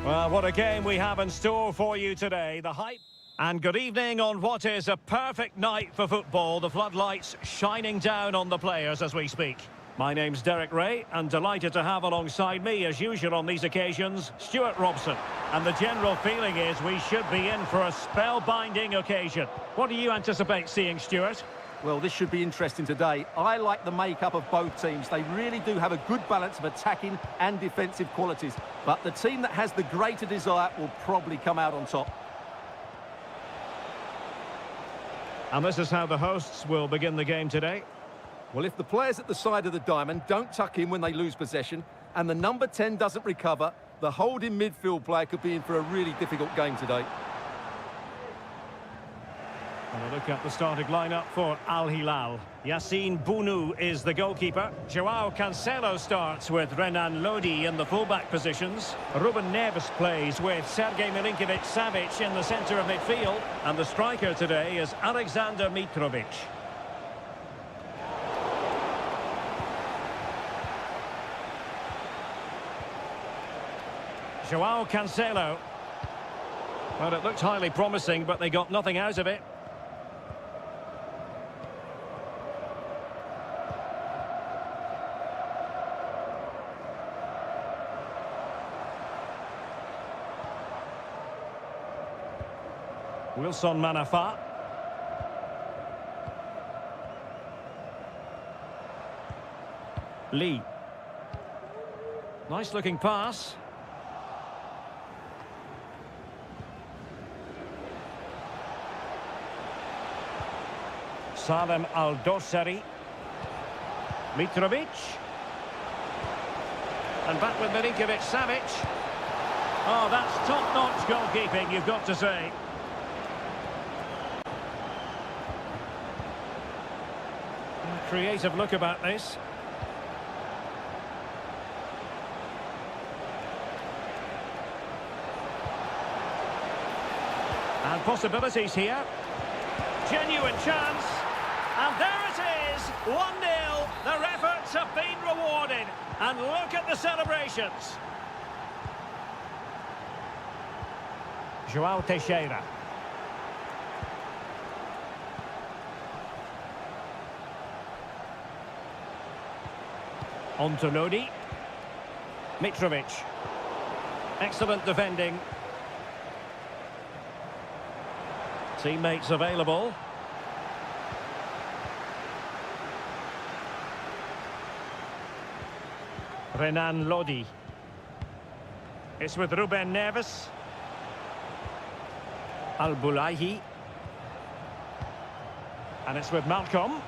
Well, what a game we have in store for you today. The hype. And good evening on what is a perfect night for football. The floodlights shining down on the players as we speak. My name's Derek Ray, and delighted to have alongside me, as usual on these occasions, Stuart Robson. And the general feeling is we should be in for a spellbinding occasion. What do you anticipate seeing, Stuart? Well, this should be interesting today. I like the makeup of both teams. They really do have a good balance of attacking and defensive qualities. But the team that has the greater desire will probably come out on top. And this is how the hosts will begin the game today. Well, if the players at the side of the diamond don't tuck in when they lose possession, and the number 10 doesn't recover, the holding midfield player could be in for a really difficult game today. And a look at the starting lineup for Al Hilal. Yassine Bounou is the goalkeeper. Joao Cancelo starts with Renan Lodi in the fullback positions. Ruben Neves plays with Sergej Milinkovic-Savic in the centre of midfield. And the striker today is Alexander Mitrovic. Joao Cancelo. Well, it looked highly promising, but they got nothing out of it. Wilson Manafa. Lee. Nice looking pass. Salem Al-Dossari. Mitrovic. And back with Milinkovic-Savic. Oh, that's top-notch goalkeeping, you've got to say. Creative look about this. And possibilities here. Genuine chance. And there it is, 1-0. Their efforts have been rewarded. And look at the celebrations. João Teixeira. On to Lodi. Mitrovic. Excellent defending. Teammates available. Renan Lodi. It's with Ruben Neves. Al-Bulaihi. And it's with Malcolm.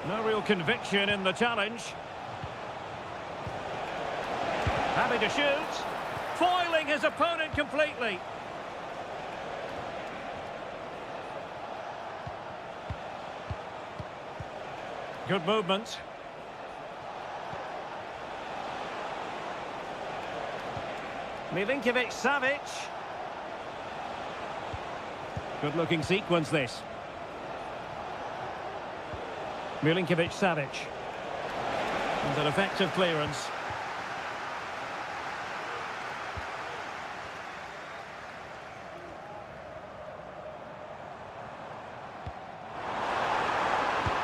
No real conviction in the challenge. Happy to shoot. Foiling his opponent completely. Good movement. Milinkovic-Savic. Good looking sequence this. Milinkovic-Savic. And an effective clearance.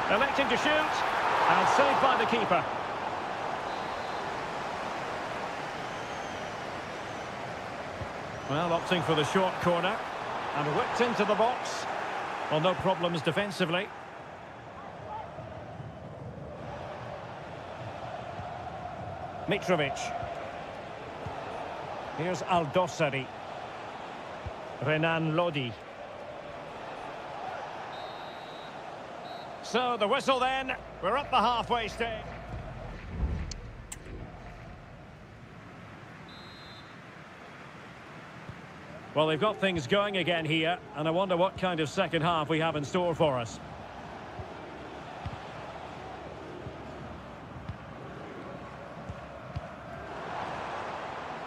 Electing to shoot. And saved by the keeper. Well, opting for the short corner. And whipped into the box. Well, no problems defensively. Mitrovic. Here's Al-Dossari. Renan Lodi. So the whistle then. We're at the halfway stage. Well, they've got things going again here, and I wonder what kind of second half we have in store for us.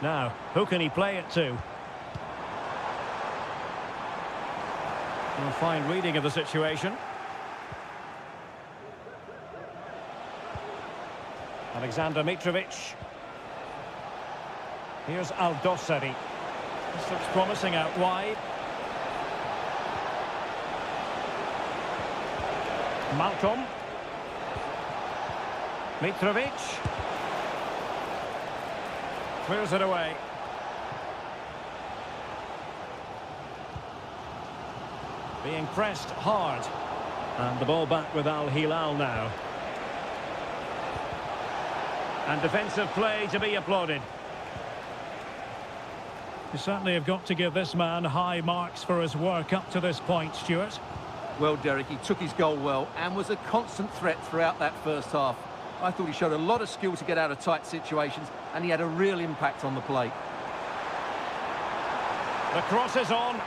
Now, who can he play it to? A fine reading of the situation. Alexander Mitrovic. Here's Aldosari. This looks promising out wide. Malcolm. Mitrovic. Clears it away. Being pressed hard. And the ball back with Al Hilal now. And defensive play to be applauded. You certainly have got to give this man high marks for his work up to this point, Stuart. Well, Derek, he took his goal well and was a constant threat throughout that first half. I thought he showed a lot of skill to get out of tight situations, and he had a real impact on the play. The cross is on.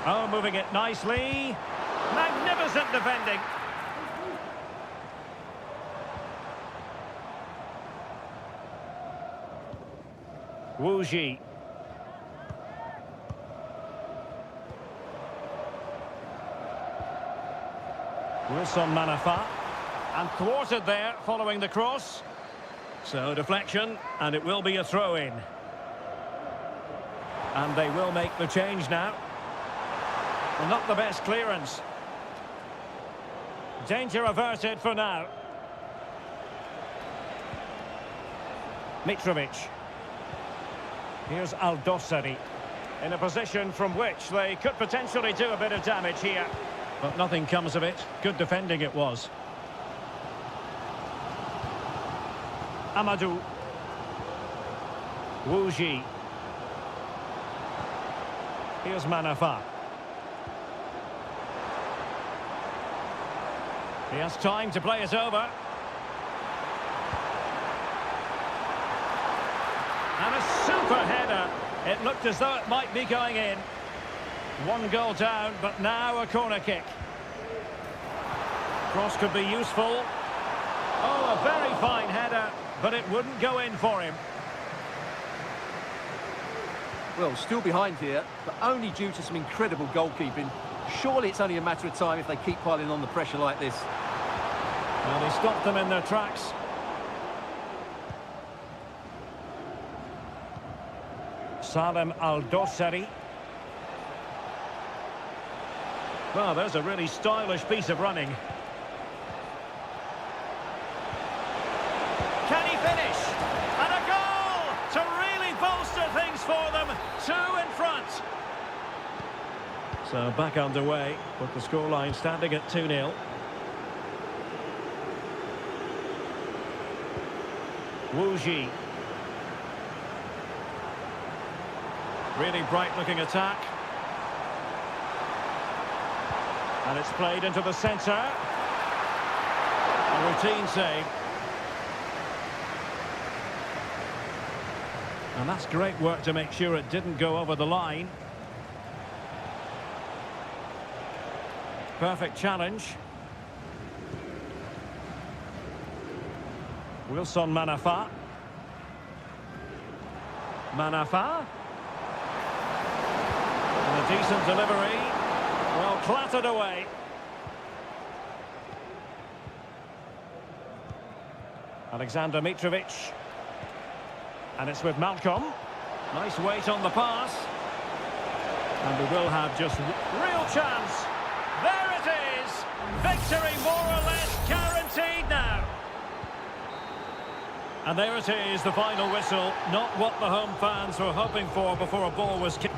Oh, moving it nicely. Magnificent defending. Wu Ji. Wilson Manafa. And thwarted there following the cross. So deflection, and it will be a throw-in. And they will make the change now. Well, not the best clearance. Danger averted for now. Mitrovic. Here's Aldosari. In a position from which they could potentially do a bit of damage here. But nothing comes of it. Good defending it was. Amadou. Wu Ji. Here's Manafa. He has time to play it over. And a super header. It looked as though it might be going in. One goal down, but now a corner kick. Cross could be useful. Oh, a very fine header, but it wouldn't go in for him. Well, still behind here, but only due to some incredible goalkeeping. Surely it's only a matter of time if they keep piling on the pressure like this. Well, he stopped them in their tracks. Salem Aldosari. Well, there's a really stylish piece of running. Can he finish? And a goal to really bolster things for them. 2 in front. So back underway, with the scoreline standing at 2-0. Wu Ji. Really bright-looking attack. And it's played into the centre. A routine save. And that's great work to make sure it didn't go over the line. Perfect challenge. Wilson Manafa. Manafa. And a decent delivery. Well, clattered away. Alexander Mitrovic. And it's with Malcolm. Nice weight on the pass. And we will have just real chance. There it is. Victory more or less guaranteed now. And there it is, the final whistle. Not what the home fans were hoping for before a ball was kicked.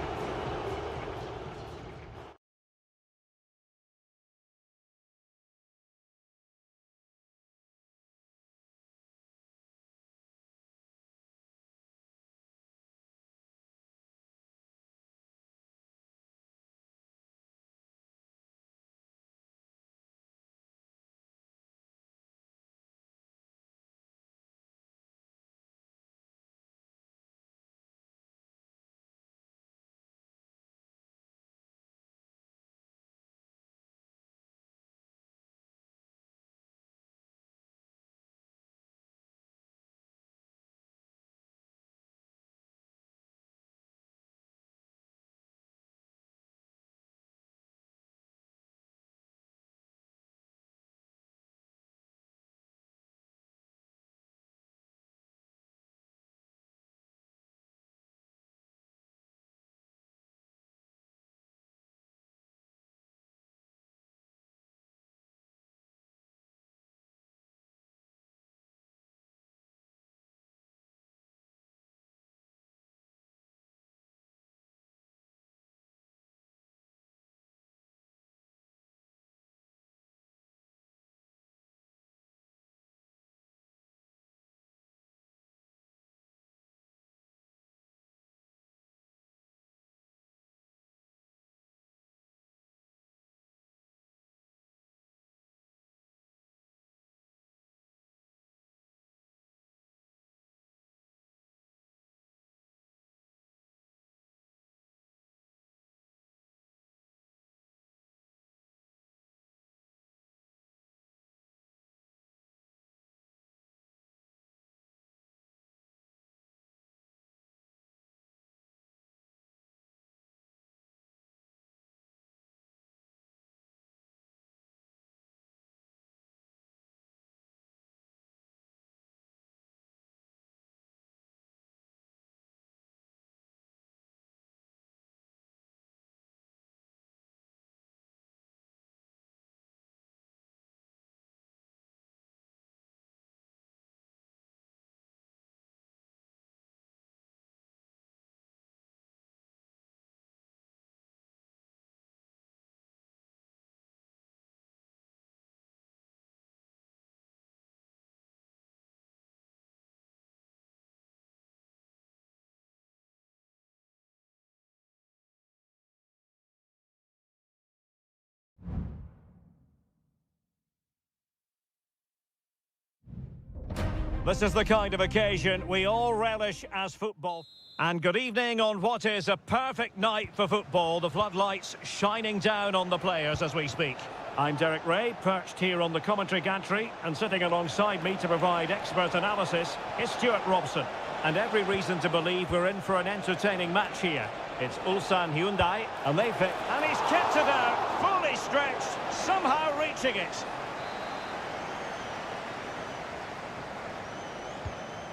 This is the kind of occasion we all relish as football. And good evening on what is a perfect night for football. The floodlights shining down on the players as we speak. I'm Derek Ray, perched here on the commentary gantry, and sitting alongside me to provide expert analysis is Stuart Robson. And every reason to believe we're in for an entertaining match here. It's Ulsan Hyundai, and they've hit, and he's kept it out, fully stretched, somehow reaching it.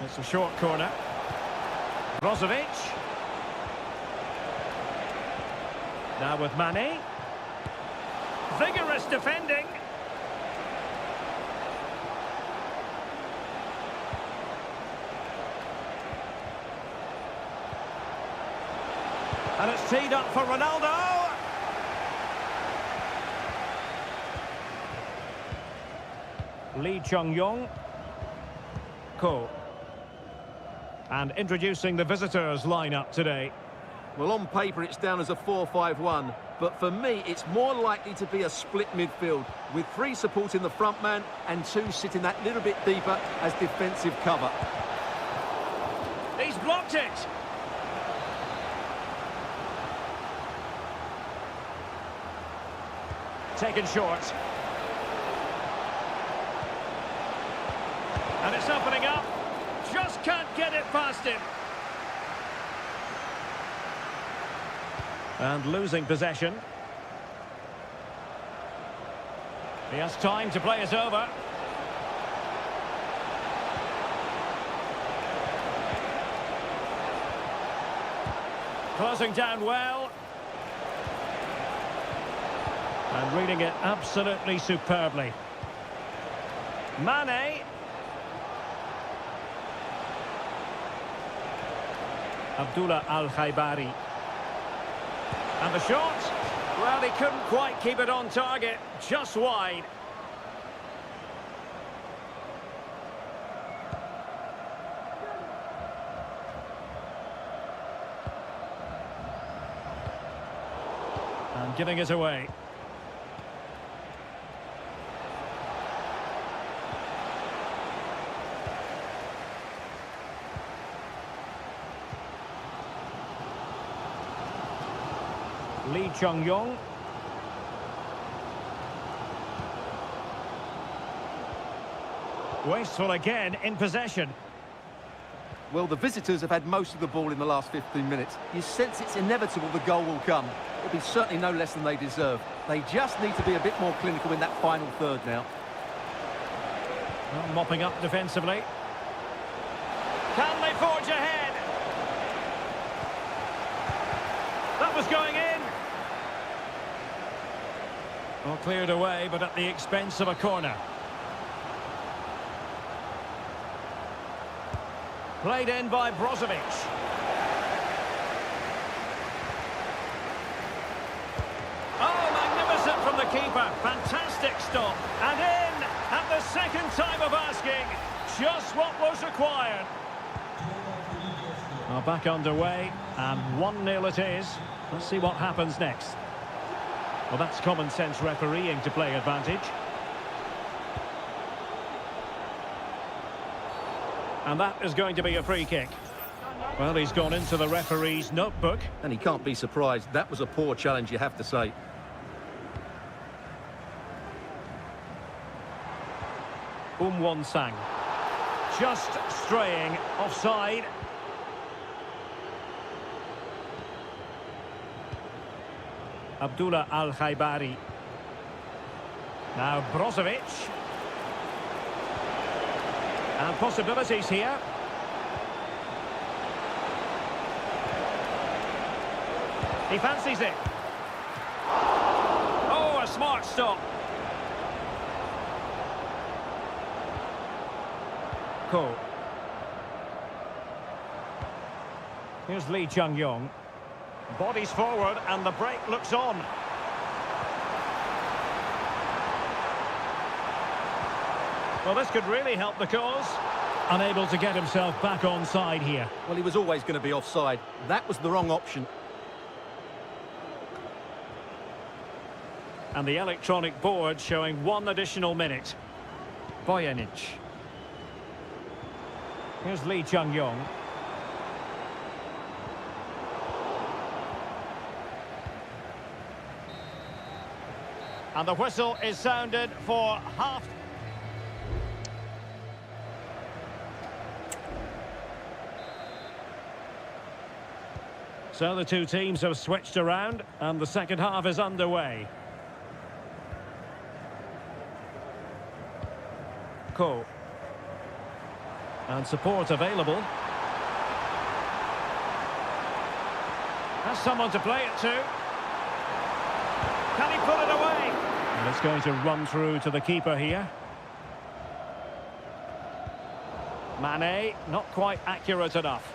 It's a short corner. Brozovic. Now with Mane. Vigorous defending. And it's teed up for Ronaldo. Lee Chung-yong. Ko. And introducing the visitors lineup today. Well, on paper it's down as a 4-5-1, but for me it's more likely to be a split midfield with 3 supporting the front man and 2 sitting that little bit deeper as defensive cover. He's blocked it. Taken short. And it's opening up. Just can't get it past him. And losing possession. He has time to play it over. Closing down well. And reading it absolutely superbly. Mane. Abdullah Al-Khaibari. And the shot. Well, he couldn't quite keep it on target. Just wide. And giving it away. Lee Chung-yong. Wasteful again in possession. Well, the visitors have had most of the ball in the last 15 minutes. You sense it's inevitable the goal will come. It'll be certainly no less than they deserve. They just need to be a bit more clinical in that final third now. Well, mopping up defensively. Can they forge ahead? That was going in. Well, cleared away, but at the expense of a corner. Played in by Brozovic. Oh, magnificent from the keeper. Fantastic stop. And in at the second time of asking. Just what was required. Well, back underway, and 1-0 it is. Let's see what happens next. Well, that's common sense refereeing to play advantage. And that is going to be a free kick. Well, he's gone into the referee's notebook. And he can't be surprised. That was a poor challenge, you have to say. Won-sang. Just straying offside. Abdullah Al-Khaibari. Now Brozovic. And possibilities here. He fancies it. Oh, a smart stop. Ko. Here's Lee Chung-yong. Bodies forward and the break looks on. Well, this could really help the cause. Unable to get himself back on side here. Well, he was always going to be offside. That was the wrong option. And the electronic board showing 1 additional minute. Bojanic. Here's Lee Chung-yong. And the whistle is sounded for half. So the two teams have switched around and the second half is underway. Ko. And support available. Has someone to play it to. Can he put it away? And it's going to run through to the keeper here. Mane, not quite accurate enough.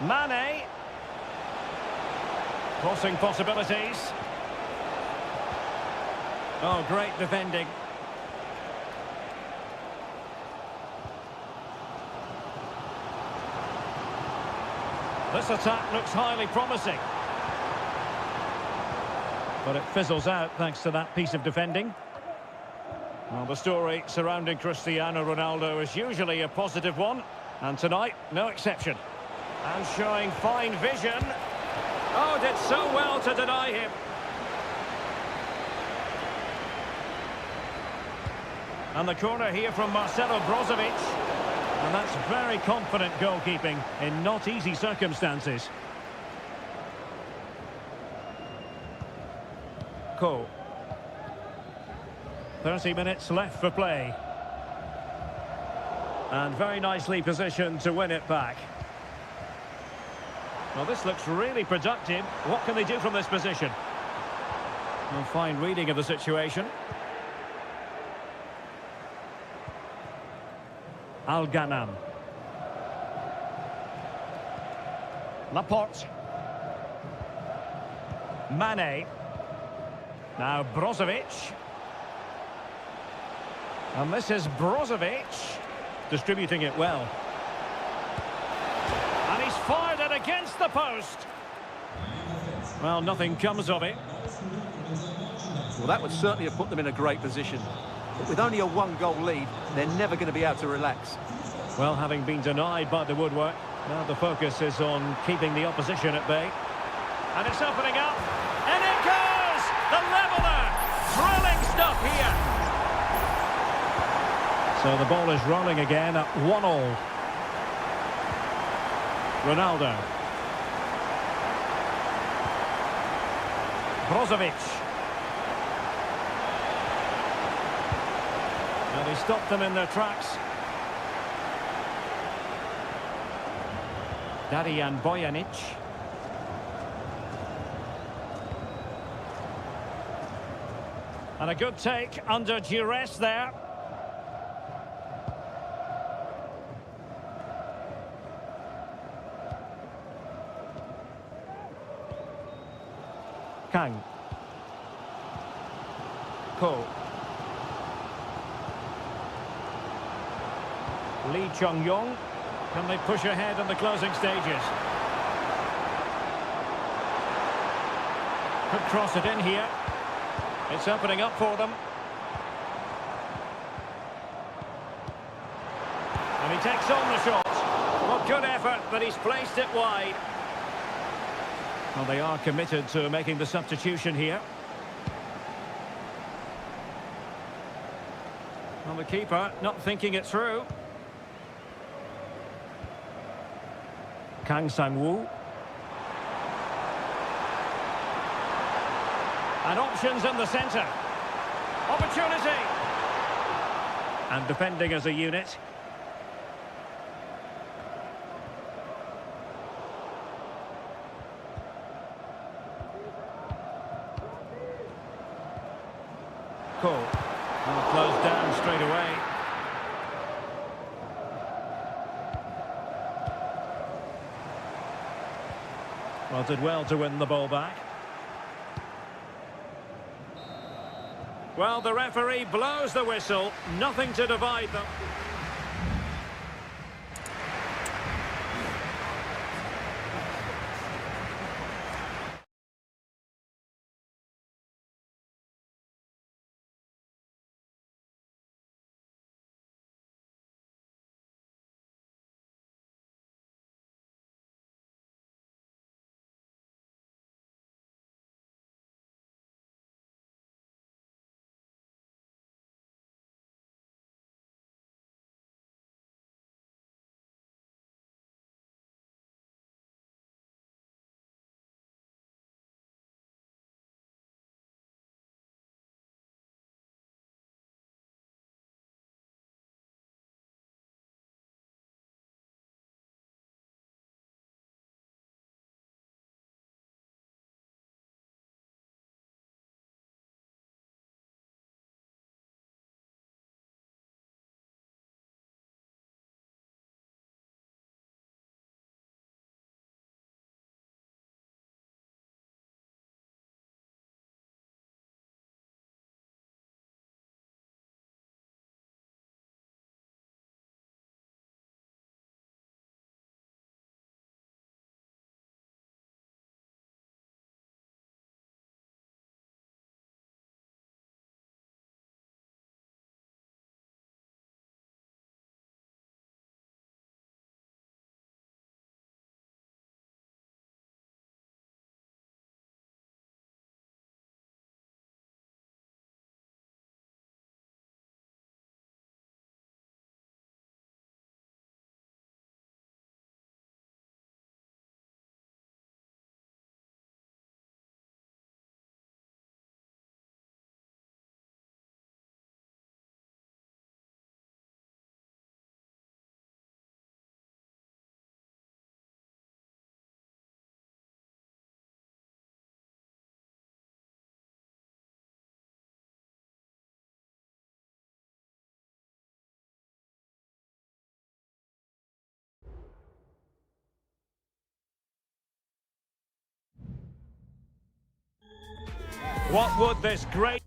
Mane. Crossing possibilities. Oh, great defending. This attack looks highly promising. But it fizzles out thanks to that piece of defending. Well, the story surrounding Cristiano Ronaldo is usually a positive one. And tonight, no exception. And showing fine vision. Oh, did so well to deny him. And the corner here from Marcelo Brozovic. And that's very confident goalkeeping in not easy circumstances. Ko. 30 minutes left for play. And very nicely positioned to win it back. Well, this looks really productive. What can they do from this position? A fine reading of the situation. Al-Ghanam. Laporte. Mane. Now Brozovic. And this is Brozovic. Distributing it well. And he's fired it against the post. Well, nothing comes of it. Well, that would certainly have put them in a great position. But with only a one-goal lead, they're never going to be able to relax. Well, having been denied by the woodwork, now the focus is on keeping the opposition at bay. And it's opening up. And it goes! The leveller! Thrilling stuff here. So the ball is rolling again at 1-1. Ronaldo. Brozovic. And he stopped them in their tracks. Darijan Bojanic. And a good take under duress there. Kang. Ko. Lee Chung-yong. Can they push ahead in the closing stages? Could cross it in here. It's opening up for them. And he takes on the shot. Well, good effort, but he's placed it wide. Well, they are committed to making the substitution here. Well, the keeper not thinking it through. Kang Sang-woo. And options in the centre. Opportunity. And defending as a unit. Ko. And closed down straight away. Well, did well to win the ball back. Well, the referee blows the whistle. Nothing to divide them. What would this great...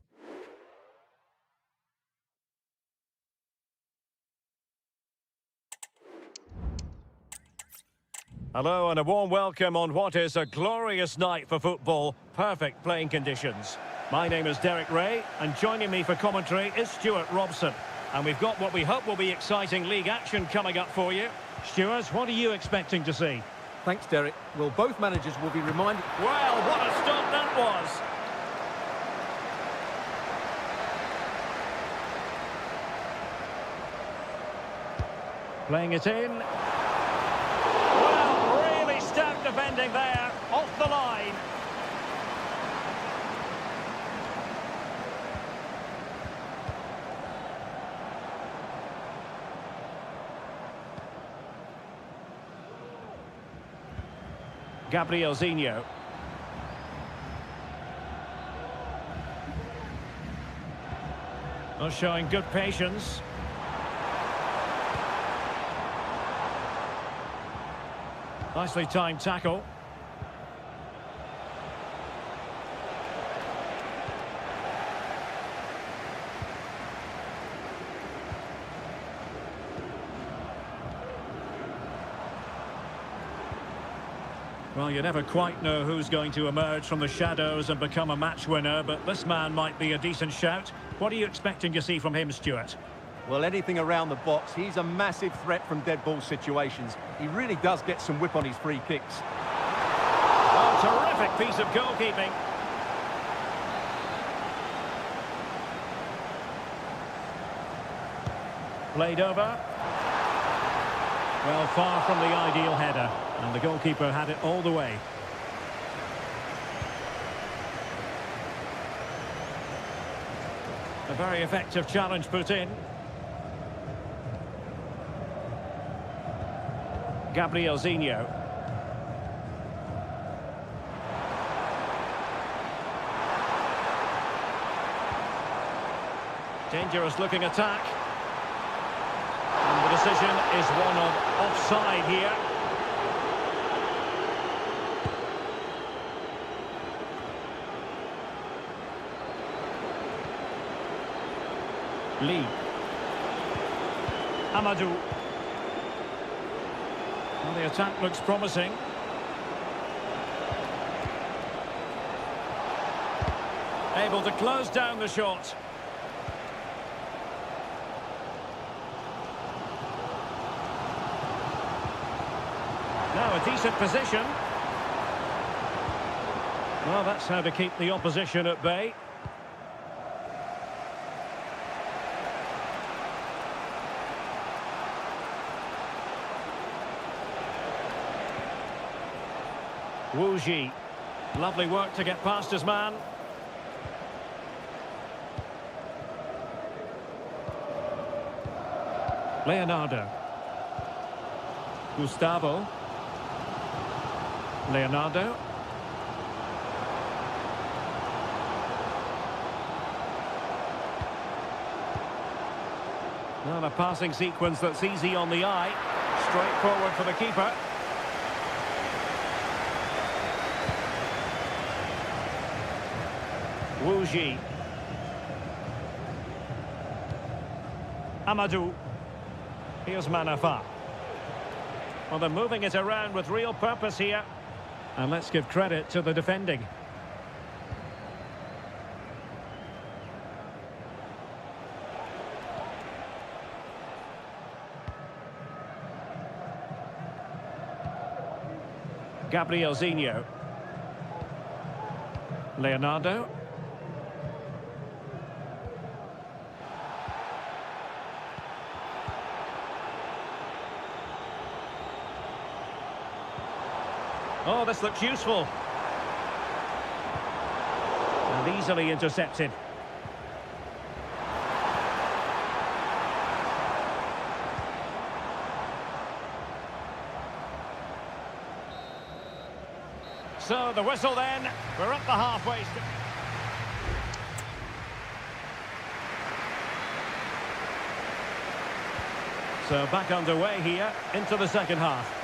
Hello and a warm welcome on what is a glorious night for football. Perfect playing conditions. My name is Derek Ray, and joining me for commentary is Stuart Robson. And we've got what we hope will be exciting league action coming up for you. Stuart, what are you expecting to see? Thanks, Derek. Well, both managers will be reminded... Well, what a stop that was! Playing it in. Well, really stout defending there, off the line. Gabrielzinho. Not showing good patience. Nicely timed tackle. Well, you never quite know who's going to emerge from the shadows and become a match winner, but this man might be a decent shout. What are you expecting to see from him, Stuart? Well, anything around the box. He's a massive threat from dead ball situations. He really does get some whip on his free kicks. Oh, terrific piece of goalkeeping. Played over. Well, far from the ideal header. And the goalkeeper had it all the way. A very effective challenge put in. Gabrielzinho. Dangerous looking attack. And the decision is one of offside here. Lee. Amadou. Well, the attack looks promising. Able to close down the shot. Now a decent position. Well, that's how to keep the opposition at bay. Wu Ji. Lovely work to get past his man. Leonardo. Gustavo. Leonardo. Well, a passing sequence that's easy on the eye. Straightforward for the keeper. Wu Ji. Amadou. Here's Manafa. Well, they're moving it around with real purpose here. And let's give credit to the defending. Gabrielzinho. Leonardo. Oh, this looks useful. And easily intercepted. So the whistle then. We're up the halfway. So back underway here into the second half.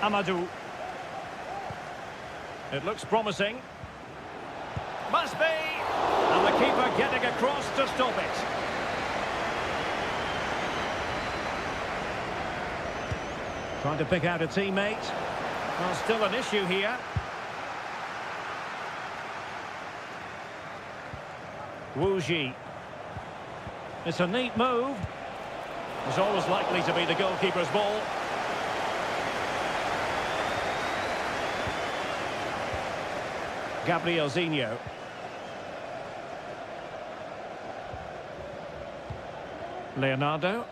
Amadou. It looks promising. Must be! And the keeper getting across to stop it. Trying to pick out a teammate. Well, still an issue here. Wu Ji. It's a neat move. It's always likely to be the goalkeeper's ball. Gabrielzinho. Leonardo.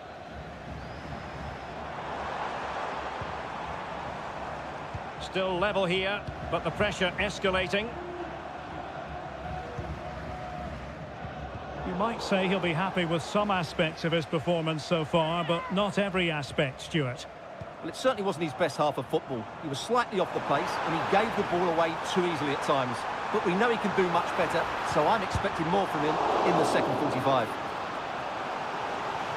Still level here, but the pressure escalating. You might say he'll be happy with some aspects of his performance so far, but not every aspect, Stuart. Well, it certainly wasn't his best half of football. He was slightly off the pace, and he gave the ball away too easily at times. But we know he can do much better, so I'm expecting more from him in the second 45.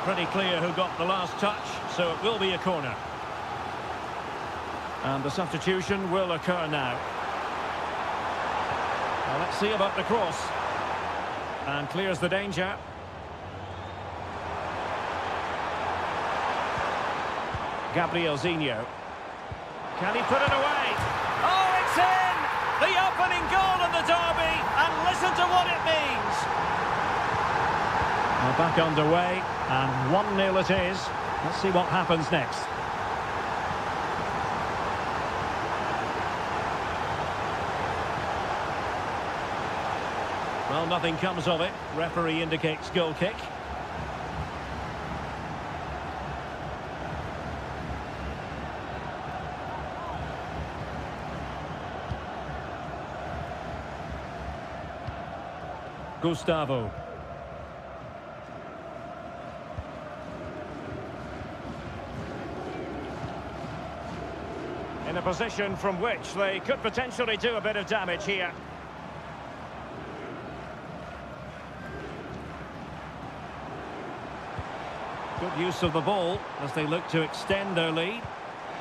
Pretty clear who got the last touch, so it will be a corner. And the substitution will occur now. Well, let's see about the cross. And clears the danger. Gabrielzinho. Can he put it away? Oh, it's in! The opening goal in the derby, and listen to what it means. We're back underway, and 1-0 it is. Let's see what happens next. Well, nothing comes of it. Referee indicates goal kick. Gustavo. In a position from which they could potentially do a bit of damage here. Good use of the ball as they look to extend their lead.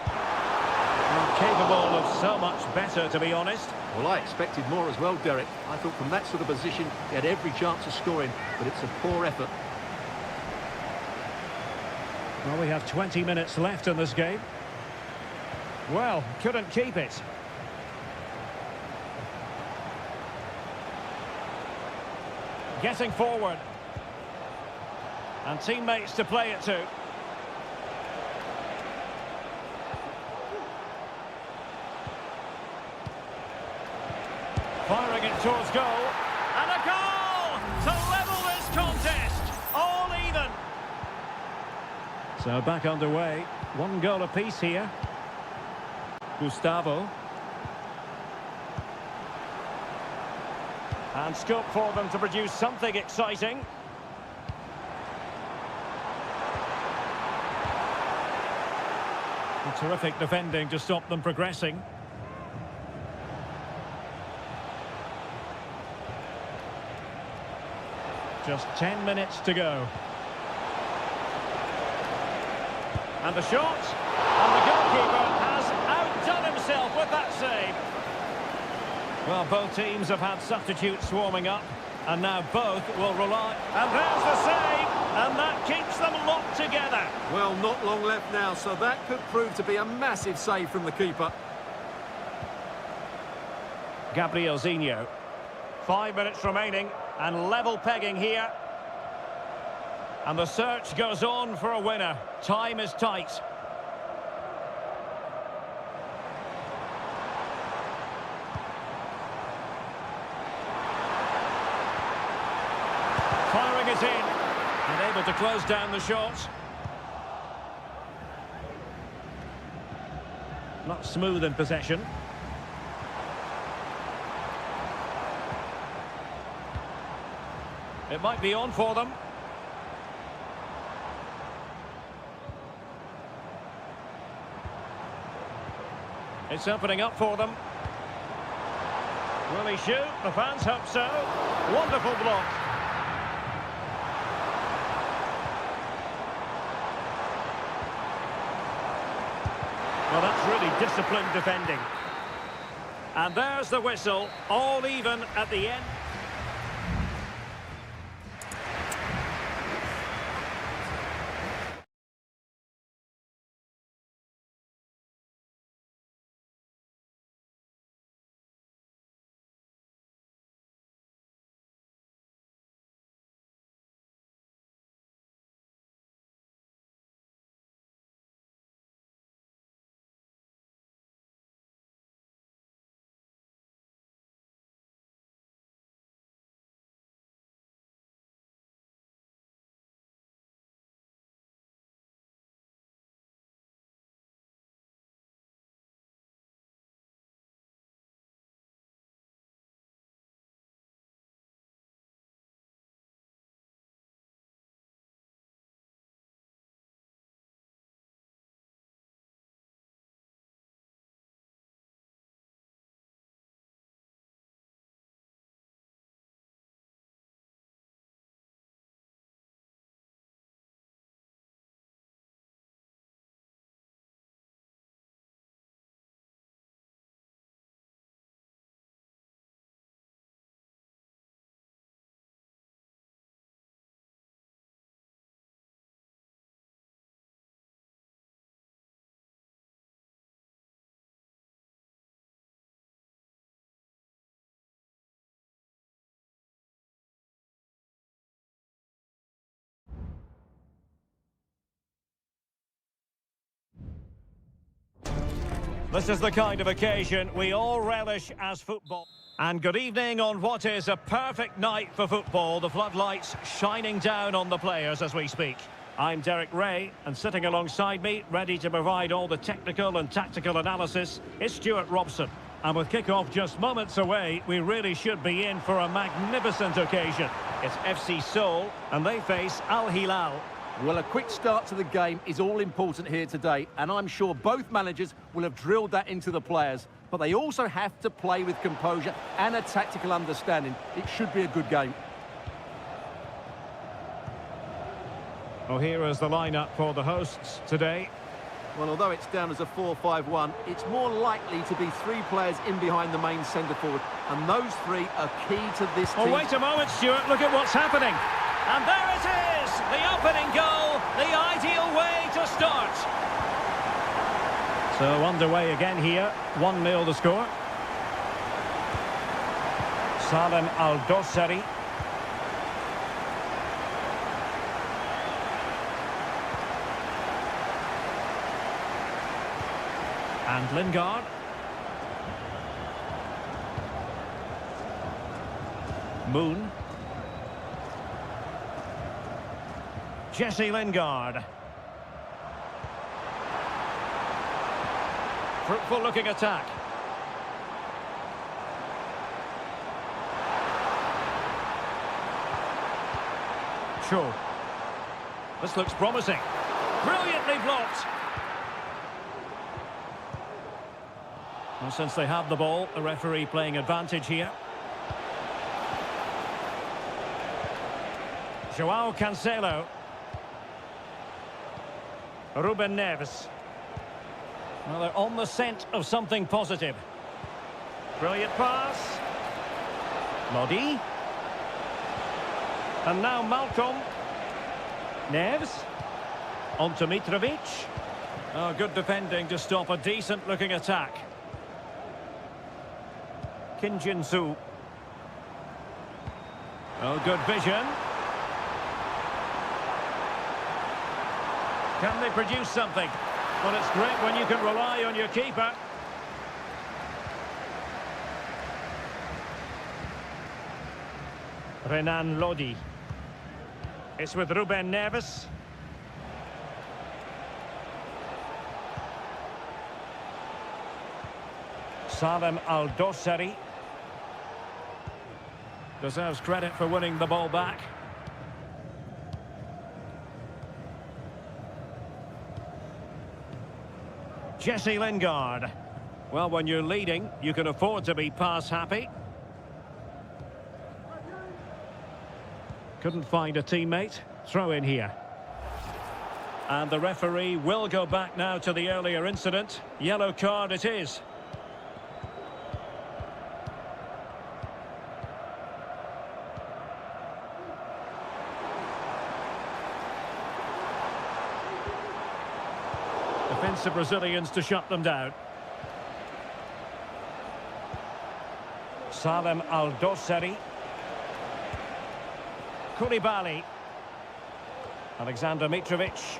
Well, capable of so much better, to be honest. Well, I expected more as well, Derek. I thought from that sort of position, he had every chance of scoring, but it's a poor effort. Well, we have 20 minutes left in this game. Well, couldn't keep it. Getting forward. And teammates to play it to. Firing it towards goal. And a goal to level this contest. All even. So back underway. 1 goal apiece here. Gustavo. And scope for them to produce something exciting. And terrific defending to stop them progressing. Just 10 minutes to go. And the shot. And the goalkeeper has outdone himself with that save. Well, both teams have had substitutes warming up. And now both will rely. And there's the save. And that keeps them locked together. Well, not long left now, so that could prove to be a massive save from the keeper. Gabrielzinho. 5 minutes remaining. And level pegging here. And the search goes on for a winner. Time is tight. Firing it in. And able to close down the shot. Not smooth in possession. It might be on for them. It's opening up for them. Will he shoot? The fans hope so. Wonderful block. Well, that's really disciplined defending. And there's the whistle, all even at the end. This is the kind of occasion we all relish as football. And good evening on what is a perfect night for football. The floodlights shining down on the players as we speak. I'm Derek Ray, and sitting alongside me, ready to provide all the technical and tactical analysis, is Stuart Robson. And with kick-off just moments away, we really should be in for a magnificent occasion. It's FC Seoul, and they face Al Hilal. Well, a quick start to the game is all important here today, and I'm sure both managers will have drilled that into the players. But they also have to play with composure and a tactical understanding. It should be a good game. Well, here is the lineup for the hosts today. Well, although it's down as a 4-5-1, it's more likely to be three players in behind the main centre-forward, and those three are key to this team. Oh, wait a moment, Stuart, look at what's happening. And there it is, the opening goal, the ideal way to start. So underway again here, 1-0 the score. Salem Al-Dossari. And Lingard. Moon. Jesse Lingard. Fruitful looking attack. Cho. This looks promising. Brilliantly blocked. Well, since they have the ball, the referee playing advantage here. Joao Cancelo. Ruben Neves. Well, they're on the scent of something positive. Brilliant pass. Lodi. And now Malcolm. Neves. On to Mitrovic. Oh, good defending to stop a decent-looking attack. Kim Jin-soo. Oh, good vision. Can they produce something? Well, it's great when you can rely on your keeper. Renan Lodi. It's with Ruben Neves. Salem Al-Dossari. Deserves credit for winning the ball back. Jesse Lingard. Well, when you're leading, you can afford to be pass happy. Couldn't find a teammate. Throw in here. And the referee will go back now to the earlier incident. Yellow card it is. Defensive Brazilians to shut them down. Salem Aldosari. Koulibaly. Alexander Mitrovic.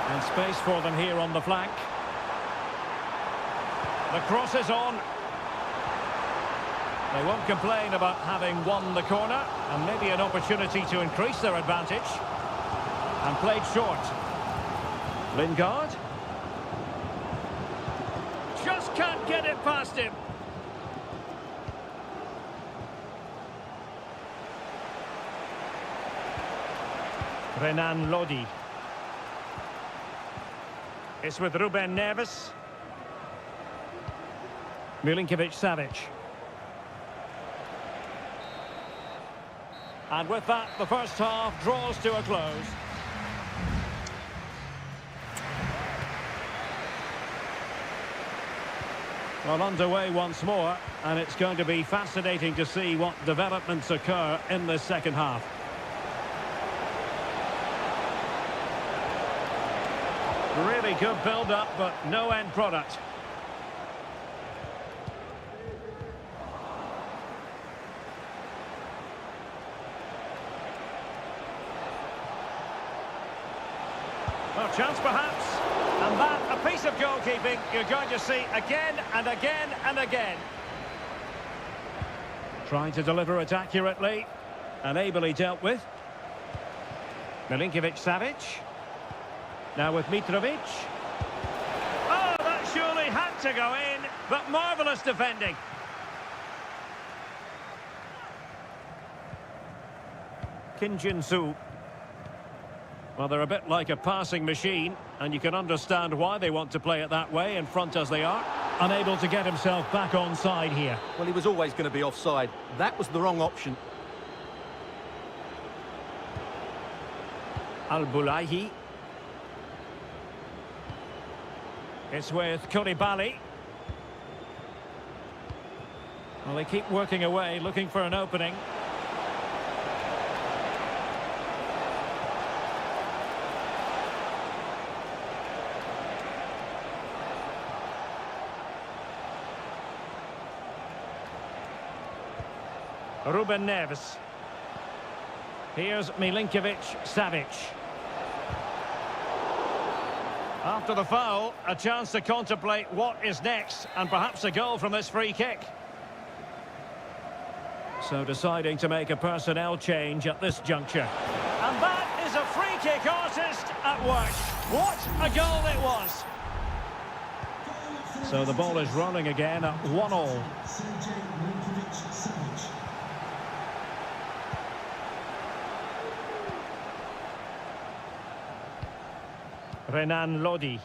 And space for them here on the flank. The cross is on. They won't complain about having won the corner, and maybe an opportunity to increase their advantage. And played short. Lingard. Just can't get it past him. Renan Lodi. It's with Ruben Neves. Milinkovic-Savic. And with that, the first half draws to a close. Well, underway once more, and it's going to be fascinating to see what developments occur in this second half. Really good build-up, but no end product. Well, chance perhaps. And that, a piece of goalkeeping you're going to see again and again and again. Trying to deliver it accurately and ably dealt with. Milinkovic-Savic. Now with Mitrovic. Oh, that surely had to go in, but marvellous defending. Kim Jin-soo. Well, they're a bit like a passing machine, and you can understand why they want to play it that way, in front as they are. Unable to get himself back onside here. Well, he was always going to be offside. That was the wrong option. Al-Bulaihi. It's with Koulibaly. Well, they keep working away, looking for an opening. Ruben Neves. Here's Milinkovic-Savic. After the foul, a chance to contemplate what is next, and perhaps a goal from this free kick. So deciding to make a personnel change at this juncture. And that is a free kick artist at work. What a goal it was! So the ball is rolling again at 1-1. Renan Lodi.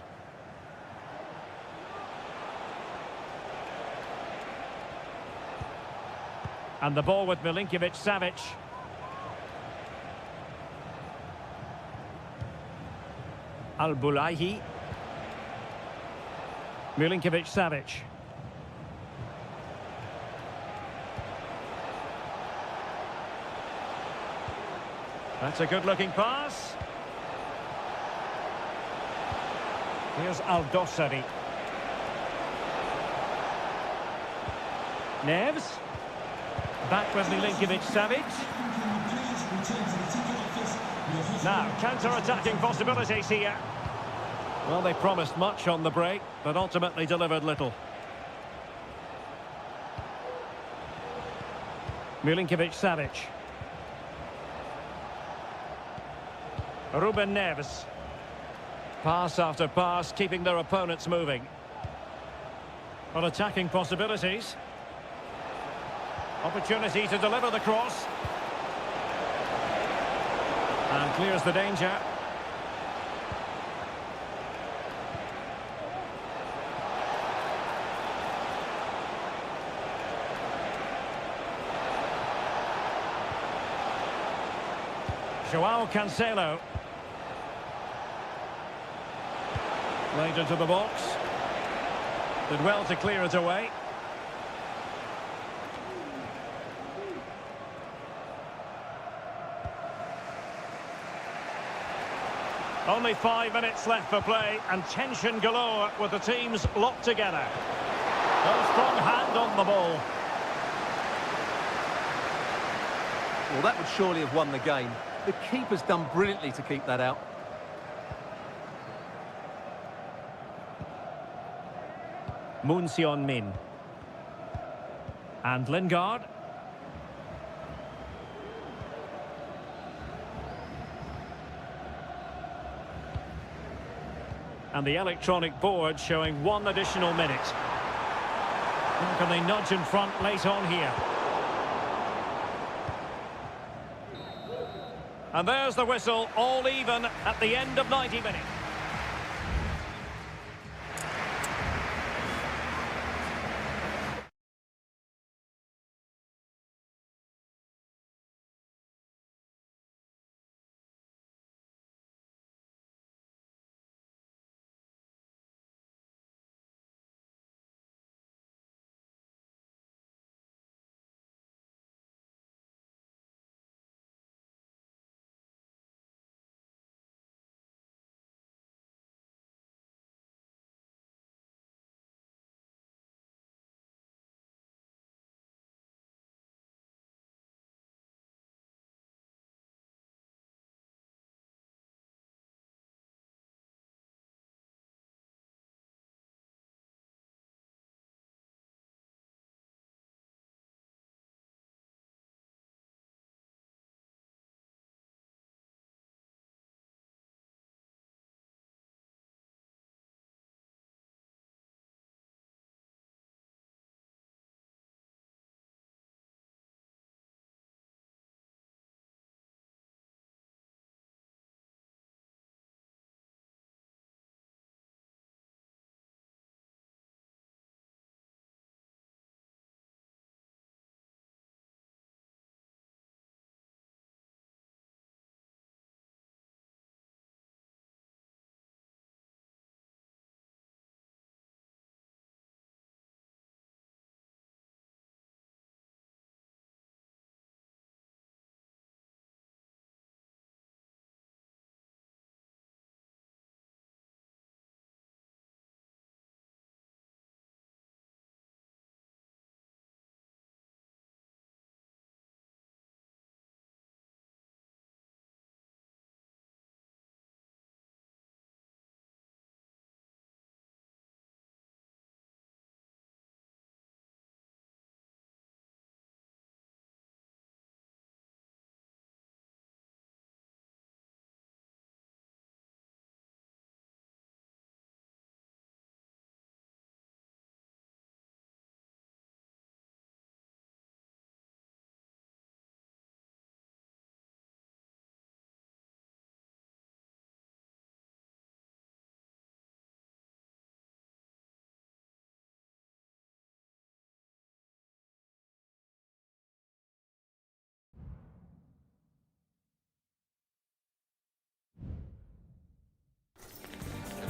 And the ball with Milinkovic-Savic. Al-Bulaihi. Milinkovic-Savic. That's a good-looking pass. Here's Aldosari. Neves. Back with Milinkovic-Savic. Now, counter-attacking possibilities here. Well, they promised much on the break, but ultimately delivered little. Milinkovic-Savic. Ruben Neves. Pass after pass, keeping their opponents moving. Well, attacking possibilities. Opportunity to deliver the cross. And clears the danger. Joao Cancelo. Laid into the box. Did well to clear it away. Only 5 minutes left for play and tension galore with the teams locked together. No strong hand on the ball. Well, that would surely have won the game. The keeper's done brilliantly to keep that out. Moon Seon-min. And Lingard. And the electronic board showing 1 additional minute. How can they nudge in front late on here? And there's the whistle, all even at the end of 90 minutes.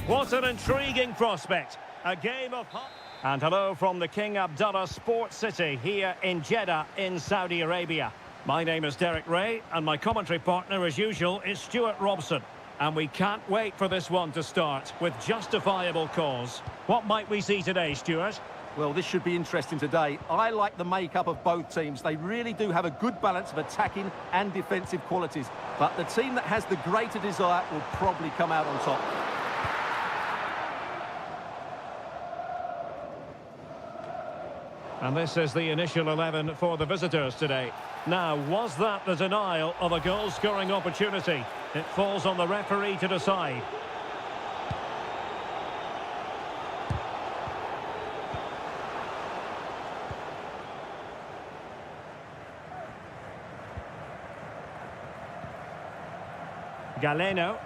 What an intriguing prospect. A game of... And hello from the King Abdullah Sports City here in Jeddah in Saudi Arabia. My name is Derek Ray and my commentary partner as usual is Stuart Robson. And we can't wait for this one to start with justifiable cause. What might we see today, Stuart? Well, this should be interesting today. I like the makeup of both teams. They really do have a good balance of attacking and defensive qualities. But the team that has the greater desire will probably come out on top. And this is the initial 11 for the visitors today. Now, was that the denial of a goal-scoring opportunity? It falls on the referee to decide. Galeno.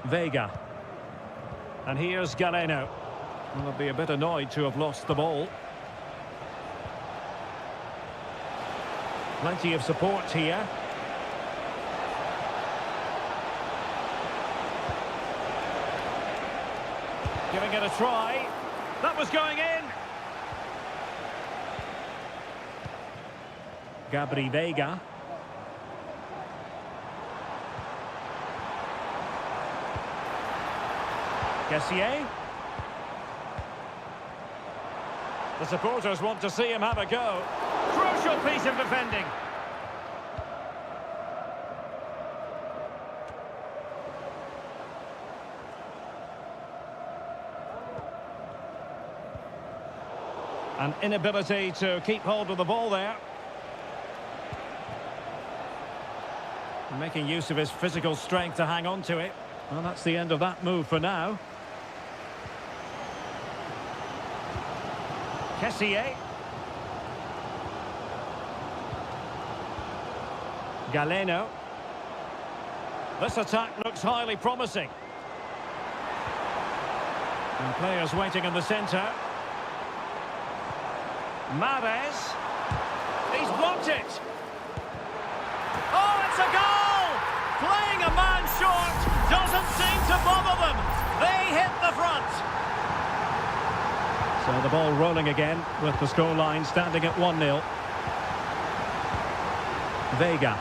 Vega. And here's Galeno. Well, they'll be a bit annoyed to have lost the ball. Plenty of support here. Giving it a try. That was going in. Gabri Veiga. Kessié. The supporters want to see him have a go. Crucial piece of defending. An inability to keep hold of the ball there. Making use of his physical strength to hang on to it. Well, that's the end of that move for now. Kessié. Galeno. This attack looks highly promising. And players waiting in the centre. Mahrez. He's blocked it. Oh, it's a goal! Playing a man short doesn't seem to bother them. They hit the front. So the ball rolling again with the scoreline standing at 1-0. Veiga.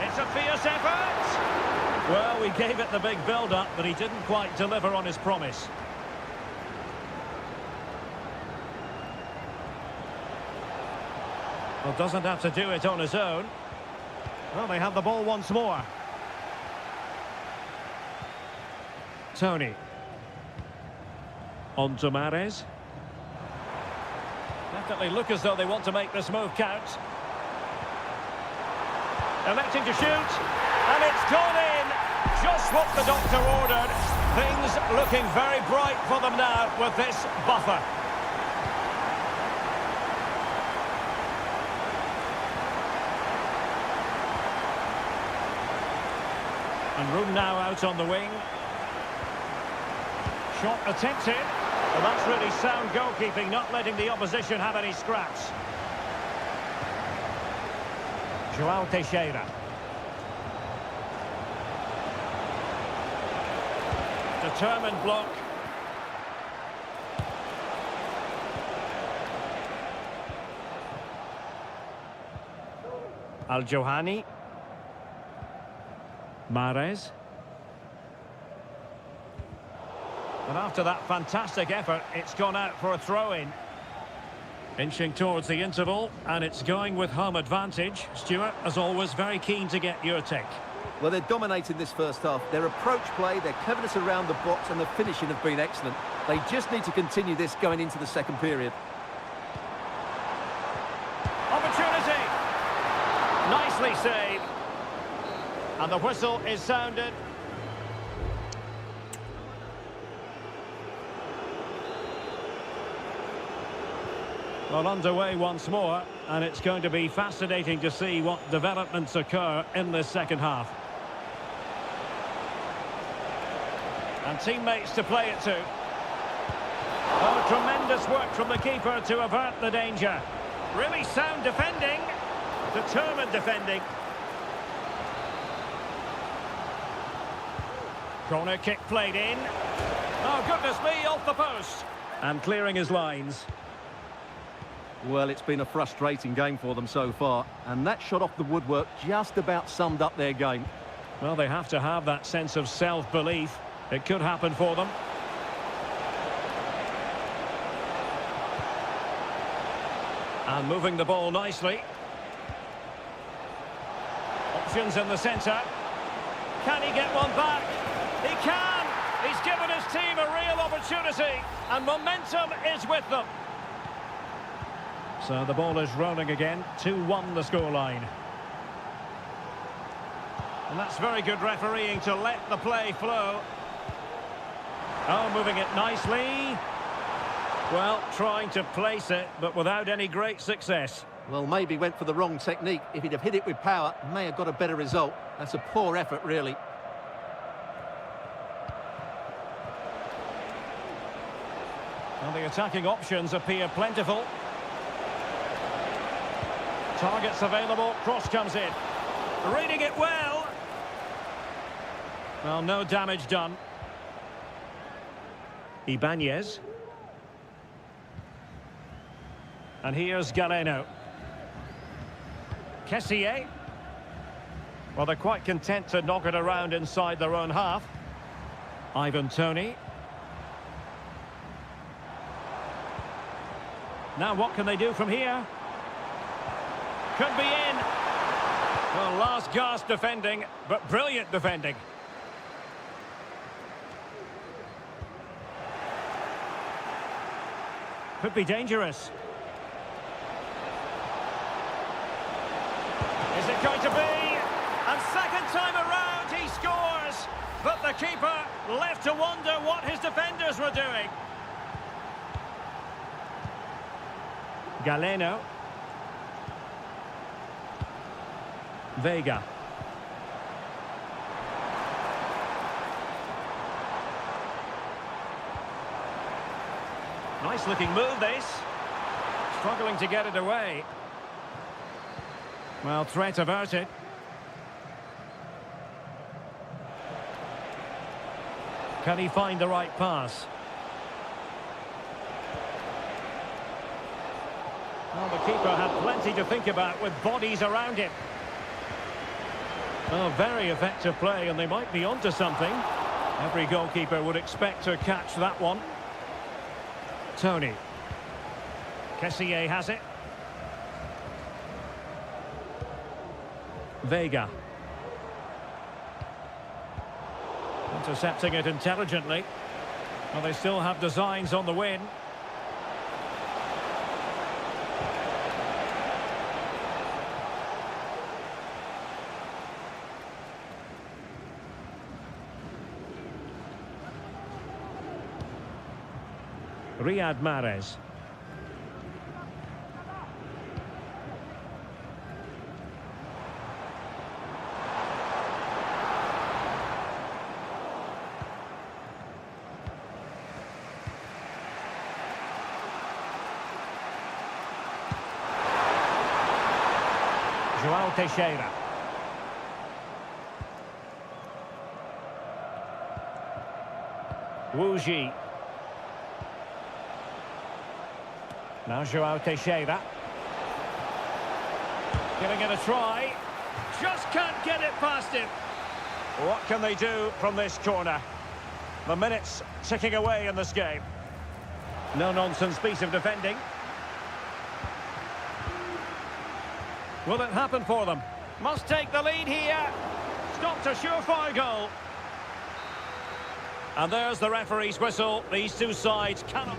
It's a fierce effort. Well, we gave it the big build-up, but he didn't quite deliver on his promise. Well, doesn't have to do it on his own. Well, they have the ball once more. Tony. On to Mahrez. Definitely look as though they want to make this move count. Electing to shoot. And it's gone in. Just what the doctor ordered. Things looking very bright for them now with this buffer. And room now out on the wing. Shot attempted. Well, that's really sound goalkeeping, not letting the opposition have any scraps. João Teixeira. Determined block. Al-Johani. Mahrez. And after that fantastic effort, it's gone out for a throw-in. Inching towards the interval, and it's going with home advantage. Stuart, as always, very keen to get your take. Well, they're dominating this first half. Their approach play, their cleverness around the box and the finishing have been excellent. They just need to continue this going into the second period. Opportunity! Nicely saved. And the whistle is sounded. Well, underway once more, and it's going to be fascinating to see what developments occur in this second half. And teammates to play it to. Oh, tremendous work from the keeper to avert the danger. Really sound defending. Determined defending. Corner kick played in. Oh, goodness me, off the post. And clearing his lines. Well, it's been a frustrating game for them so far, and that shot off the woodwork just about summed up their game. Well, they have to have that sense of self-belief. It could happen for them. And moving the ball nicely. Options in the centre. Can he get one back? He can! He's given his team a real opportunity, and momentum is with them. So the ball is rolling again. 2-1 the scoreline. And that's very good refereeing to let the play flow. Oh, moving it nicely. Well, trying to place it, but without any great success. Well, maybe went for the wrong technique. If he'd have hit it with power, may have got a better result. That's a poor effort, really. Well, the attacking options appear plentiful. Targets available, cross comes in. Reading it well. Well, no damage done. Ibanez. And here's Galeno. Kessié. Well, they're quite content to knock it around inside their own half. Ivan Toney. Now what can they do from here? Could be in. Well, last gasp defending, but brilliant defending. Could be dangerous. Is it going to be? And second time around he scores. But the keeper left to wonder what his defenders were doing. Galeno. Vega. Nice looking move this. Struggling to get it away. Well, threat averted. Can he find the right pass? Well, the keeper had plenty to think about with bodies around him. Oh, very effective play, and they might be onto something. Every goalkeeper would expect to catch that one. Toney. Kessié has it. Vega. Intercepting it intelligently. Well, they still have designs on the win. Riyad Mahrez. João Teixeira. Wu Ji. Now João Teixeira. Giving it a try. Just can't get it past him. What can they do from this corner? The minutes ticking away in this game. No-nonsense piece of defending. Will it happen for them? Must take the lead here. Stopped a surefire goal. And there's the referee's whistle. These two sides cannot...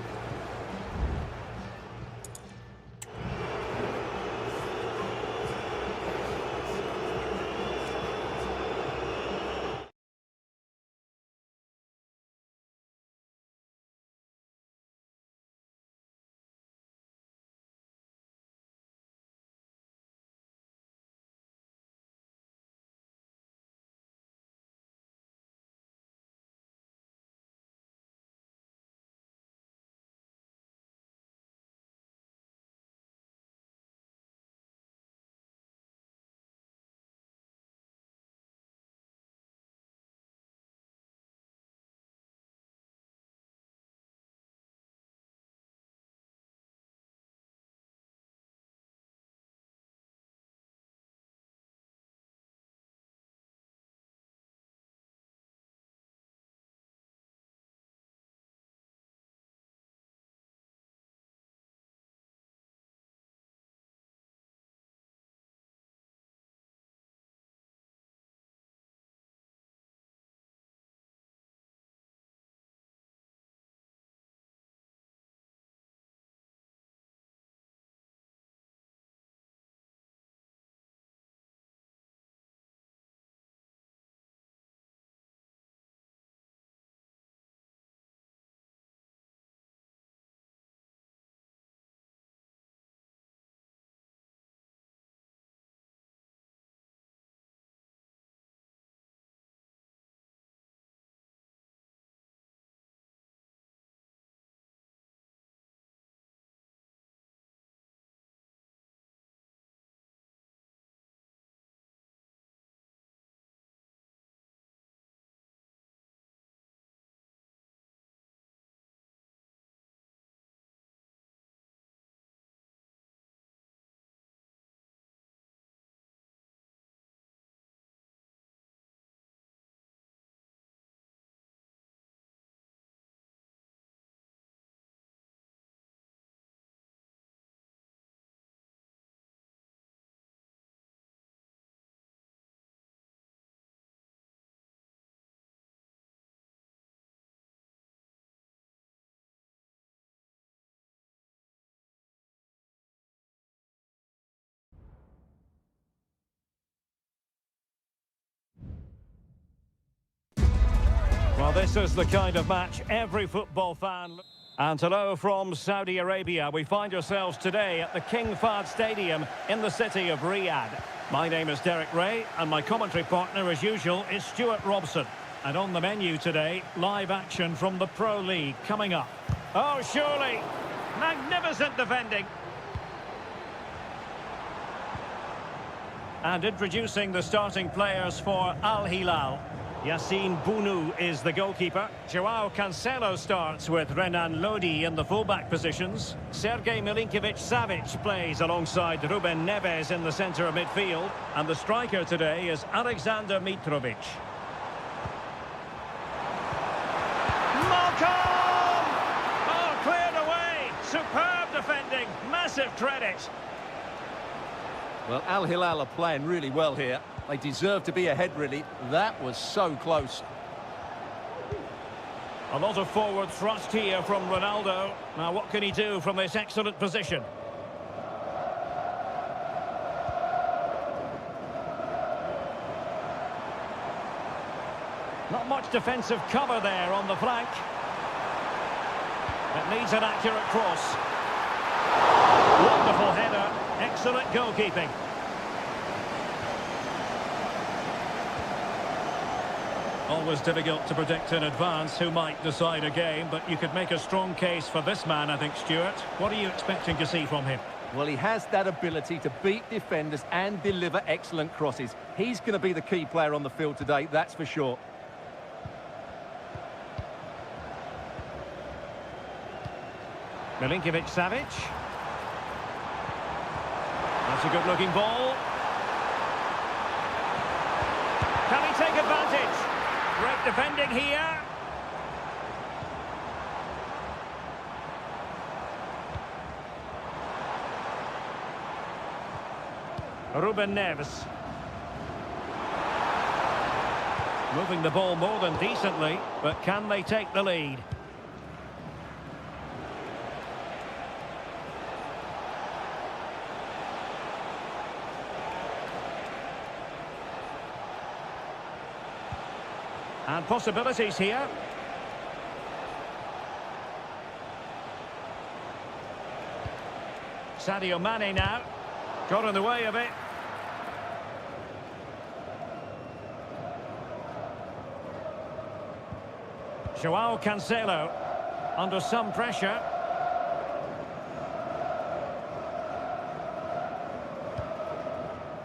this is the kind of match every football fan... And hello from Saudi Arabia. We find ourselves today at the King Fahd Stadium in the city of Riyadh. My name is Derek Ray, and my commentary partner, as usual, is Stuart Robson. And on the menu today, live action from the Pro League coming up. Oh, surely! Magnificent defending! And introducing the starting players for Al Hilal. Yassine Bounou is the goalkeeper. Joao Cancelo starts with Renan Lodi in the fullback positions. Sergej Milinkovic-Savic plays alongside Ruben Neves in the centre of midfield. And the striker today is Alexander Mitrovic. Malcolm! Oh, cleared away! Superb defending, massive credit. Well, Al Hilal are playing really well here. They deserve to be ahead, really. That was so close. A lot of forward thrust here from Ronaldo. Now, what can he do from this excellent position? Not much defensive cover there on the flank. It needs an accurate cross. Wonderful header. Excellent goalkeeping. Always difficult to predict in advance who might decide a game, but you could make a strong case for this man, I think, Stuart. What are you expecting to see from him? Well, he has that ability to beat defenders and deliver excellent crosses. He's going to be the key player on the field today, that's for sure. Milinkovic-Savic. That's a good-looking ball. Can he take advantage? Great defending here. Ruben Neves. Moving the ball more than decently, but can they take the lead? And possibilities here. Sadio Mane now. Got in the way of it. Joao Cancelo. Under some pressure.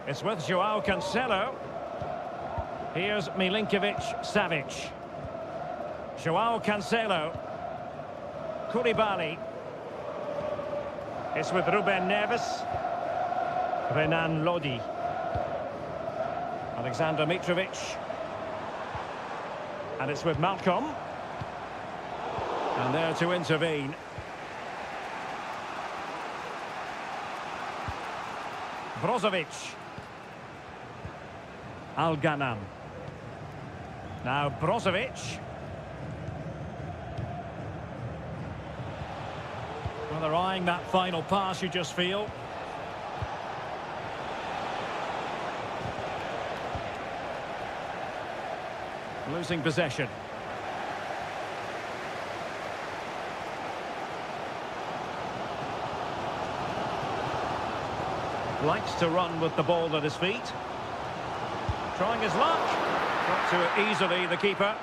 It's with Joao Cancelo. Here's Milinkovic-Savic. Joao Cancelo. Koulibaly. It's with Ruben Neves. Renan Lodi. Alexander Mitrovic. And it's with Malcolm. And there to intervene. Brozovic. Al-Ghanam. Now Brozovic. Well, they're eyeing that final pass, you just feel. Losing possession. Likes to run with the ball at his feet. Trying his luck. Got to it easily, the keeper.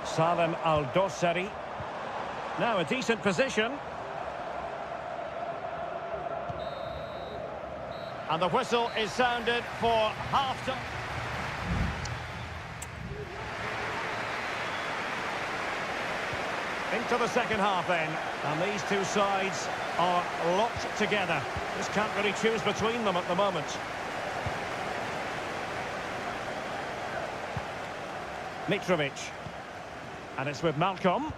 Salem Al-Dossari. Now a decent position. And the whistle is sounded for half-time. Into the second half then, and these two sides are locked together. Just can't really choose between them at the moment. Mitrovic. And it's with Malcolm.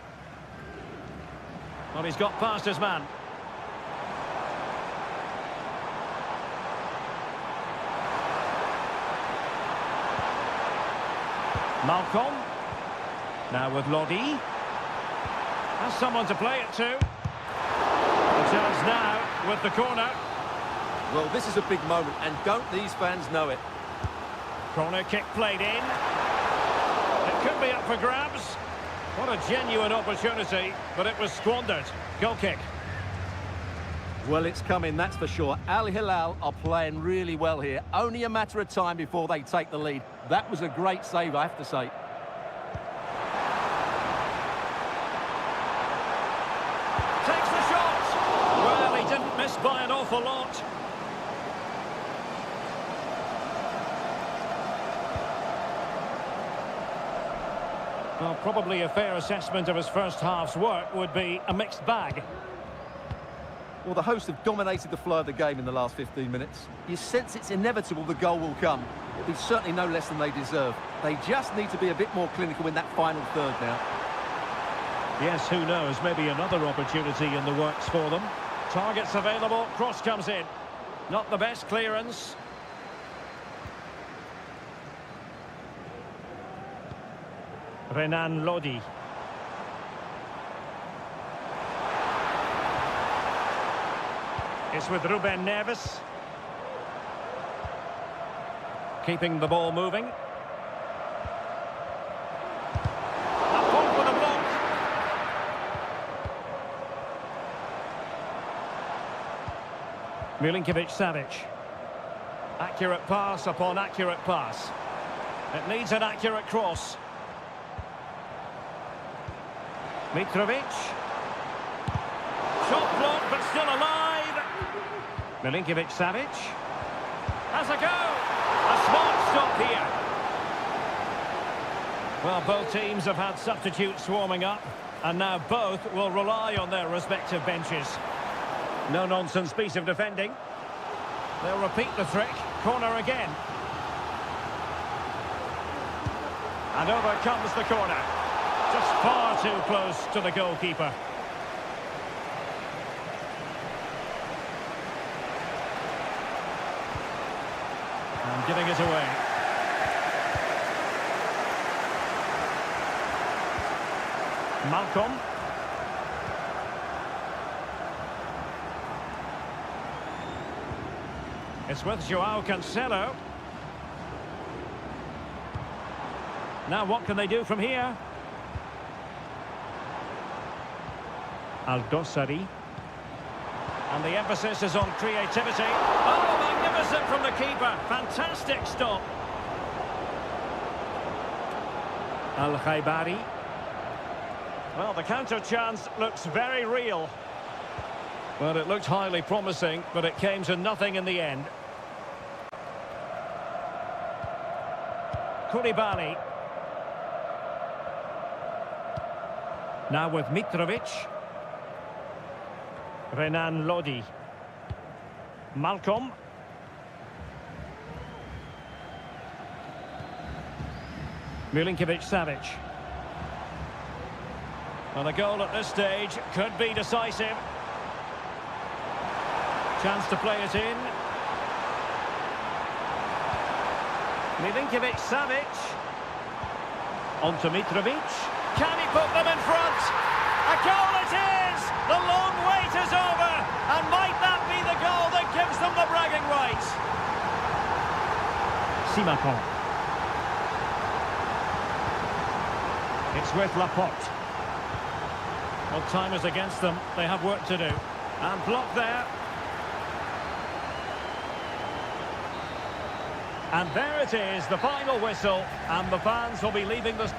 Well, he's got past his man. Malcolm. Now with Lodi. Has someone to play it to. The chance now with the corner. Well, this is a big moment, and don't these fans know it? Corner kick played in. It could be up for grabs. What a genuine opportunity, but it was squandered. Goal kick. Well, it's coming, that's for sure. Al Hilal are playing really well here. Only a matter of time before they take the lead. That was a great save, I have to say. Takes the shot. Well, he didn't miss by an awful lot. Well, probably a fair assessment of his first half's work would be a mixed bag. Well, the hosts have dominated the flow of the game in the last 15 minutes. You sense it's inevitable the goal will come. It'll be certainly no less than they deserve. They just need to be a bit more clinical in that final third now. Yes, who knows, maybe another opportunity in the works for them. Targets available, cross comes in. Not the best clearance. Renan Lodi. It's with Ruben Neves. Keeping the ball moving. Laporte with a block. Milinkovic-Savic. Accurate pass upon accurate pass. It needs an accurate cross. Mitrovic. Shot blocked, but still alive. Milinkovic-Savic. Has a go. A smart stop here. Well, both teams have had substitutes warming up, and now both will rely on their respective benches. No-nonsense piece of defending. They'll repeat the trick. Corner again. And over comes the corner. Just far too close to the goalkeeper. And giving it away. Malcolm. It's with Joao Cancelo. Now what can they do from here? Al-Dossari. And the emphasis is on creativity. Oh, magnificent from the keeper. Fantastic stop. Al-Khaibari. Well, the counter chance looks very real. Well, it looked highly promising, but it came to nothing in the end. Koulibaly. Now with Mitrovic. Renan Lodi. Malcolm. Milinkovic-Savic. Well, a goal at this stage could be decisive. Chance to play it in. Milinkovic-Savic. On to Mitrovic. Can he put them in front? A goal it is! The long wait is over! And might that be the goal that gives them the bragging rights? Simakon. It's with Laporte. Well, time is against them. They have work to do. And blocked there. And there it is, the final whistle. And the fans will be leaving the...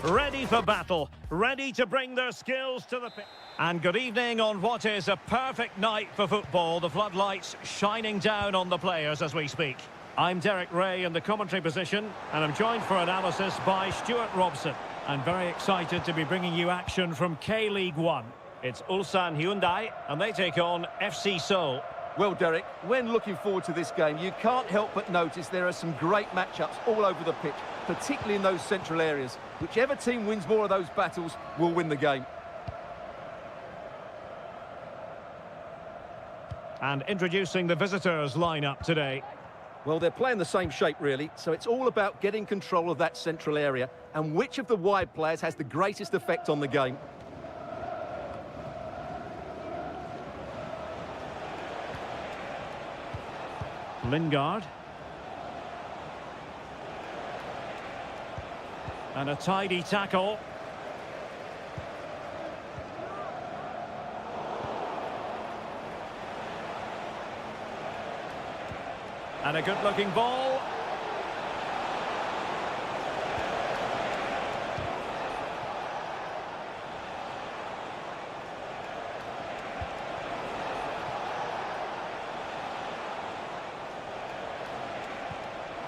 ready for battle, ready to bring their skills to the pitch. And good evening on what is a perfect night for football. The floodlights shining down on the players as we speak. I'm Derek Ray in the commentary position, and I'm joined for analysis by Stuart Robson. I'm very excited to be bringing you action from K-League 1. It's Ulsan Hyundai, and they take on FC Seoul. Well, Derek, when looking forward to this game, you can't help but notice there are some great matchups all over the pitch, particularly in those central areas. Whichever team wins more of those battles will win the game. And introducing the visitors' lineup today. Well, they're playing the same shape, really, so it's all about getting control of that central area and which of the wide players has the greatest effect on the game. Lingard. And a tidy tackle. And a good-looking ball.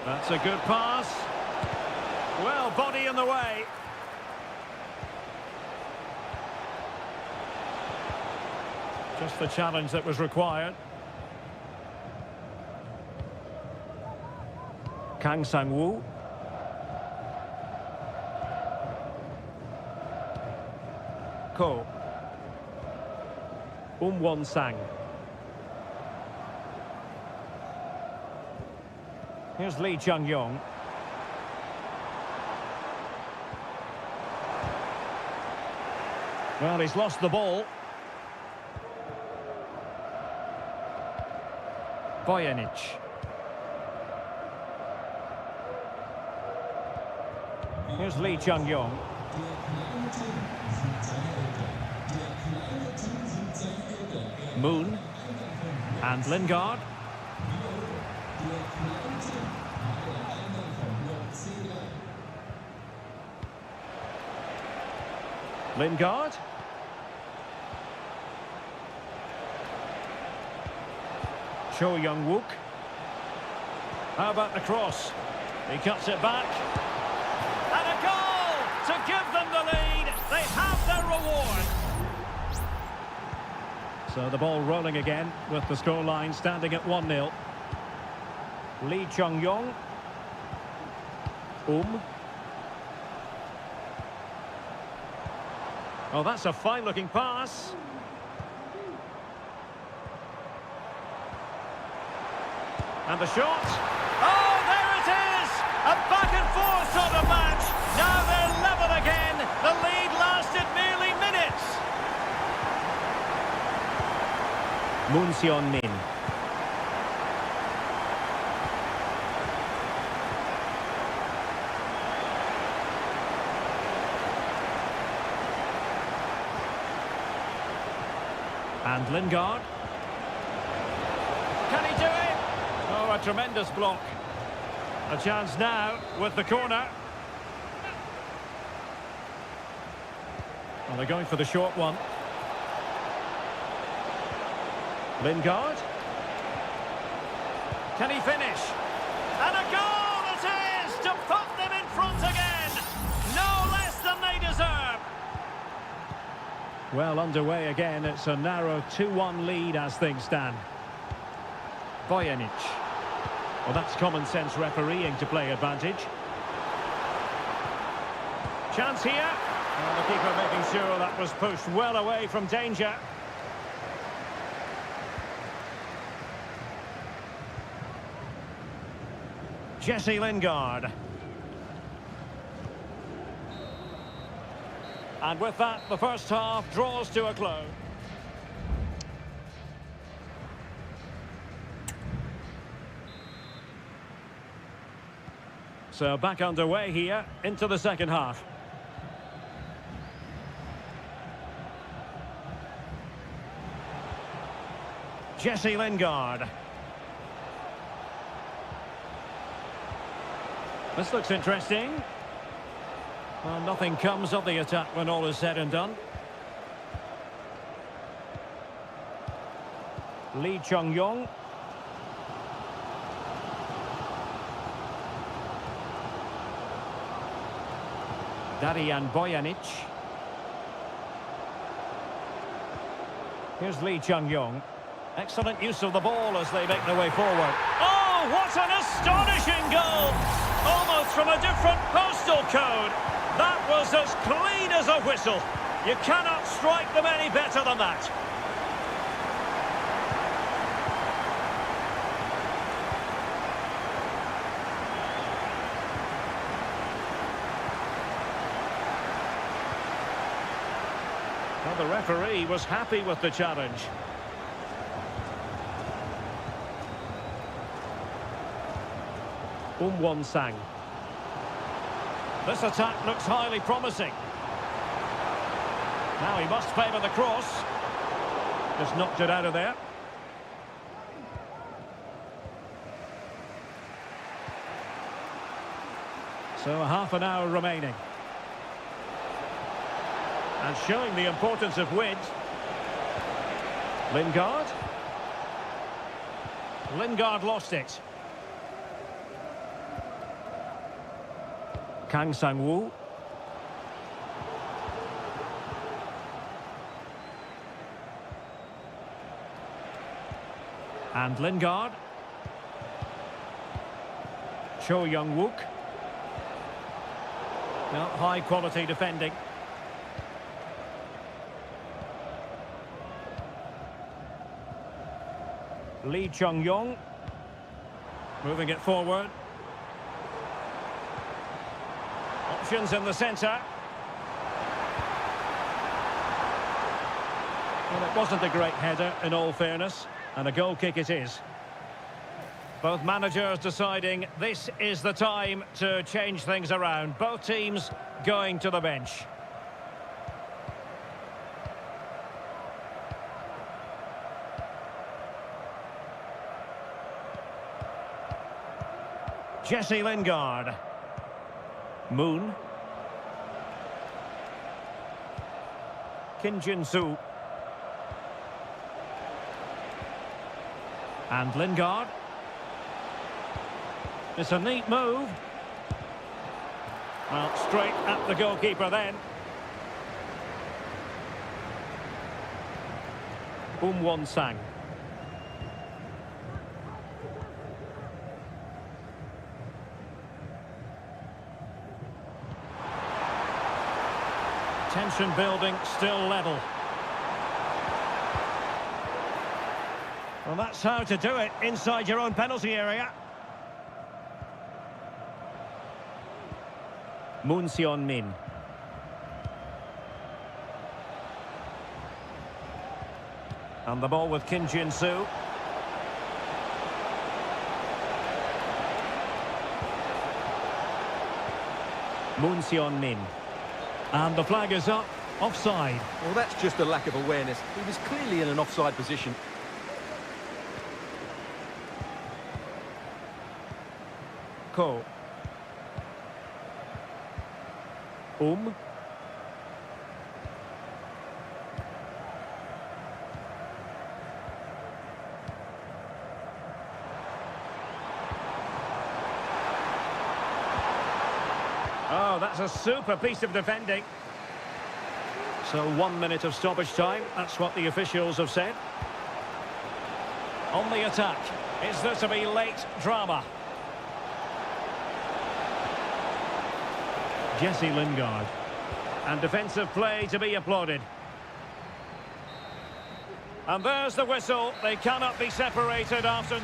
That's a good pass. Well, body in the way. Just the challenge that was required. Kang Sang-woo. Ko. Won-sang. Here's Lee Chung-yong. Well, he's lost the ball. Bojanic. Here's Lee Chung-yong. Moon. And Lingard. Lingard. Cho Young-wook. How about the cross? He cuts it back. And a goal to give them the lead. They have their reward. So the ball rolling again with the scoreline standing at 1-0. Lee Chung-yong. Oh, that's a fine-looking pass. And the shot. Oh, there it is! A back-and-forth sort of match. Now they're level again. The lead lasted merely minutes. Moon Seon-min. And Lingard. Can he do it? Oh, a tremendous block. A chance now with the corner. Well, they're going for the short one. Lingard. Can he finish? And a goal it is to put them in front again. No less than they deserve. Well, underway again. It's a narrow 2-1 lead as things stand. Bojanic. Well, that's common sense refereeing to play advantage. Chance here. Well, the keeper making sure that was pushed well away from danger. Jesse Lingard. And with that, the first half draws to a close. So back underway here into the second half. Jesse Lingard. This looks interesting. Well, nothing comes of the attack when all is said and done. Lee Chung-yong. Darian Bojanic. Here's Lee Chung-yong. Excellent use of the ball as they make their way forward. Oh, what an astonishing goal! Almost from a different postal code. That was as clean as a whistle. You cannot strike them any better than that. Well, the referee was happy with the challenge. Won-sang. This attack looks highly promising. Now he must favour the cross. Just knocked it out of there. So half an hour remaining. And showing the importance of wind. Lingard. Lingard lost it. Kang Sang-woo. And Lingard. Cho Young-wook. Now, high quality defending. Lee Chung-yong. Moving it forward. Options in the centre. Well, it wasn't a great header, in all fairness, and a goal kick it is. Both managers deciding this is the time to change things around. Both teams going to the bench. Jesse Lingard. Moon. Kim Jin-soo. And Lingard. It's a neat move. Well, straight at the goalkeeper then. Won-sang. Tension building, still level. Well, that's how to do it inside your own penalty area. Moon Seon-min. And the ball with Kim Jin-soo. Moon Seon-min. And the flag is up, offside. Well, that's just a lack of awareness. He was clearly in an offside position. Ko. Oh, that's a super piece of defending. So 1 minute of stoppage time, that's what the officials have said. On the attack, is there to be late drama? Jesse Lingard. And defensive play to be applauded. And there's the whistle. They cannot be separated after...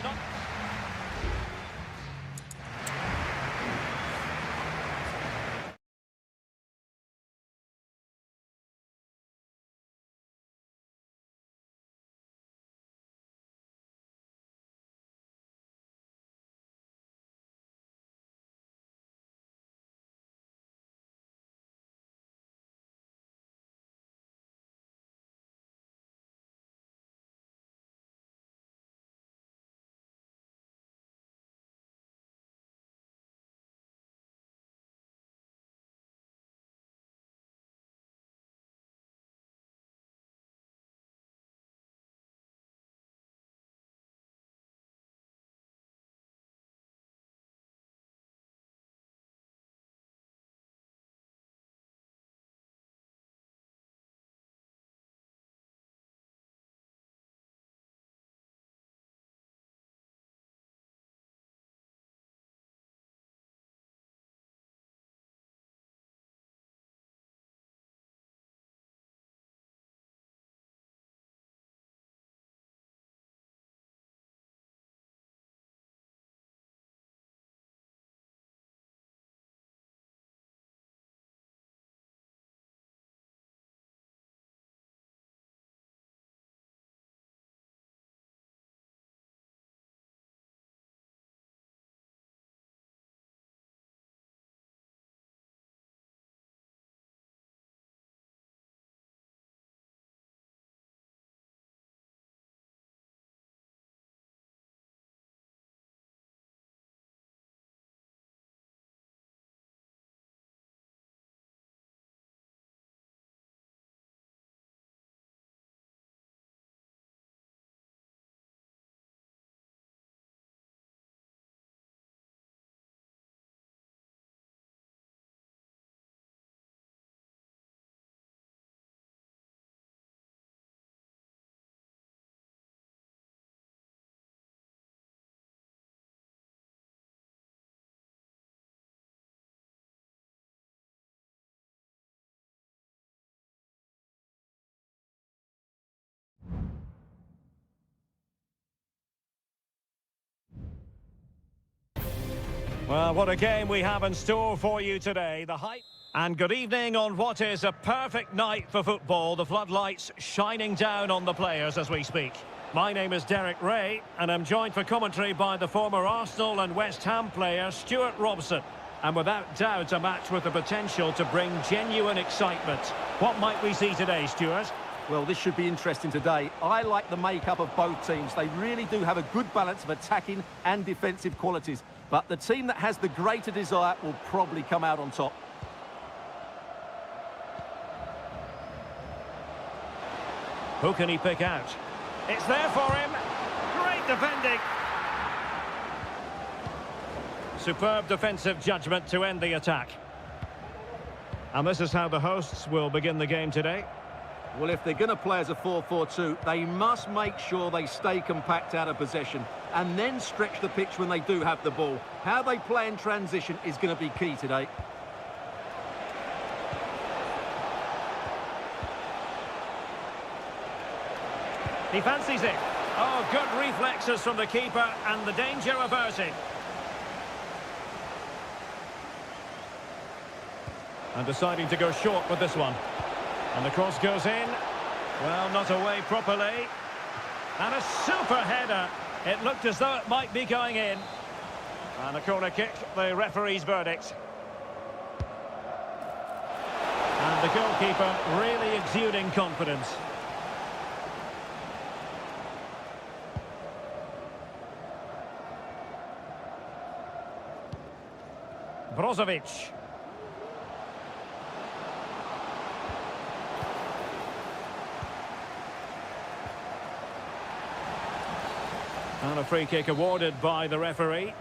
Well, what a game we have in store for you today. The hype. And good evening on what is a perfect night for football. The floodlights shining down on the players as we speak. My name is Derek Ray, and I'm joined for commentary by the former Arsenal and West Ham player Stuart Robson. And without doubt, a match with the potential to bring genuine excitement. What might we see today, Stuart? Well, this should be interesting today. I like the makeup of both teams. They really do have a good balance of attacking and defensive qualities. But the team that has the greater desire will probably come out on top. Who can he pick out? It's there for him. Great defending. Superb defensive judgment to end the attack. And this is how the hosts will begin the game today. Well, if they're going to play as a 4-4-2, they must make sure they stay compact out of possession and then stretch the pitch when they do have the ball. How they play in transition is going to be key today. He fancies it. Oh, good reflexes from the keeper and the danger averted. And deciding to go short with this one. And the cross goes in. Well, not away properly. And a super header. It looked as though it might be going in. And a corner kick, the referee's verdict. And the goalkeeper really exuding confidence. Brozovic. And a free kick awarded by the referee.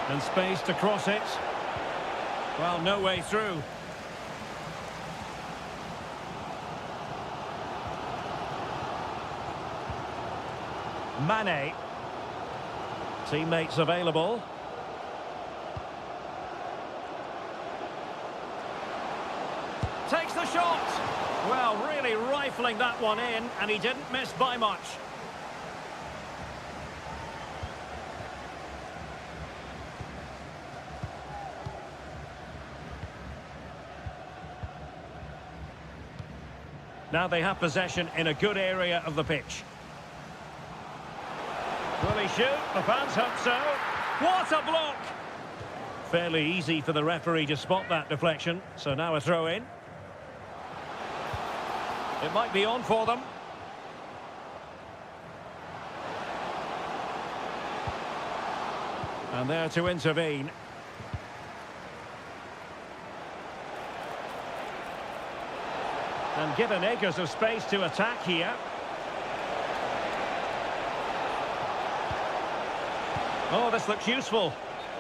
And space to cross it. Well, no way through. Mane. Teammates available. Takes the shot. Well, really rifling that one in, and he didn't miss by much. Now they have possession in a good area of the pitch. Will he shoot? The fans hope so. What a block! Fairly easy for the referee to spot that deflection, so now a throw in. It might be on for them. And there to intervene. And given acres of space to attack here. Oh, this looks useful.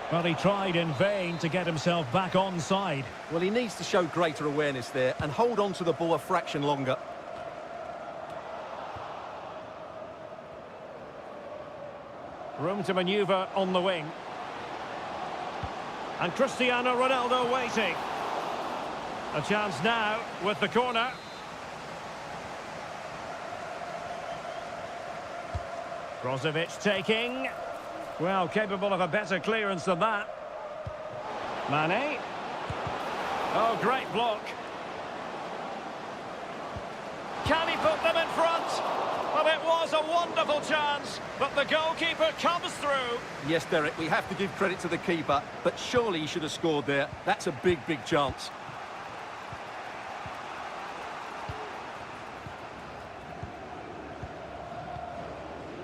Well, he tried in vain to get himself back onside. Well, he needs to show greater awareness there and hold on to the ball a fraction longer. Room to manoeuvre on the wing. And Cristiano Ronaldo waiting. A chance now with the corner. Brozovic taking. Well, capable of a better clearance than that. Mane. Oh, great block. Can he put them in front? Well, it was a wonderful chance, but the goalkeeper comes through. Yes, Derek, we have to give credit to the keeper, but surely he should have scored there. That's a big, big chance.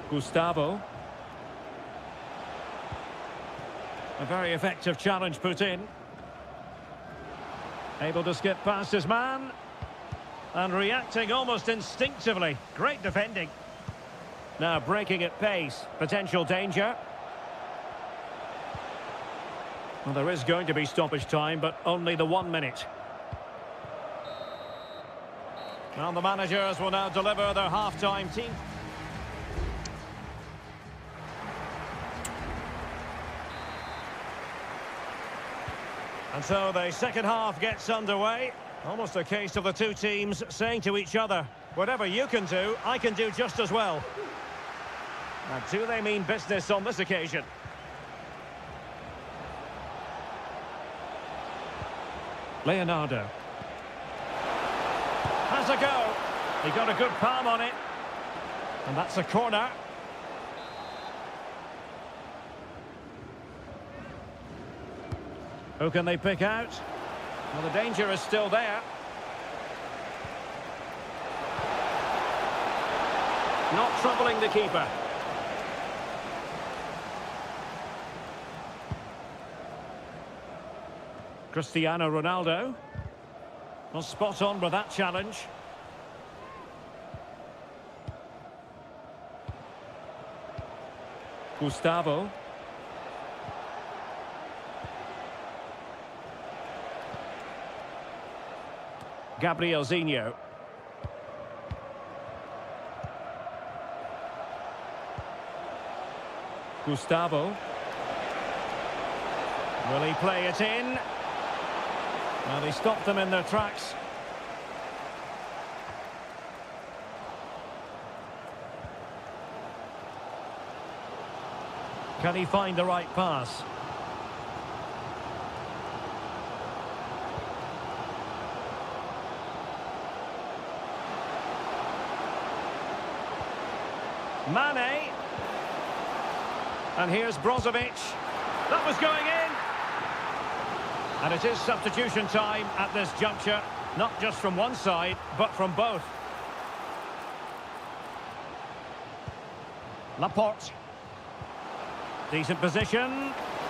Gustavo. A very effective challenge put in. Able to skip past his man. And reacting almost instinctively. Great defending. Now breaking at pace. Potential danger. Well, there is going to be stoppage time, but only the 1 minute. Well, the managers will now deliver their half-time team. And so the second half gets underway. Almost a case of the two teams saying to each other, whatever you can do, I can do just as well. Now, do they mean business on this occasion? Leonardo. Has a go. He got a good palm on it. And that's a corner. Who can they pick out? Well, the danger is still there. Not troubling the keeper. Cristiano Ronaldo. Well, spot on with that challenge. Gustavo. Gabrielzinho. Gustavo. Will he play it in? Well, he stopped them in their tracks. Can he find the right pass? Mane. And here's Brozovic. That was going in. And it is substitution time at this juncture. Not just from one side, but from both. Laporte. Decent position.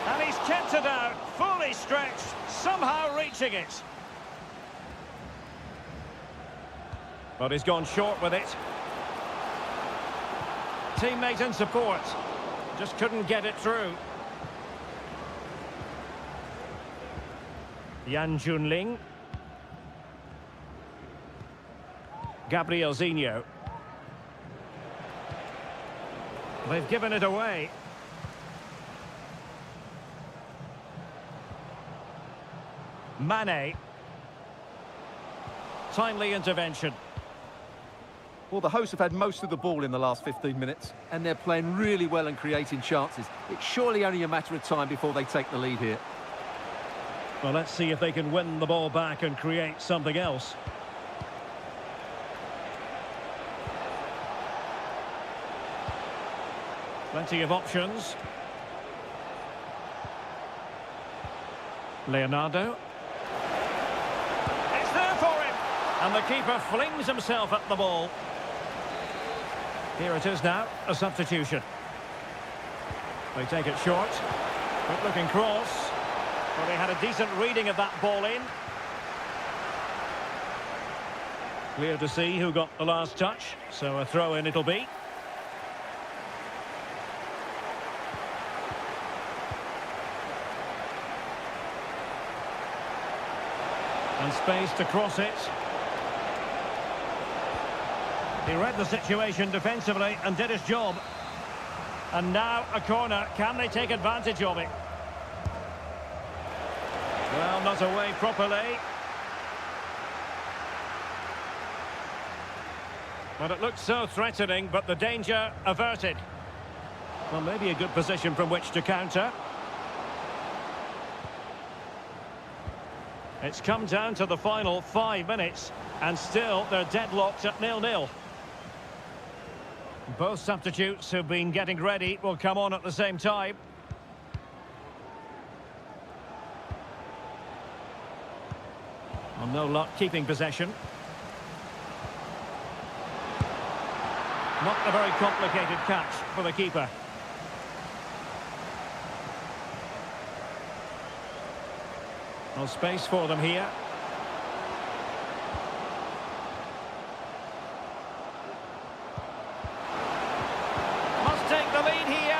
And he's kept it out. Fully stretched. Somehow reaching it. But he's gone short with it. Teammate in support. Just couldn't get it through. Yan Junling. Gabrielzinho. They've given it away. Mane. Timely intervention. Well, the hosts have had most of the ball in the last 15 minutes, and they're playing really well and creating chances. It's surely only a matter of time before they take the lead here. Well, let's see if they can win the ball back and create something else. Plenty of options. Leonardo. It's there for him! And the keeper flings himself at the ball. Here it is now, a substitution. They take it short. Good looking cross. Well, they had a decent reading of that ball in. Clear to see who got the last touch, so a throw in it'll be. And space to cross it. He read the situation defensively and did his job. And now a corner. Can they take advantage of it? Well, not away properly. But it looked so threatening, but the danger averted. Well, maybe a good position from which to counter. It's come down to the final 5 minutes, and still they're deadlocked at 0-0. Both substitutes who've been getting ready will come on at the same time. Well, no luck keeping possession. Not a very complicated catch for the keeper. No space for them here. Must take the lead here.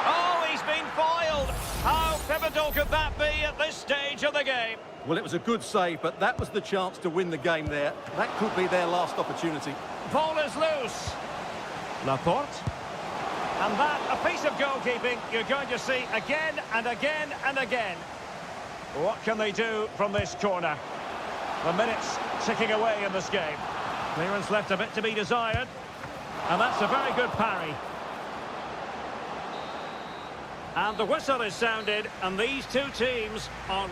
Oh, he's been foiled. How pivotal could that be at this stage of the game? Well, it was a good save, but that was the chance to win the game there. That could be their last opportunity. Ball is loose. Laporte. And that, a piece of goalkeeping you're going to see again and again and again. What can they do from this corner? The minutes ticking away in this game. Clearance left a bit to be desired. And that's a very good parry. And the whistle is sounded, and these two teams on...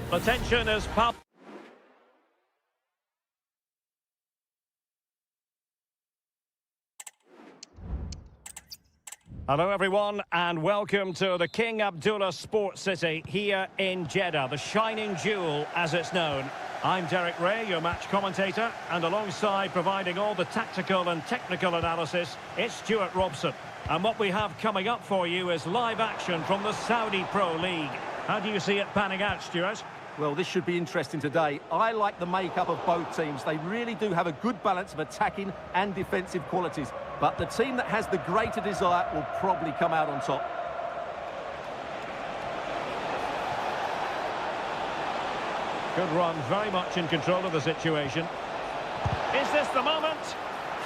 The tension is palpable. Hello everyone and welcome to the King Abdullah Sports City here in Jeddah, the shining jewel as it's known. I'm Derek Ray, your match commentator, and alongside providing all the tactical and technical analysis, it's Stuart Robson. And what we have coming up for you is live action from the Saudi Pro League. How do you see it panning out, Stuart? Well, this should be interesting today. I like the makeup of both teams. They really do have a good balance of attacking and defensive qualities. But the team that has the greater desire will probably come out on top. Good run, very much in control of the situation. Is this the moment?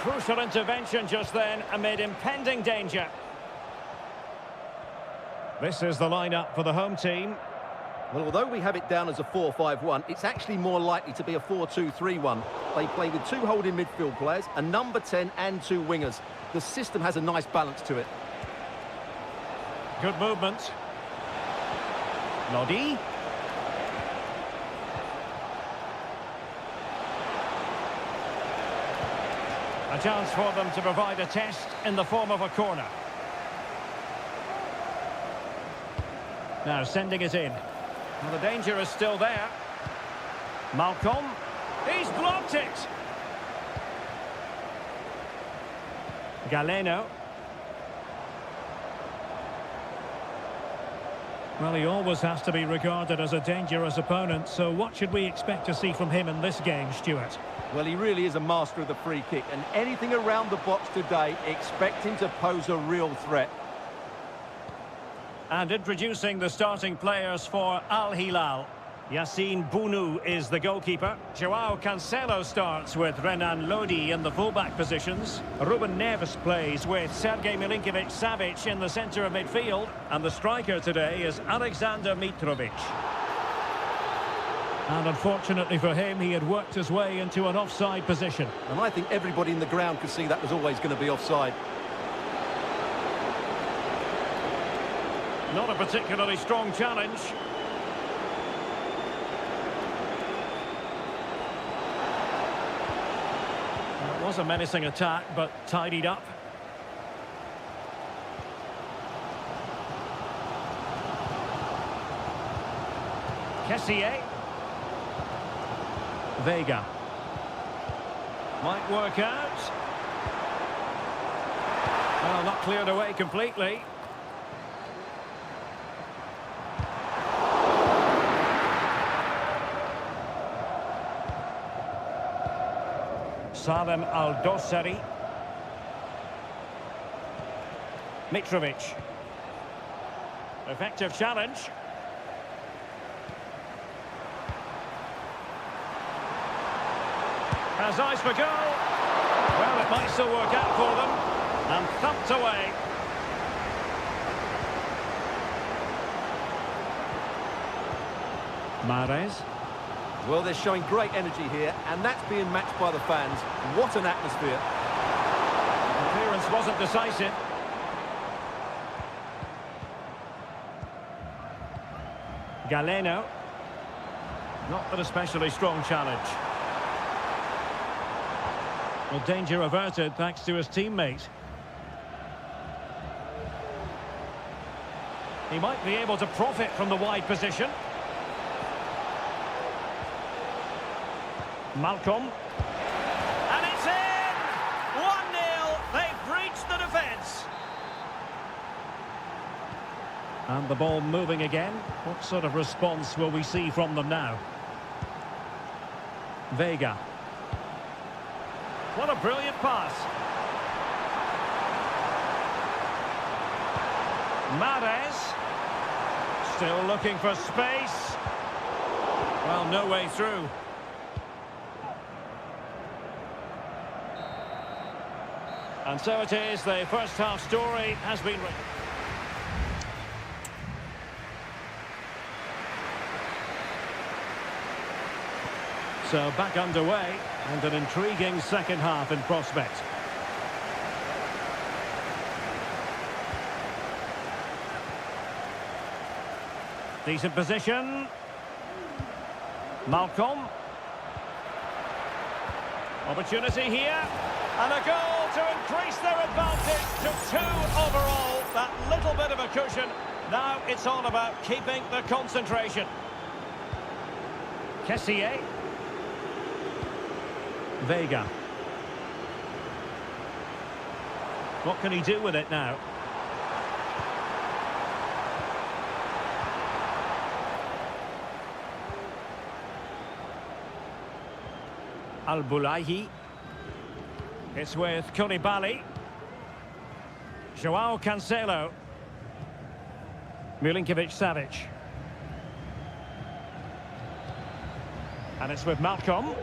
Crucial intervention just then amid impending danger. This is the lineup for the home team. Well, although we have it down as a 4-5-1, it's actually more likely to be a 4-2-3-1. They play with two holding midfield players, a number 10 and two wingers. The system has a nice balance to it. Good movement. Lodi. A chance for them to provide a test in the form of a corner. Now sending it in. Well, the danger is still there. Malcolm. He's blocked it. Galeno. Well, he always has to be regarded as a dangerous opponent, so what should we expect to see from him in this game, Stuart? Well, he really is a master of the free kick, and anything around the box today, expect him to pose a real threat. And introducing the starting players for Al Hilal. Yassine Bounou is the goalkeeper. Joao Cancelo starts with Renan Lodi in the fullback positions. Ruben Neves plays with Sergej Milinkovic-Savic in the centre of midfield. And the striker today is Alexander Mitrovic. And unfortunately for him, he had worked his way into an offside position. And I think everybody in the ground could see that was always going to be offside. Not a particularly strong challenge. It was a menacing attack, but tidied up. Kessié. Vega. Might work out. Well, not cleared away completely. Salem Al-Dosari. Mitrovic. Effective challenge. Has eyes for goal. Well, it might still work out for them. And thumped away. Mahrez. Well, they're showing great energy here, and that's being matched by the fans. What an atmosphere. The clearance wasn't decisive. Galeno. Not an especially strong challenge. Well, danger averted thanks to his teammate. He might be able to profit from the wide position. Malcolm. And it's in! 1-0. They've breached the defence. And the ball moving again. What sort of response will we see from them now? Vega. What a brilliant pass. Mahrez. Still looking for space. Well, no way through. And so it is, the first half story has been written. So back underway, and an intriguing second half in prospect. Decent position. Malcolm. Opportunity here. And a goal to increase their advantage to 2 overall. That little bit of a cushion. Now it's all about keeping the concentration. Kessié. Vega. What can he do with it now? Al-Bulaihi. It's with Koulibaly. Joao Cancelo. Milinkovic-Savic. And it's with Malcolm.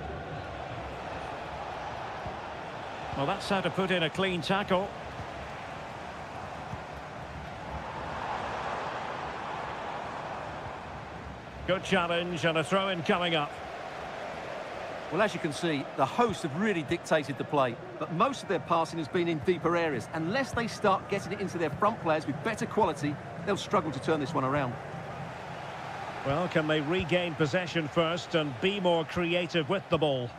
Well, that's how to put in a clean tackle. Good challenge and a throw-in coming up. Well, as you can see, the hosts have really dictated the play, but most of their passing has been in deeper areas. Unless they start getting it into their front players with better quality, they'll struggle to turn this one around. Well, can they regain possession first and be more creative with the ball?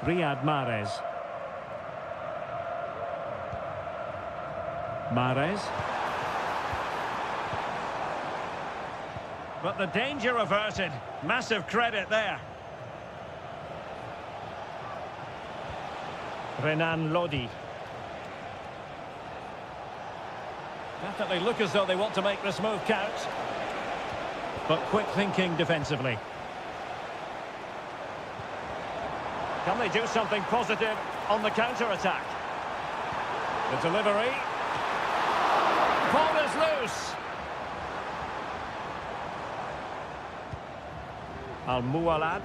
Riyad Mahrez. Mahrez. But the danger averted. Massive credit there. Renan Lodi. Definitely look as though they want to make this move count. But quick thinking defensively. Can they do something positive on the counter-attack? The delivery. Ball is loose. Al-Mualad.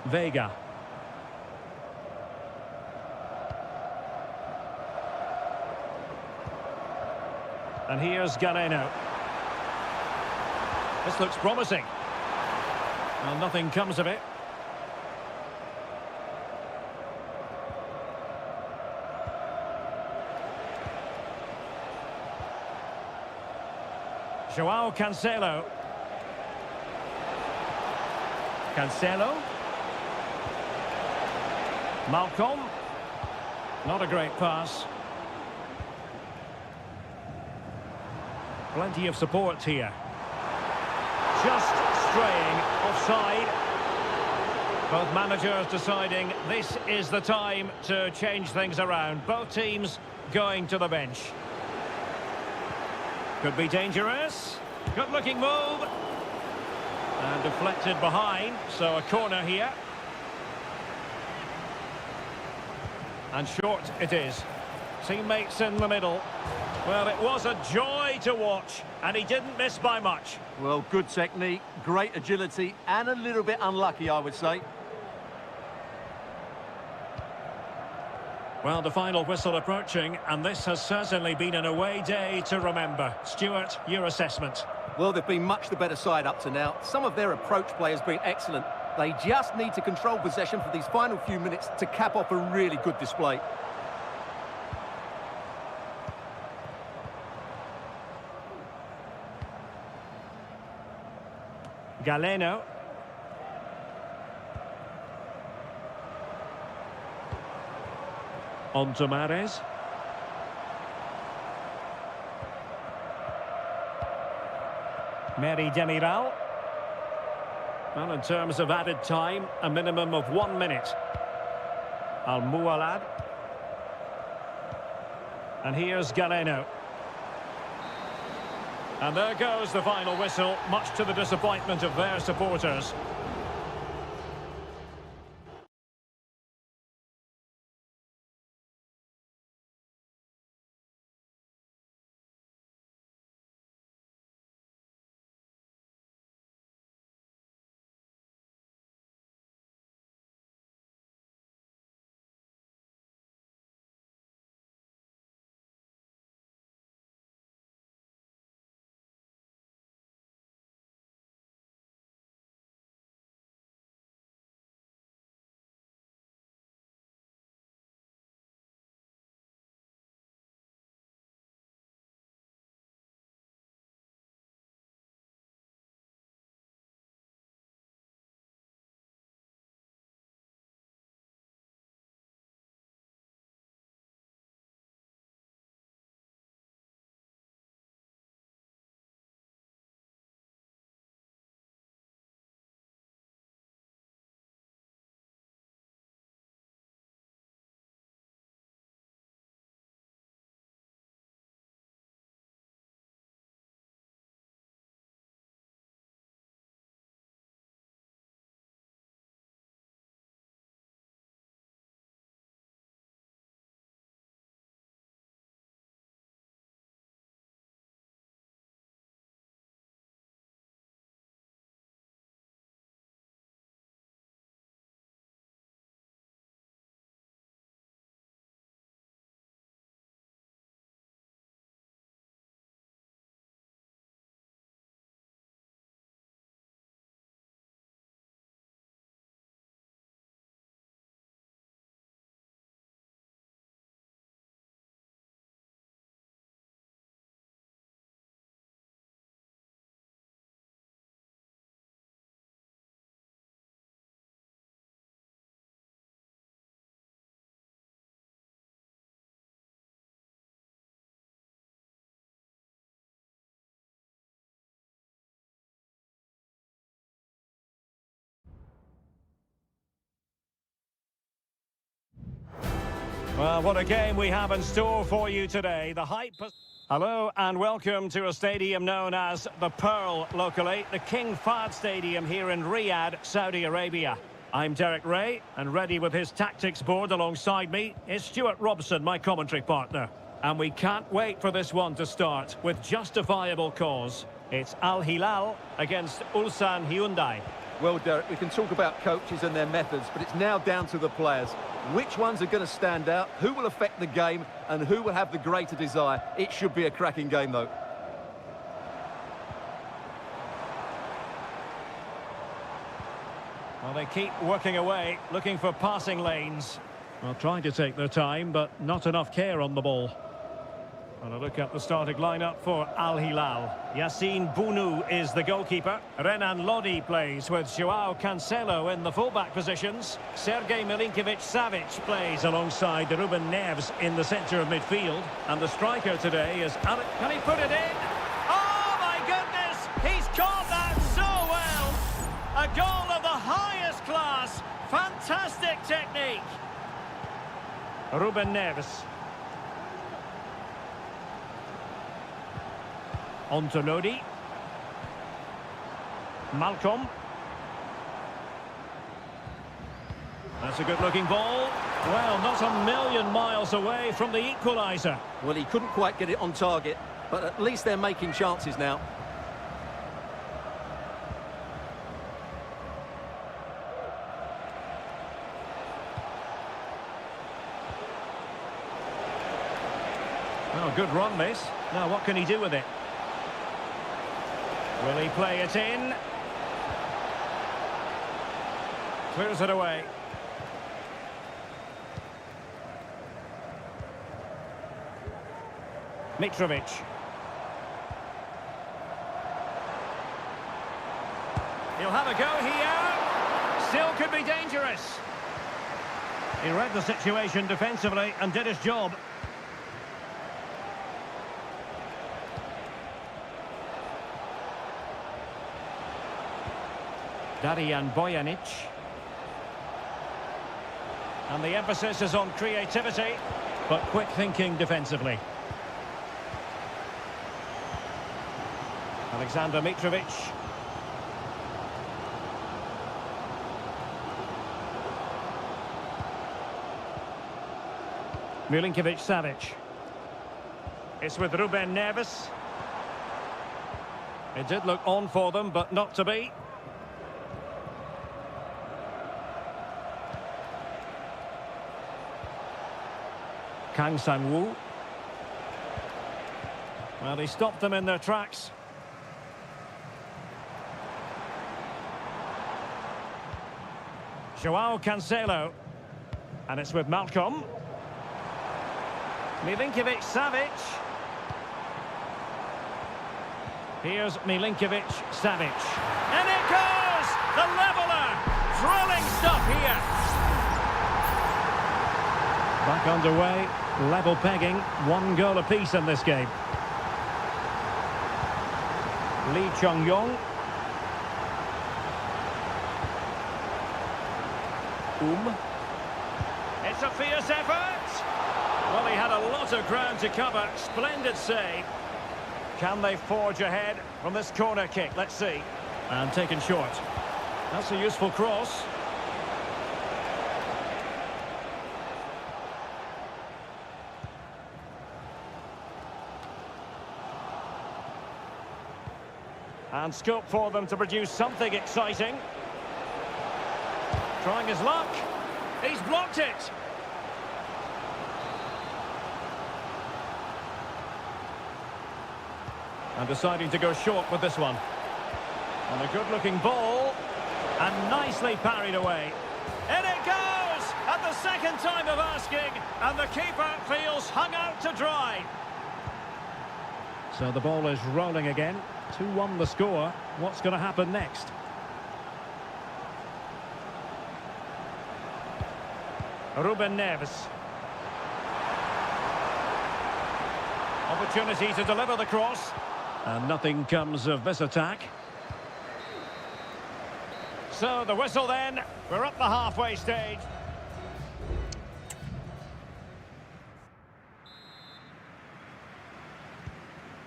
Vega. And here's Galeno. This looks promising. Well, nothing comes of it. Joao Cancelo. Cancelo. Malcolm. Not a great pass. Plenty of support here. Just straying offside. Both managers deciding this is the time to change things around. Both teams going to the bench. Could be dangerous. Good looking move. And deflected behind, so a corner here. And short it is. Teammates in the middle. Well, it was a joy to watch, and he didn't miss by much. Well, good technique, great agility, and a little bit unlucky, I would say. Well, the final whistle approaching, and this has certainly been an away day to remember. Stuart, your assessment? Well, they've been much the better side up to now. Some of their approach play has been excellent. They just need to control possession for these final few minutes to cap off a really good display. Galeno. On to Mahrez. Meri Demiral. Well, in terms of added time, a minimum of 1 minute. Al-Mualad. And here's Galeno. And there goes the final whistle, much to the disappointment of their supporters. Well, what a game we have in store for you today. The hype... Hello and welcome to a stadium known as the Pearl locally, the King Fahd Stadium here in Riyadh, Saudi Arabia. I'm Derek Ray, and ready with his tactics board alongside me is Stuart Robson, my commentary partner. And we can't wait for this one to start with justifiable cause. It's Al Hilal against Ulsan Hyundai. Well, Derek, we can talk about coaches and their methods, but it's now down to the players. Which ones are going to stand out, who will affect the game, and who will have the greater desire? It should be a cracking game, though. Well, they keep working away, looking for passing lanes. Well, trying to take their time, but not enough care on the ball. And a look at the starting lineup for Al Hilal. Yassine Bounou is the goalkeeper. Renan Lodi plays with Joao Cancelo in the fullback positions. Sergej Milinkovic-Savic plays alongside Ruben Neves in the centre of midfield. And the striker today is Alex. Can he put it in? Oh my goodness! He's caught that so well! A goal of the highest class. Fantastic technique. Ruben Neves. On to Lodi. Malcolm. That's a good-looking ball. Well, not a million miles away from the equaliser. Well, he couldn't quite get it on target, but at least they're making chances now. Oh, good run, this. Now, what can he do with it? Will he play it in? Clears it away. Mitrovic. He'll have a go here. Still could be dangerous. He read the situation defensively and did his job. Darijan Bojanic. And the emphasis is on creativity, but quick thinking defensively. Alexander Mitrovic. Milinkovic-Savic. It's with Ruben Neves. It did look on for them, but not to be. Kang Sang-woo. Well, he stopped them in their tracks. Joao Cancelo. And it's with Malcolm. Milinkovic-Savic. Here's Milinkovic-Savic. And it goes! The leveller! Thrilling stuff here. Back underway. Level pegging, 1 goal apiece in this game. Lee Chung-yong. It's a fierce effort. Well, he had a lot of ground to cover. Splendid save. Can they forge ahead from this corner kick? Let's see. And taken short. That's a useful cross. And scope for them to produce something exciting. Trying his luck. He's blocked it. And deciding to go short with this one. And a good-looking ball. And nicely parried away. In it goes! At the second time of asking. And the keeper feels hung out to dry. So the ball is rolling again. 2-1 the score. What's going to happen next? Ruben Neves. Opportunity to deliver the cross. And nothing comes of this attack. So the whistle then. We're up the halfway stage.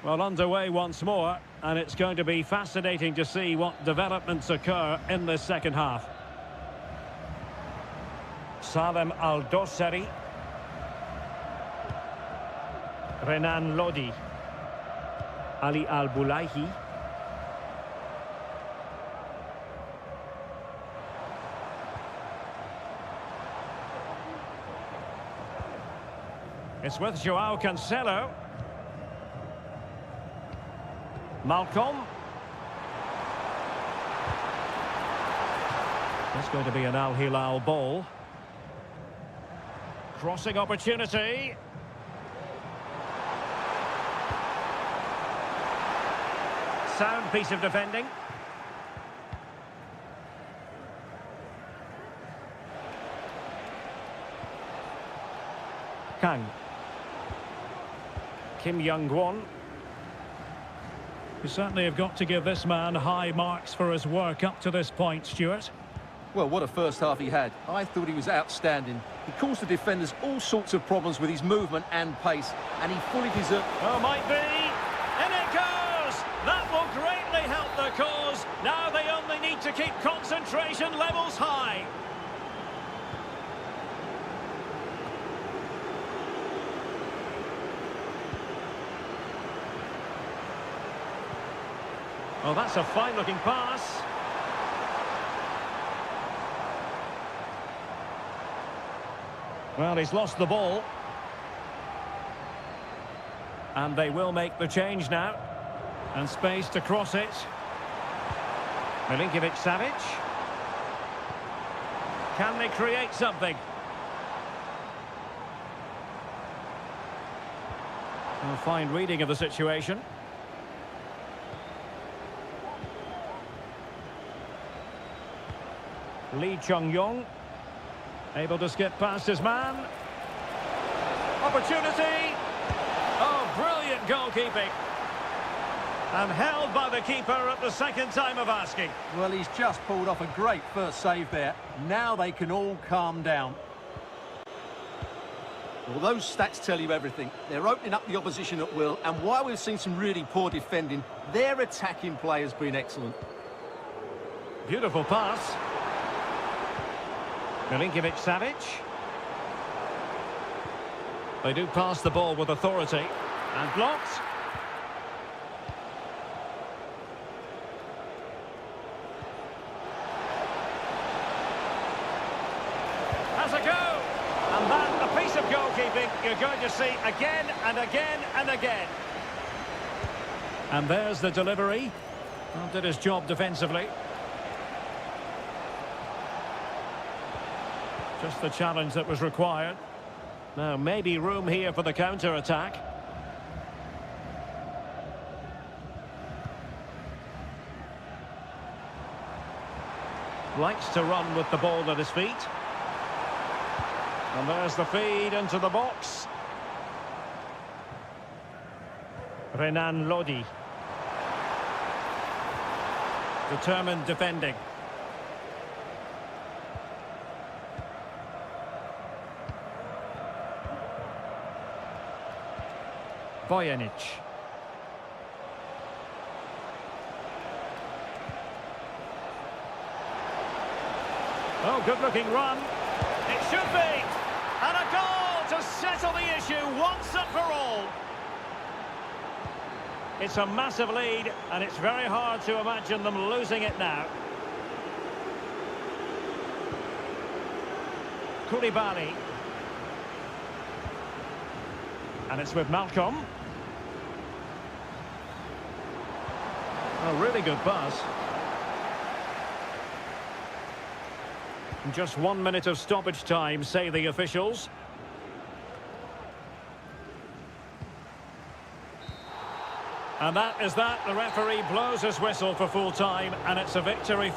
Well, underway once more, and it's going to be fascinating to see what developments occur in this second half. Salem Al-Dossari. Renan Lodi. Ali Al-Bulaihi. It's with Joao Cancelo. Malcolm. It's going to be an Al Hilal ball. Crossing opportunity. sound piece of defending. Kang. Kim Young-won. You certainly have got to give this man high marks for his work up to this point, Stuart. Well, what a first half he had. I thought he was outstanding. He caused the defenders all sorts of problems with his movement and pace, and he fully deserved... Oh, might be. In it goes! That will greatly help the cause. Now they only need to keep concentration levels high. Oh, that's a fine-looking pass. Well, he's lost the ball. And they will make the change now. And space to cross it. Milinkovic-Savic. Can they create something? A fine reading of the situation. Lee Chung-yong, able to skip past his man. Opportunity. Oh, brilliant goalkeeping. And held by the keeper at the second time of asking. Well, he's just pulled off a great first save there. Now they can all calm down. Well, those stats tell you everything. They're opening up the opposition at will, and while we've seen some really poor defending, their attacking play has been excellent. Beautiful pass. Milinkovic-Savic. They do pass the ball with authority. And blocked. Has a go. And that, a piece of goalkeeping you're going to see again and again and again. And there's the delivery. Well, did his job defensively. Just the challenge that was required. Now, maybe room here for the counter-attack. Likes to run with the ball at his feet. And there's the feed into the box. Renan Lodi. Determined defending. Bojanic. Oh, good-looking run. It should be. And a goal to settle the issue once and for all. It's a massive lead, and it's very hard to imagine them losing it now. Koulibaly. And it's with Malcolm. A really good pass. Just 1 minute of stoppage time, say the officials. And that is that. The referee blows his whistle for full time, and it's a victory.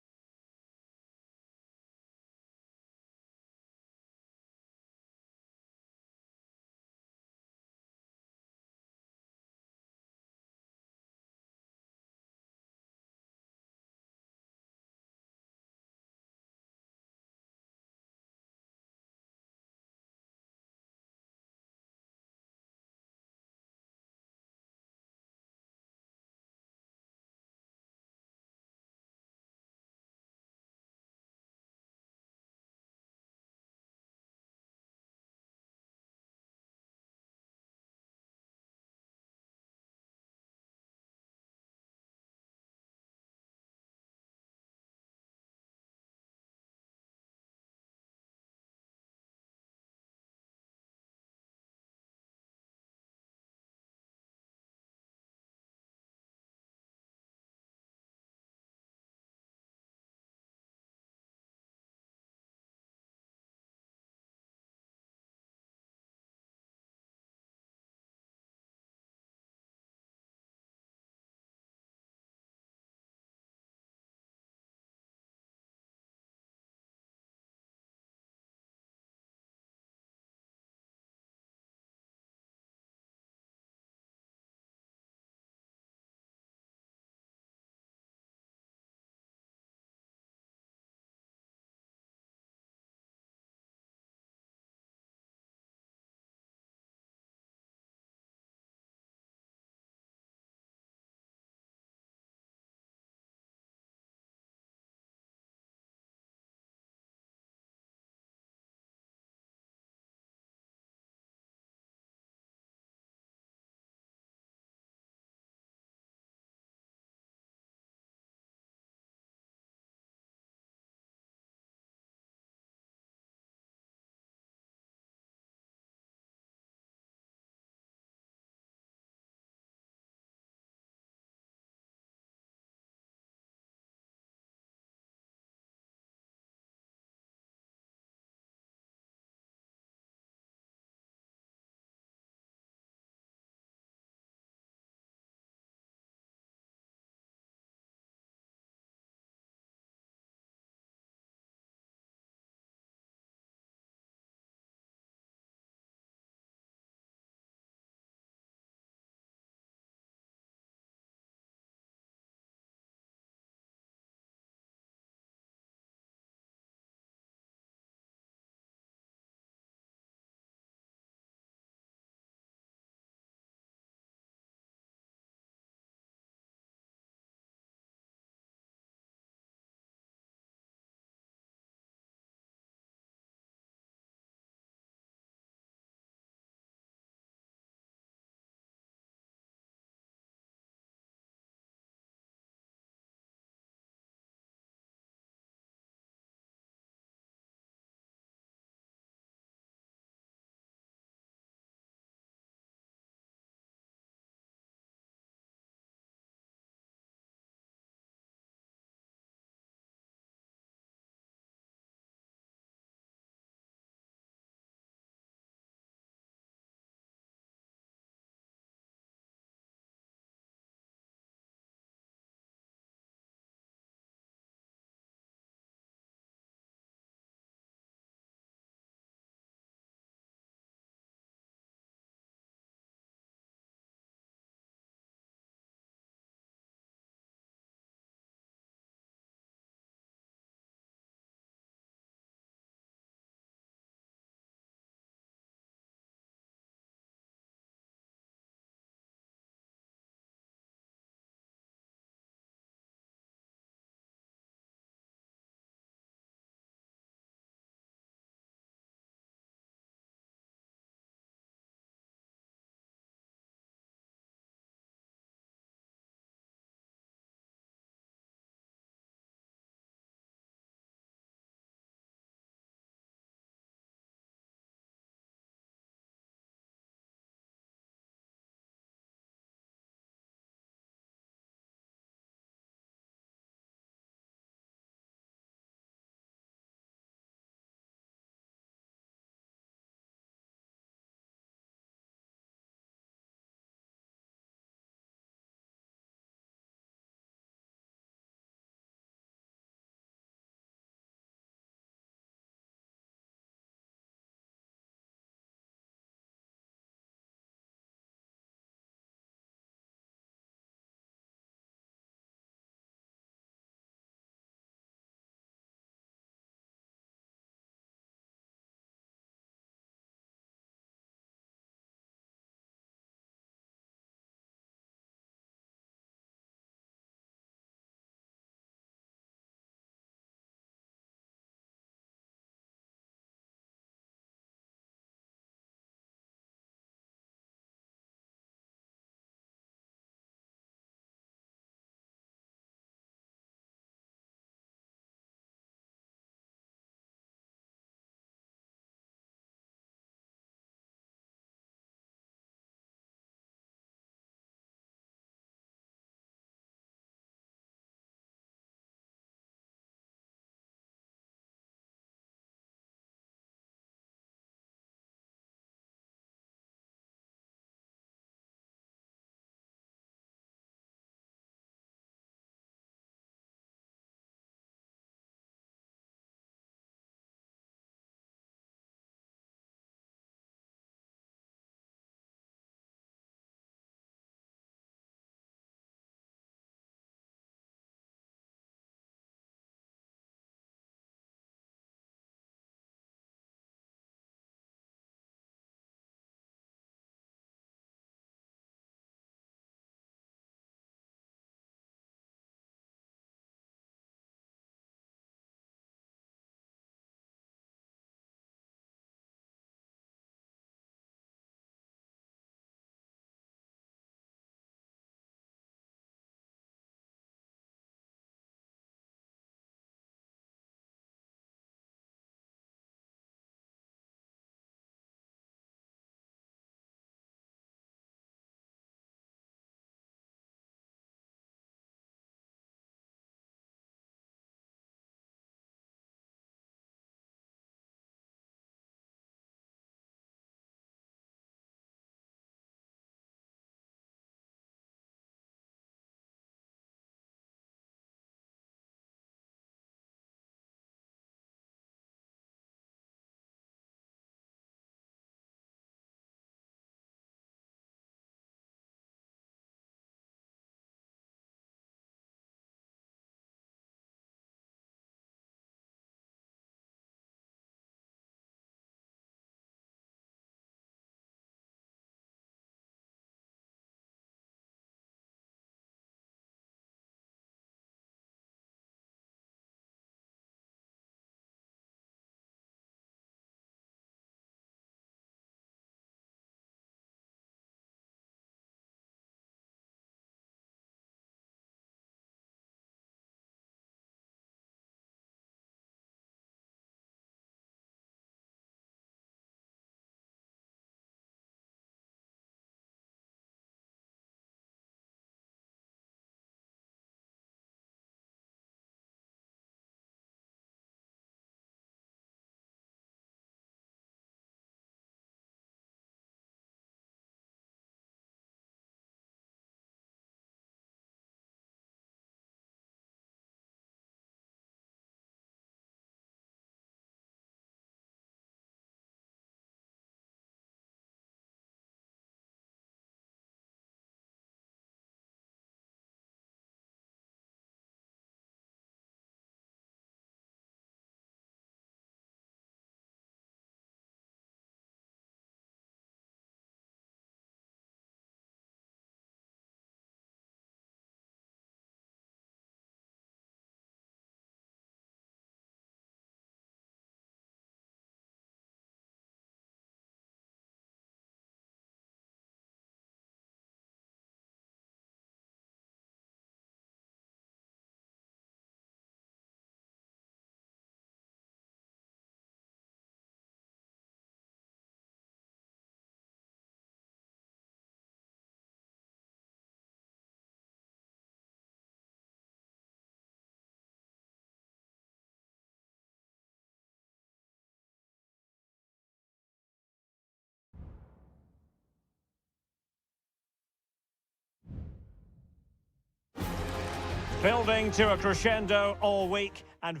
Building to a crescendo all week and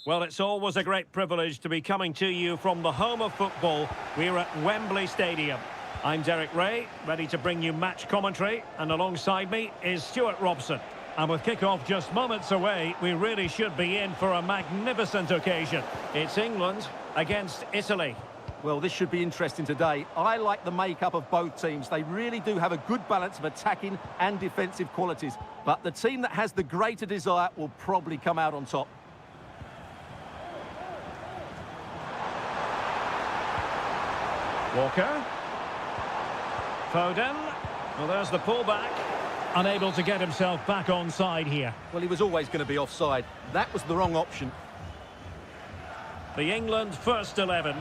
well, it's always a great privilege to be coming to you from the home of football. We're at Wembley Stadium. I'm Derek Ray, ready to bring you match commentary, and alongside me is Stuart Robson. And with kick-off just moments away, we really should be in for a magnificent occasion. It's England against Italy. Well, this should be interesting today. I like the makeup of both teams. They really do have a good balance of attacking and defensive qualities. But the team that has the greater desire will probably come out on top. Walker. Foden. Well, there's the pullback. Unable to get himself back onside here. Well, he was always going to be offside. That was the wrong option. The England first 11.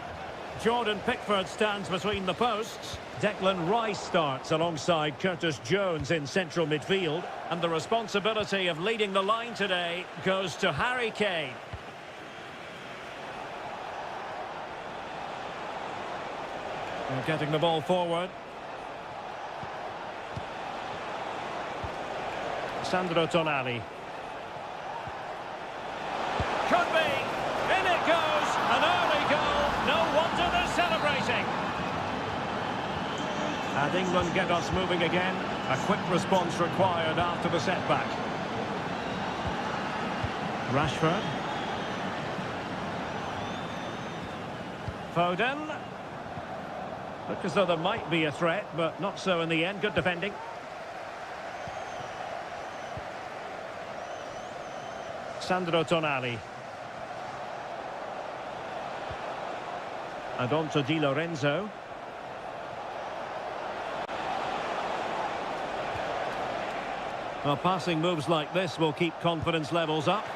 Jordan Pickford stands between the posts. Declan Rice starts alongside Curtis Jones in central midfield. And the responsibility of leading the line today goes to Harry Kane. They're getting the ball forward. Sandro Tonali. Could be. In it goes. An early goal. No wonder they're celebrating. And England get us moving again. A quick response required after the setback. Rashford. Foden. Look as though there might be a threat, but not so in the end. Good defending. Sandro Tonali. And on to Di Lorenzo. Well, passing moves like this will keep confidence levels up.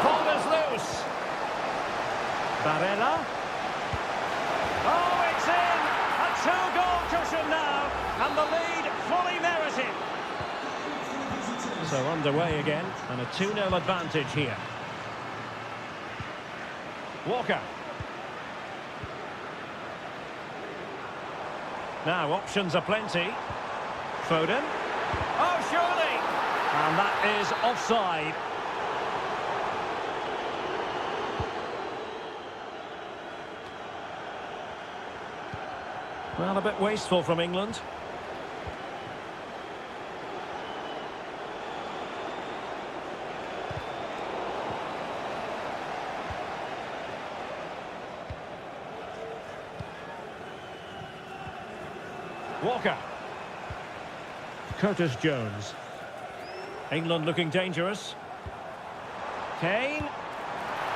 Ball is loose. Barella. Oh, it's in! A two-goal cushion now, and the lead fully merited. So underway again, and a 2-0 advantage here. Walker. Now, options are plenty. Foden. Oh, surely! And that is offside. Well, a bit wasteful from England. Walker. Curtis Jones. England looking dangerous. Kane.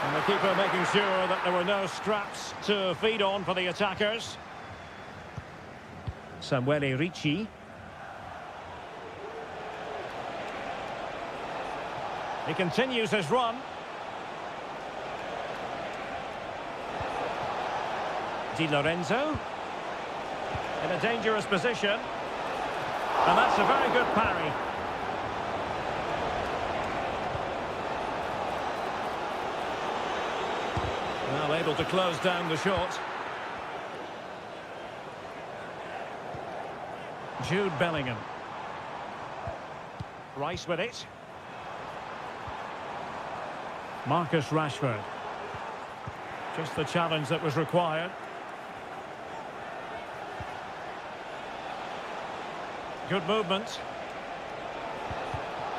And the keeper making sure that there were no scraps to feed on for the attackers. Samuele Ricci. He continues his run. Di Lorenzo. In a dangerous position. And that's a very good parry. Well, able to close down the shot. Jude Bellingham. Rice with it. Marcus Rashford. Just the challenge that was required. Good movement.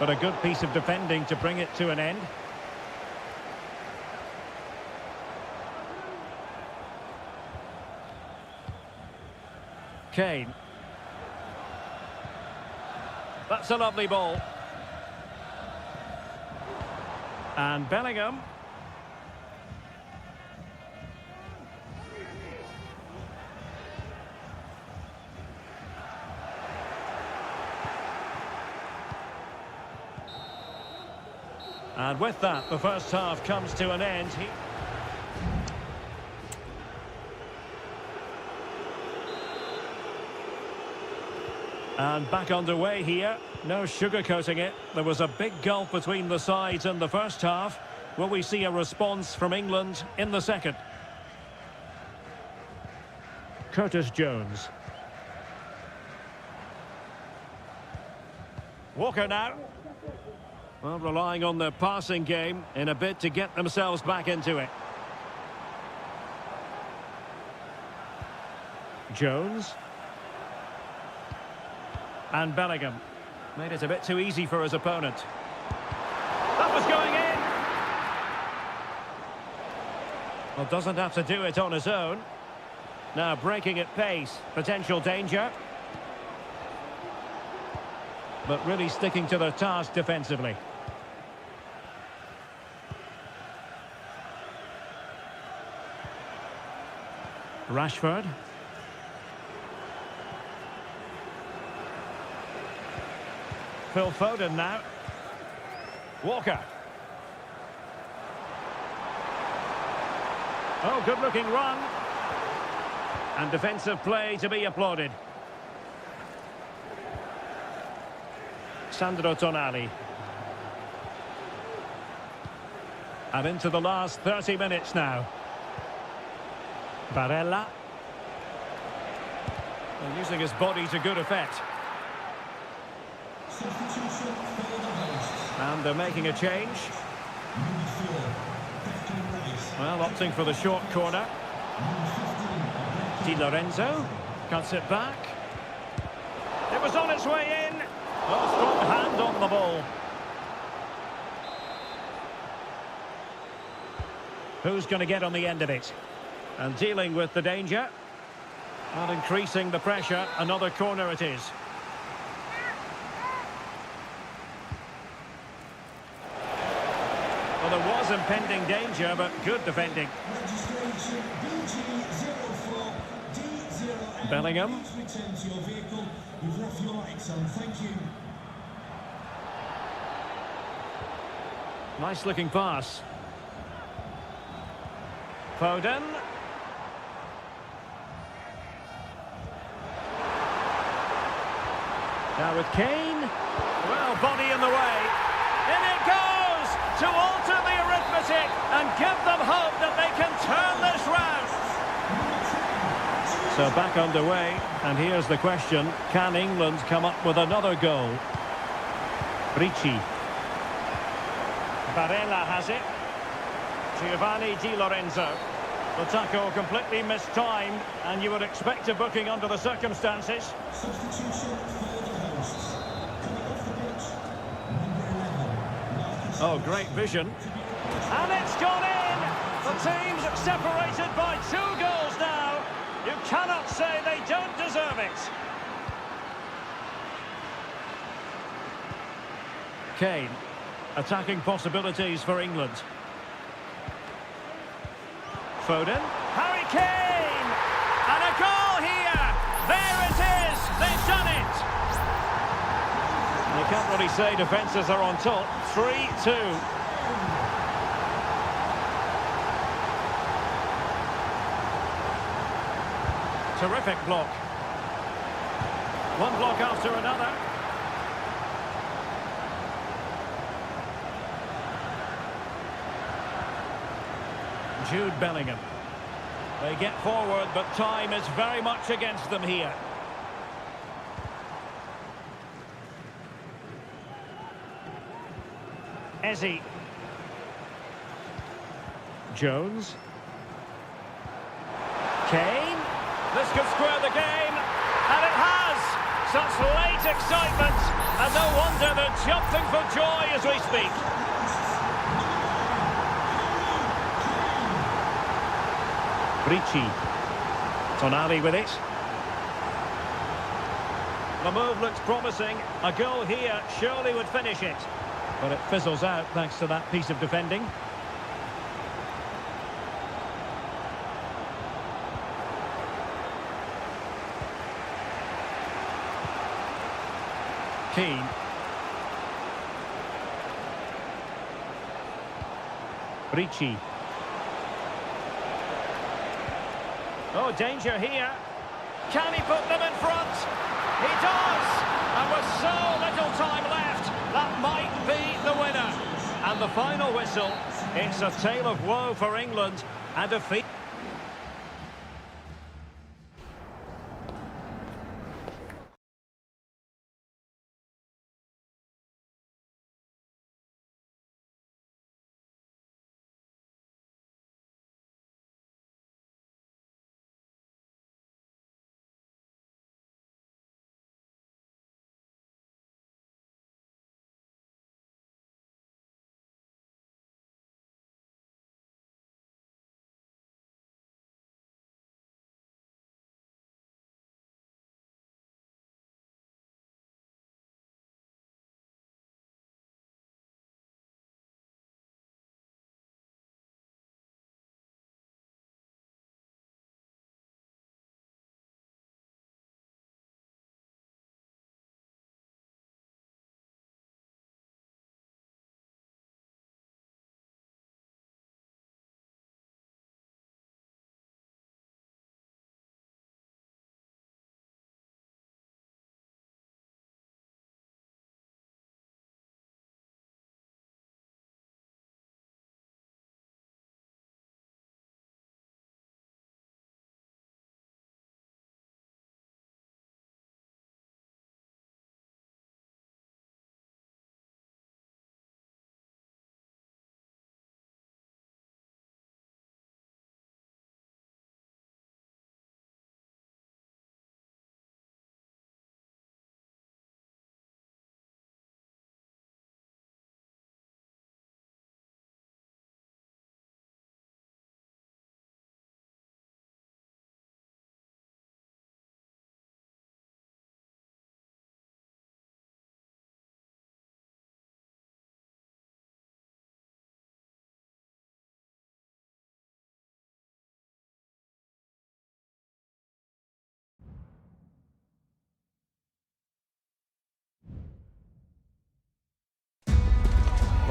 But a good piece of defending to bring it to an end. Kane. That's a lovely ball. And Bellingham. And with that, the first half comes to an end. And back underway here. No sugarcoating it. There was a big gulf between the sides in the first half. Will we see a response from England in the second? Curtis Jones. Walker now. Well, relying on their passing game in a bid to get themselves back into it. Jones. And Bellingham. Made it a bit too easy for his opponent. That was going in! Well, doesn't have to do it on his own. Now breaking at pace. Potential danger. But really sticking to their task defensively. Rashford. Phil Foden now. Walker. Oh, good-looking run. And defensive play to be applauded. Sandro Tonali. And into the last 30 minutes now. Barella. And using his body to good effect. And they're making a change. Well, opting for the short corner. Di Lorenzo cuts it back. It was on its way in. Oh, strong hand on the ball. Who's going to get on the end of it? And dealing with the danger. And increasing the pressure. Another corner it is. Well, there was impending danger, but good defending. Bellingham. Nice looking pass. Foden. Now with Kane. Well, body in the way. In it goes to alter the arithmetic and give them hope that they can turn this round. So back underway, and here's the question. Can England come up with another goal? Ricci. Barella has it. Giovanni Di Lorenzo. The tackle completely mistimed, and you would expect a booking under the circumstances. Substitution for the hosts. Coming off the pitch, number 11. Oh, great vision. And it's gone in! The team's separated by 2 goals now. You cannot say they don't deserve it. Kane. Attacking possibilities for England. Foden. Harry Kane! And a goal here! There it is! They've done it! You can't really say defences are on top. 3-2. Terrific block. One block after another. Jude Bellingham. They get forward, but time is very much against them here. Eze. Jones. Kane. This could square the game. And it has! Such late excitement. And no wonder they're jumping for joy as we speak. Ricci. Tonali with it. The move looks promising. A goal here surely would finish it. But it fizzles out thanks to that piece of defending. Keane. Ricci. Oh, danger here. Can he put them in front? He does! And with so little time left, that might be the winner. And the final whistle, it's a tale of woe for England and defeat.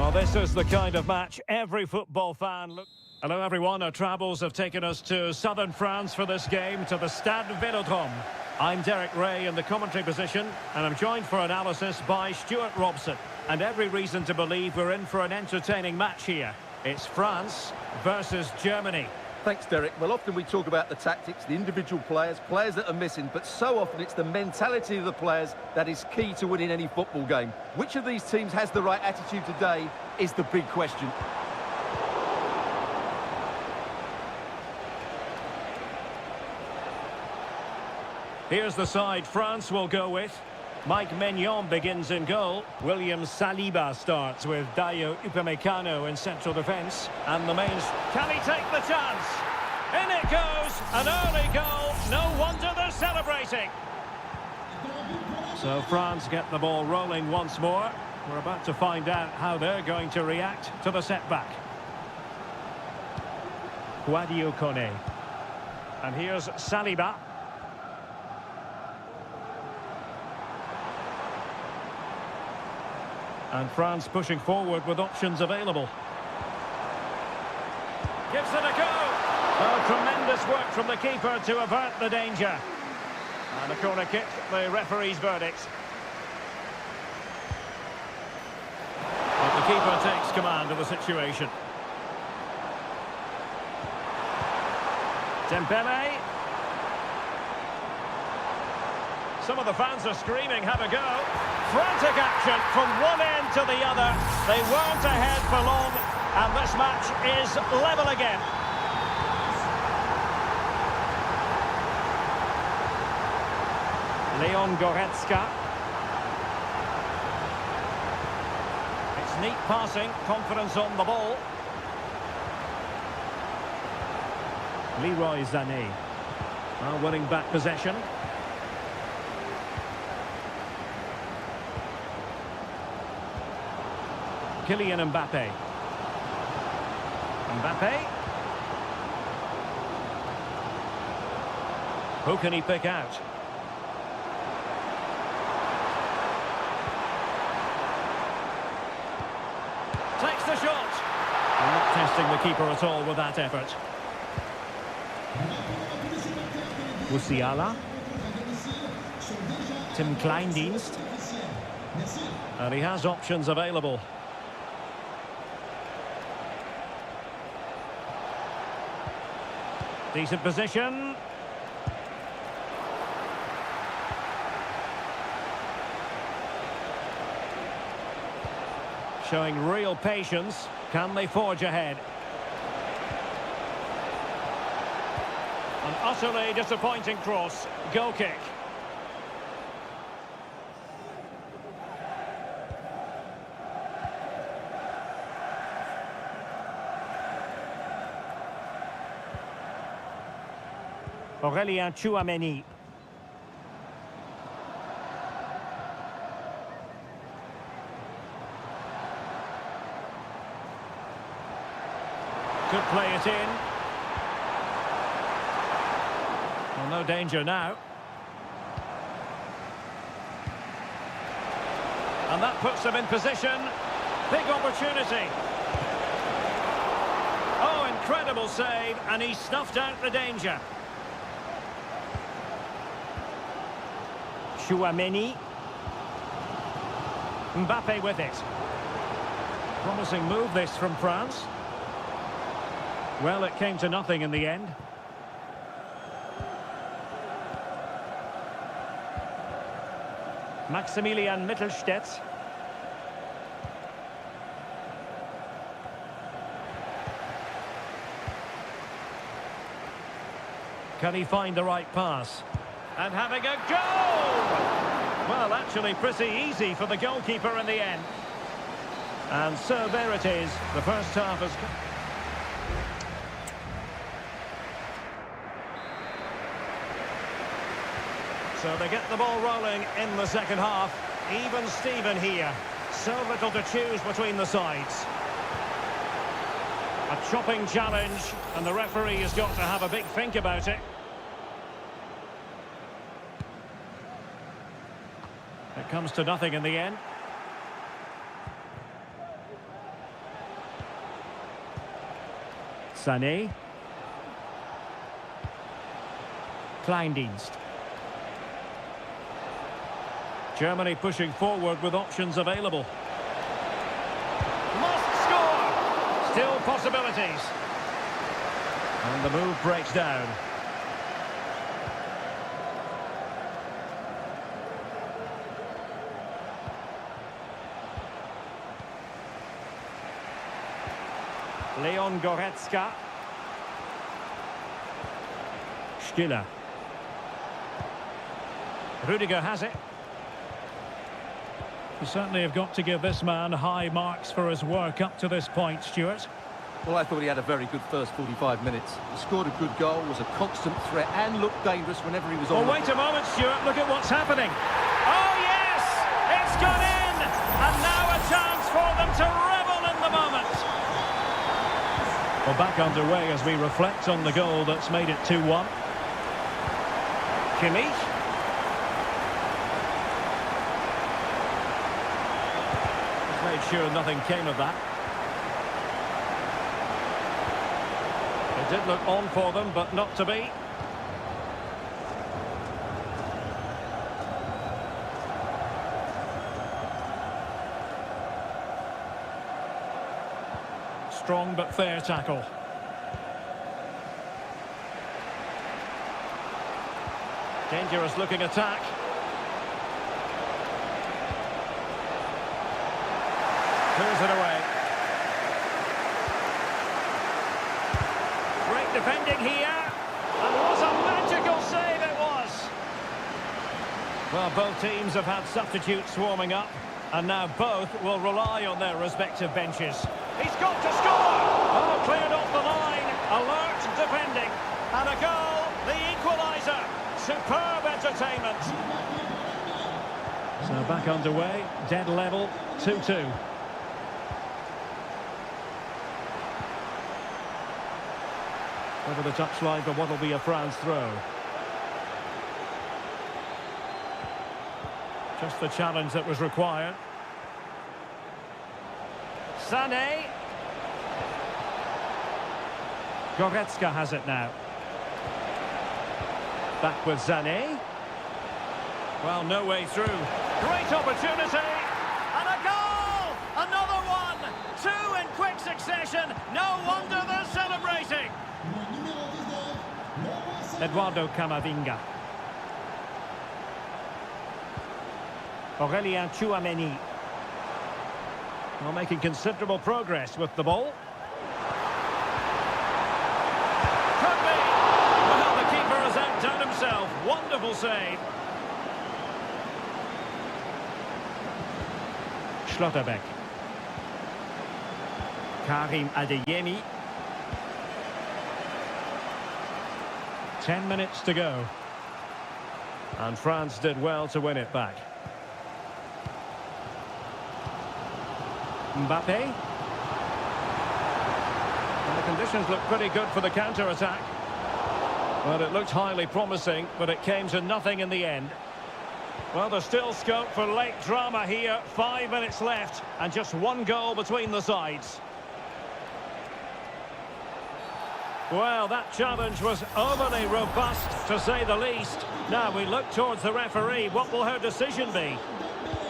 Well, this is the kind of match every football fan look. Hello everyone, our travels have taken us to southern France for this game, to the Stade Vélodrome. I'm Derek Ray in the commentary position, and I'm joined for analysis by Stuart Robson. And every reason to believe we're in for an entertaining match here. It's France versus Germany. Thanks, Derek. Well, often we talk about the tactics, the individual players that are missing, but so often it's the mentality of the players that is key to winning any football game. Which of these teams has the right attitude today is the big question. Here's the side France will go with. Mike Maignan begins in goal. William Saliba starts with Dayo Upamecano in central defence. And the mains... Can he take the chance? In it goes! An early goal. No wonder they're celebrating. So France get the ball rolling once more. We're about to find out how they're going to react to the setback. Guadio Kone. And here's Saliba. And France pushing forward with options available. Gives it a go. Oh, tremendous work from the keeper to avert the danger. And a corner kick, the referee's verdict. But the keeper takes command of the situation. Dembele. Some of the fans are screaming, have a go. Frantic action from one end to the other. They weren't ahead for long, and this match is level again. Leon Goretzka. It's neat passing, confidence on the ball. Leroy Sané. Well, winning back possession. Kylian Mbappe. Mbappe. Who can he pick out? Takes the shot. Not testing the keeper at all with that effort. Musiala. Tim Kleindienst. And he has options available. Decent position. Showing real patience. Can they forge ahead? An utterly disappointing cross. Goal kick. Aurélien Tchouameni. Could play it in. Well, no danger now. And that puts them in position. Big opportunity. Oh, incredible save, and he snuffed out the danger. Tchouameni. Mbappe with it. Promising move this from France. Well, it came to nothing in the end. Maximilian Mittelstädt. Can he find the right pass? And having a goal! Well, actually pretty easy for the goalkeeper in the end. And so there it is. The first half has... So they get the ball rolling in the second half. Even Steven here. So little to choose between the sides. A chopping challenge, and the referee has got to have a big think about it. It comes to nothing in the end. Sané. Kleindienst. Germany pushing forward with options available. Must score! Still possibilities. And the move breaks down. Leon Goretzka. Stiller. Rudiger has it. You certainly have got to give this man high marks for his work up to this point, Stuart. Well, I thought he had a very good first 45 minutes. He scored a good goal, was a constant threat, and looked dangerous whenever he was on. Well, wait a moment, Stuart. Look at what's happening. Oh, yes! It's gone in! And now a chance for them to revel in the moment. Well, back underway as we reflect on the goal that's made it 2-1. Kimmich. Made sure nothing came of that. It did look on for them, but not to be. Strong but fair tackle. Dangerous looking attack. Clears it away. Great defending here. And what a magical save it was. Well, both teams have had substitutes warming up. And now both will rely on their respective benches. He's got to score! Oh, cleared off the line. Alert defending. And a goal, the equaliser. Superb entertainment. So back underway, dead level, 2-2. Over the touchline for what will be a France throw. Just the challenge that was required. Sané. Goretzka has it now. Back with Sané. Well, no way through. Great opportunity. And a goal! Another one! Two in quick succession. No wonder they're celebrating. Eduardo Camavinga. Aurélien Tchouameni. Well, making considerable progress with the ball. Could be! Well, the keeper has outdone himself. Wonderful save. Schlotterbeck. Karim Adeyemi. 10 minutes to go. And France did well to win it back. Mbappe. And the conditions look pretty good for the counter-attack. Well, it looked highly promising, but it came to nothing in the end. Well, there's still scope for late drama here. 5 minutes left, and just one goal between the sides. Well, that challenge was overly robust, to say the least. Now we look towards the referee. What will her decision be?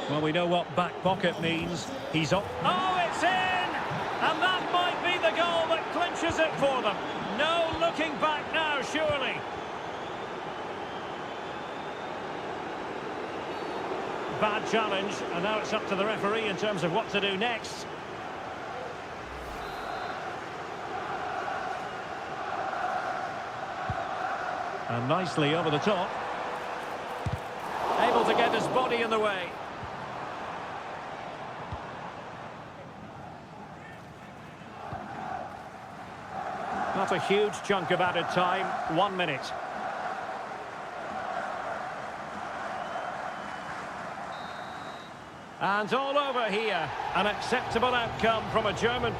Well, we know what back pocket means. He's up. Oh, it's in! And that might be the goal that clinches it for them. No looking back now, surely. Bad challenge, and now it's up to the referee in terms of what to do next. And nicely over the top. Able to get his body in the way. Not a huge chunk of added time. 1 minute. And all over here. An acceptable outcome from a German...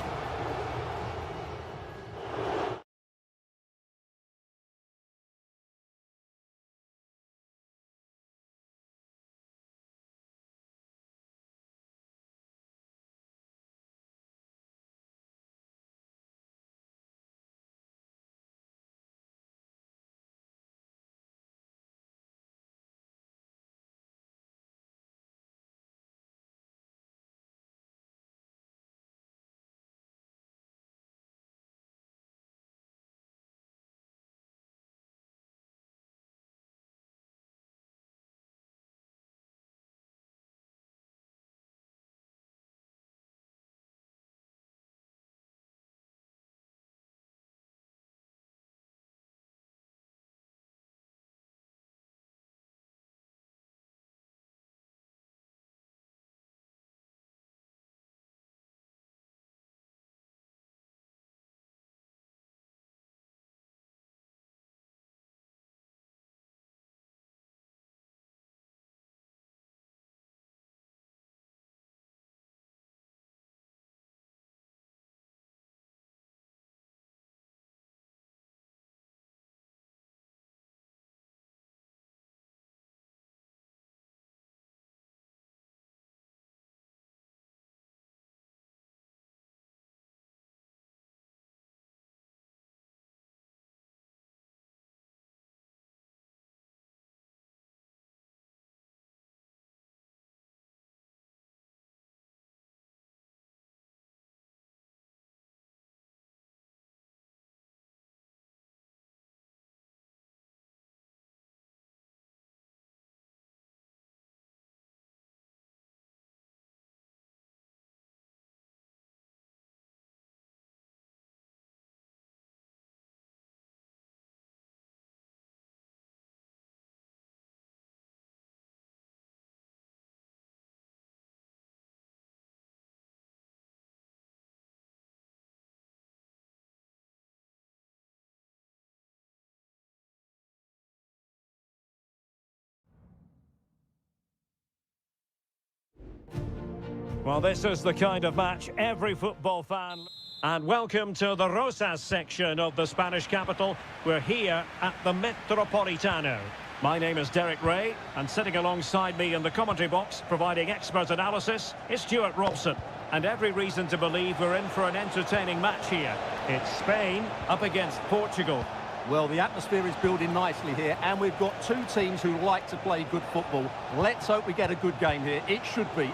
Well, this is the kind of match every football fan... And welcome to the Rosas section of the Spanish capital. We're here at the Metropolitano. My name is Derek Ray, and sitting alongside me in the commentary box, providing expert analysis, is Stuart Robson. And every reason to believe we're in for an entertaining match here. It's Spain up against Portugal. Well, the atmosphere is building nicely here, and we've got two teams who like to play good football. Let's hope we get a good game here. It should be.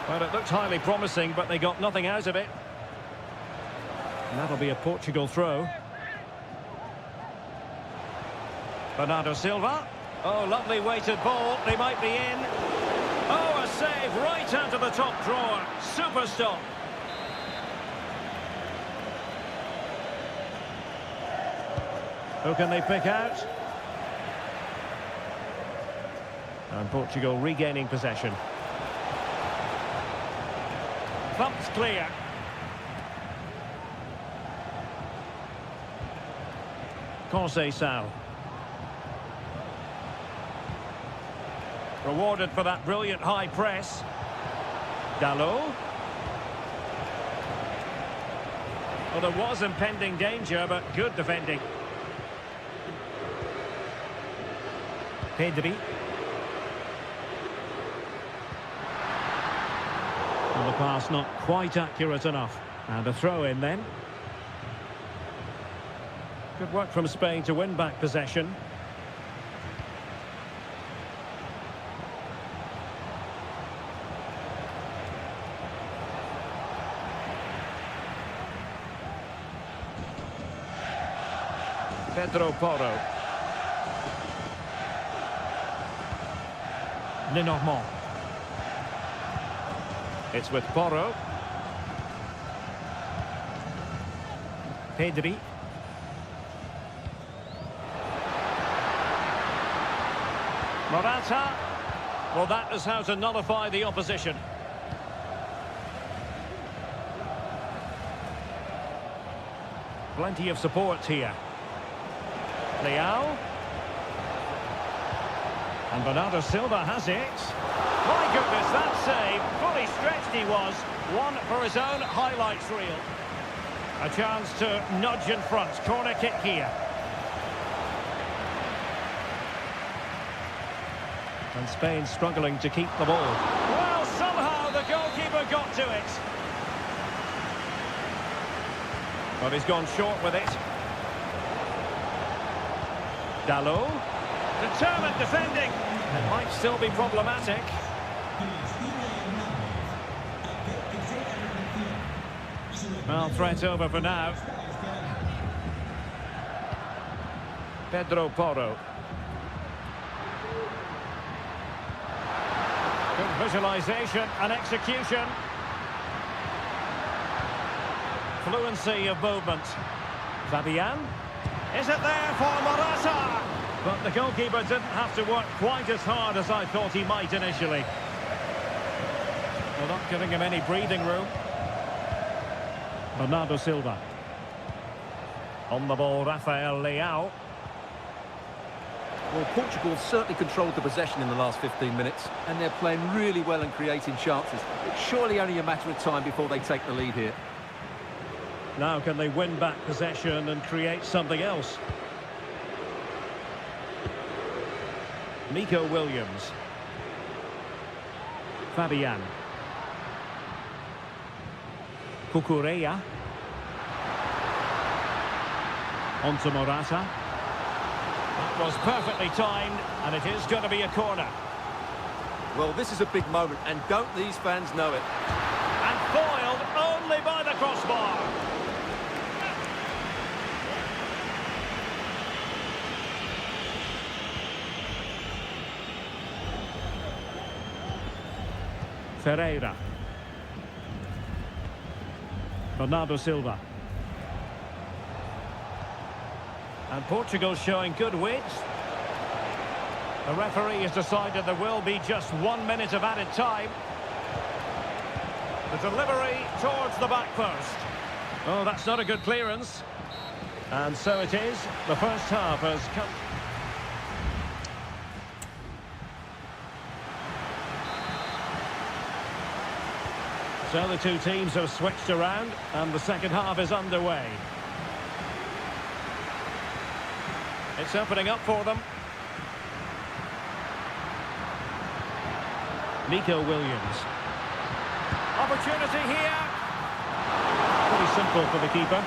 Well, it looked highly promising, but they got nothing out of it. And that'll be a Portugal throw. Bernardo Silva. Oh, lovely weighted ball. They might be in. Oh, a save right out of the top drawer. Super stop. Who can they pick out? And Portugal regaining possession. Thumped clear. Conceição. Rewarded for that brilliant high press. Dalot. Well, there was impending danger, but good defending. Pedri. Well, the pass not quite accurate enough. And a throw in then. Good work from Spain to win back possession. Pedro Porro. Lenormand. It's with Porro. Pedri. Morata. Well, that is how to nullify the opposition. Plenty of support here. Leao. And Bernardo Silva has it. My goodness, that save. Fully stretched he was. One for his own highlights reel. A chance to nudge in front. Corner kick here. And Spain struggling to keep the ball. Well, somehow the goalkeeper got to it. But he's gone short with it. Dalot. Determined defending. It might still be problematic. Well, threat over for now. Pedro Porro. Good visualization and execution. Fluency of movement. Fabian. Is it there for Morata? But the goalkeeper didn't have to work quite as hard as I thought he might initially. Well, not giving him any breathing room. Bernardo Silva. On the ball, Rafael Leao. Well, Portugal certainly controlled the possession in the last 15 minutes, and they're playing really well and creating chances. It's surely only a matter of time before they take the lead here. Now can they win back possession and create something else? Nico Williams. Fabian. Cucurella. On to Morata. That was perfectly timed, and it is going to be a corner. Well, this is a big moment, and don't these fans know it? And foiled only by the crossbar. Ferreira. Bernardo Silva. And Portugal showing good wit. The referee has decided there will be just 1 minute of added time. The delivery towards the back post. Oh, that's not a good clearance. And so it is. The first half has come. So the two teams have switched around and the second half is underway. It's opening up for them. Nico Williams. Opportunity here. Pretty simple for the keeper.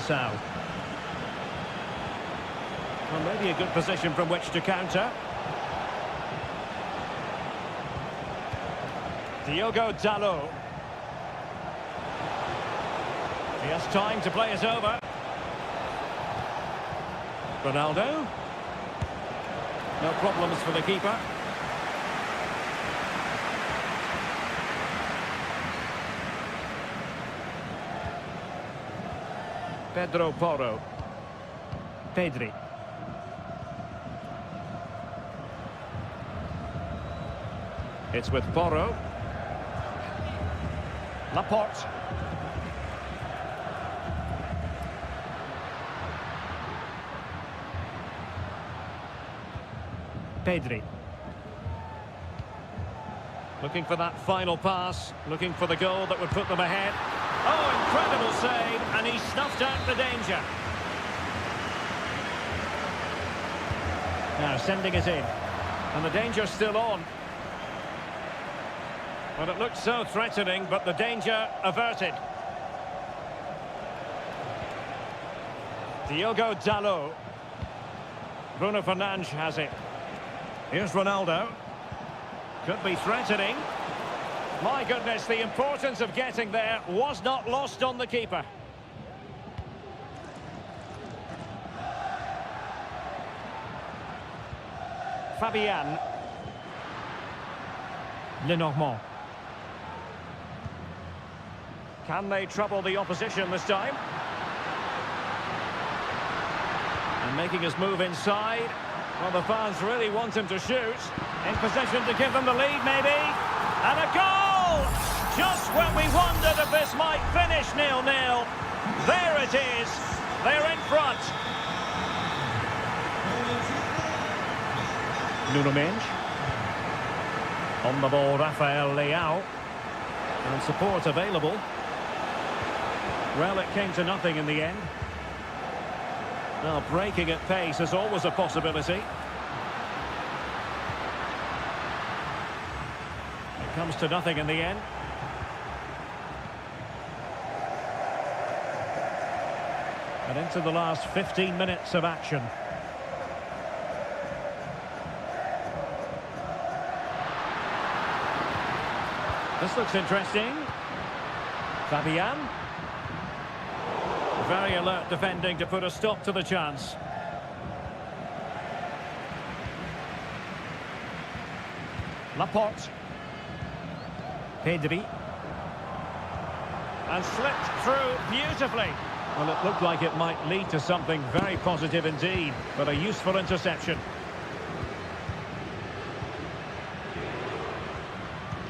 Sao. Well, maybe a good position from which to counter. Diogo Dalot. He has time to play it over. Ronaldo. No problems for the keeper. Pedro Porro. Pedri. It's with Porro. Laporte. Pedri. Looking for that final pass, looking for the goal that would put them ahead. Oh, incredible save, and he snuffed out the danger. Now sending it in, and the danger's still on. Well, it looked so threatening, but the danger averted. Diogo Dalot. Bruno Fernandes has it. Here's Ronaldo. Could be threatening. My goodness, the importance of getting there was not lost on the keeper. Fabian. Lenormand. Can they trouble the opposition this time? And making his move inside. Well, the fans really want him to shoot. In position to give them the lead, maybe. And a goal! Just when we wondered if this might finish 0-0. There it is. They're in front. Nuno Mendes. On the ball, Rafael Leao. And support available. Well, it came to nothing in the end. Now, breaking at pace is always a possibility. It comes to nothing in the end. And into the last 15 minutes of action. This looks interesting. Fabian. Very alert defending to put a stop to the chance. Laporte. Pedri. And slipped through beautifully. Well, it looked like it might lead to something very positive indeed, but a useful interception.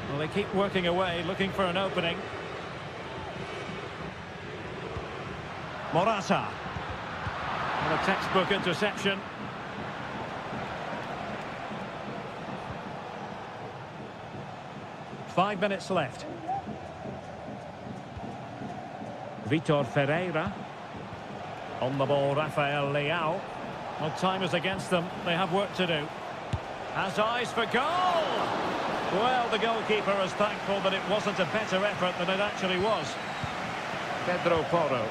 Well, they keep working away, looking for an opening. Morata. And a textbook interception. Five minutes left. Vitor Ferreira. On the ball, Rafael Leao. Well, time is against them. They have work to do. Has eyes for goal! Well, the goalkeeper is thankful that it wasn't a better effort than it actually was. Pedro Porro.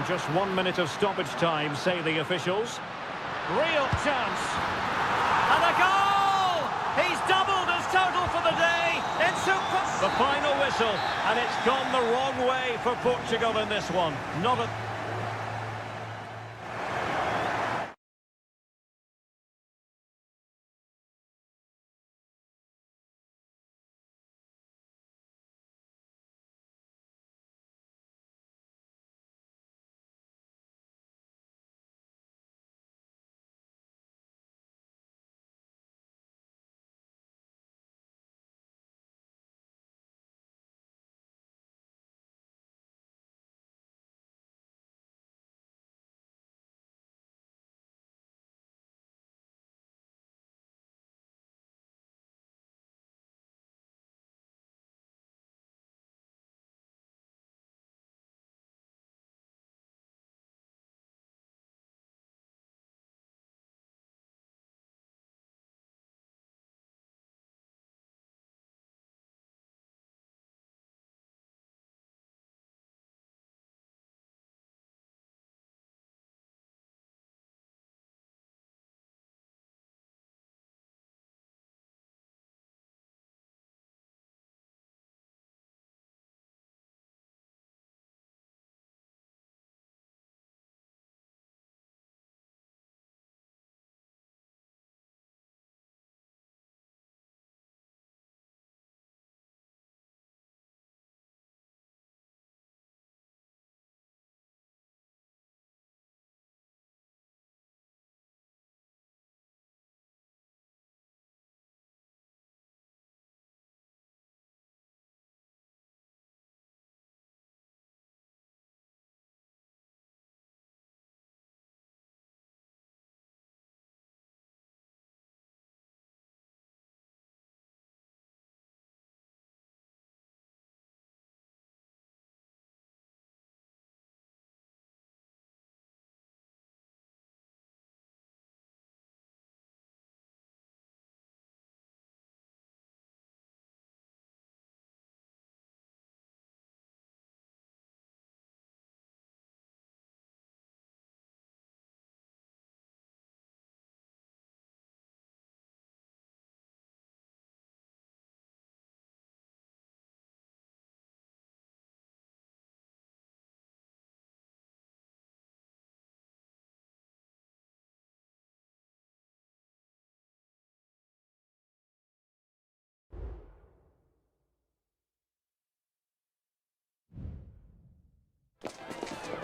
Just 1 minute of stoppage time, say the officials. Real chance. And a goal! He's doubled his total for the day. It's the final whistle, and it's gone the wrong way for Portugal in this one. Not a...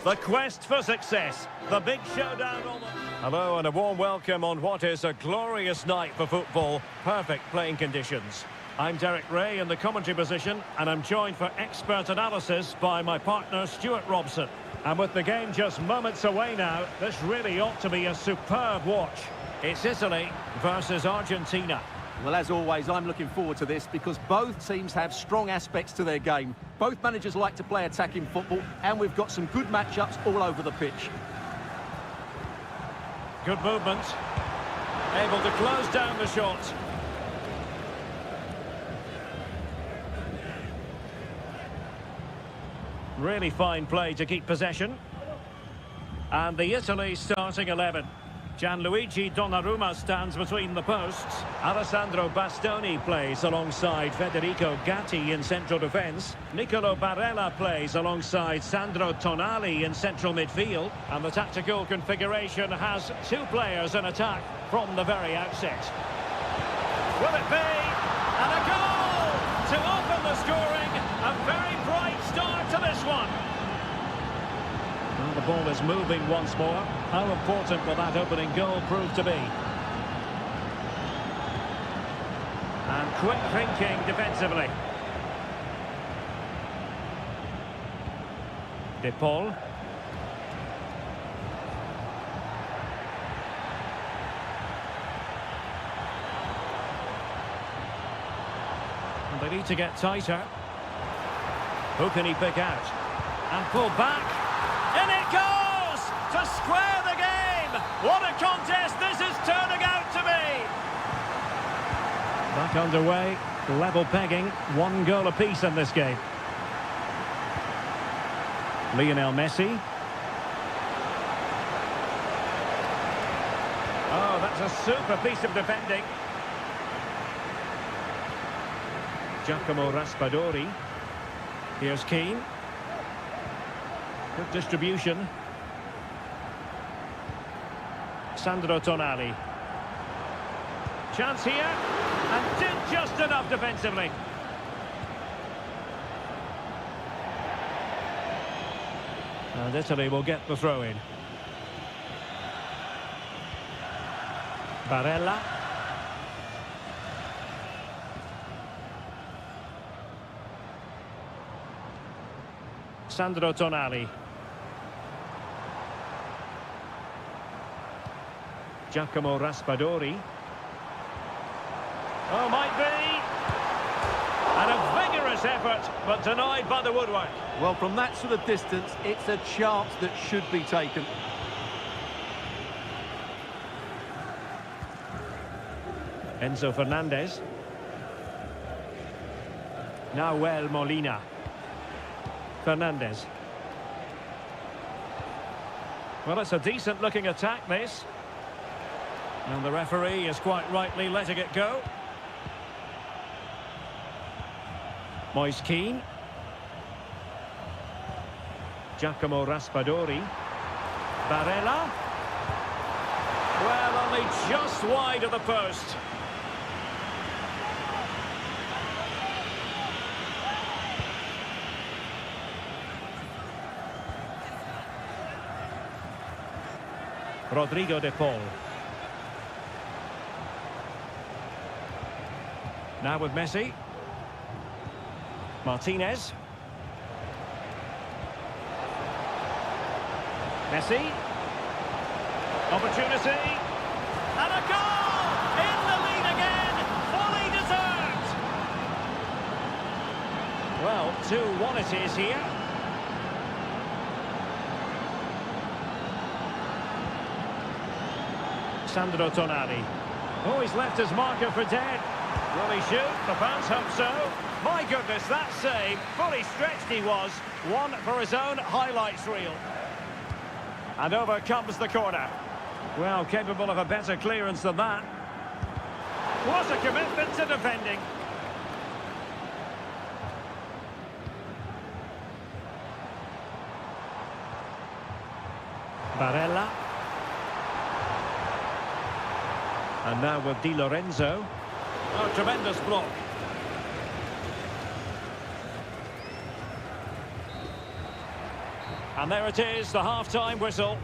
The quest for success. The big showdown on the... Hello and a warm welcome on what is a glorious night for football. Perfect playing conditions. I'm Derek Ray in the commentary position, and I'm joined for expert analysis by my partner Stuart Robson. And with the game just moments away now, this really ought to be a superb watch. It's Italy versus Argentina. Well, as always, I'm looking forward to this because both teams have strong aspects to their game. Both managers like to play attacking football, and we've got some good matchups all over the pitch. Good movement. Able to close down the shot. Really fine play to keep possession. And the Italy starting 11. Gianluigi Donnarumma stands between the posts. Alessandro Bastoni plays alongside Federico Gatti in central defence. Nicolo Barella plays alongside Sandro Tonali in central midfield. And the tactical configuration has two players in attack from the very outset. Will it be? And a goal to open the scoring. A very bright start to this one. Well, the ball is moving once more. How important will that opening goal prove to be? And quick thinking defensively. De Paul. And they need to get tighter. Who can he pick out? And pull back. In it goes! To square the game! What a contest this is turning out to be! Back underway, level pegging, 1 goal apiece in this game. Lionel Messi. Oh, that's a super piece of defending. Giacomo Raspadori. Here's Keane. Good distribution. Sandro Tonali. Chance here. And did just enough defensively. And Italy will get the throw in. Barella. Sandro Tonali. Giacomo Raspadori. Oh, might be. And a vigorous effort, but denied by the woodwork. Well, from that sort of distance, it's a chance that should be taken. Enzo Fernandez. Nahuel Molina. Fernandez. Well, it's a decent-looking attack, this. And the referee is quite rightly letting it go. Moise Keane. Giacomo Raspadori. Barella. Well, only just wide of the post. Rodrigo de Paul. Now with Messi. Martinez. Messi. Opportunity. And a goal! In the lead again! Fully deserved! Well, 2-1 it is here. Sandro Tonali. Oh, he's left his marker for dead. Will he shoot? The fans hope so. My goodness, that save. Fully stretched he was. One for his own highlights reel. And over comes the corner. Well, capable of a better clearance than that. What a commitment to defending. Barella. And now with Di Lorenzo. Oh, tremendous block. And there it is, the half-time whistle.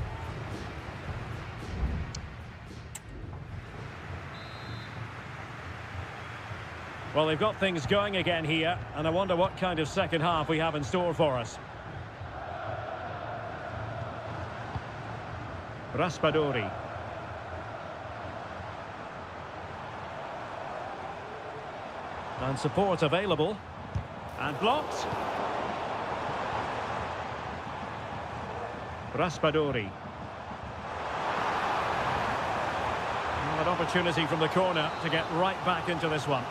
Well, they've got things going again here, and I wonder what kind of second half we have in store for us. Raspadori. And support available. And blocked. Raspadori. Well, an opportunity from the corner to get right back into this one.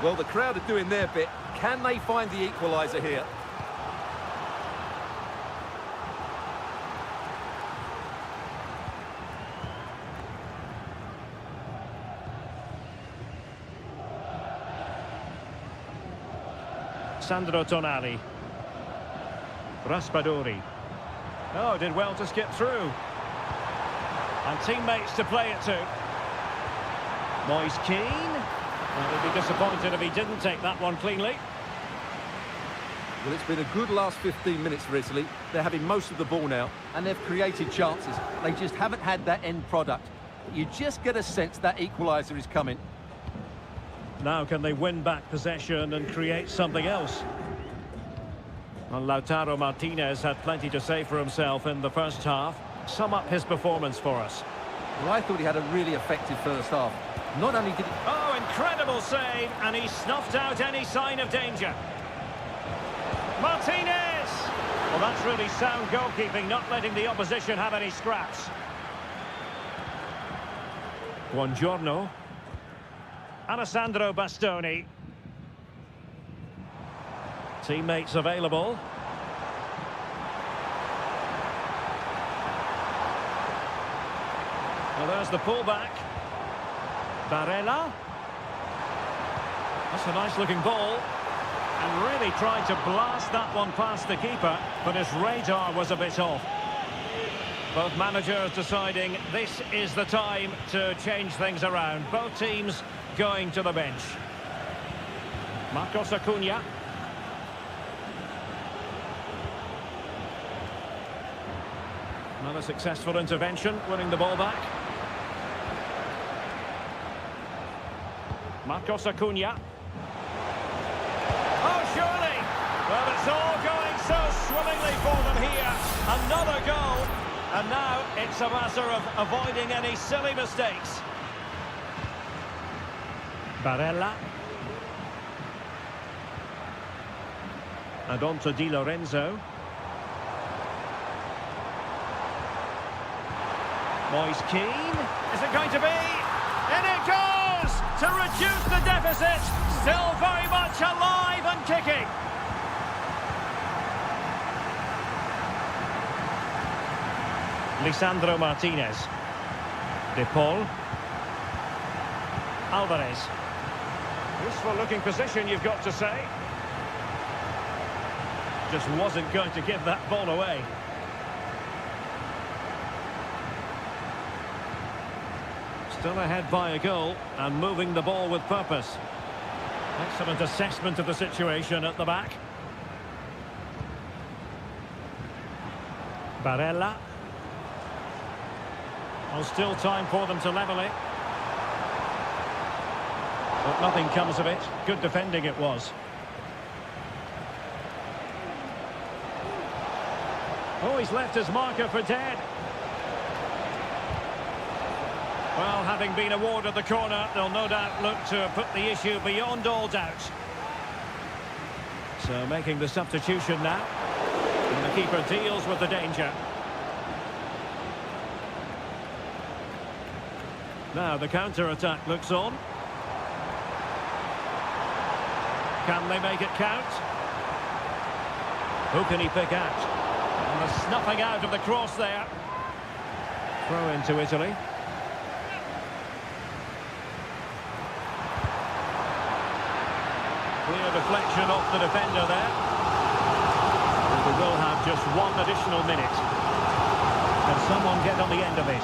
Well, the crowd are doing their bit. Can they find the equaliser here? Sandro Tonali. Raspadori. Oh, did well to skip through. And teammates to play it to. Moise Keane. Well, he'd be disappointed if he didn't take that one cleanly. Well, it's been a good last 15 minutes for Italy. They're having most of the ball now, and they've created chances. They just haven't had that end product. You just get a sense that equaliser is coming. Now can they win back possession and create something else? And Lautaro Martinez had plenty to say for himself in the first half. Sum up his performance for us. Well, I thought he had a really effective first half. Not only did he... Oh, incredible save, and he snuffed out any sign of danger. Martinez! Well, that's really sound goalkeeping, not letting the opposition have any scraps. Buongiorno. Alessandro Bastoni. Teammates available. Well, there's the pullback. Barella. That's a nice-looking ball. And really tried to blast that one past the keeper, but his radar was a bit off. Both managers deciding this is the time to change things around. Both teams going to the bench. Marcos Acuna. Another successful intervention, winning the ball back. Marcos Acuna. Oh, surely! Well, it's all going so swimmingly for them here. Another goal. And now it's a matter of avoiding any silly mistakes. Barella. And on to Di Lorenzo. Moise Keane. Is it going to be? In it goes! To reduce the deficit. Still very much alive and kicking. Lisandro Martinez. De Paul. Alvarez. Useful looking position, you've got to say. Just wasn't going to give that ball away. Still ahead by a goal and moving the ball with purpose. Excellent assessment of the situation at the back. Barella. Well, still time for them to level it. But nothing comes of it. Good defending it was. Oh, he's left his marker for dead. Well, having been awarded the corner, they'll no doubt look to put the issue beyond all doubt. So making the substitution now. And the keeper deals with the danger. Now the counter-attack looks on. Can they make it count? Who can he pick out? And the snuffing out of the cross there. Throw into Italy. Clear deflection off the defender there. And we will have just one additional minute. Can someone get on the end of this?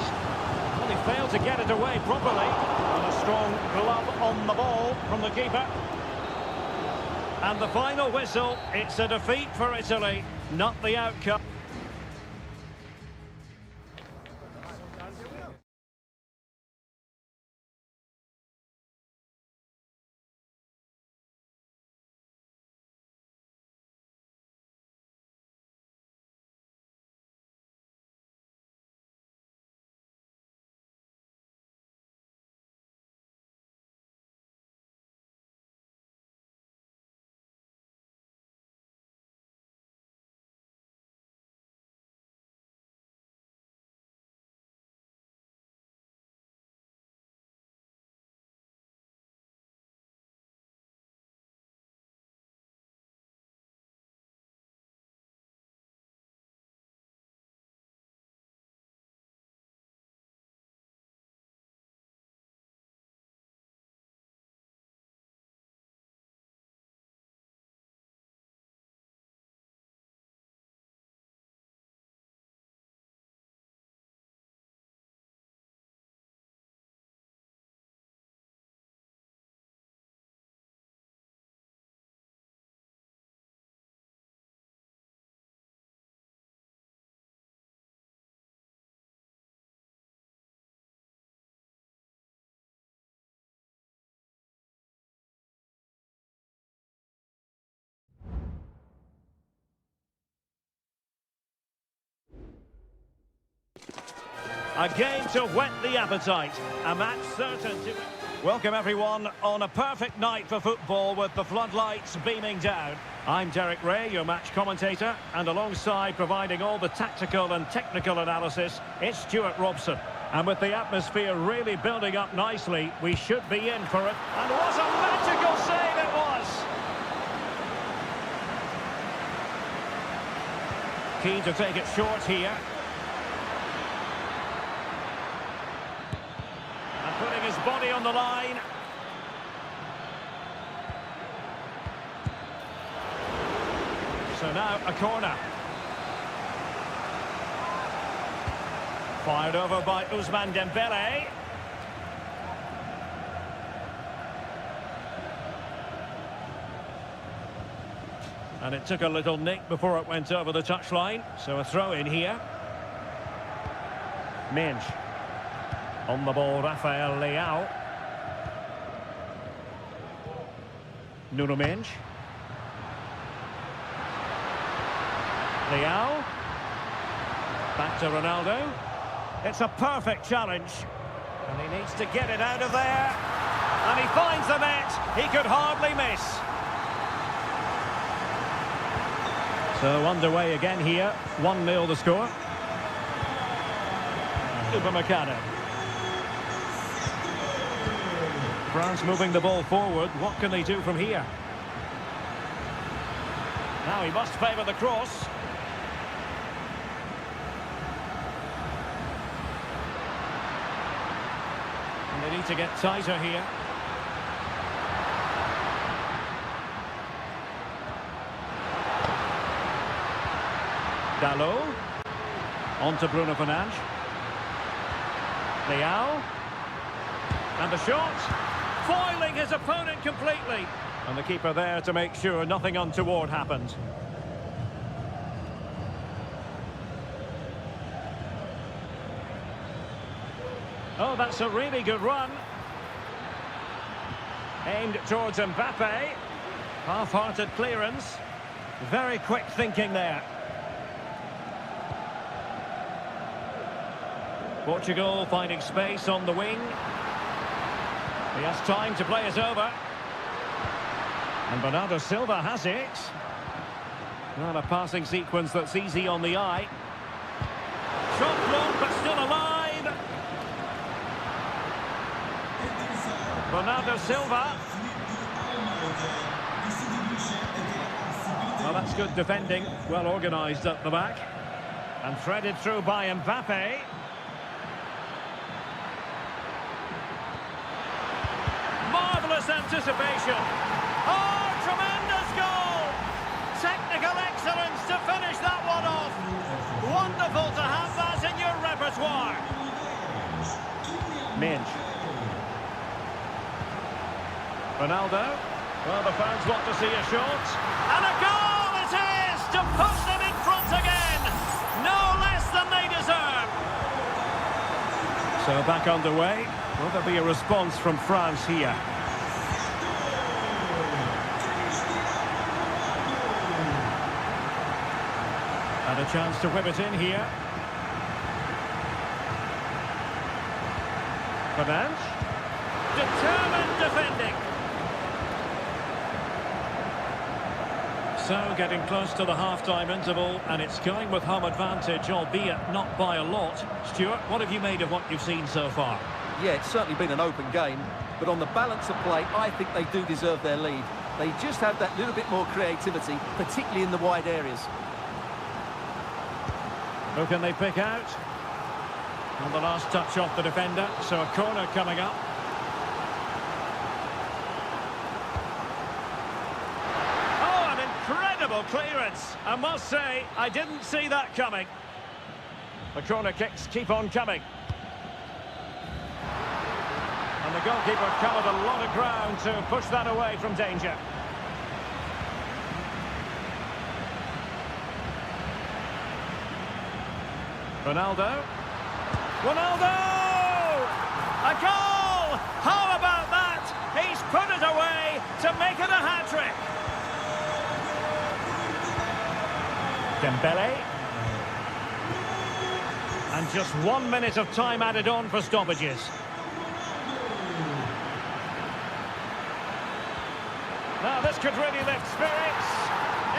Well, he failed to get it away properly. And a strong glove on the ball from the keeper. And the final whistle, it's a defeat for Italy. not the outcome. A game to whet the appetite. A match certain to... Welcome everyone on a perfect night for football with the floodlights beaming down. I'm Derek Ray, your match commentator, and alongside providing all the tactical and technical analysis, it's Stuart Robson. And with the atmosphere really building up nicely, we should be in for it. And what a magical save it was! Keen to take it short here. Putting his body on the line. So now a corner. Fired over by Ousmane Dembele. And it took a little nick before it went over the touchline. So a throw in here. Minge. On the ball, Rafael Leao. Nuno Mendes. Leao. Back to Ronaldo. It's a perfect challenge. And he needs to get it out of there. And he finds the net. He could hardly miss. So underway again here. 1-0 the score. Upamecano. France moving the ball forward. What can they do from here? Now he must favour the cross. And they need to get tighter here. Dalot. On to Bruno Fernandes. Leao. And the shot. Foiling his opponent completely. And the keeper there to make sure nothing untoward happened. Oh, that's a really good run. Aimed towards Mbappe. Half-hearted clearance. Very quick thinking there. Portugal finding space on the wing. He has time to play it over. And Bernardo Silva has it. Not a passing sequence that's easy on the eye. Shot blocked, but still alive. Bernardo Silva. Well, that's good defending. Well organised at the back. And threaded through by Mbappe. Marvellous anticipation. Oh, tremendous goal! Technical excellence to finish that one off. Wonderful to have that in your repertoire. Minge. Ronaldo. Well, the fans want to see a shot. And a goal it is to put them in front. So back underway. Will there be a response from France here? And a chance to whip it in here. Fernandes. Determined defending. So getting close to the half-time interval, and it's going with home advantage, albeit not by a lot. Stuart, what have you made of what you've seen so far? Yeah, it's certainly been an open game, but on the balance of play, I think they do deserve their lead. They just have that little bit more creativity, particularly in the wide areas. Who can they pick out? And the last touch off the defender, so a corner coming up. Oh, an incredible clearance. I must say, I didn't see that coming. The corner kicks keep on coming. And the goalkeeper covered a lot of ground to push that away from danger. Ronaldo. Ronaldo! A goal! How about that? He's put it away to make it a hat-trick. Dembele. And just 1 minute of time added on for stoppages. Now this could really lift spirits.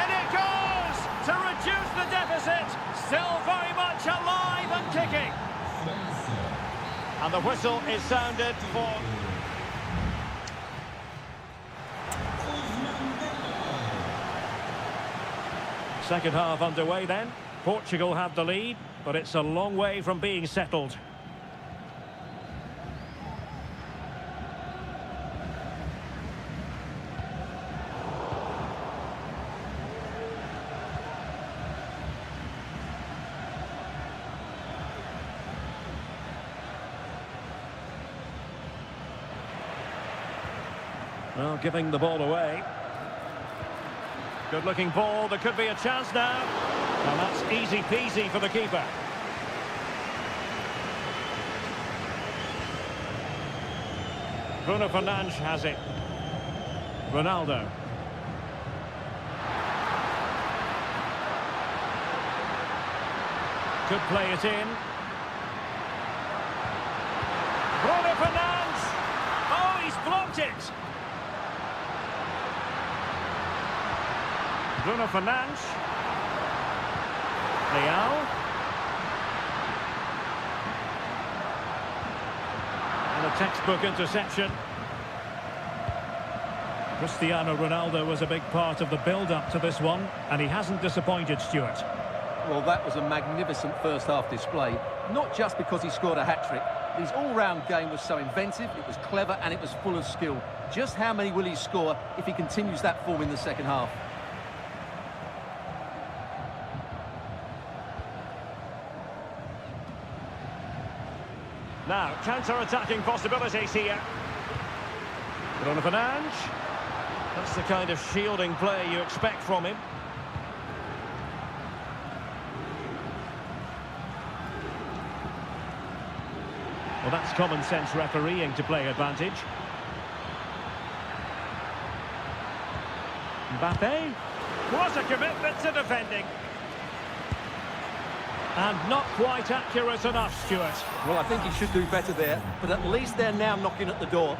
In it goes to reduce the deficit. Still very much alive and kicking. And the whistle is sounded for... Second half underway then. Portugal have the lead, but it's a long way from being settled. Well, giving the ball away. Good-looking ball. There could be a chance now. And that's easy peasy for the keeper. Bruno Fernandes has it. Ronaldo. Could play it in. Bruno Fernandes! Oh, he's blocked it! Bruno Fernandes. Leao. And a textbook interception. Cristiano Ronaldo was a big part of the build-up to this one, and he hasn't disappointed, Stuart. Well, that was a magnificent first-half display. Not just because he scored a hat-trick. His all-round game was so inventive, it was clever, and it was full of skill. Just how many will he score if he continues that form in the second half? Now, counter-attacking possibilities here. Bruno Fernandes. That's the kind of shielding play you expect from him. Well, that's common sense refereeing to play advantage. Mbappe. What a commitment to defending. And not quite accurate enough, Stuart. Well, I think he should do better there, but at least they're now knocking at the door.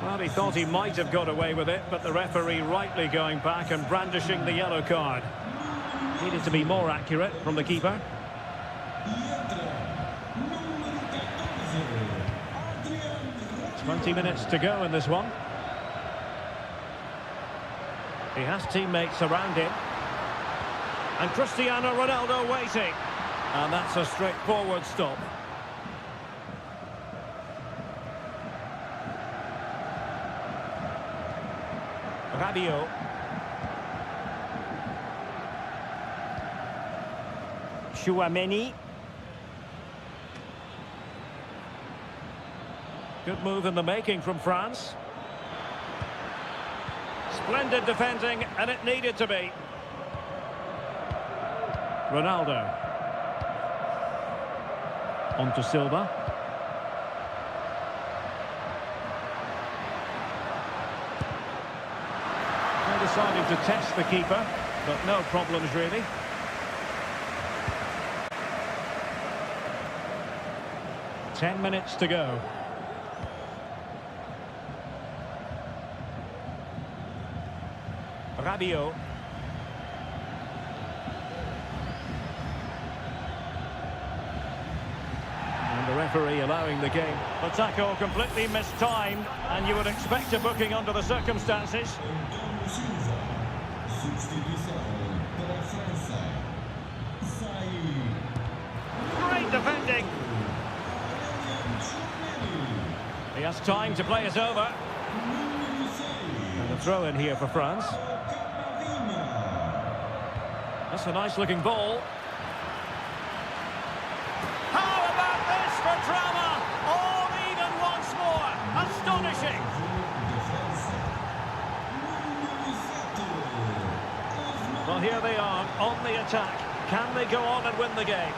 Well, he thought he might have got away with it, but the referee rightly going back and brandishing the yellow card. Needed to be more accurate from the keeper. 20 minutes to go in this one. He has teammates around him. And Cristiano Ronaldo waiting. And that's a straightforward stop. Rabiot. Chouameni. Good move in the making from France. Splendid defending, and it needed to be. Ronaldo. On to Silva. They decided to test the keeper, but no problems really. Ten minutes to go. Rabiot. And the referee allowing the game. The tackle completely mistimed, and you would expect a booking under the circumstances. Great defending. He has time to play us over. And a throw in here for France. That's a nice looking ball. How about this for drama? All even once more. Astonishing. Well, here they are on the attack. Can they go on and win the game?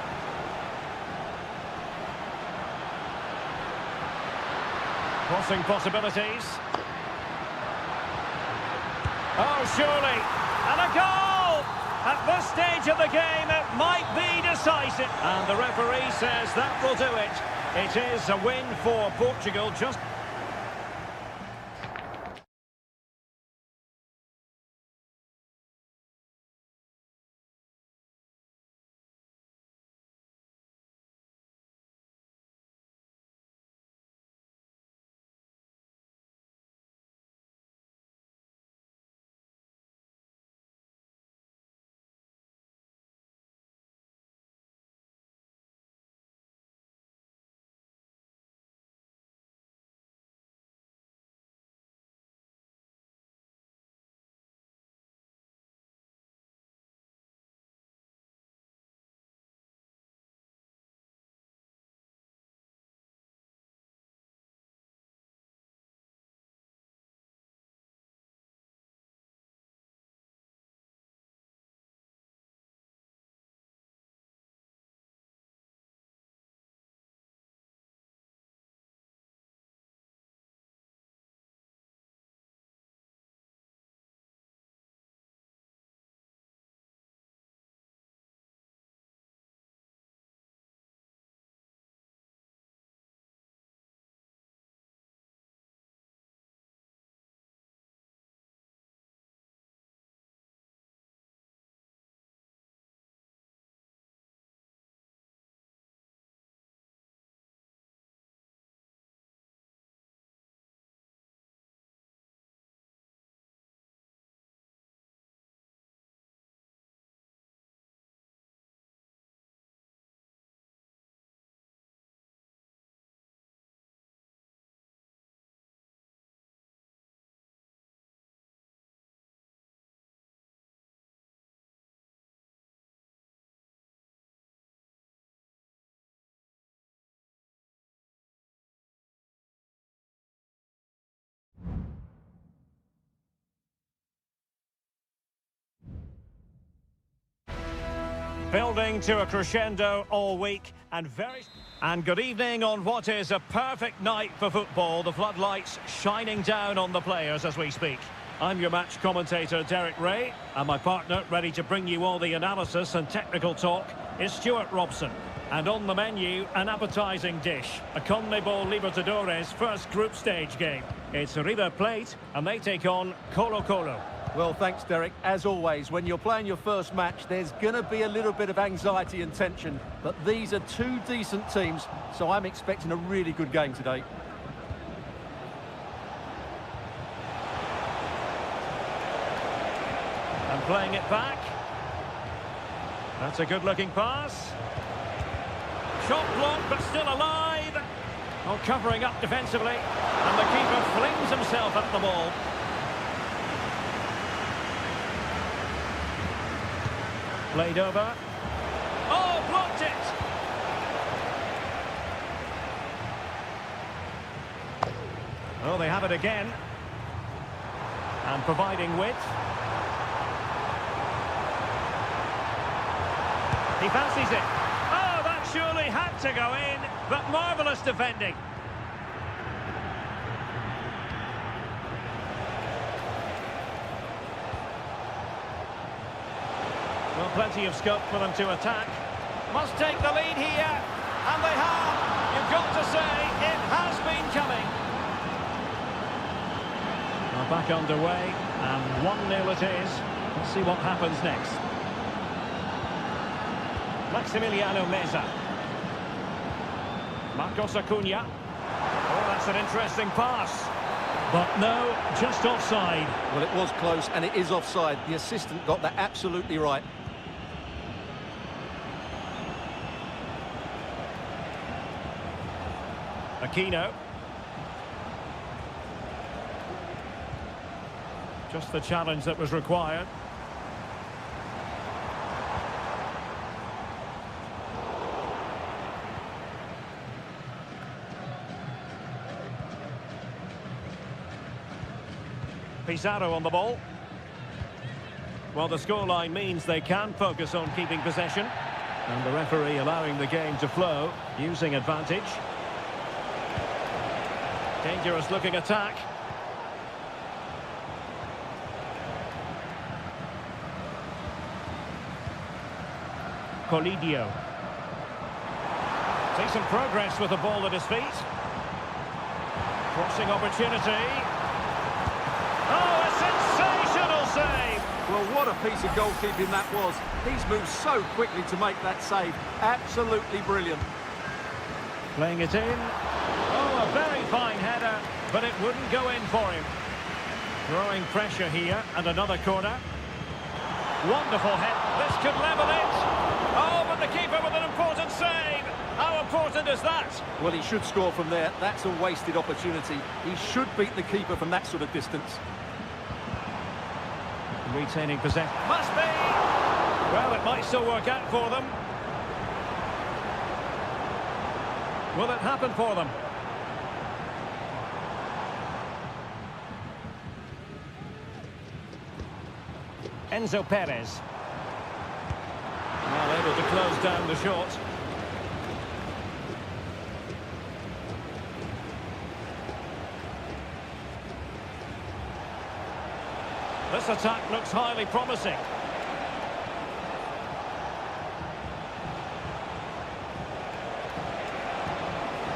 Crossing possibilities. Oh, surely. And a goal! At this stage of the game, it might be decisive. And the referee says that will do it. It is a win for Portugal. Just... Building to a crescendo all week and good evening on what is a perfect night for football. The floodlights shining down on the players as we speak. I'm your match commentator Derek Ray, and my partner ready to bring you all the analysis and technical talk is Stuart Robson. And on the menu, an appetising dish, a CONMEBOL Libertadores first group stage game. It's River Plate and they take on Colo-Colo. Well, thanks, Derek. As always, when you're playing your first match, there's going to be a little bit of anxiety and tension. But these are two decent teams, so I'm expecting a really good game today. And playing it back. That's a good-looking pass. Shot blocked, but still alive. Oh, covering up defensively. And the keeper flings himself at the ball. Played over. Oh, blocked it! Oh, they have it again. And providing width. He fancies it. Oh, that surely had to go in, but marvellous defending. Well, plenty of scope for them to attack. Must take the lead here, and they have. You've got to say, it has been coming. Well, back underway, and 1-0 it is. Let's see what happens next. Maximiliano Meza. Marcos Acuna. Oh, that's an interesting pass. But no, just offside. Well, it was close, and it is offside. The assistant got that absolutely right. Aquino. Just the challenge that was required. Pizarro on the ball. Well, the scoreline means they can focus on keeping possession. And the referee allowing the game to flow, using advantage. Dangerous looking attack. Colidio. Decent progress with the ball at his feet. Crossing opportunity. Oh, a sensational save! Well, what a piece of goalkeeping that was. He's moved so quickly to make that save. Absolutely brilliant. Playing it in. Oh, a very fine header, but it wouldn't go in for him. Growing pressure here, and another corner. Wonderful hit. This could level it. Oh, but the keeper with an important save. How important is that? Well, he should score from there. That's a wasted opportunity. He should beat the keeper from that sort of distance. Retaining possession. Must be! Well, it might still work out for them. Will it happen for them? Enzo Perez. Well, able to close down the shot. This attack looks highly promising.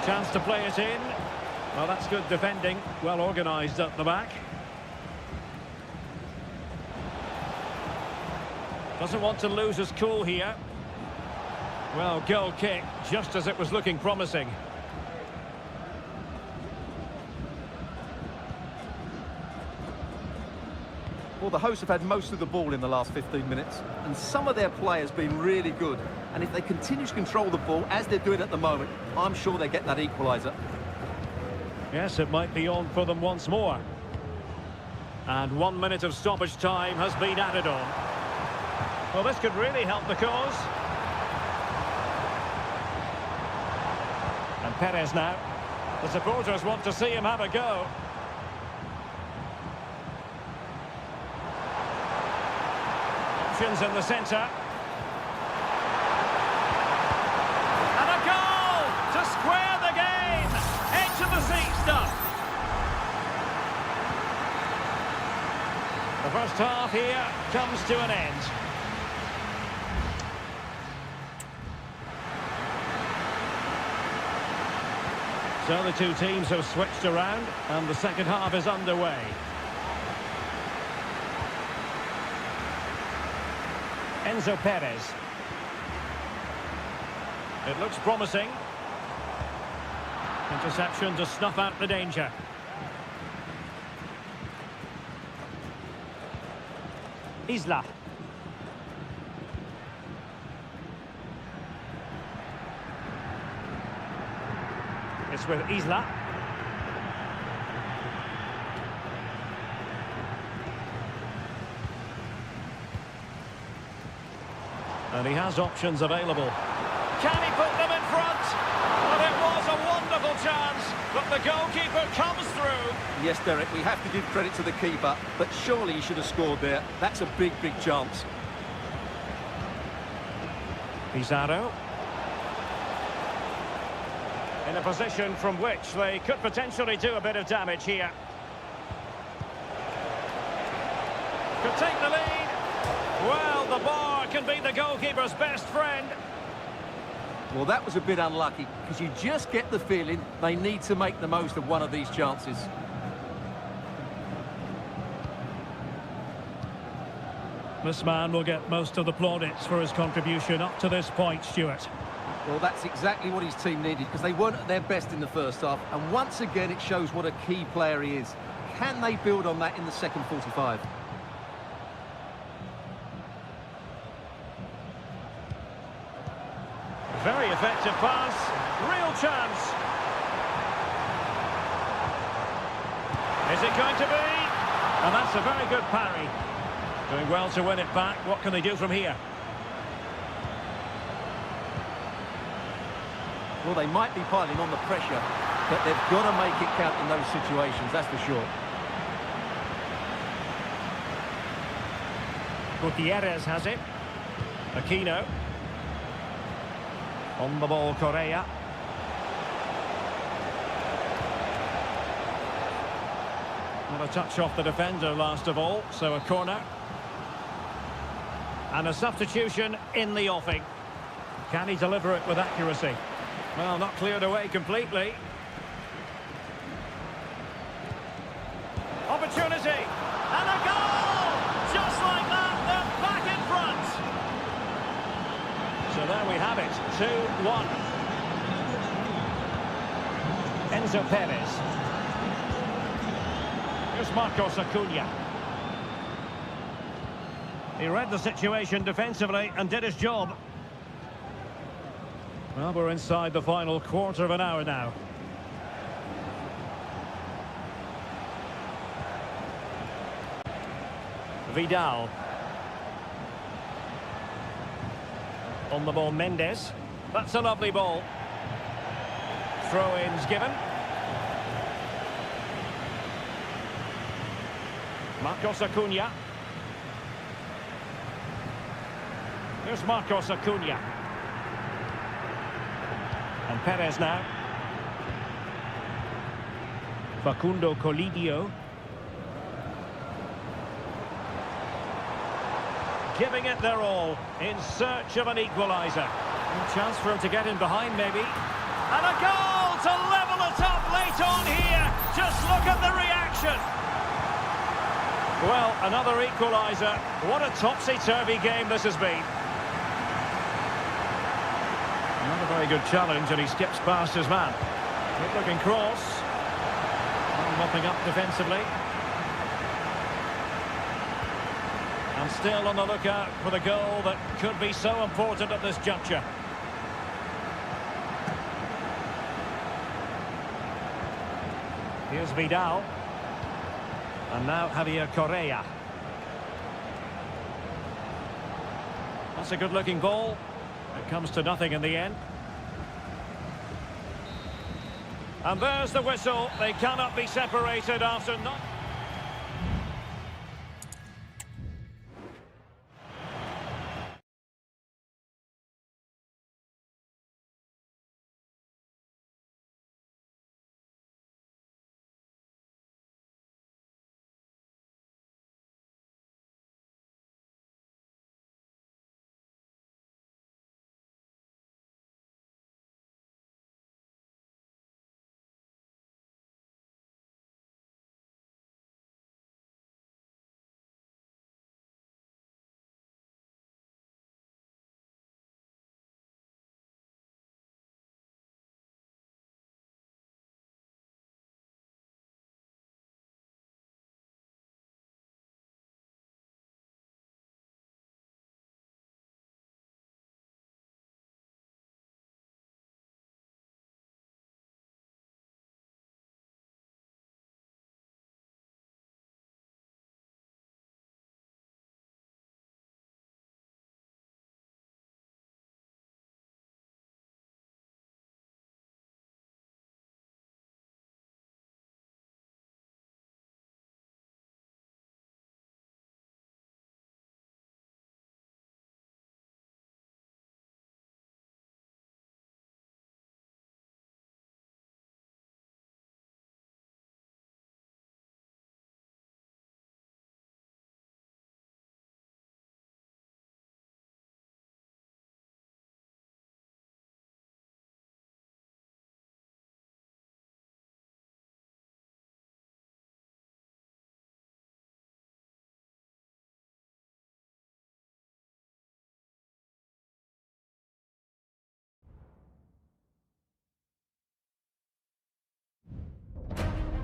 Chance to play it in. Well, that's good defending. Well organised at the back. Doesn't want to lose his cool here. Well, goal kick, just as it was looking promising. Well, the hosts have had most of the ball in the last 15 minutes, and some of their players been really good. And if they continue to control the ball, as they're doing at the moment, I'm sure they get that equaliser. Yes, it might be on for them once more. And 1 minute of stoppage time has been added on. Well, this could really help the cause. And Perez now. The supporters want to see him have a go. Options in the centre. And a goal to square the game. Edge of the seat stuff. The first half here comes to an end. So the two teams have switched around, and the second half is underway. Enzo Perez. It looks promising. Interception to snuff out the danger. Isla. It's with Isla. And he has options available. Can he put them in front? Well, it was a wonderful chance, but the goalkeeper comes through. Yes, Derek, we have to give credit to the keeper, but surely he should have scored there. That's a big, big chance. Pizarro. In a position from which they could potentially do a bit of damage here. Could take the lead. Well, the bar can be the goalkeeper's best friend. Well, that was a bit unlucky, because you just get the feeling they need to make the most of one of these chances. This man will get most of the plaudits for his contribution up to this point, Stuart. Well, that's exactly what his team needed, because they weren't at their best in the first half. And once again, it shows what a key player he is. Can they build on that in the second 45? Very effective pass. Real chance. Is it going to be? And that's a very good parry. Doing well to win it back. What can they do from here? Well, they might be piling on the pressure, but they've got to make it count in those situations, that's for sure. Gutierrez has it. Aquino. On the ball, Correa. Not a touch off the defender last of all, so a corner. And a substitution in the offing. Can he deliver it with accuracy? Well, not cleared away completely. Opportunity! And a goal! Just like that, they're back in front! So there we have it, 2-1. Enzo Perez. Here's Marcos Acuna. He read the situation defensively and did his job. Well, we're inside the final quarter of an hour now. Vidal. On the ball, Mendes. That's a lovely ball. Throw-ins given. Marcos Acuna. Here's Marcos Acuna. And Perez now. Facundo Colidio. Giving it their all in search of an equaliser. Chance for him to get in behind maybe. And a goal to level it up late on here. Just look at the reaction. Well, another equaliser. What a topsy-turvy game this has been. Not a very good challenge, and he skips past his man. Good looking cross. Mopping up defensively. And still on the lookout for the goal that could be so important at this juncture. Here's Vidal. And now Javier Correa. That's a good-looking ball. It comes to nothing in the end. And there's the whistle. They cannot be separated after not...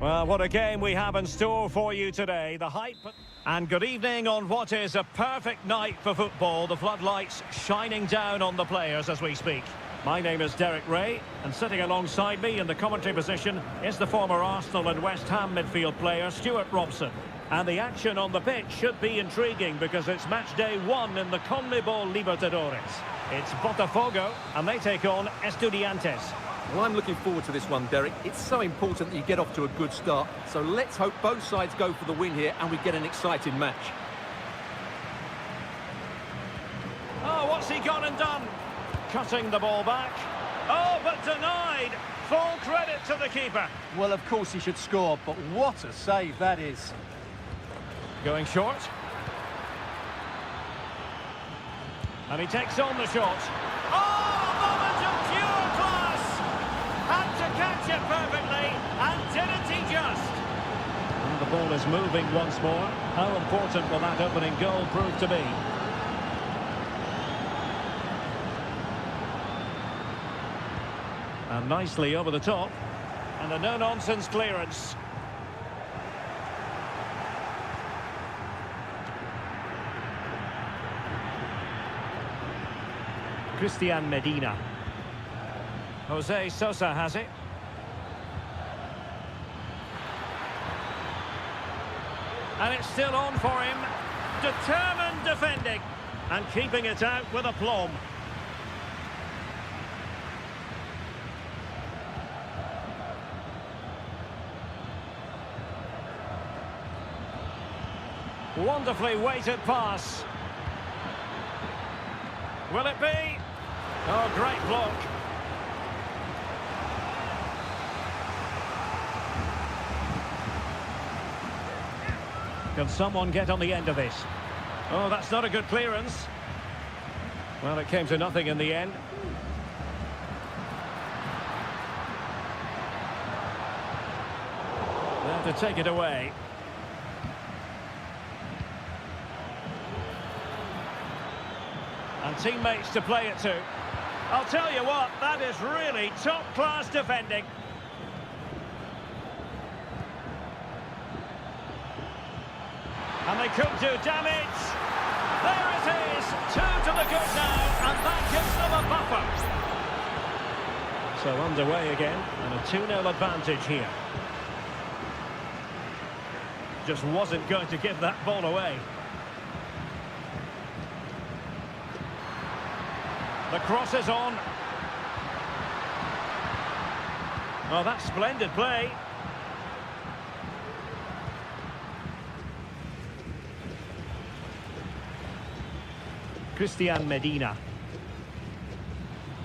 Well, what a game we have in store for you today. The hype and good evening on what is a perfect night for football. The floodlights shining down on the players as we speak. My name is Derek Ray, and sitting alongside me in the commentary position is the former Arsenal and West Ham midfield player Stuart Robson. And the action on the pitch should be intriguing because it's match day 1 in the CONMEBOL Libertadores. It's Botafogo, and they take on Estudiantes. Well, I'm looking forward to this one, Derek. It's so important that you get off to a good start. So let's hope both sides go for the win here and we get an exciting match. Oh, what's he gone and done? Cutting the ball back. Oh, but denied. Full credit to the keeper. Well, of course he should score, but what a save that is. Going short. And he takes on the shot. Oh, a moment of pure class! Had to catch it perfectly, and didn't he just? And the ball is moving once more. How important will that opening goal prove to be? And nicely over the top. And a no-nonsense clearance. Christian Medina. Jose Sosa has it. And it's still on for him. Determined defending. And keeping it out with aplomb. Wonderfully weighted pass. Will it be? Oh, great block. Can someone get on the end of this? Oh, that's not a good clearance. Well, it came to nothing in the end. They have to take it away. And teammates to play it to. I'll tell you what, that is really top-class defending. And they could do damage. There it is, 2 to the good now, and that gives them a buffer. So underway again, and a 2-0 advantage here. Just wasn't going to give that ball away. The cross is on. Oh, that's splendid play. Christian Medina.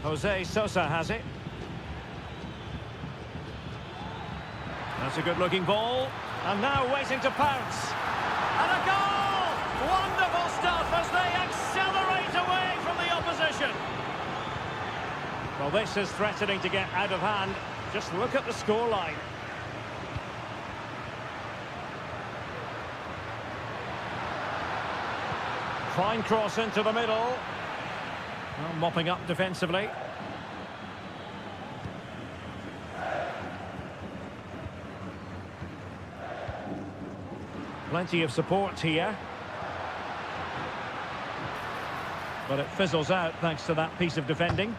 Jose Sosa has it. That's a good-looking ball. And now waiting to pounce. And a goal! Wonderful stuff as they accelerate away from the opposition. Well, this is threatening to get out of hand. Just look at the scoreline. Fine cross into the middle. Well, mopping up defensively. Plenty of support here. But it fizzles out thanks to that piece of defending.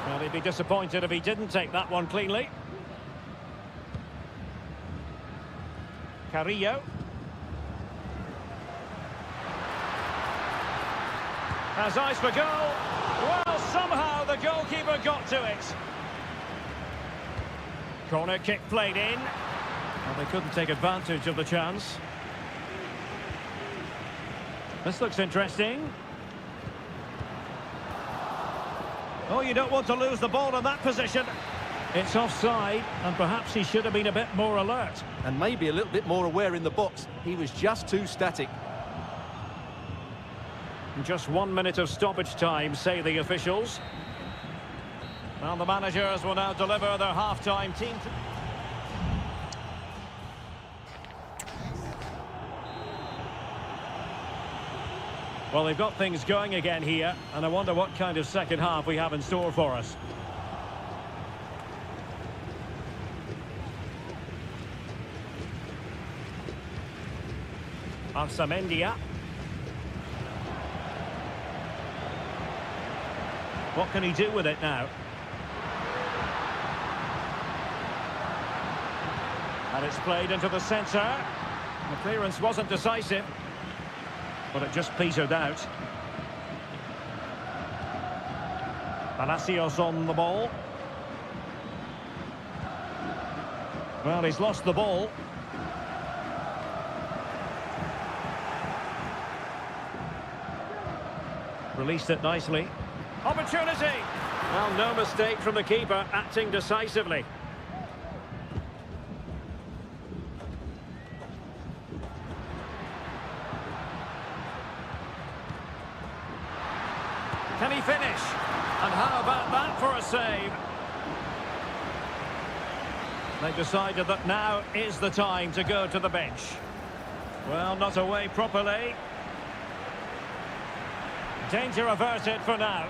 Well, he'd be disappointed if he didn't take that one cleanly. Carrillo. Has eyes for goal. Well, somehow the goalkeeper got to it. Corner kick played in. Well, they couldn't take advantage of the chance. This looks interesting. Oh, you don't want to lose the ball in that position. It's offside, and perhaps he should have been a bit more alert. And maybe a little bit more aware in the box. He was just too static. Just 1 minute of stoppage time, say the officials. Well, the managers will now deliver their half-time team. Well, they've got things going again here, and I wonder what kind of second half we have in store for us. Arsamendia. What can he do with it now? And it's played into the centre. The clearance wasn't decisive, but it just petered out. Palacios on the ball. Well, he's lost the ball. Released it nicely. Opportunity! Well, no mistake from the keeper, acting decisively. Can he finish? And how about that for a save? They decided that now is the time to go to the bench. Well, not away properly. Danger averted for now.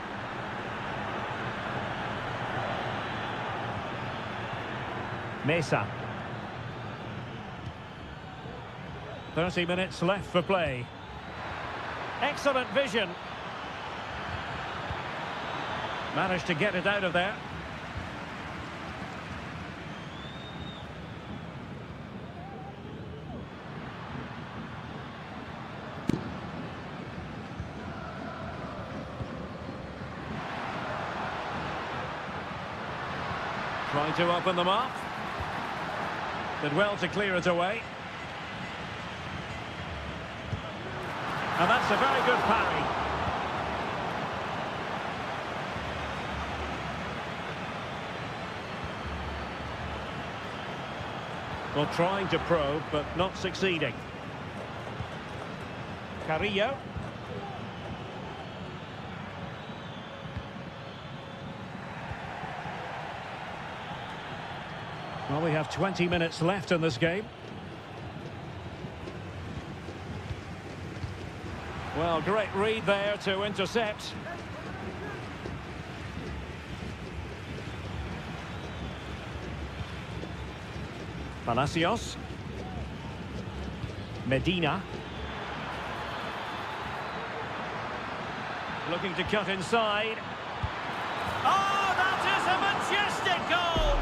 Mesa. 30 minutes left for play. Excellent vision. Managed to get it out of there. Trying to open them up. Did well to clear it away. And that's a very good parry. Well, trying to probe, but not succeeding. Carrillo. Well, we have 20 minutes left in this game. Well, great read there to intercept. Palacios. Medina. Looking to cut inside. Oh, that is a majestic goal!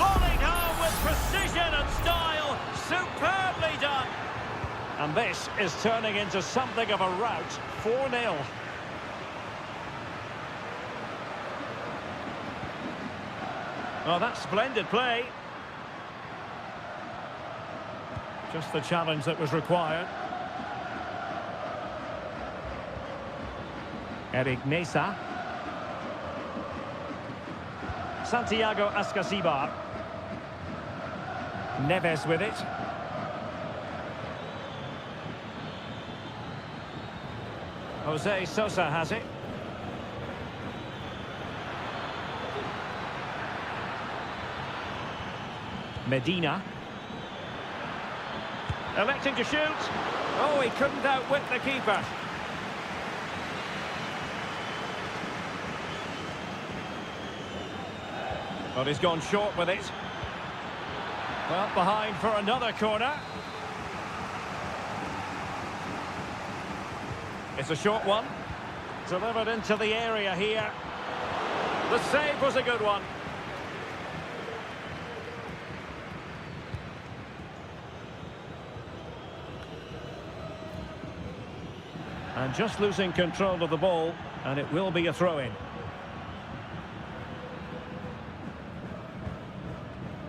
Falling home with precision and style. Superbly done. And this is turning into something of a rout. 4-0. Oh, that's splendid play. Just the challenge that was required. Eric Mesa. Santiago Ascasibar. Neves with it. Jose Sosa has it. Medina. Electing to shoot. Oh, he couldn't outwit the keeper. But he's gone short with it. Well, behind for another corner. It's a short one. Delivered into the area here. The save was a good one. And just losing control of the ball, and it will be a throw-in.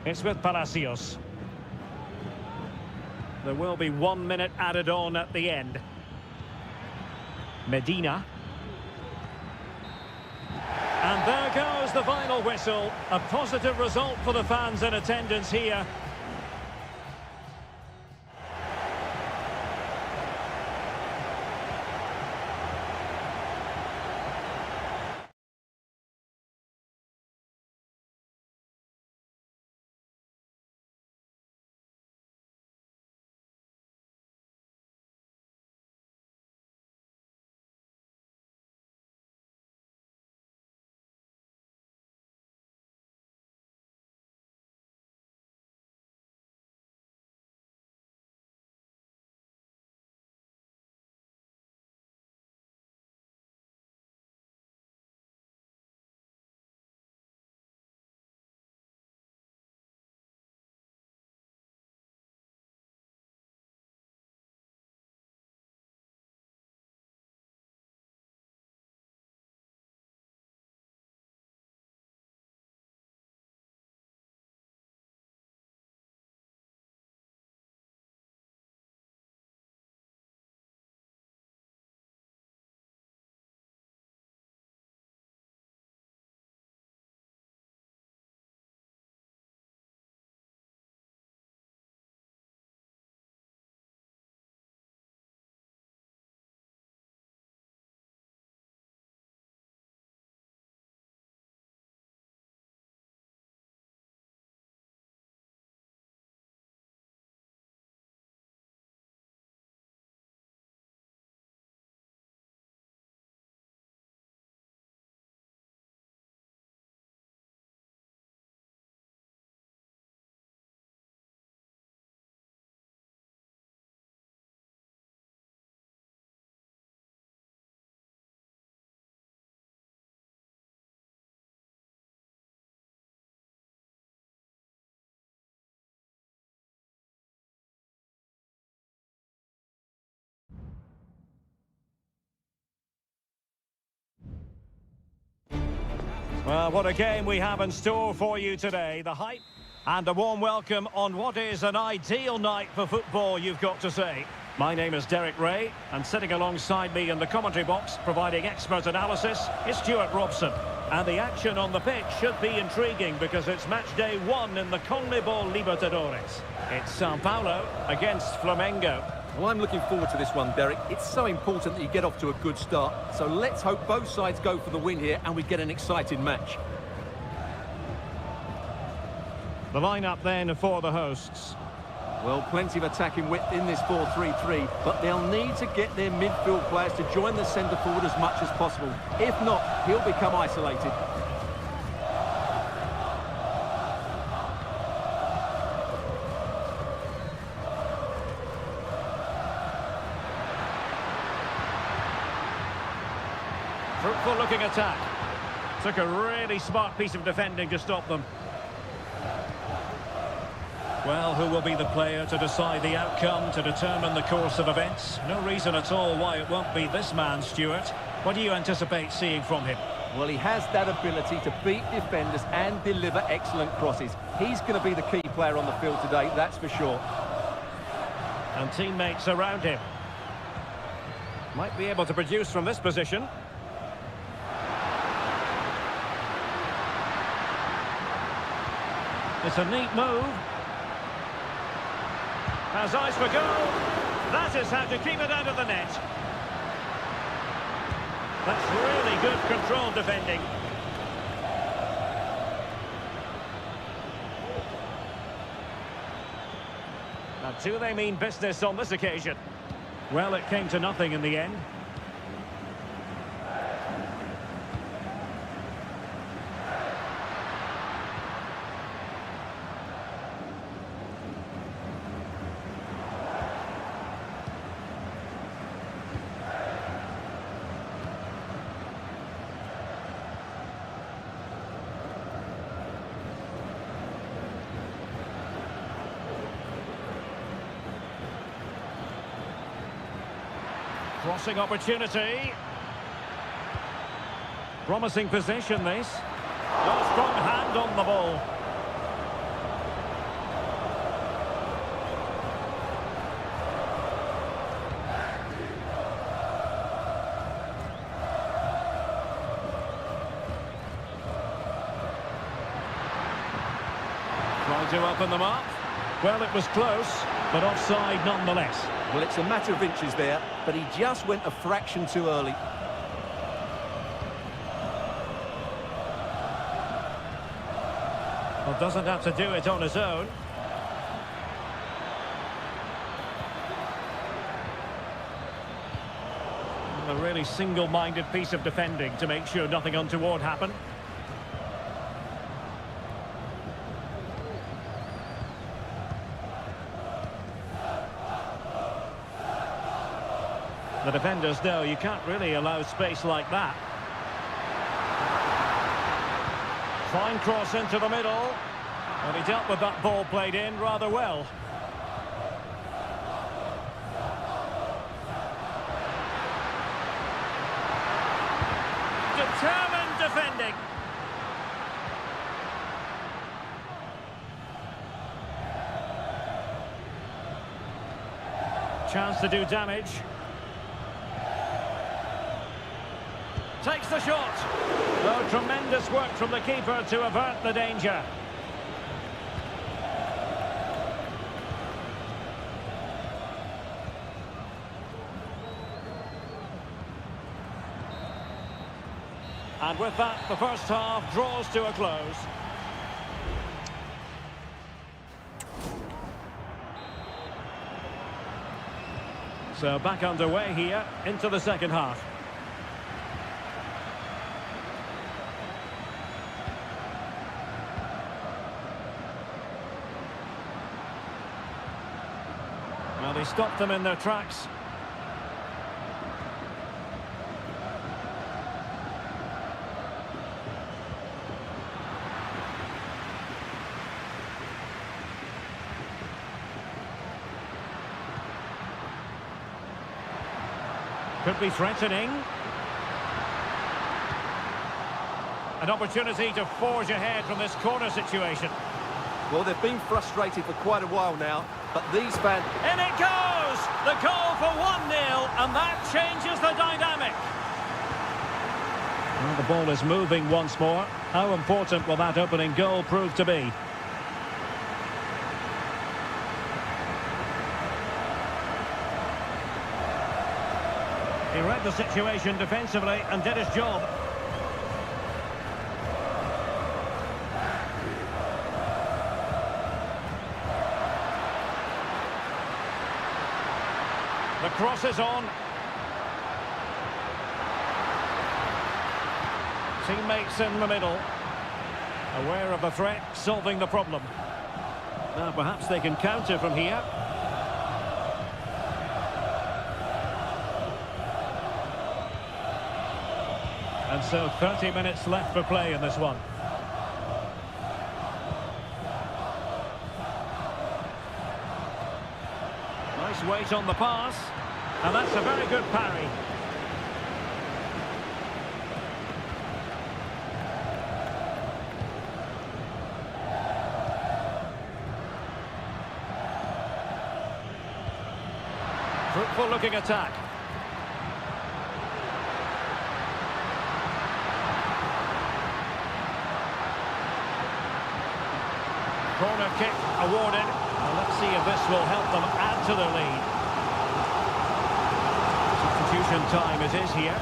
It's with Palacios. There will be 1 minute added on at the end. Medina. And there goes the final whistle. A positive result for the fans in attendance here. Well, what a game we have in store for you today. The hype and a warm welcome on what is an ideal night for football, you've got to say. My name is Derek Ray, and sitting alongside me in the commentary box, providing expert analysis, is Stuart Robson. And the action on the pitch should be intriguing because it's match day 1 in the CONMEBOL Libertadores. It's Sao Paulo against Flamengo. Well, I'm looking forward to this one, Derek. It's so important that you get off to a good start. So let's hope both sides go for the win here and we get an exciting match. The lineup then for the hosts. Well, plenty of attacking width in this 4-3-3, but they'll need to get their midfield players to join the centre forward as much as possible. If not, he'll become isolated. Fruitful looking attack. Took a really smart piece of defending to stop them. Well, who will be the player to decide the outcome, to determine the course of events? No reason at all why it won't be this man, Stuart. What do you anticipate seeing from him? Well, he has that ability to beat defenders and deliver excellent crosses. He's going to be the key player on the field today, that's for sure. And teammates around him. Might be able to produce from this position. It's a neat move. Has eyes for goal. That is how to keep it out of the net. That's really good controlled defending. Now, do they mean business on this occasion? Well, it came to nothing in the end. Crossing opportunity. Promising position, this. No strong hand on the ball. Trying to open them up. Well, it was close, but offside nonetheless. Well, it's a matter of inches there, but he just went a fraction too early. Well, doesn't have to do it on his own. A really single-minded piece of defending to make sure nothing untoward happened. The defenders know you can't really allow space like that. Fine cross into the middle. And he dealt with that ball played in rather well. Determined defending. Chance to do damage. Takes the shot. Oh, tremendous work from the keeper to avert the danger. And with that, the first half draws to a close. So back underway here into the second half. Well, they stopped them in their tracks. Could be threatening. An opportunity to forge ahead from this corner situation. Well, they've been frustrated for quite a while now, but these fans... In it goes! The goal for 1-0, and that changes the dynamic. Well, the ball is moving once more. How important will that opening goal prove to be? He read the situation defensively and did his job. The cross is on. Teammates in the middle. Aware of the threat, solving the problem. Now perhaps they can counter from here. And so 30 minutes left for play in this one. Nice weight on the pass. And that's a very good parry. Fruitful looking attack. Corner kick awarded. Well, let's see if this will help them add to their lead. Substitution time it is here.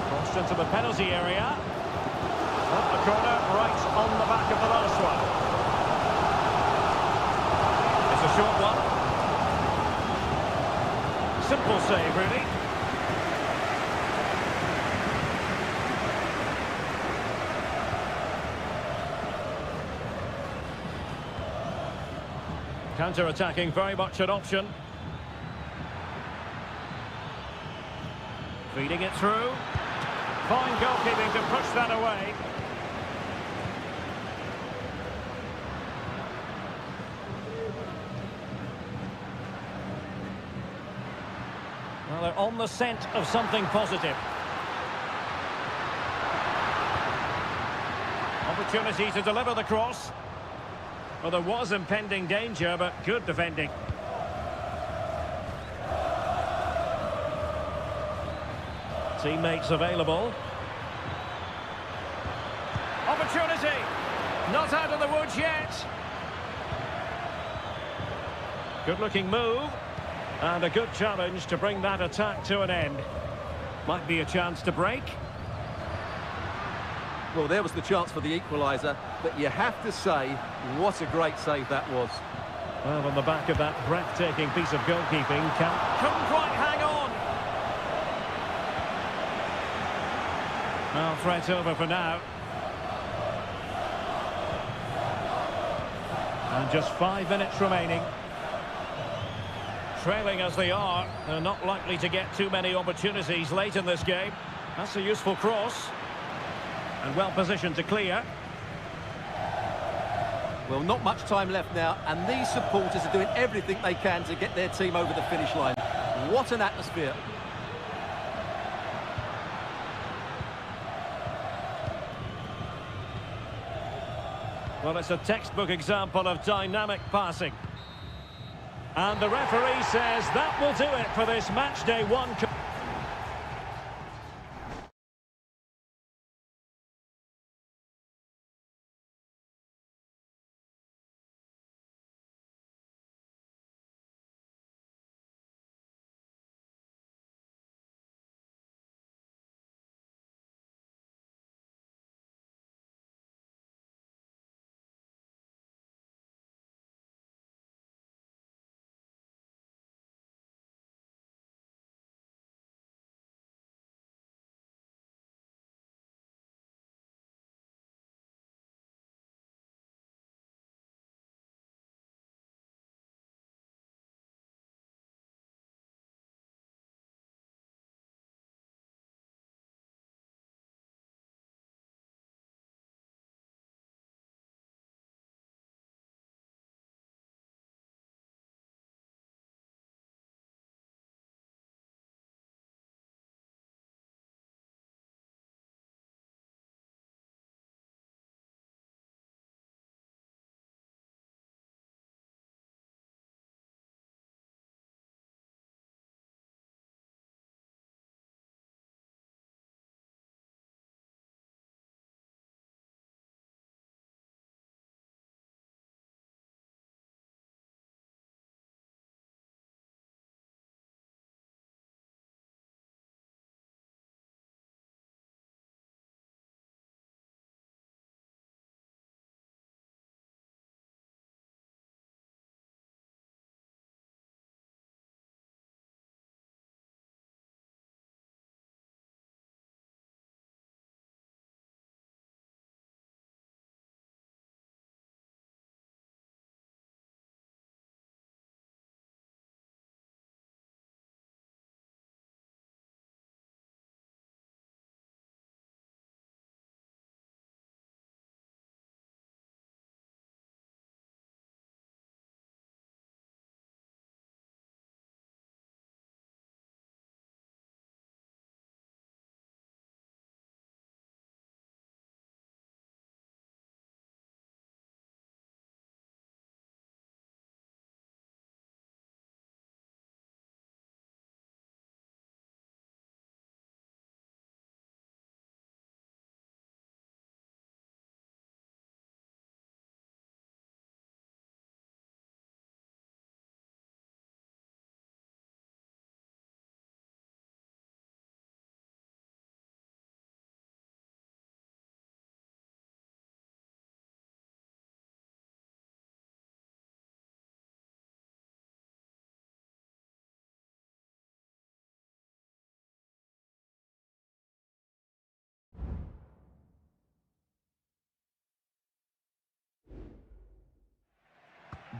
Crossed into the penalty area. Up the corner, right on the back of the last one. It's a short one. Simple save, really. Counter-attacking, very much an option. Feeding it through. Fine goalkeeping to push that away. Well, they're on the scent of something positive. Opportunity to deliver the cross. Well, there was impending danger, but good defending. Teammates available. Opportunity! Not out of the woods yet. Good-looking move. And a good challenge to bring that attack to an end. Might be a chance to break. Well, there was the chance for the equaliser, but you have to say, what a great save that was. Well, on the back of that breathtaking piece of goalkeeping, couldn't quite hang on. Well, threat over for now. And just 5 minutes remaining. Trailing as they are, they're not likely to get too many opportunities late in this game. That's a useful cross. And well positioned to clear. Well, not much time left now, and these supporters are doing everything they can to get their team over the finish line. What an atmosphere. Well, it's a textbook example of dynamic passing. And the referee says that will do it for this match day one.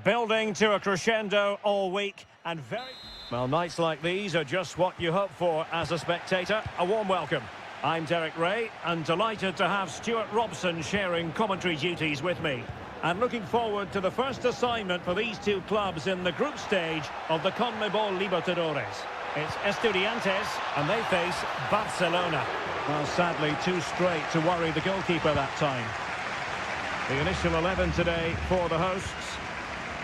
Building to a crescendo all week and very... Well, nights like these are just what you hope for as a spectator. A warm welcome. I'm Derek Ray and delighted to have Stuart Robson sharing commentary duties with me. And looking forward to the first assignment for these two clubs in the group stage of the CONMEBOL Libertadores. It's Estudiantes and they face Barcelona. Well, sadly, too straight to worry the goalkeeper that time. The initial 11 today for the hosts.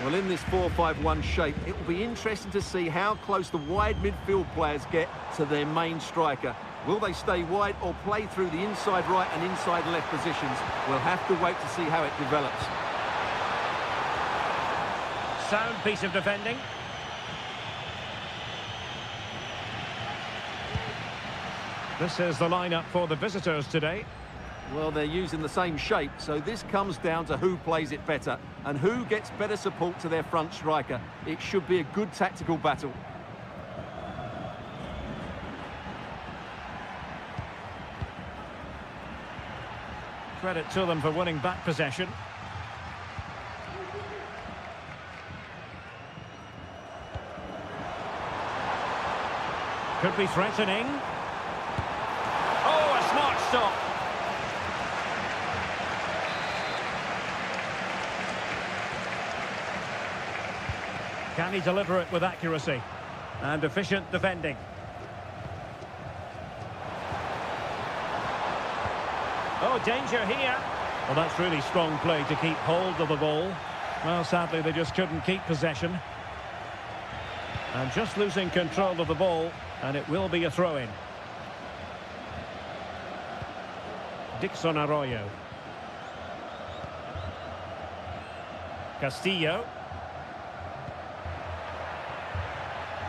Well, in this 4-5-1 shape, it will be interesting to see how close the wide midfield players get to their main striker. Will they stay wide or play through the inside right and inside left positions? We'll have to wait to see how it develops. Sound piece of defending. This is the lineup for the visitors today. Well, they're using the same shape, so this comes down to who plays it better and who gets better support to their front striker. It should be a good tactical battle. Credit to them for winning back possession. Could be threatening. Oh, a smart stop. Can he deliver it with accuracy? And efficient defending. Oh, danger here. Well, that's really strong play to keep hold of the ball. Well, sadly, they just couldn't keep possession. And just losing control of the ball, and it will be a throw-in. Dixon Arroyo. Castillo.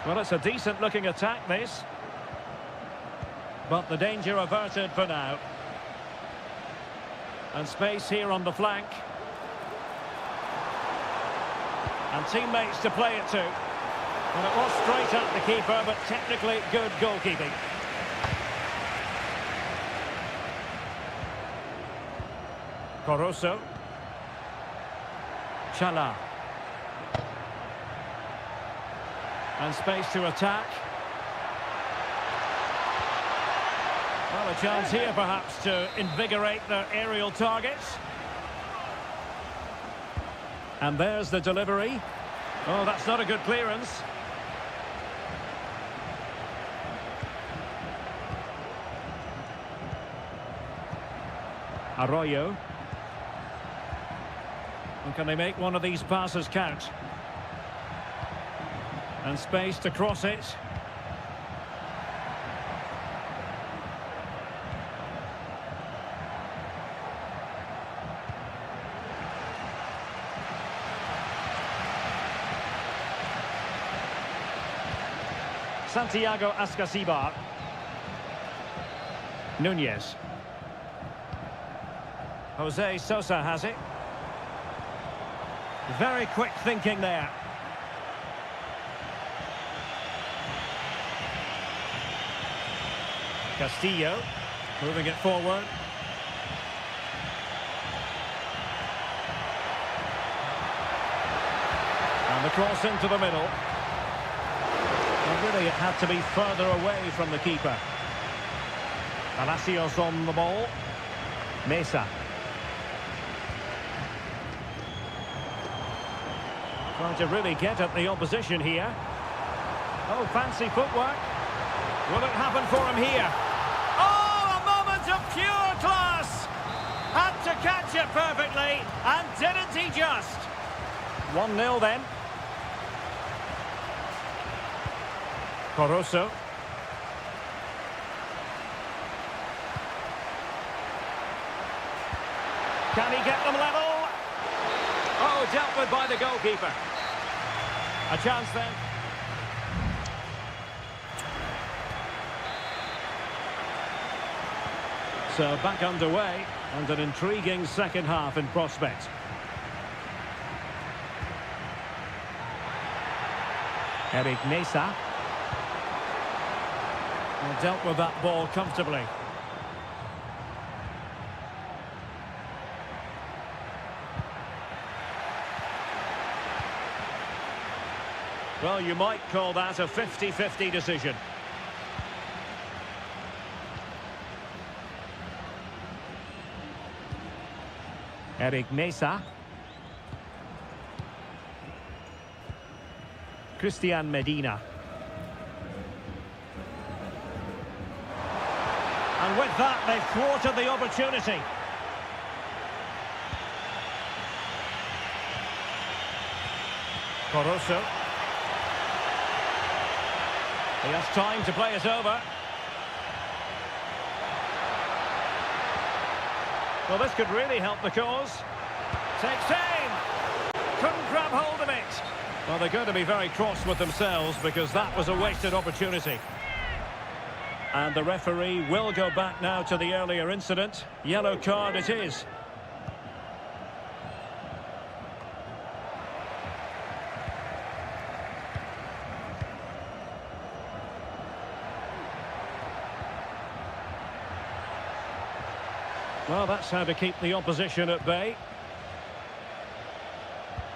Well, it's a decent-looking attack, this. But the danger averted for now. And space here on the flank. And teammates to play it to. Well, it was straight at the keeper, but technically good goalkeeping. Coroso. Chala. And space to attack. Well, a chance here perhaps to invigorate their aerial targets. And there's the delivery. Oh, that's not a good clearance. Arroyo. And can they make one of these passes count? And space to cross it. Santiago Ascasibar. Nunez. Jose Sosa has it. Very quick thinking there. Castillo, moving it forward. And the cross into the middle. Well, really, it had to be further away from the keeper. Palacios on the ball. Mesa. Trying to really get at the opposition here. Oh, fancy footwork. Will it happen for him here? Oh, a moment of pure class! Had to catch it perfectly, and didn't he just? 1-0 then. Coroso. Can he get them level? Oh, dealt with by the goalkeeper. A chance then. So back underway, and an intriguing second half in prospect. Eric Mesa. Well, dealt with that ball comfortably. Well, you might call that a 50-50 decision. Eric Mesa. Christian Medina. And with that, they've thwarted the opportunity. Coroso. He has time to play it over. Well, this could really help the cause. Takes aim. Couldn't grab hold of it. Well, they're going to be very cross with themselves because that was a wasted opportunity. And the referee will go back now to the earlier incident. Yellow card it is. Well, that's how to keep the opposition at bay.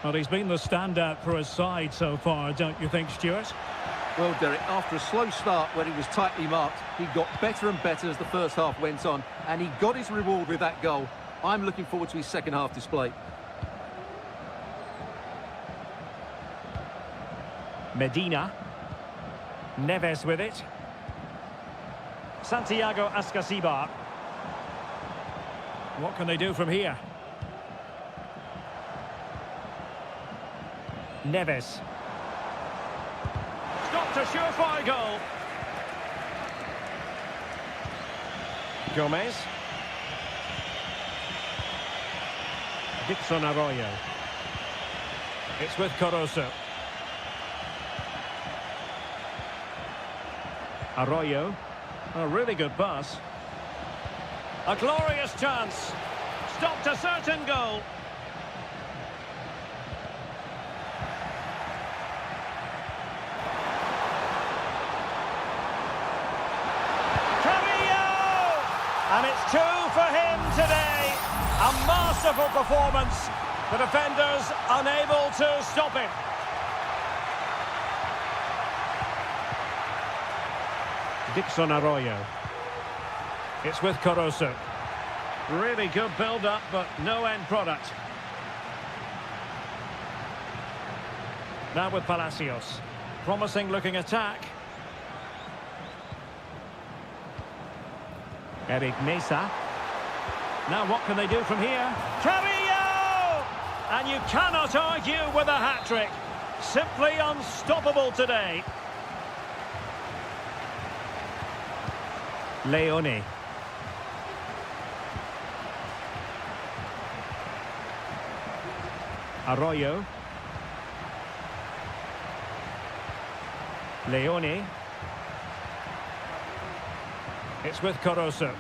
Well, he's been the standout for his side so far, don't you think, Stuart? Well, Derek, after a slow start when he was tightly marked, he got better and better as the first half went on, and he got his reward with that goal. I'm looking forward to his second half display. Medina. Neves with it. Santiago Ascasibar. What can they do from here? Neves. Stopped a surefire goal. Gomez. Dixon Arroyo. It's with Coroso. Arroyo. A really good pass. A glorious chance. Stopped a certain goal. And it's 2 for him today. A masterful performance. The defenders unable to stop him. Dixon Arroyo. It's with Coroso. Really good build-up, but no end product. Now with Palacios. Promising looking attack. Eric Mesa. Now what can they do from here? Carrillo! And you cannot argue with a hat-trick. Simply unstoppable today. Leone. Arroyo. Leone. It's with Coroso.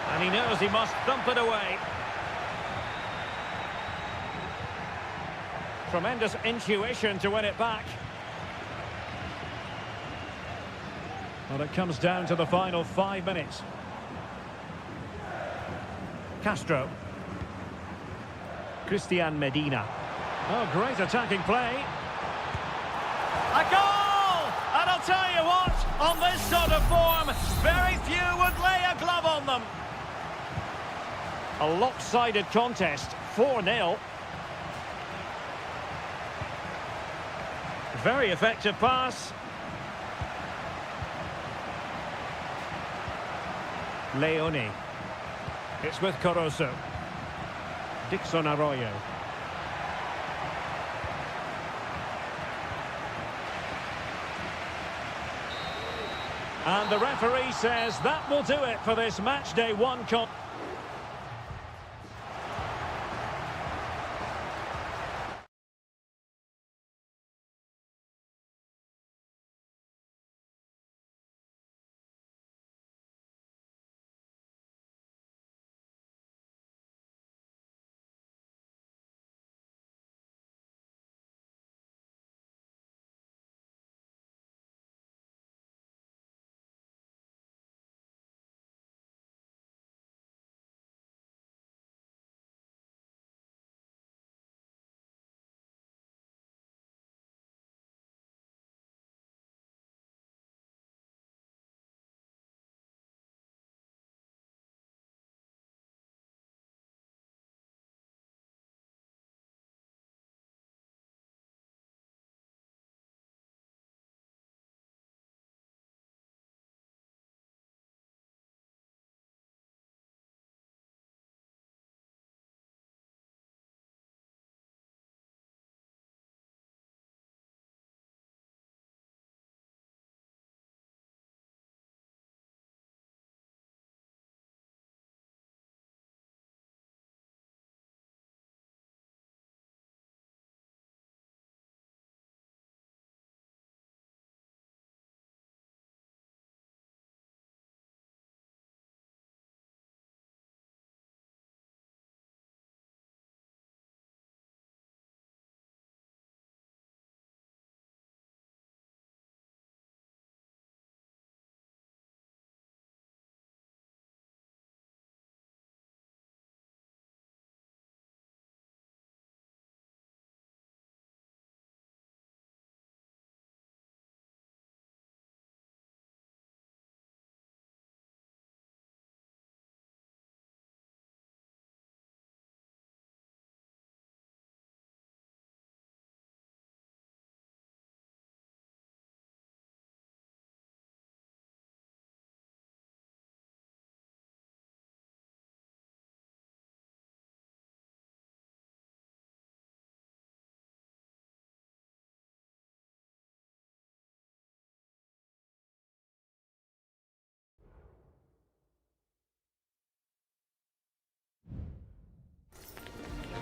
And he knows he must thump it away. Tremendous intuition to win it back. Well, it comes down to the final 5 minutes. Castro. Christian Medina. Oh, great attacking play. A goal! And I'll tell you what, on this sort of form, very few would lay a glove on them. A lopsided contest, 4-0. Very effective pass. Leone. It's with Coroso. Dixon Arroyo. And the referee says that will do it for this match day 1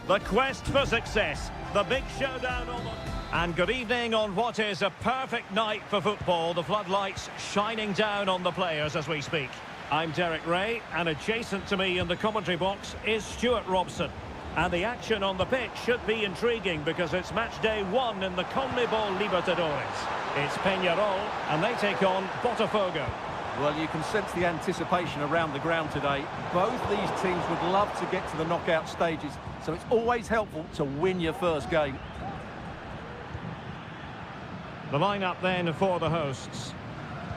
The quest for success. The big showdown on the... And good evening on what is a perfect night for football. The floodlights shining down on the players as we speak. I'm Derek Ray, and adjacent to me in the commentary box is Stuart Robson. And the action on the pitch should be intriguing because it's match day 1 in the CONMEBOL Libertadores. It's Peñarol, and they take on Botafogo. Well, you can sense the anticipation around the ground today. Both these teams would love to get to the knockout stages, so it's always helpful to win your first game. The lineup then for the hosts.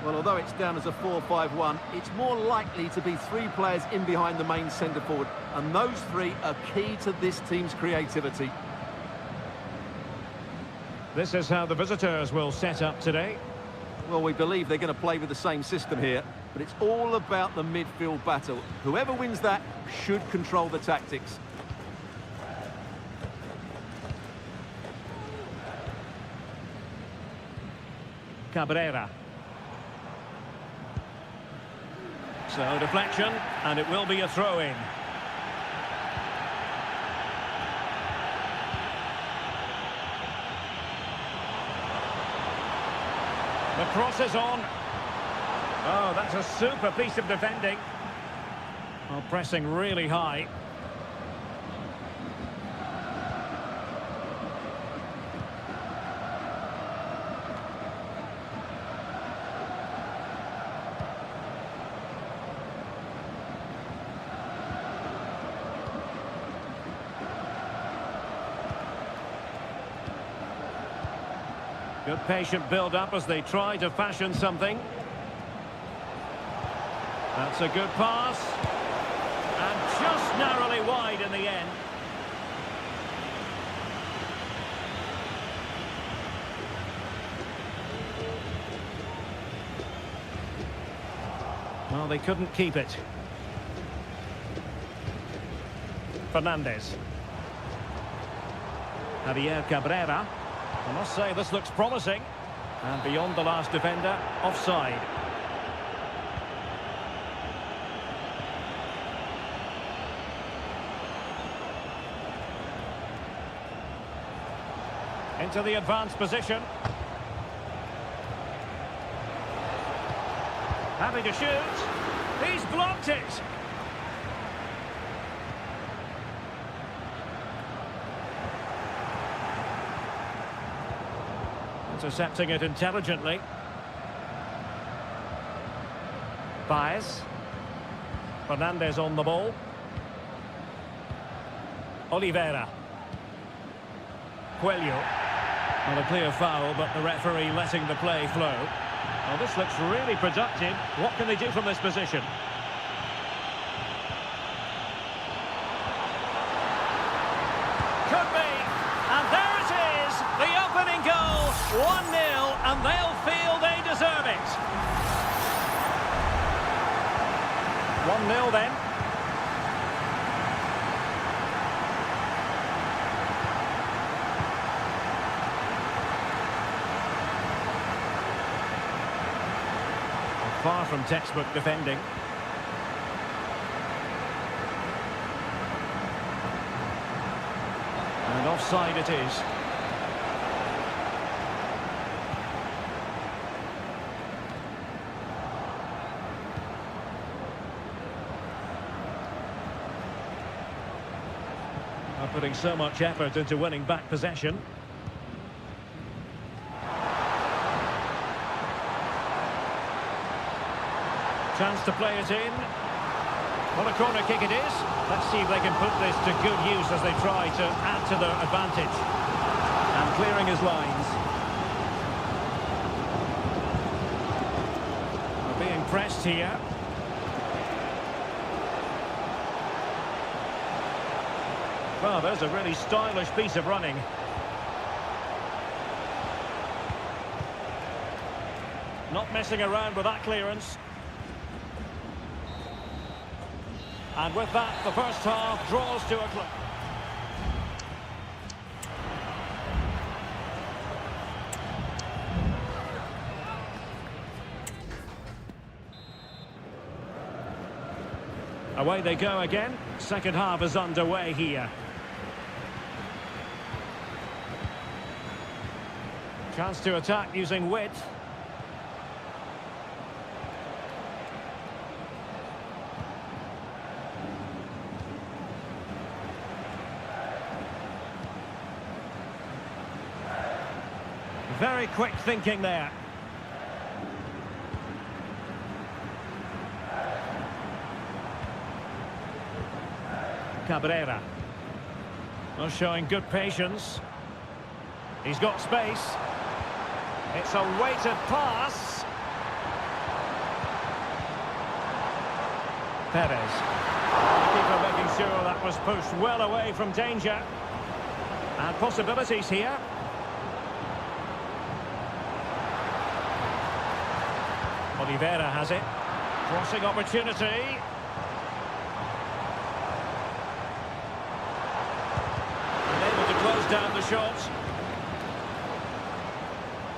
Well, although it's down as a 4-5-1, it's more likely to be 3 players in behind the main centre-forward, and those 3 are key to this team's creativity. This is how the visitors will set up today. Well, we believe they're going to play with the same system here, but it's all about the midfield battle. Whoever wins that should control the tactics. Cabrera. So deflection, and it will be a throw-in. The cross is on. Oh, that's a super piece of defending. Well, pressing really high. Good patient build-up as they try to fashion something. That's a good pass. And just narrowly wide in the end. Well, they couldn't keep it. Fernandez. Javier Cabrera. I must say, this looks promising. And beyond the last defender, offside. Into the advanced position. Happy to shoot. He's blocked it. Intercepting it intelligently. Baez. Fernandez on the ball. Oliveira. Coelho. Well, a clear foul, but the referee letting the play flow. Well, this looks really productive. What can they do from this position? Could be. And there it is. The opening goal. 1-0, and they'll feel they deserve it. 1-0 then. Far from textbook defending. And offside it is. Are putting so much effort into winning back possession. Chance to play it in. Well, a corner kick it is. Let's see if they can put this to good use as they try to add to their advantage. And clearing his lines. They're being pressed here. Well, there's a really stylish piece of running. Not messing around with that clearance. And with that, the first half draws to a close. Away they go again. Second half is underway here. Chance to attack using width. Very quick thinking there. Cabrera. Well, showing good patience. He's got space. It's a weighted pass. Perez. Keeper making sure that was pushed well away from danger. And possibilities here. Oliveira has it. Crossing opportunity. And able to close down the shot.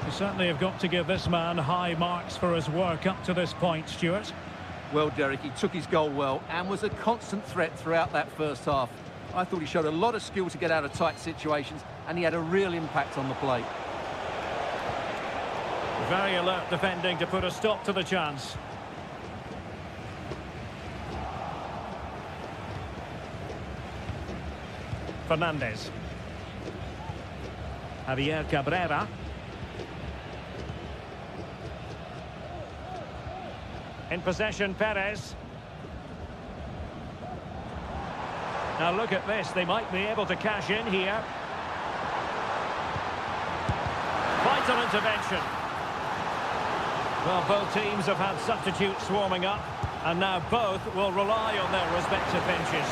You certainly have got to give this man high marks for his work up to this point, Stuart. Well, Derek, he took his goal well and was a constant threat throughout that first half. I thought he showed a lot of skill to get out of tight situations, and he had a real impact on the play. Very alert defending to put a stop to the chance. Fernandez. Javier Cabrera. In possession, Perez. Now look at this, they might be able to cash in here. Vital intervention. Well, both teams have had substitutes warming up, and now both will rely on their respective benches.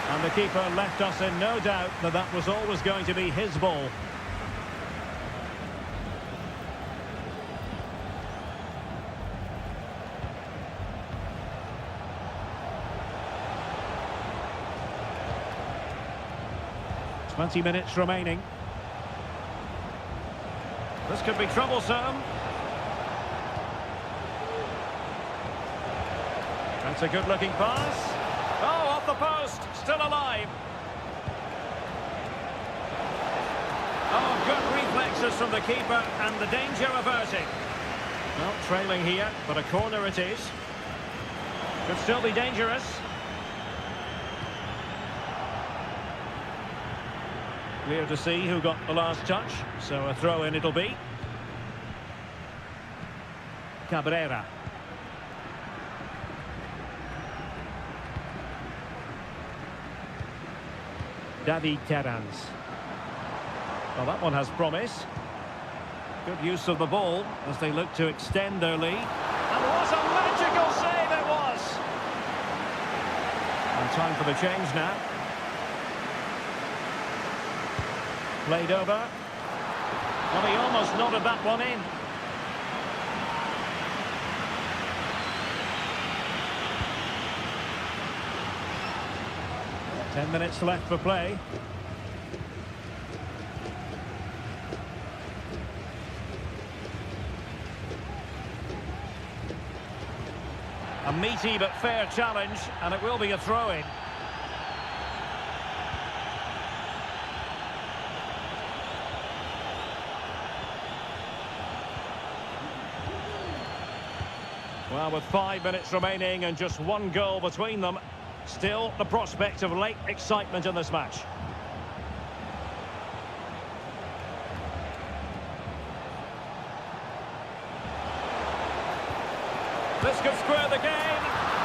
And the keeper left us in no doubt that that was always going to be his ball. Twenty minutes remaining. This could be troublesome. That's a good-looking pass. Oh, off the post, still alive. Oh, good reflexes from the keeper, and the danger averted. Well, trailing here, but a corner it is. Could still be dangerous. Clear to see who got the last touch, so a throw-in it'll be. Cabrera. David Terrans. Well, that one has promise. Good use of the ball as they look to extend their lead. And what a magical save it was! And time for the change now. Played over. Well, he almost nodded that one in. Ten minutes left for play. A meaty but fair challenge, and it will be a throw-in. Well, with 5 minutes remaining and just one goal between them, still the prospect of late excitement in this match. This could square the game,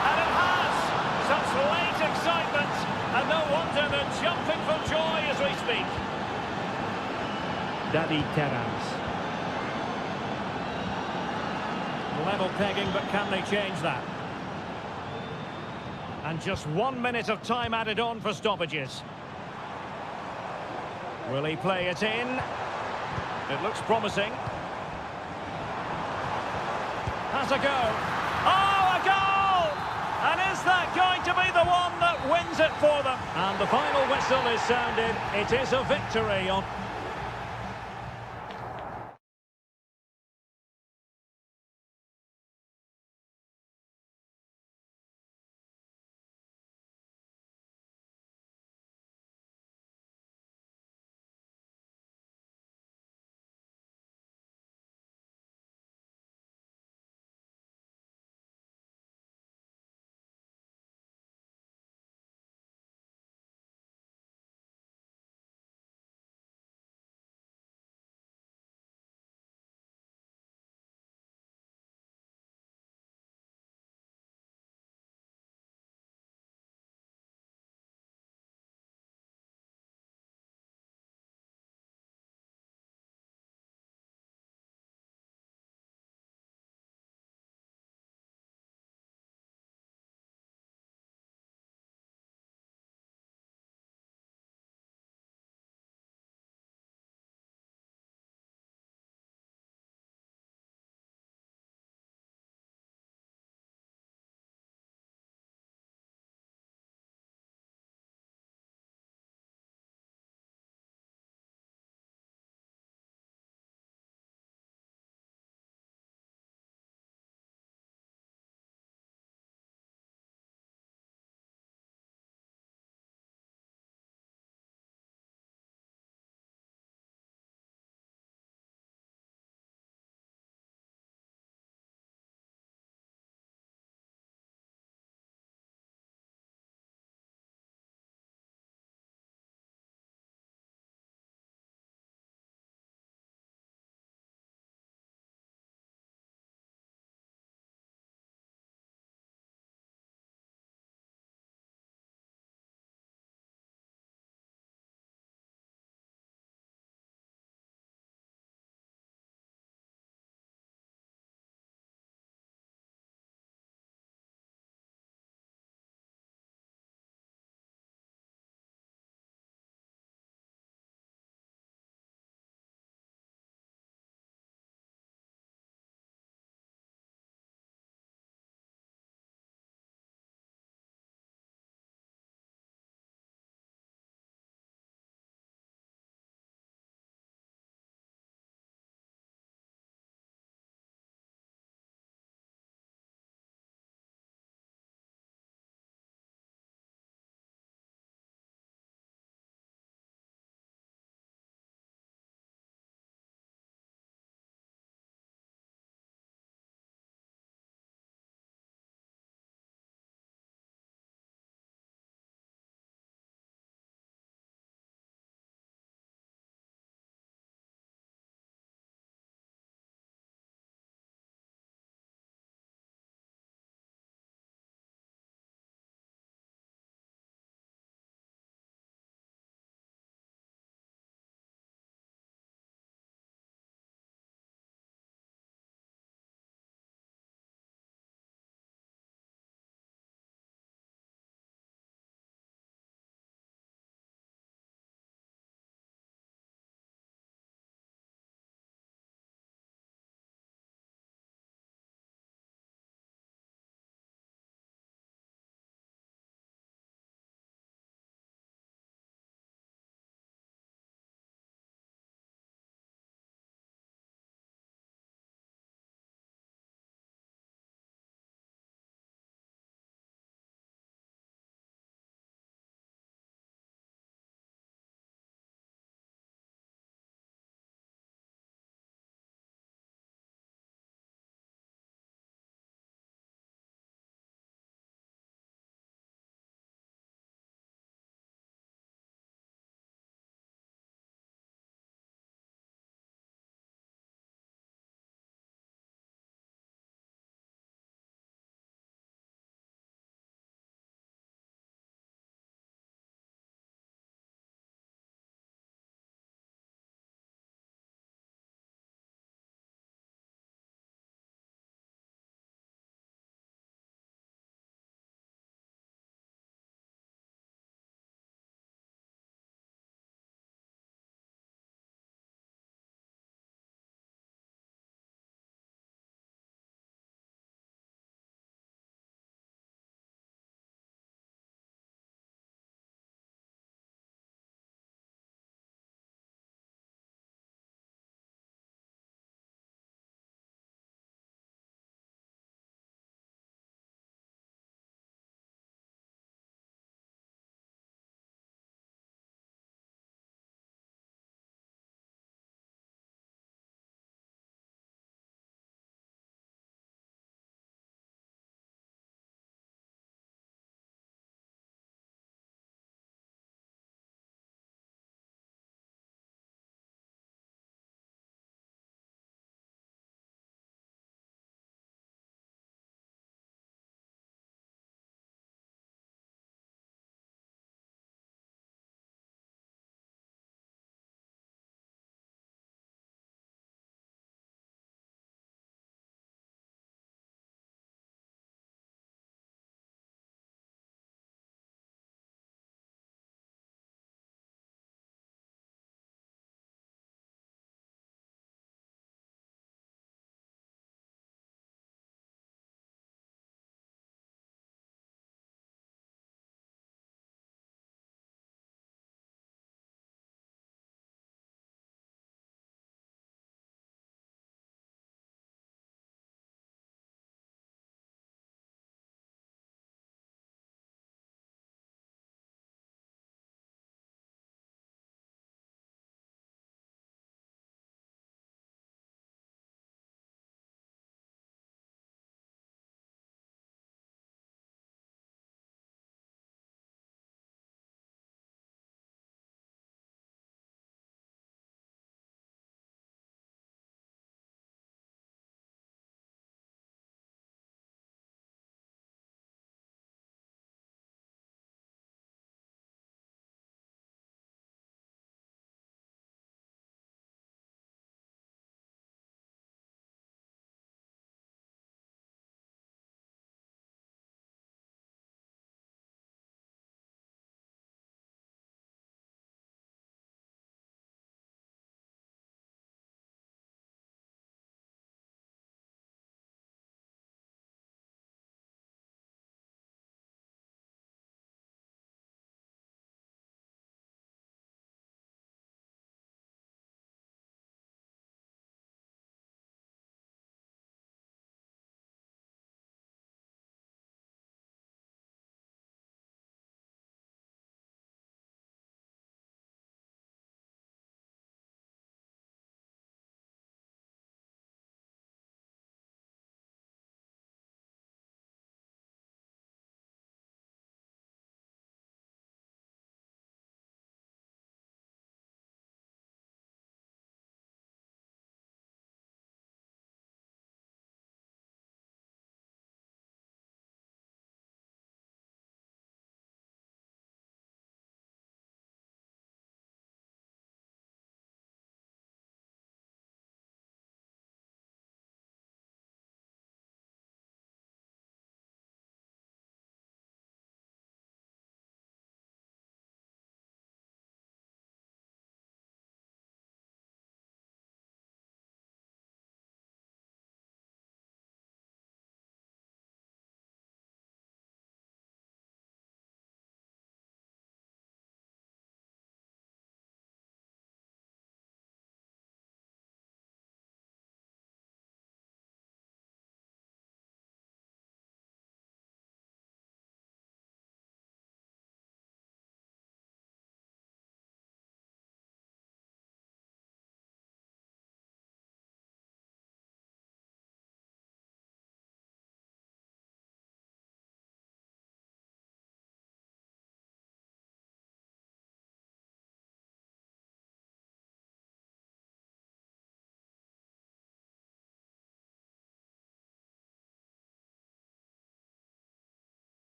and it has! Such late excitement, and no wonder they're jumping for joy as we speak. David Terrans. Level pegging, but can they change that? And just 1 minute of time added on for stoppages. Will he play it in? It looks promising. Has a go. Oh, a goal! And is that going to be the one that wins it for them? And the final whistle is sounded. It is a victory on...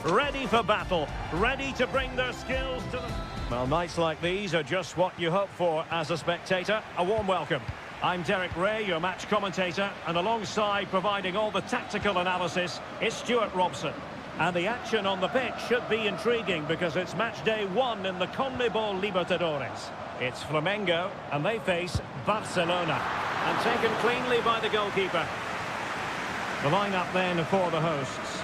ready for battle, ready to bring their skills to the... Well, nights like these are just what you hope for as a spectator. A warm welcome. I'm Derek Ray, your match commentator, and alongside providing all the tactical analysis is Stuart Robson. And the action on the pitch should be intriguing because it's match day 1 in the CONMEBOL Libertadores. It's Flamengo, and they face Barcelona. And taken cleanly by the goalkeeper. The lineup then for the hosts.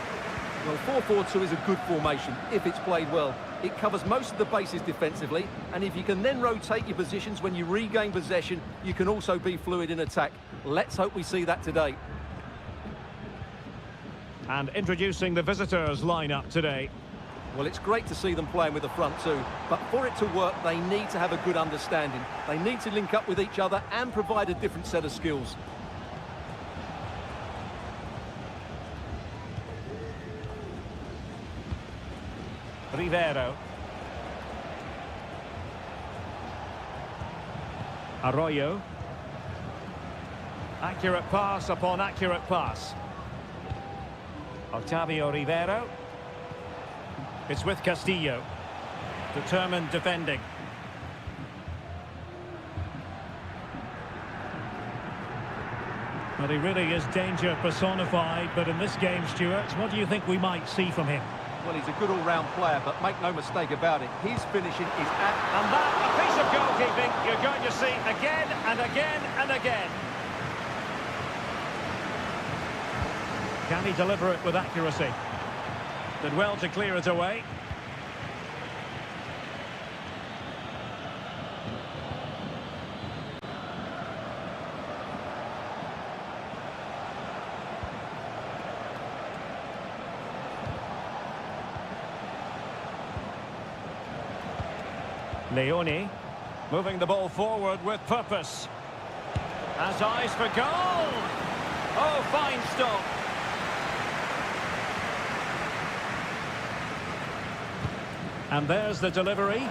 Well, 4-4-2 is a good formation if it's played well. It covers most of the bases defensively, and if you can then rotate your positions when you regain possession, you can also be fluid in attack. Let's hope we see that today. And introducing the visitors' lineup today. Well, it's great to see them playing with the front two, but for it to work, they need to have a good understanding. They need to link up with each other and provide a different set of skills. Rivero. Arroyo. Accurate pass upon accurate pass. Octavio Rivero. It's with Castillo. Determined defending. Well, he really is danger personified, but in this game, Stuart, what do you think we might see from him? Well, he's a good all-round player, but make no mistake about it, his finishing is at... And that, a piece of goalkeeping you're going to see again and again and again. Can he deliver it with accuracy? Did well to clear it away. Leone, moving the ball forward with purpose. Has eyes for goal! Oh, fine stop. And there's the delivery.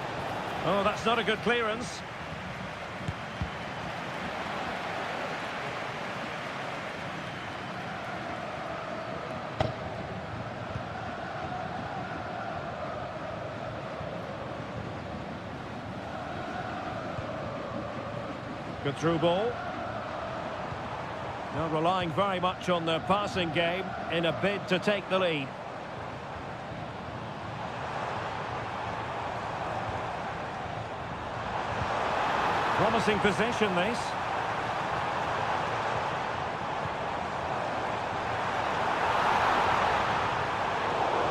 Oh, that's not a good clearance. Good through ball. Now relying very much on their passing game in a bid to take the lead. Promising possession, this.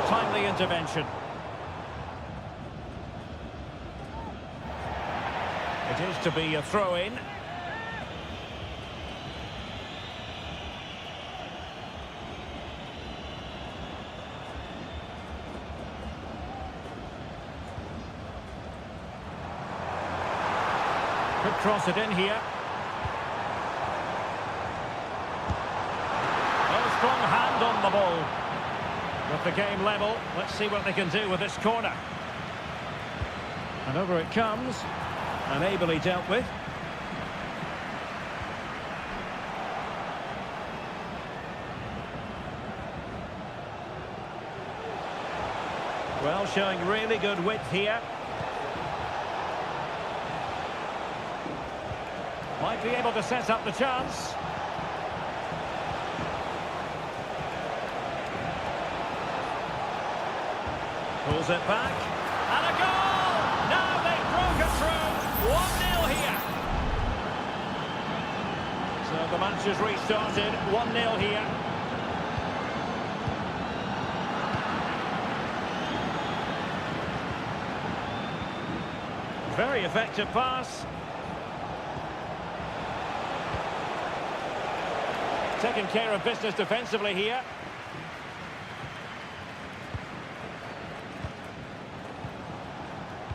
Timely intervention. It is to be a throw-in. Could cross it in here. Oh, strong hand on the ball. With the game level, let's see what they can do with this corner. And over it comes, and ably dealt with. Well, showing really good width here. Might be able to set up the chance. Pulls it back. And a goal! Now they've broken through. 1-0 here. So the match has restarted. 1-0 here. Very effective pass. Taking care of business defensively here.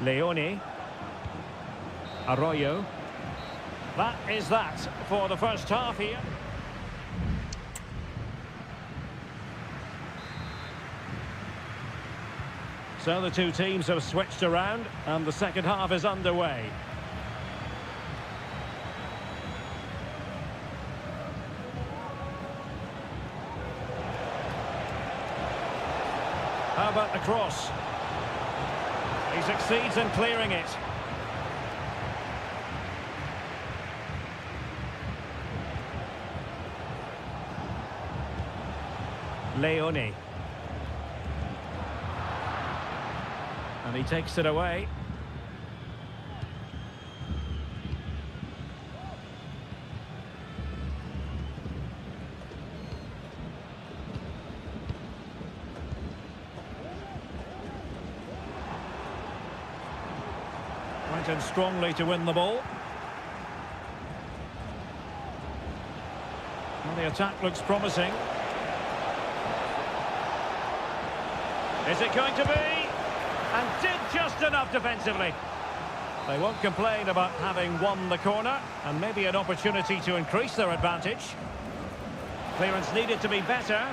Leone. Arroyo. That is that for the first half here. So the two teams have switched around and the second half is underway. about the cross? He succeeds in clearing it. Leone. And he takes it away. Went in strongly to win the ball. Well, the attack looks promising. Is it going to be? And did just enough defensively. They won't complain about having won the corner, and maybe an opportunity to increase their advantage. Clearance needed to be better.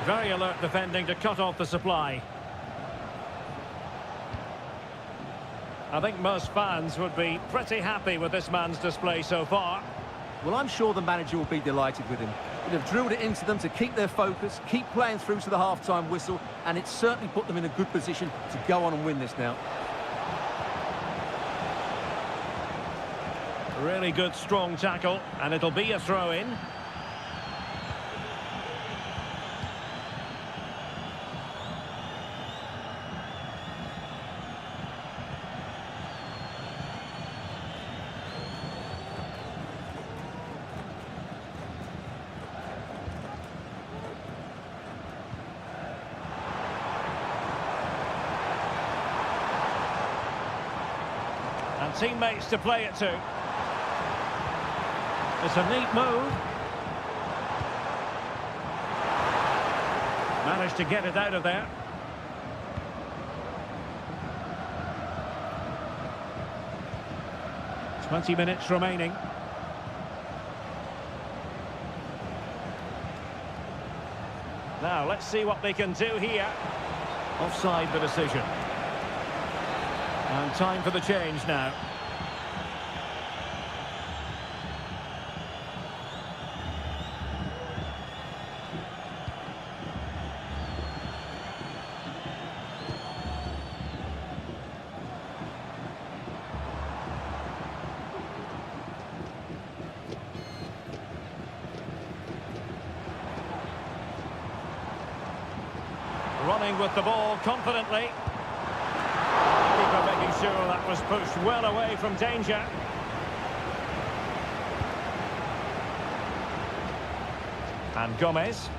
Very alert defending to cut off the supply. I think most fans would be pretty happy with this man's display so far. Well, I'm sure the manager will be delighted with him. He'll have drilled it into them to keep their focus, keep playing through to the half-time whistle, and it's certainly put them in a good position to go on and win this now. Really good, strong tackle, and it'll be a throw-in. And teammates to play it to. It's a neat move. Managed to get it out of there. "20 minutes remaining. Now, let's see what they can do here. Offside the decision. And time for the change now. Running with the ball confidently. Keeper making sure that was pushed well away from danger. And Gomez.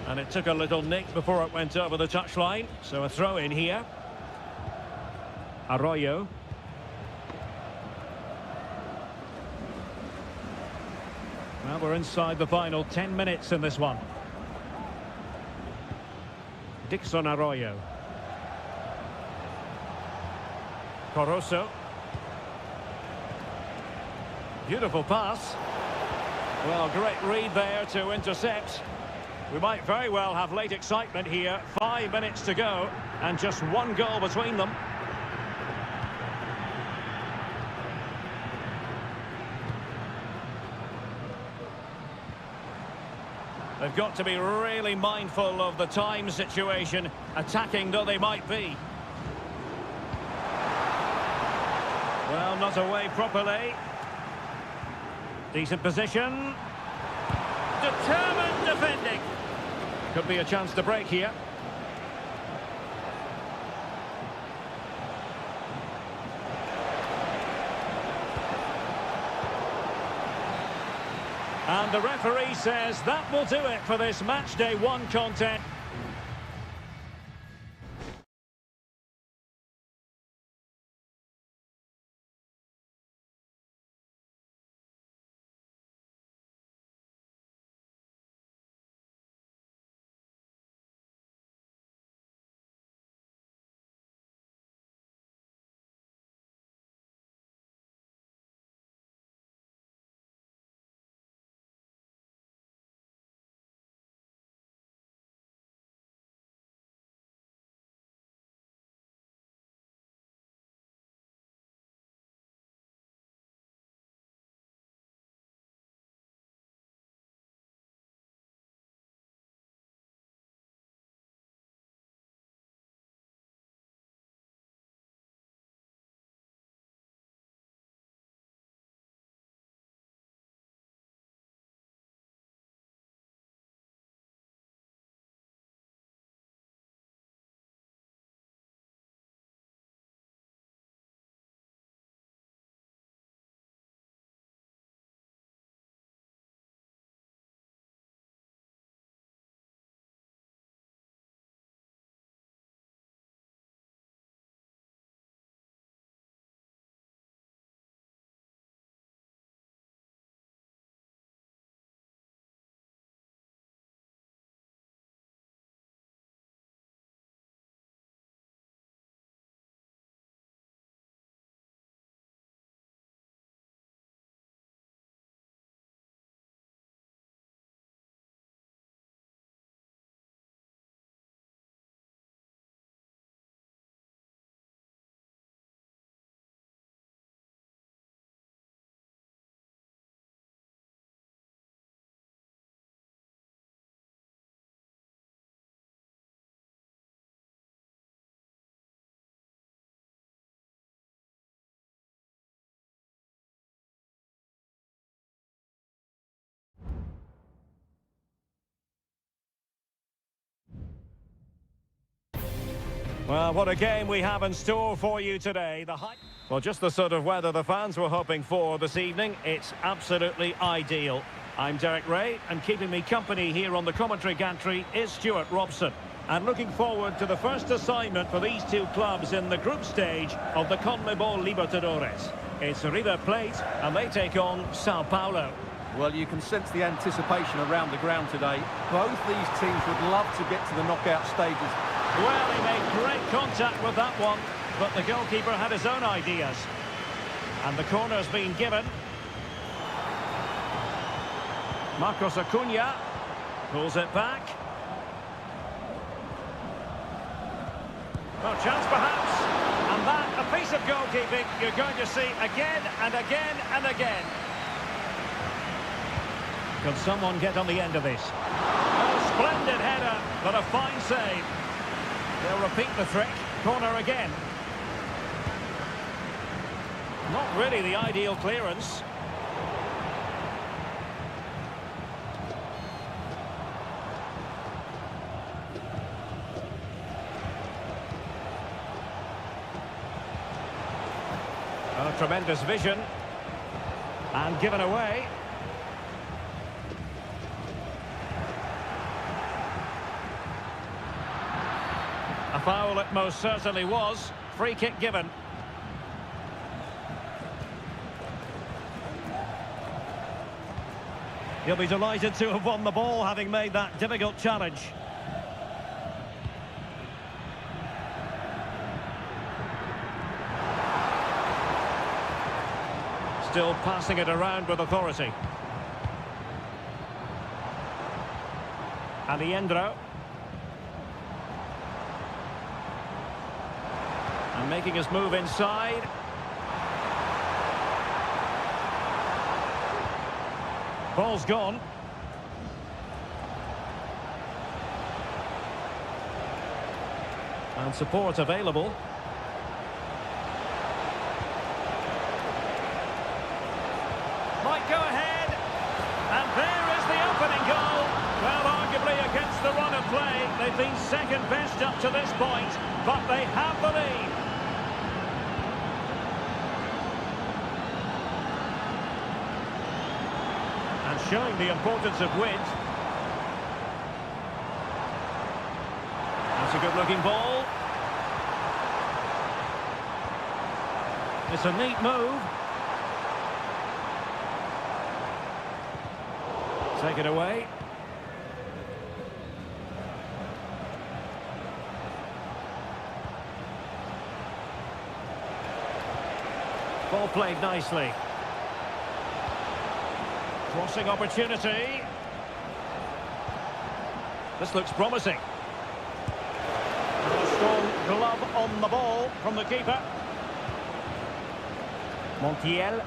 And it took a little nick before it went over the touchline. So a throw in here. Arroyo. Well, we're inside the final 10 minutes in this one. Dixon Arroyo. Coroso. Beautiful pass. Well, great read there to intercept. We might very well have late excitement here. 5 minutes to go and just one goal between them. They've got to be really mindful of the time situation, attacking though they might be. Well, not away properly. Decent position. Determined defending. Could be a chance to break here. And the referee says that will do it for this match day 1 contest. Well, what a game we have in store for you today. Well, just the sort of weather the fans were hoping for this evening. It's absolutely ideal. I'm Derek Ray, and keeping me company here on the commentary gantry is Stuart Robson. And looking forward to the first assignment for these two clubs in the group stage of the CONMEBOL Libertadores. It's River Plate, and they take on Sao Paulo. Well, you can sense the anticipation around the ground today. Both these teams would love to get to the knockout stages. Well, he made great contact with that one, but the goalkeeper had his own ideas. And the corner's been given. Marcos Acuna pulls it back. Well, chance perhaps. And that, a piece of goalkeeping you're going to see again and again and again. Can someone get on the end of this? A splendid header, but a fine save. They'll repeat the trick. Corner again. Not really the ideal clearance. A tremendous vision. And given away. A foul it most certainly was. Free kick given. He'll be delighted to have won the ball, having made that difficult challenge. Still passing it around with authority. Aliendro. And making his move inside. Ball's gone. And support available. Might go ahead. And there is the opening goal. Well, arguably against the run of play, they've been second best up to this point, but they have the lead. And showing the importance of width. That's a good-looking ball. It's a neat move. Take it away. Ball played nicely. Crossing opportunity. This looks promising. And a strong glove on the ball from the keeper. Montiel.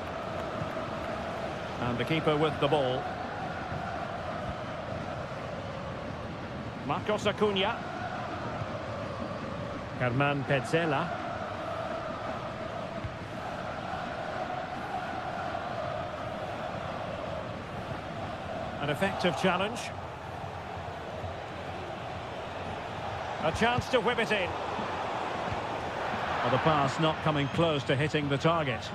And the keeper with the ball. Marcos Acuna. Germán Petzela. An effective challenge. A chance to whip it in. Well, the pass not coming close to hitting the target.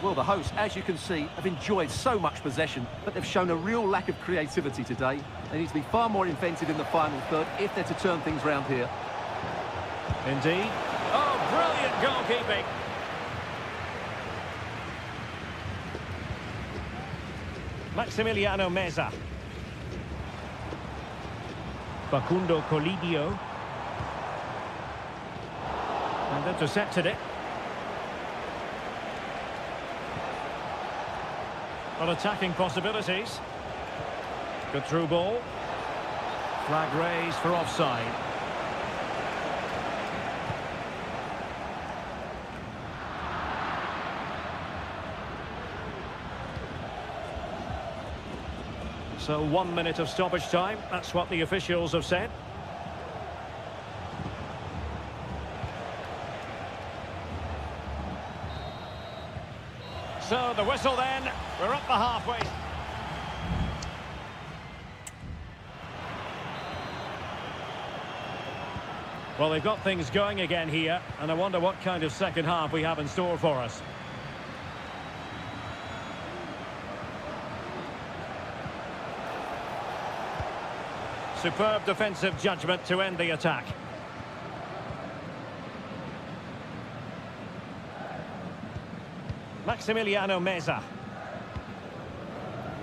Well, the hosts, as you can see, have enjoyed so much possession, but they've shown a real lack of creativity today. They need to be far more inventive in the final third if they're to turn things round here. Indeed. Oh, brilliant goalkeeping. Maximiliano Meza. Facundo Colidio. And intercepted it. Well, attacking possibilities. Good through ball. Flag raised for offside. So 1 minute of stoppage time. That's what the officials have said. So the whistle then. We're up the halfway. Well, they've got things going again here, and I wonder what kind of second half we have in store for us. Superb defensive judgment to end the attack. Maximiliano Meza.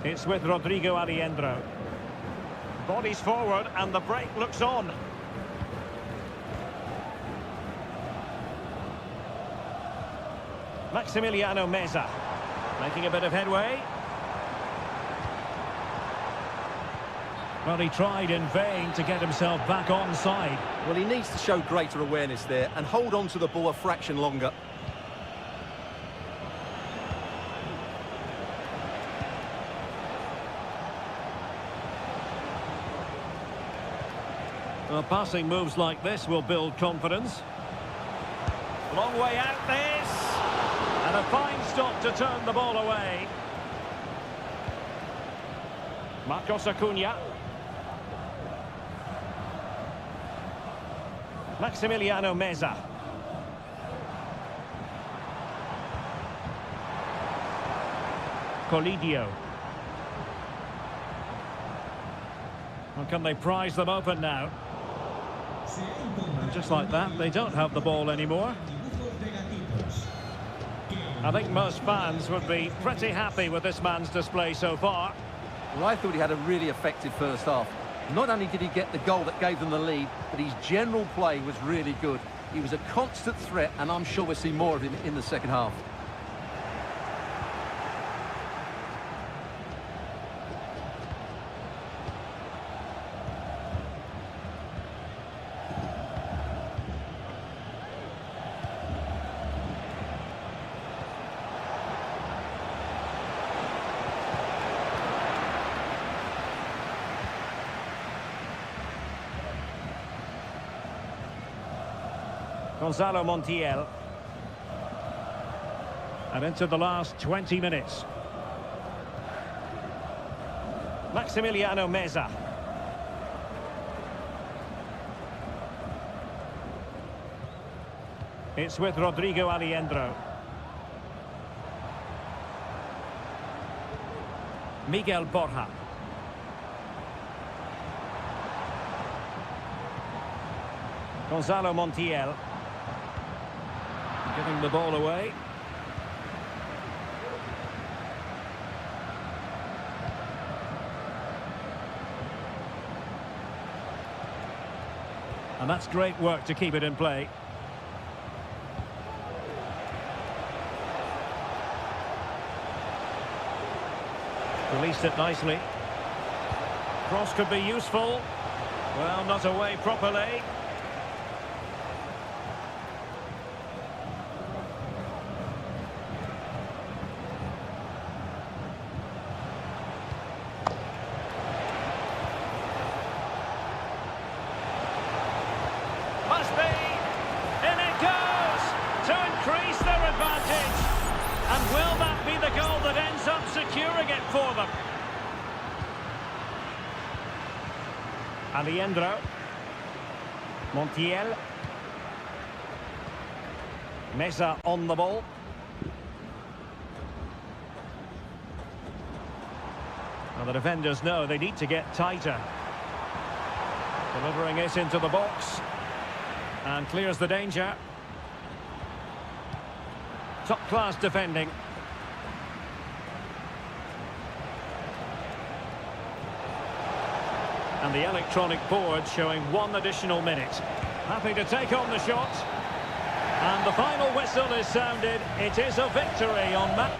It's with Rodrigo Ariendro. Bodies forward and the break looks on. Maximiliano Meza. Making a bit of headway. Well, he tried in vain to get himself back onside. Well, he needs to show greater awareness there and hold on to the ball a fraction longer. Well, passing moves like this will build confidence. Long way out this. And a fine stop to turn the ball away. Marcos Acuna. Maximiliano Meza. Colidio. Well, can they prize them open now? And just like that, they don't have the ball anymore. I think most fans would be pretty happy with this man's display so far. Well, I thought he had a really effective first half. Not only did he get the goal that gave them the lead, but his general play was really good. He was a constant threat, and I'm sure we'll see more of him in the second half. Gonzalo Montiel. And into the last 20 minutes. Maximiliano Meza. It's with Rodrigo Ariendro. Miguel Borja. Gonzalo Montiel. Giving the ball away. And that's great work to keep it in play. Released it nicely. Cross could be useful. Well, not away properly. Must be. In it goes to increase their advantage. And will that be the goal that ends up securing it for them? Ariendro. Montiel. Meza on the ball. Well, the defenders know they need to get tighter. Delivering it into the box. And clears the danger. Top-class defending. And the electronic board showing 1 additional minute. Happy to take on the shot. And the final whistle is sounded. It is a victory on match.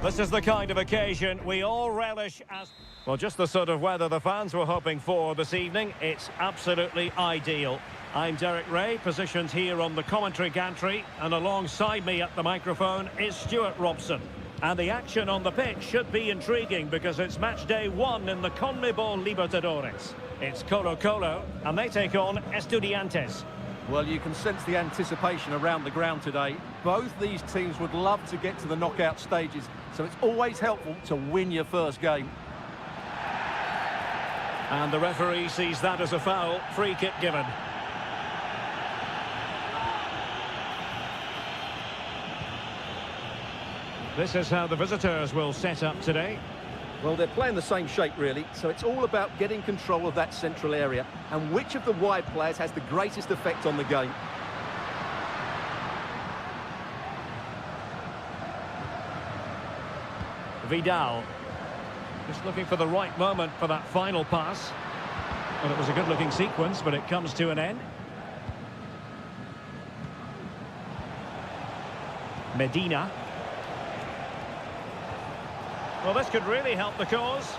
This is the kind of occasion we all relish as... Well, just the sort of weather the fans were hoping for this evening. It's absolutely ideal. I'm Derek Ray, positioned here on the commentary gantry, and alongside me at the microphone is Stuart Robson. And the action on the pitch should be intriguing because it's match day 1 in the CONMEBOL Libertadores. It's Colo-Colo, and they take on Estudiantes. Well, you can sense the anticipation around the ground today. Both these teams would love to get to the knockout stages, so it's always helpful to win your first game. And the referee sees that as a foul. Free kick given. This is how the visitors will set up today. Well, they're playing the same shape, really, so it's all about getting control of that central area and which of the wide players has the greatest effect on the game. Vidal. Just looking for the right moment for that final pass. Well, it was a good-looking sequence, but it comes to an end. Medina. Well, this could really help the cause.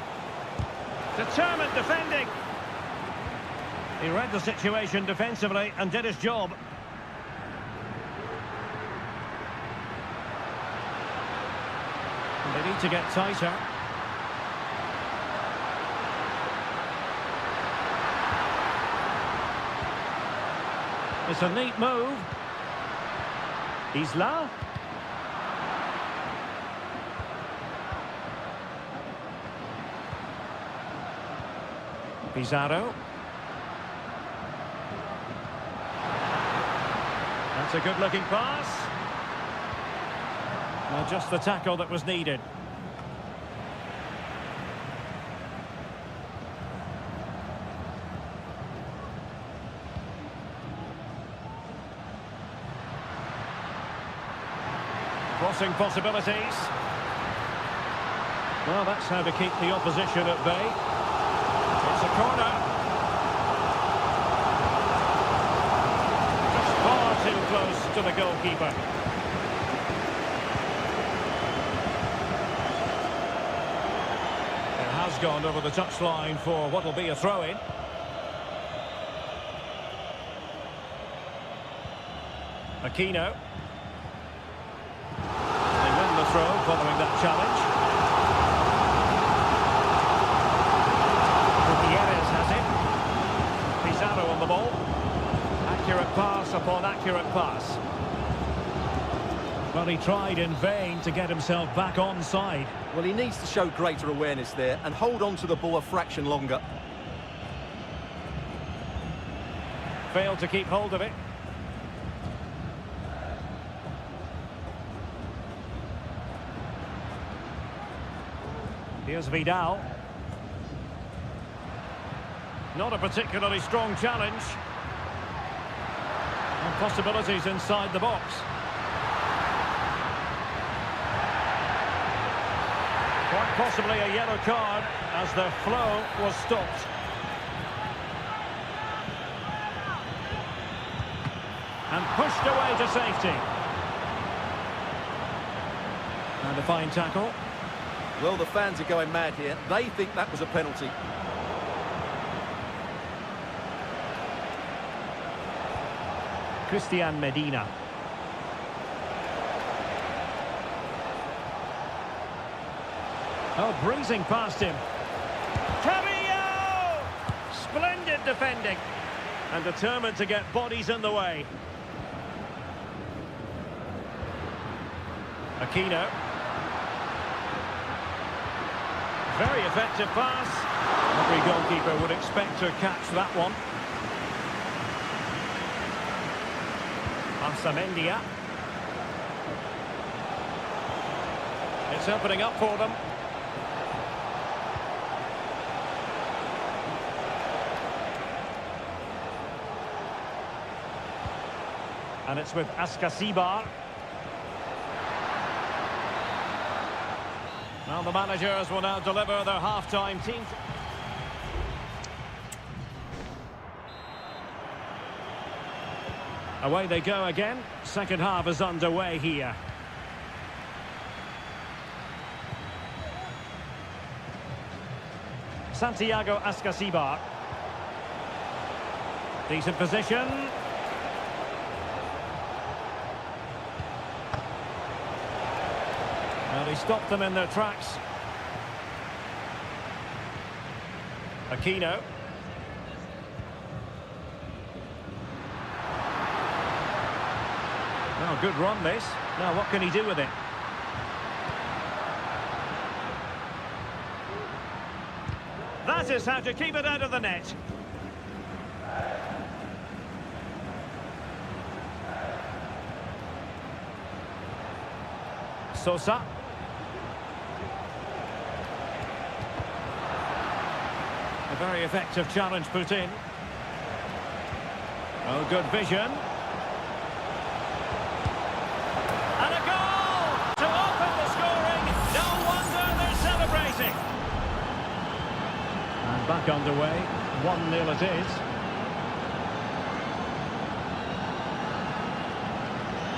Determined defending. He read the situation defensively and did his job. And they need to get tighter. It's a neat move. Isla. Pizarro. That's a good-looking pass. Well, just the tackle that was needed. Crossing possibilities. Well, that's how to keep the opposition at bay. It's a corner. Just far too close to the goalkeeper. It has gone over the touchline for what will be a throw-in. Aquino. They win the throw following that challenge. On the ball. Accurate pass upon accurate pass. Well, he tried in vain to get himself back onside. Well, he needs to show greater awareness there and hold on to the ball a fraction longer. Failed to keep hold of it. Here's Vidal. Not a particularly strong challenge. And possibilities inside the box. Quite possibly a yellow card as the flow was stopped. And pushed away to safety. And a fine tackle. Well, the fans are going mad here. They think that was a penalty. Christian Medina. Oh, breezing past him. Cabello! Splendid defending. And determined to get bodies in the way. Aquino. Very effective pass. Every goalkeeper would expect to catch that one. Samendia. It's opening up for them. And it's with Askasibar. Well, the managers will now deliver their half-time team. Away they go again. Second half is underway here. Santiago Ascasibar. Decent position. Well, he stopped them in their tracks. Aquino. Oh, good run this. Now what can he do with it? That is how to keep it out of the net. Sosa. A very effective challenge put in. Oh, good vision. And a goal to open the scoring. No wonder they're celebrating. And back underway. 1-0 it is.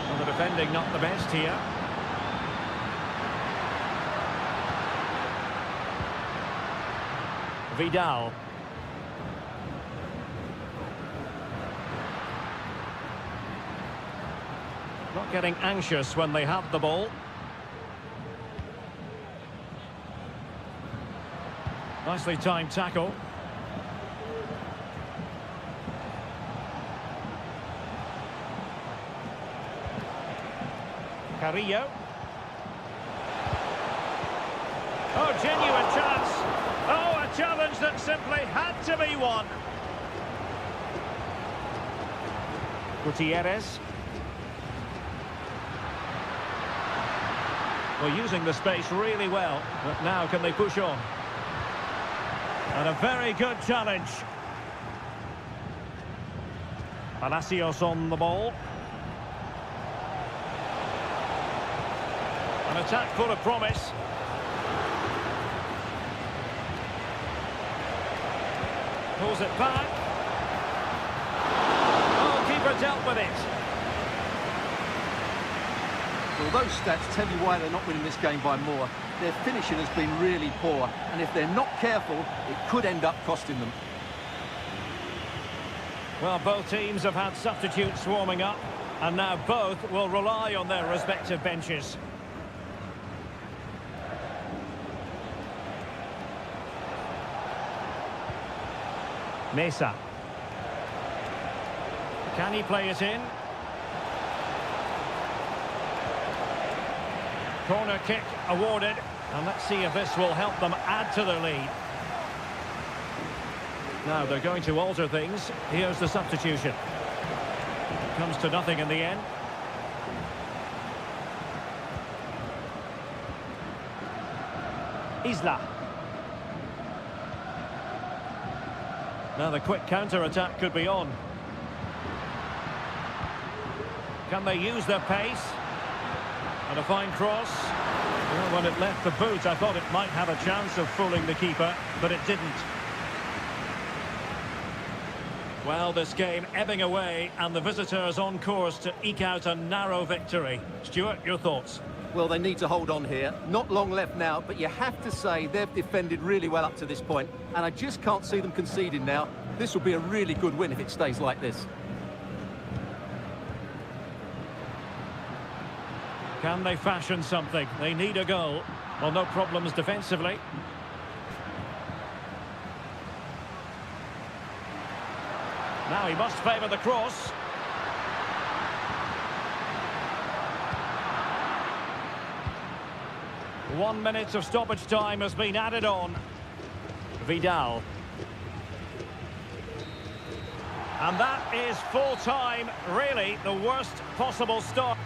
Well, the defending not the best here. Vidal. Not getting anxious when they have the ball. Nicely timed tackle. Carrillo. Oh, genuine chance. Oh, a challenge that simply had to be won. Gutierrez. Well, using the space really well, but now can they push on? And a very good challenge. Palacios on the ball. An attack full of promise. Pulls it back. Oh, keeper dealt with it. Well, those stats tell you why they're not winning this game by more. Their finishing has been really poor, and if they're not careful, it could end up costing them. Well, both teams have had substitutes warming up, and now both will rely on their respective benches. Mesa. Can he play it in? Corner kick awarded, and let's see if this will help them add to their lead. Now they're going to alter things. Here's the substitution. Comes to nothing in the end. Isla. Now the quick counter-attack could be on. Can they use their pace? And a fine cross. Well, when it left the boot, I thought it might have a chance of fooling the keeper, but it didn't. Well, this game ebbing away, and the visitors on course to eke out a narrow victory. Stuart, your thoughts? Well, they need to hold on here. Not long left now, but you have to say they've defended really well up to this point, and I just can't see them conceding now. This will be a really good win if it stays like this. Can they fashion something? They need a goal. Well, no problems defensively. Now he must favour the cross. 1 minute of stoppage time has been added on. Vidal. And that is full time, really the worst possible start.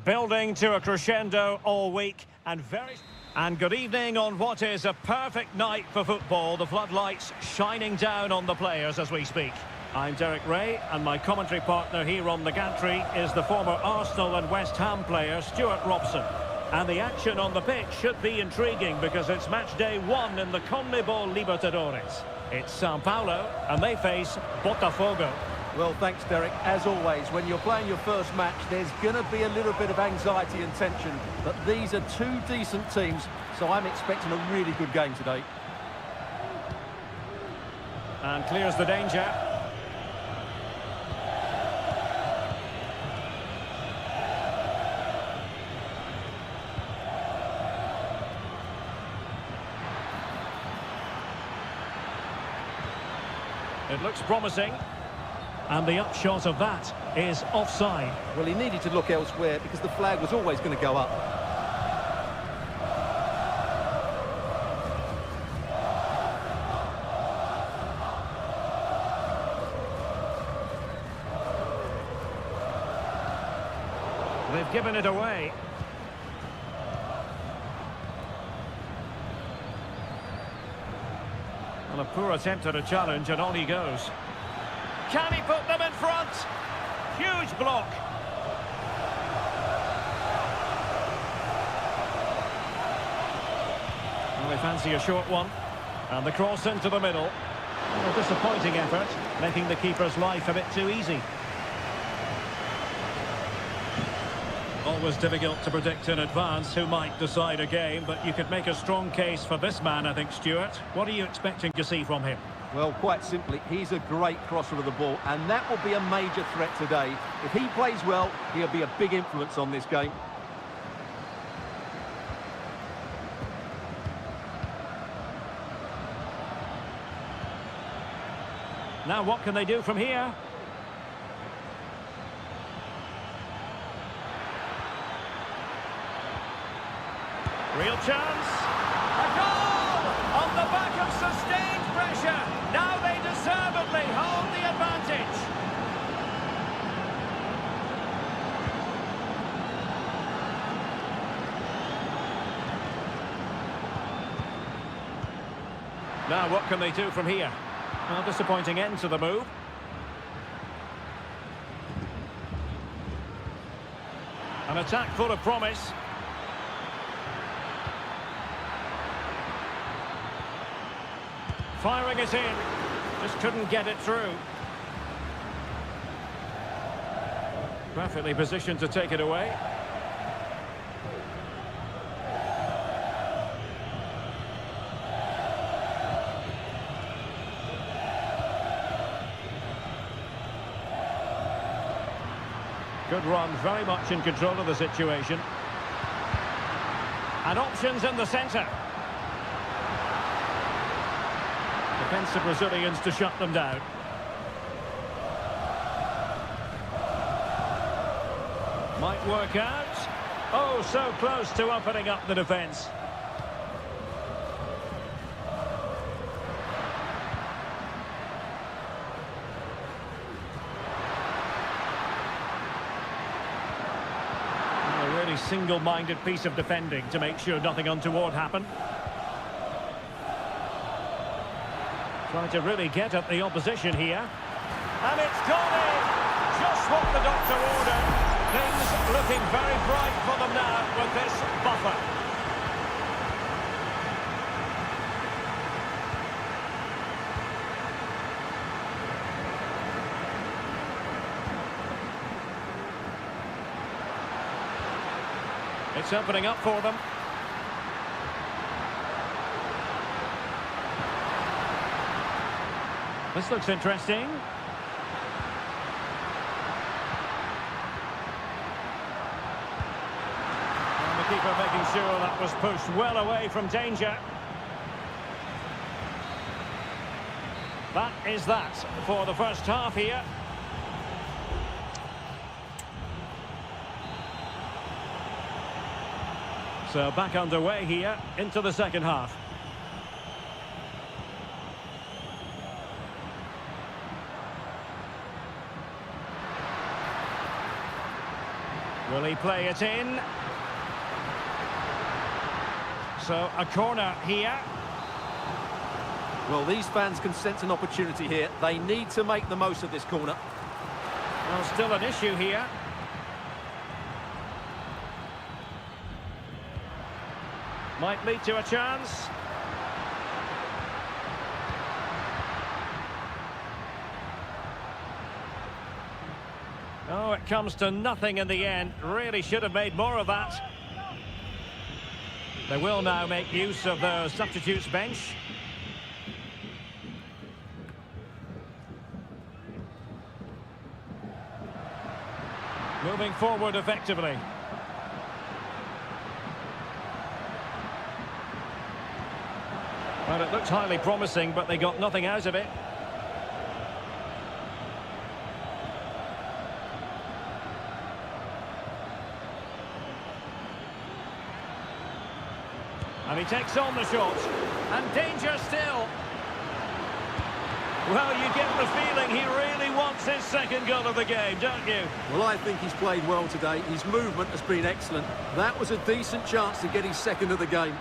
Building to a crescendo all week and good evening on what is a perfect night for football. The floodlights shining down on the players as we speak. I'm Derek Ray, and my commentary partner here on the gantry is the former Arsenal and West Ham player Stuart Robson. And the action on the pitch should be intriguing because it's match day 1 in the CONMEBOL Libertadores. It's Sao Paulo, and they face Botafogo. Well, thanks, Derek. As always, when you're playing your first match, there's going to be a little bit of anxiety and tension. But these are two decent teams, so I'm expecting a really good game today. And clears the danger. It looks promising. And the upshot of that is offside. Well, he needed to look elsewhere because the flag was always going to go up. They've given it away. Well, a poor attempt at a challenge, and on he goes. Can he put them in front? Huge block. Well, they fancy a short one. And the cross into the middle. A disappointing effort, making the keeper's life a bit too easy. Always difficult to predict in advance who might decide a game, but you could make a strong case for this man, I think, Stuart. What are you expecting to see from him? Well, quite simply, he's a great crosser of the ball, and that will be a major threat today. If he plays well, he'll be a big influence on this game. Now, what can they do from here? Real chance. A goal! On the back of sustained pressure. Now they deservedly hold the advantage. Now what can they do from here? Well, disappointing end to the move. An attack full of promise. Firing it in. Just couldn't get it through. Perfectly positioned to take it away. Good run, very much in control of the situation. And options in the centre. Defensive Brazilians to shut them down. Might work out. Oh, so close to opening up the defence. A really single-minded piece of defending to make sure nothing untoward happened. Trying to really get at the opposition here. And it's gone in! Just what the doctor ordered. Things looking very bright for them now with this buffer. It's opening up for them. This looks interesting. And the keeper making sure that was pushed well away from danger. That is that for the first half here. So back underway here into the second half. Will he play it in? So a corner here. Well, these fans can sense an opportunity here. They need to make the most of this corner. Well, still an issue here. Might lead to a chance. Oh, it comes to nothing in the end. Really should have made more of that. They will now make use of the substitutes bench. Moving forward effectively. Well, it looked highly promising, but they got nothing out of it. And he takes on the shot. And danger still. Well, you get the feeling he really wants his second goal of the game, don't you? Well, I think he's played well today. His movement has been excellent. That was a decent chance to get his second of the game.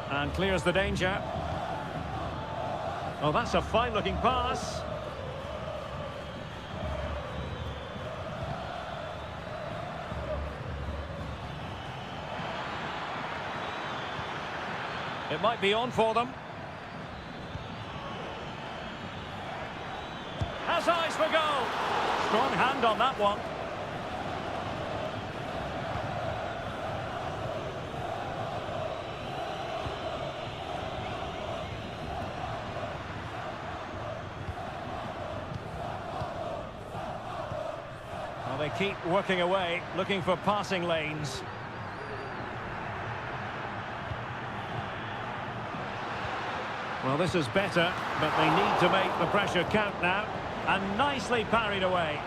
And clears the danger. Oh, that's a fine-looking pass. It might be on for them. Has eyes for goal. Strong hand on that one. Well, they keep working away, looking for passing lanes. Well, this is better, but they need to make the pressure count now. And nicely parried away.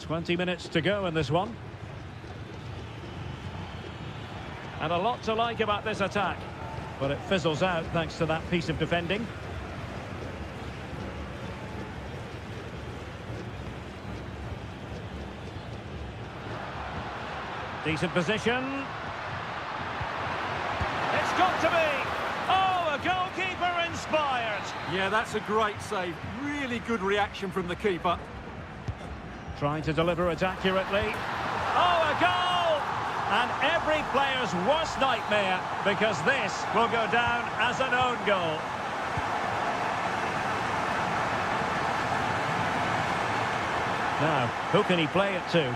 "20 minutes to go in this one. And a lot to like about this attack. But it fizzles out thanks to that piece of defending. Decent position. It's got to be. Oh, a goalkeeper inspired. Yeah, that's a great save. Really good reaction from the keeper. Trying to deliver it accurately. Oh, a goal! And every player's worst nightmare, because this will go down as an own goal. Now, who can he play it to?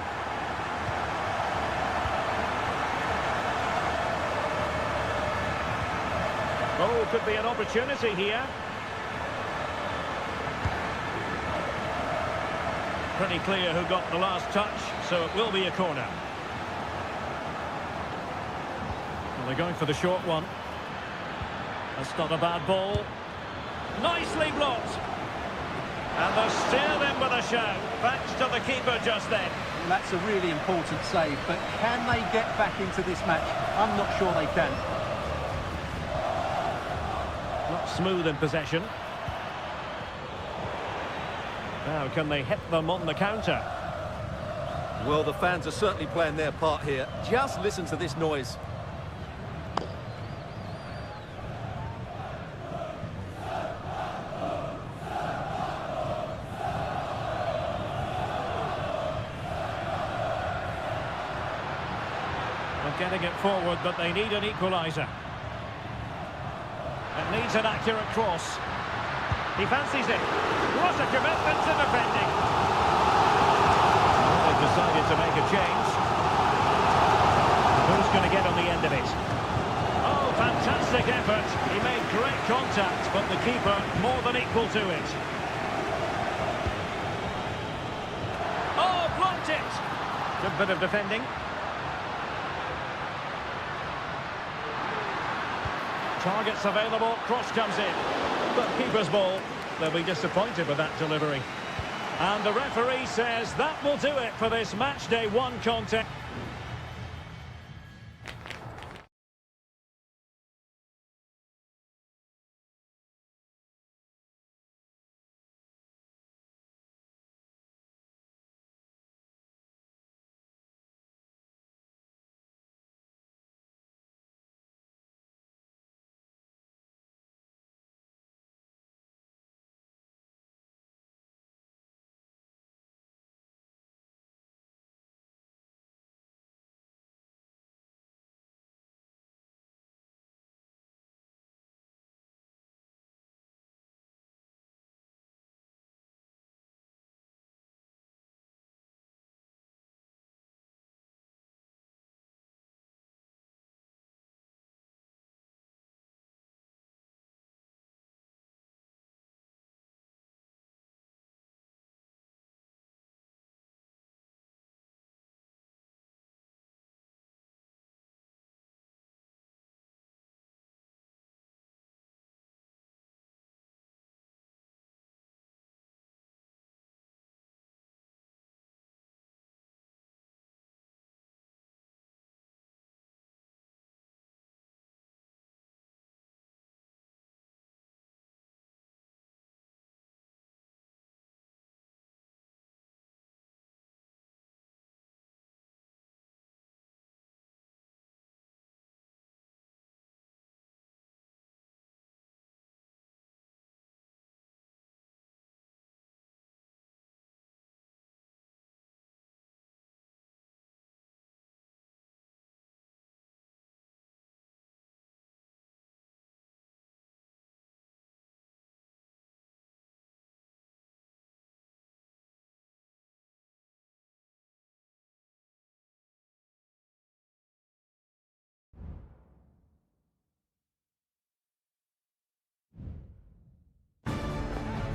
Oh, could be an opportunity here. Pretty clear who got the last touch, so it will be a corner. Well, they're going for the short one. That's not a bad ball. Nicely blocked. And they're still in with a shout, thanks to the keeper just then. That's a really important save, but can they get back into this match? I'm not sure they can. Not smooth in possession. Now, can they hit them on the counter? Well, the fans are certainly playing their part here. Just listen to this noise. They're getting it forward, but they need an equaliser. It needs an accurate cross. He fancies it. What a commitment to defending. They've decided to make a change. Who's going to get on the end of it? Oh, fantastic effort. He made great contact, but the keeper more than equal to it. Oh, blocked it. Good bit of defending. Targets available, cross comes in. But keeper's ball, they'll be disappointed with that delivery. And the referee says that will do it for this match day 1 contest.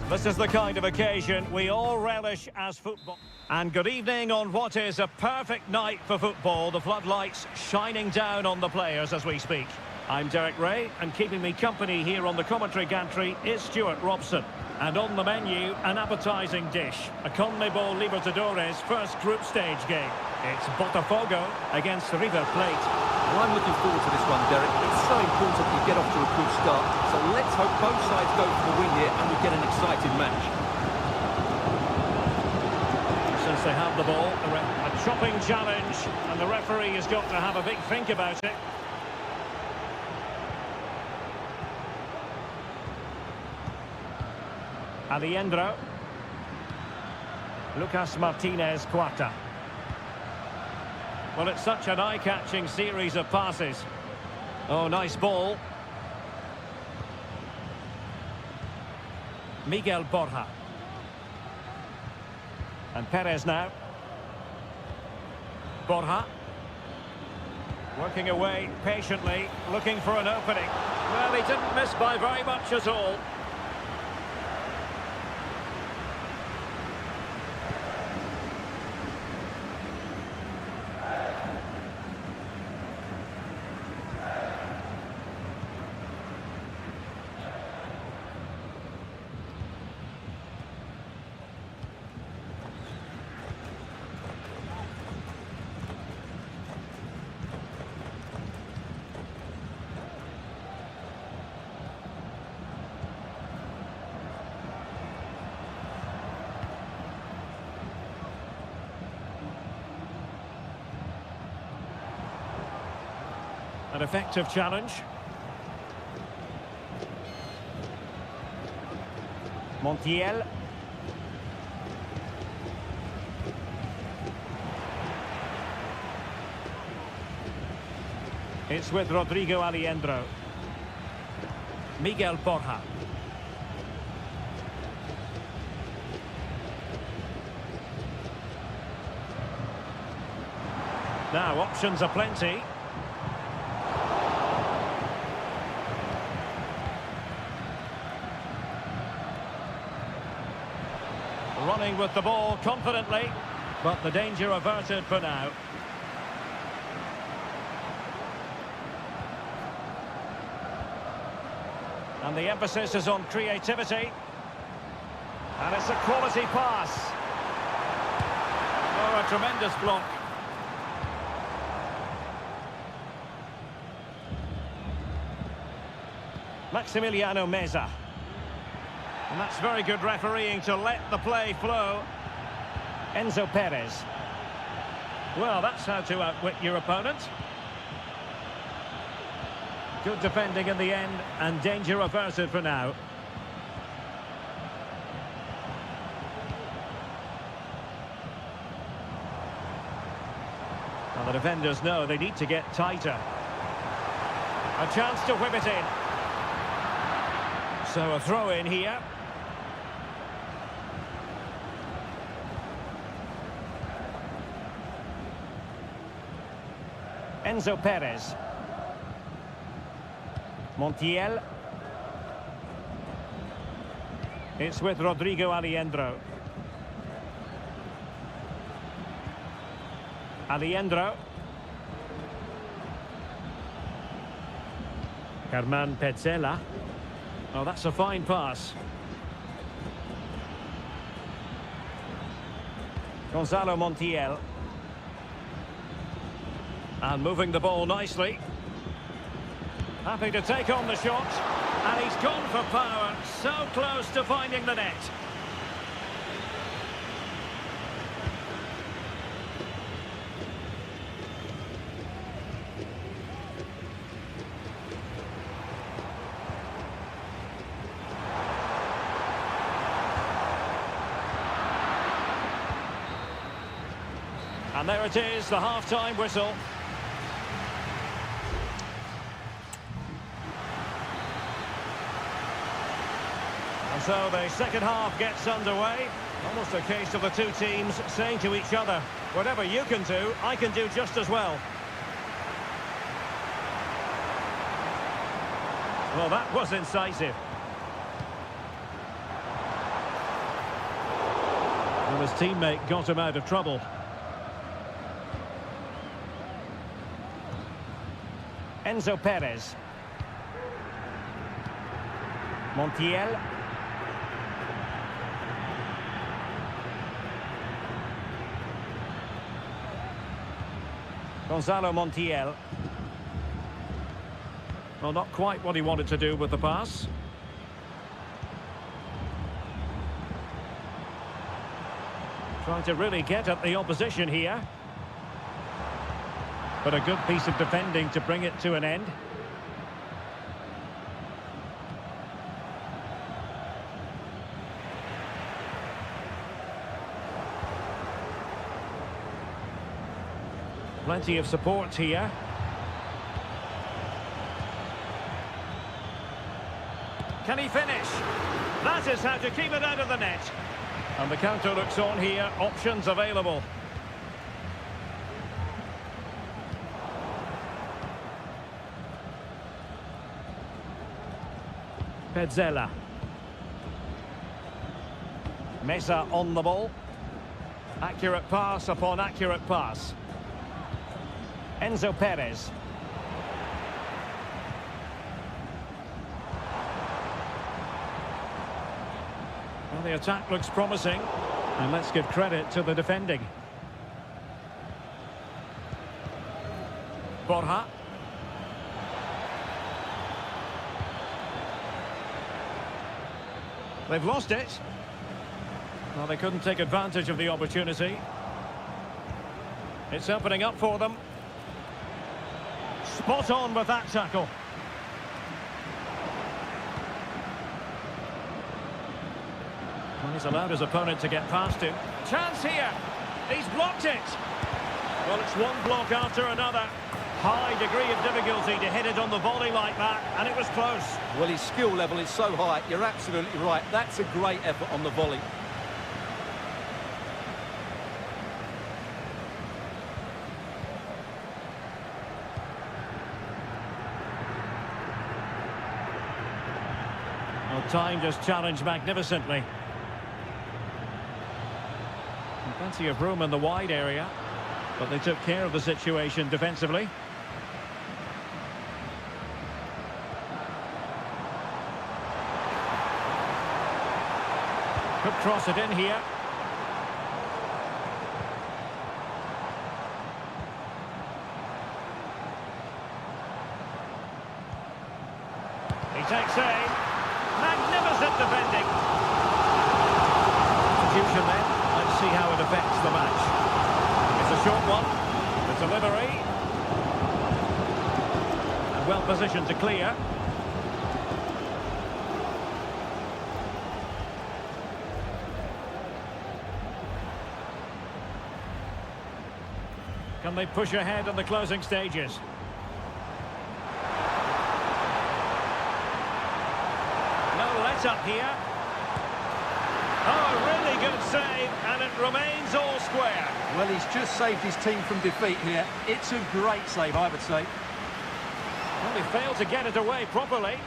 This is the kind of occasion we all relish as football. And good evening on what is a perfect night for football. The floodlights shining down on the players as we speak. I'm Derek Ray, and keeping me company here on the commentary gantry is Stuart Robson. And on the menu, an appetising dish, a CONMEBOL Libertadores first group stage game. It's Botafogo against River Plate. Well, I'm looking forward to this one, Derek. It's so important you get off to a good start. So let's hope both sides go for the win here and we get an exciting match. Since they have the ball, a chopping challenge, and the referee has got to have a big think about it. Aliendro. Lucas Martinez Cuarta. Well, it's such an eye-catching series of passes. Oh, nice ball. Miguel Borja. And Perez now. Borja. Working away patiently, looking for an opening. Well, he didn't miss by very much at all. An effective challenge. Montiel. It's with Rodrigo Aliendro. Miguel Borja. Now, options are plenty. Running with the ball confidently, but the danger averted for now. And the emphasis is on creativity. And it's a quality pass. Oh, a tremendous block. Maximiliano Meza. And that's very good refereeing to let the play flow. Enzo Perez. Well, that's how to outwit your opponent. Good defending in the end, and danger averted for now. Well, the defenders know they need to get tighter. A chance to whip it in. So a throw in here. Enzo Perez. Montiel. It's with Rodrigo Aliendro. Aliendro. Germán Petzela. Oh, that's a fine pass. Gonzalo Montiel. And moving the ball nicely. Happy to take on the shot. And he's gone for power. So close to finding the net. And there it is, the half-time whistle. And so the second half gets underway. Almost a case of the two teams saying to each other, whatever you can do, I can do just as well. Well, that was incisive. Well, his teammate got him out of trouble. Enzo Perez. Montiel. Gonzalo Montiel. Well, not quite what he wanted to do with the pass. Trying to really get at the opposition here. But a good piece of defending to bring it to an end. Plenty of support here. Can he finish? That is how to keep it out of the net. And the counter looks on here. Options available. Pezzella. Mesa on the ball. Accurate pass upon accurate pass. Enzo Perez. Well, the attack looks promising, and let's give credit to the defending. Borja. They've lost it. Well, they couldn't take advantage of the opportunity. It's opening up for them. Spot on with that tackle. Well, he's allowed his opponent to get past him. Chance here. He's blocked it. Well, it's one block after another. High degree of difficulty to hit it on the volley like that, and it was close. Well, his skill level is so high. You're absolutely right. That's a great effort on the volley. Well, time just challenged magnificently. And plenty of room in the wide area, but they took care of the situation defensively. Could cross it in here. He takes aim. Magnificent defending. Substitution then. Let's see how it affects the match. It's a short one. The delivery. And well positioned to clear. Can they push ahead in the closing stages? No let-up here. Oh, a really good save, and it remains all square. Well, he's just saved his team from defeat here. It's a great save, I would say. Well, he failed to get it away properly.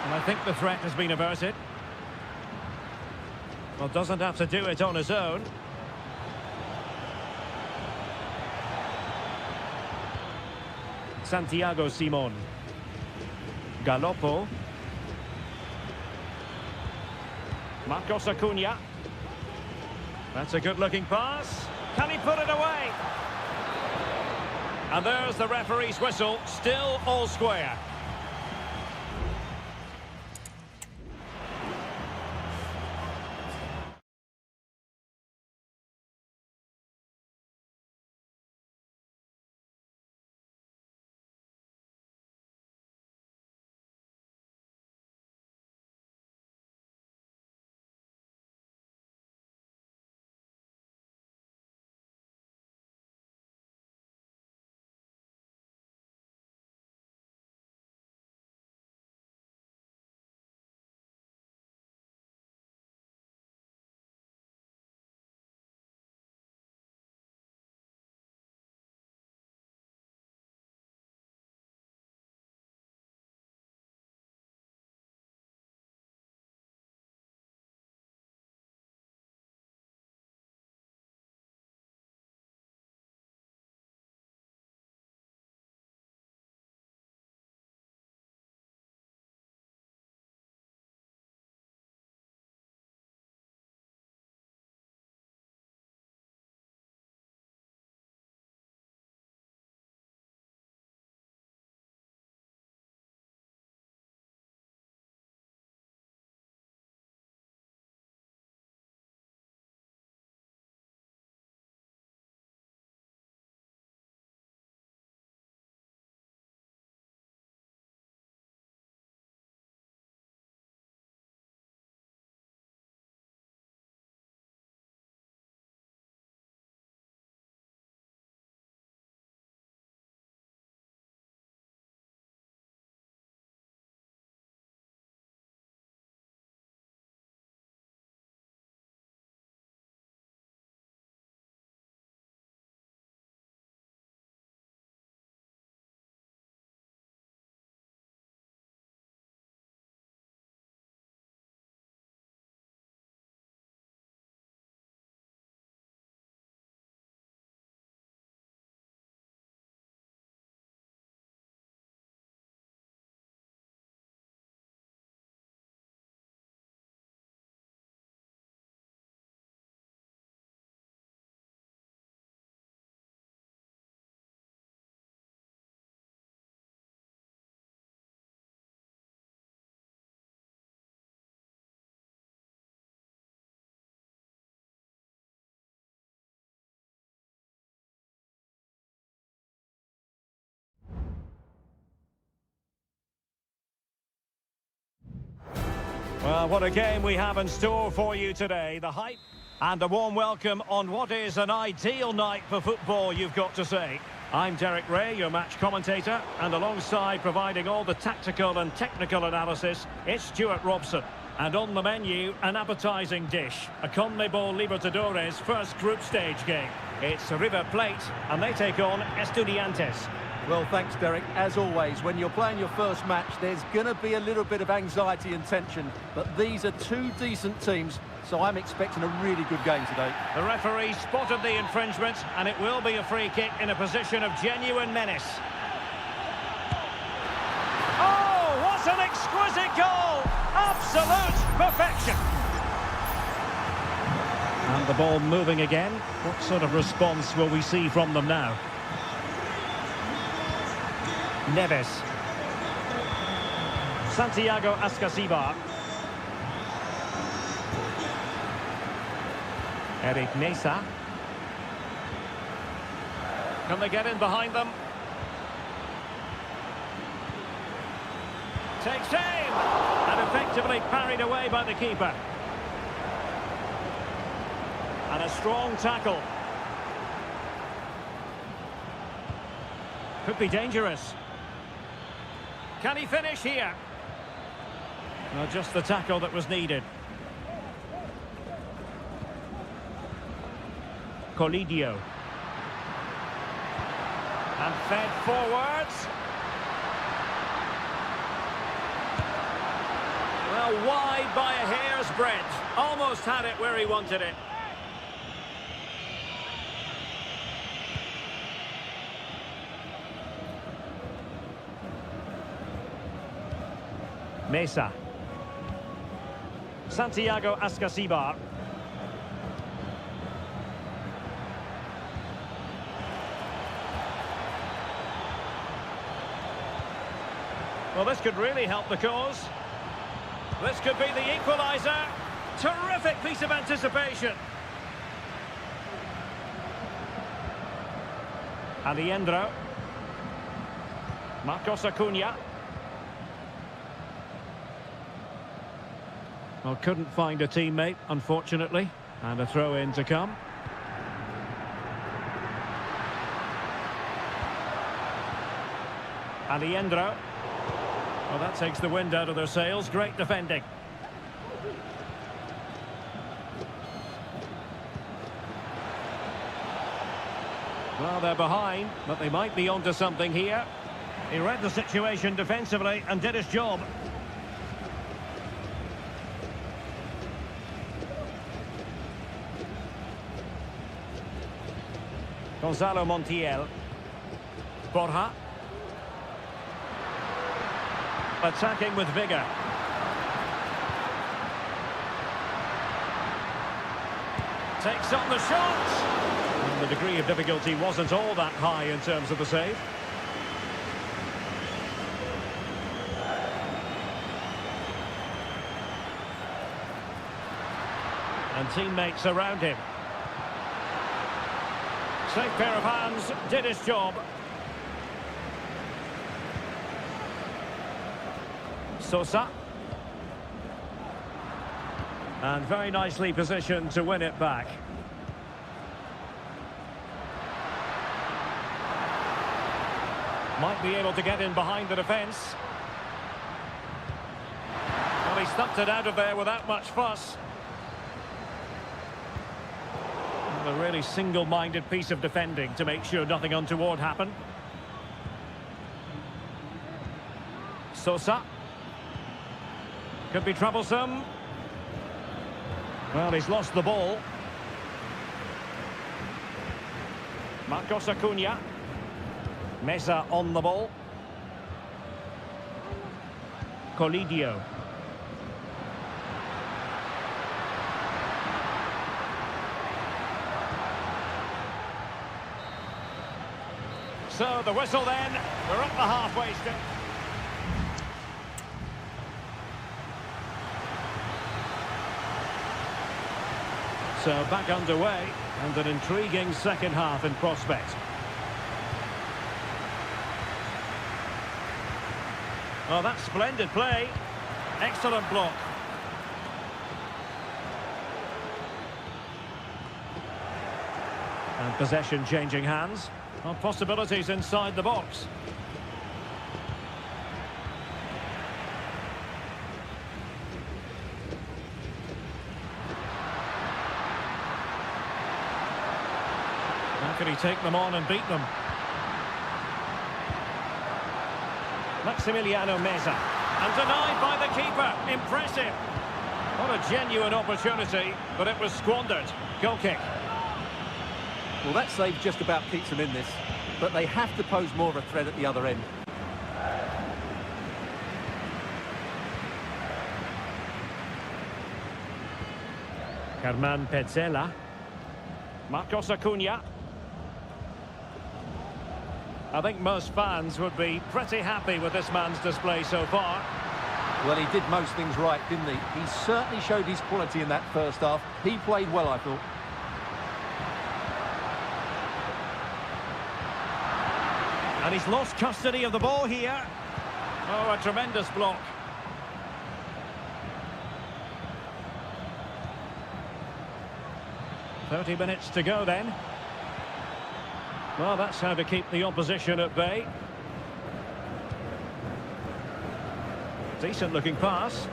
And I think the threat has been averted. Well, doesn't have to do it on his own. Santiago Simon. Galoppo. Marcos Acuna. That's a good-looking pass. Can he put it away? And there's the referee's whistle. Still all square. Well, what a game we have in store for you today. The hype and a warm welcome on what is an ideal night for football, you've got to say. I'm Derek Ray, your match commentator, and alongside providing all the tactical and technical analysis, it's Stuart Robson. And on the menu, an appetising dish, a CONMEBOL Libertadores first group stage game. It's River Plate, and they take on Estudiantes. Well, thanks, Derek. As always, when you're playing your first match, there's going to be a little bit of anxiety and tension. But these are two decent teams, so I'm expecting a really good game today. The referee spotted the infringement, and it will be a free kick in a position of genuine menace. Oh, what an exquisite goal! Absolute perfection! And the ball moving again. What sort of response will we see from them now? Neves. Santiago Ascasibar. Eric Mesa. Can they get in behind them? Takes aim! And effectively parried away by the keeper. And a strong tackle. Could be dangerous. Can he finish here? No, just the tackle that was needed. Colidio. And fed forwards. Well, wide by a hair's breadth. Almost had it where he wanted it. Mesa. Santiago Ascasibar. Well, this could really help the cause. This could be the equaliser. Terrific piece of anticipation. Aliendro. Marcos Acuna. Well, couldn't find a teammate, unfortunately. And a throw-in to come. Aliendro. Well, that takes the wind out of their sails. Great defending. Well, they're behind, but they might be onto something here. He read the situation defensively and did his job. Gonzalo Montiel. Borja. Attacking with vigour. Takes on the shot. And the degree of difficulty wasn't all that high in terms of the save. And teammates around him. Safe pair of hands, did his job. Sosa. And very nicely positioned to win it back. Might be able to get in behind the defence. Well, he stumped it out of there without much fuss. A really single-minded piece of defending to make sure nothing untoward happened. Sosa. Could be troublesome. Well, he's lost the ball. Marcos Acuna. Mesa on the ball. Colidio. So the whistle then, we're at the halfway strip. So back underway, and an intriguing second half in prospect. Well, that's splendid play. Excellent block. And possession changing hands. Well, possibilities inside the box. How can he take them on and beat them? Maximiliano Meza. And denied by the keeper. Impressive. What a genuine opportunity, but it was squandered. Goal kick. Well, that save just about keeps them in this, but they have to pose more of a threat at the other end. Carman Petzela. Marcos Acuna. I think most fans would be pretty happy with this man's display so far. Well, he did most things right, didn't he? He certainly showed his quality in that first half. He played well, I thought. And he's lost custody of the ball here. Oh, a tremendous block. "30 minutes to go then." Well, that's how to keep the opposition at bay. Decent looking pass.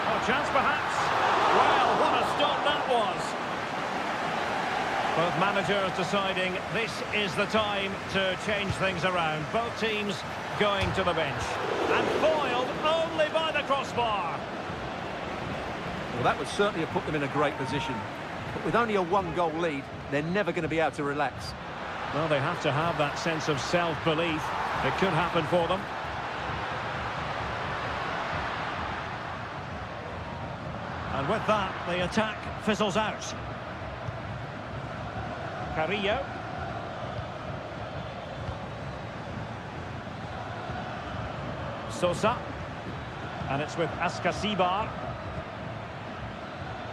Oh, chance perhaps. Well, what a stop that was. Both managers deciding this is the time to change things around. Both teams going to the bench. And foiled only by the crossbar. Well, that would certainly have put them in a great position. But with only a one-goal lead, they're never going to be able to relax. Well, they have to have that sense of self-belief. It could happen for them. And with that, the attack fizzles out. Carrillo. Sosa. And it's with Ascasibar.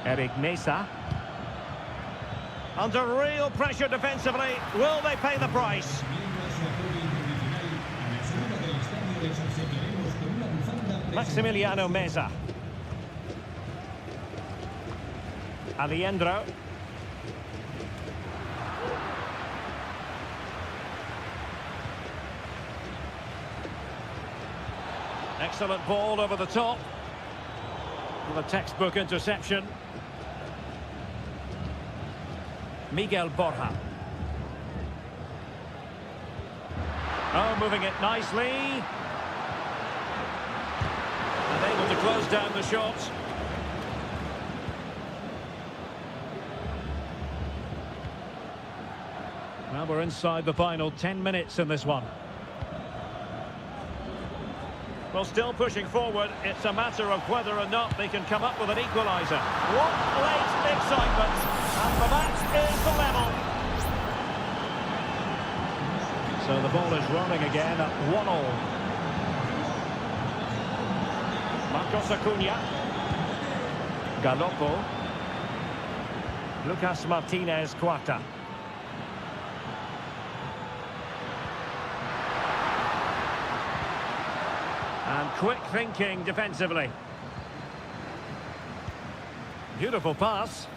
Eric Mesa. Under real pressure defensively. Will they pay the price? Maximiliano Meza. Aliendro. Excellent ball over the top. With a textbook interception. Miguel Borja. Oh, moving it nicely. And able to close down the shot. Now we're inside the final 10 minutes in this one. Well, still pushing forward. It's a matter of whether or not they can come up with an equaliser. What late excitement. And the match is the level. So the ball is rolling again at 1-1. Marcos Acuna. Galoppo. Lucas Martinez Cuarta. And quick thinking defensively. Beautiful pass.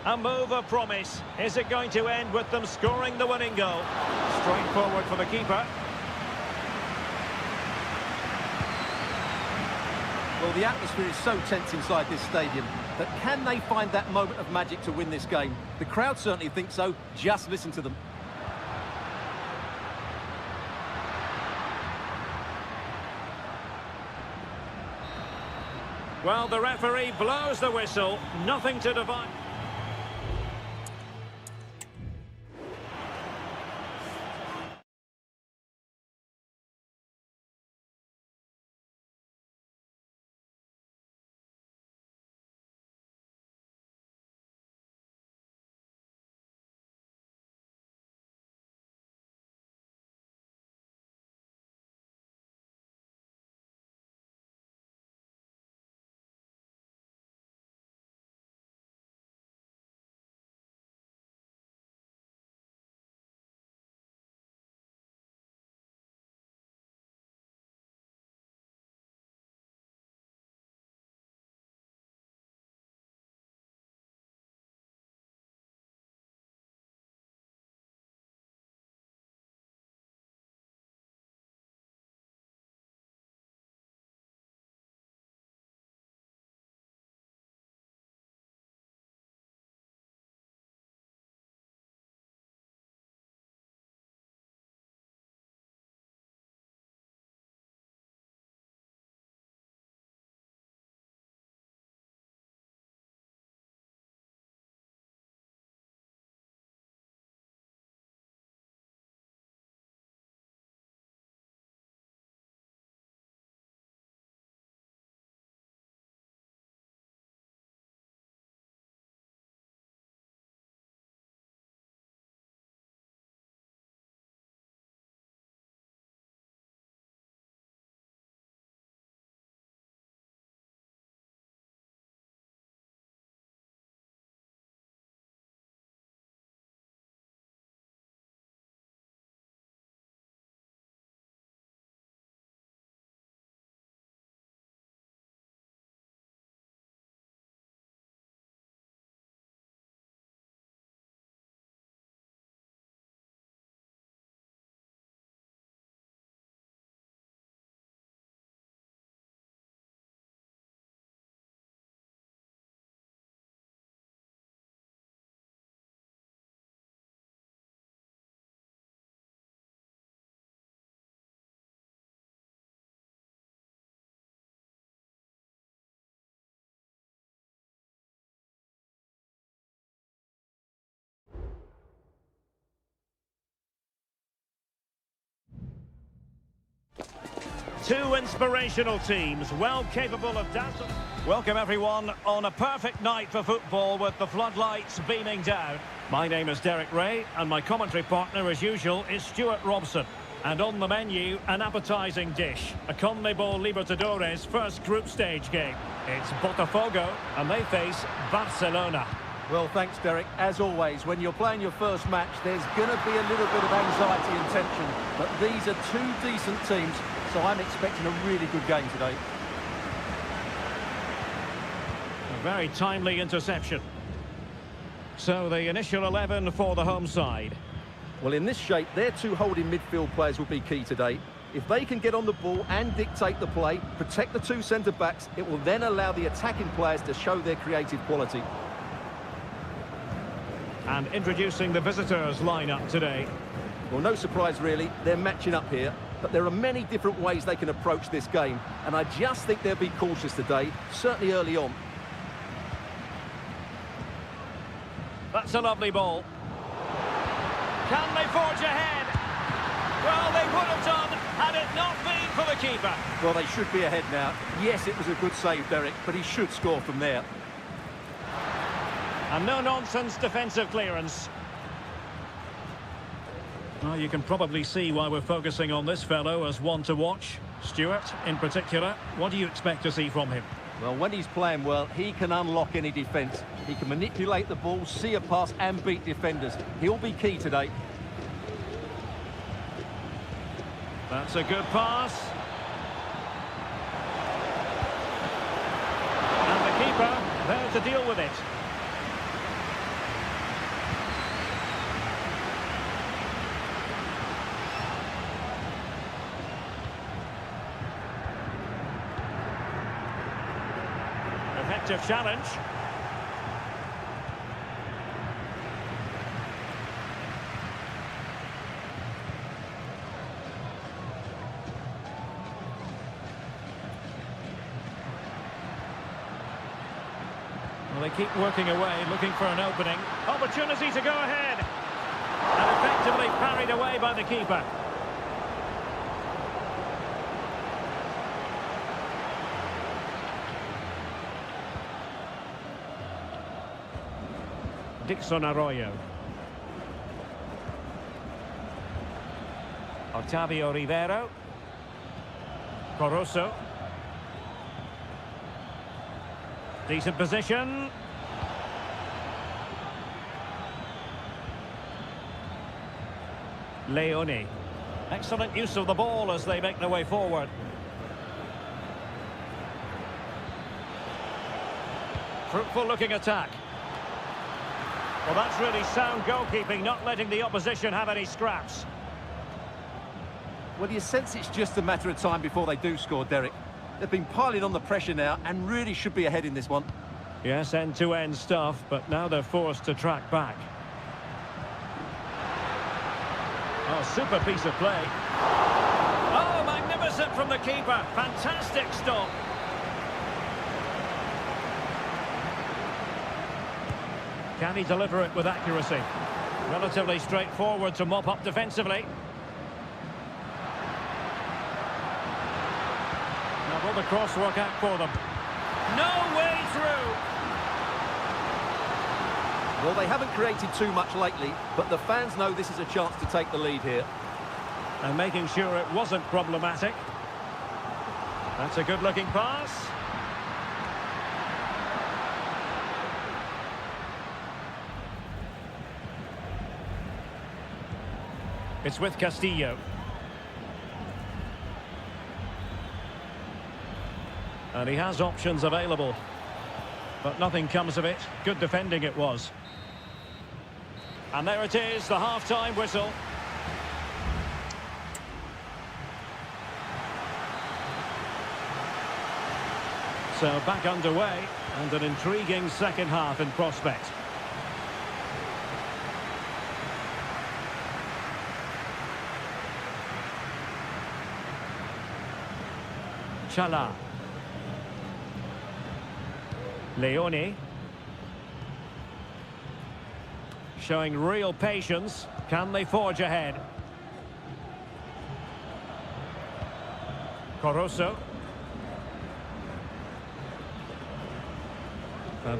A move of promise. Is it going to end with them scoring the winning goal? Straight forward for the keeper. Well, the atmosphere is so tense inside this stadium, but can they find that moment of magic to win this game? The crowd certainly think so. Just listen to them. Well, the referee blows the whistle. Nothing to divide. Two inspirational teams, well capable of dazzling. Welcome everyone on a perfect night for football with the floodlights beaming down. My name is Derek Ray and my commentary partner as usual is Stuart Robson. And on the menu, an appetising dish, a CONMEBOL Libertadores first group stage game. It's Botafogo and they face Barcelona. Well, thanks, Derek. As always, when you're playing your first match, there's going to be a little bit of anxiety and tension. But these are two decent teams, so I'm expecting a really good game today. A very timely interception. So the initial 11 for the home side. Well, in this shape, their two holding midfield players will be key today. If they can get on the ball and dictate the play, protect the two centre-backs, it will then allow the attacking players to show their creative quality. And introducing the visitors' lineup today. Well, no surprise really, they're matching up here, but there are many different ways they can approach this game, and I just think they'll be cautious today, certainly early on. That's a lovely ball. Can they forge ahead? Well, they would have done had it not been for the keeper. Well, they should be ahead now. Yes, it was a good save, Derek, but he should score from there. And no-nonsense defensive clearance. Well, you can probably see why we're focusing on this fellow as one to watch. Stuart, in particular, what do you expect to see from him? Well, when he's playing well, he can unlock any defence. He can manipulate the ball, see a pass and beat defenders. He'll be key today. That's a good pass. And the keeper there to deal with it. Effective challenge. Well, they keep working away, looking for an opening. Opportunity to go ahead. And effectively parried away by the keeper. Dixon Arroyo. Octavio Rivero. Corosso. Decent position. Leone. Excellent use of the ball as they make their way forward. Fruitful looking attack. Well, that's really sound goalkeeping, not letting the opposition have any scraps. Well, you sense it's just a matter of time before they do score, Derek. They've been piling on the pressure now and really should be ahead in this one. Yes, end-to-end stuff, but now they're forced to track back. Oh, super piece of play. Oh, magnificent from the keeper. Fantastic stop. Can he deliver it with accuracy? Relatively straightforward to mop up defensively. Now will the cross work out for them? No way through! Well, they haven't created too much lately, but the fans know this is a chance to take the lead here. And making sure it wasn't problematic. That's a good-looking pass. It's with Castillo. And he has options available. But nothing comes of it. Good defending it was. And there it is, the half-time whistle. So back underway, and an intriguing second half in prospect. Chala. Leone. Showing real patience. Can they forge ahead? Caruso.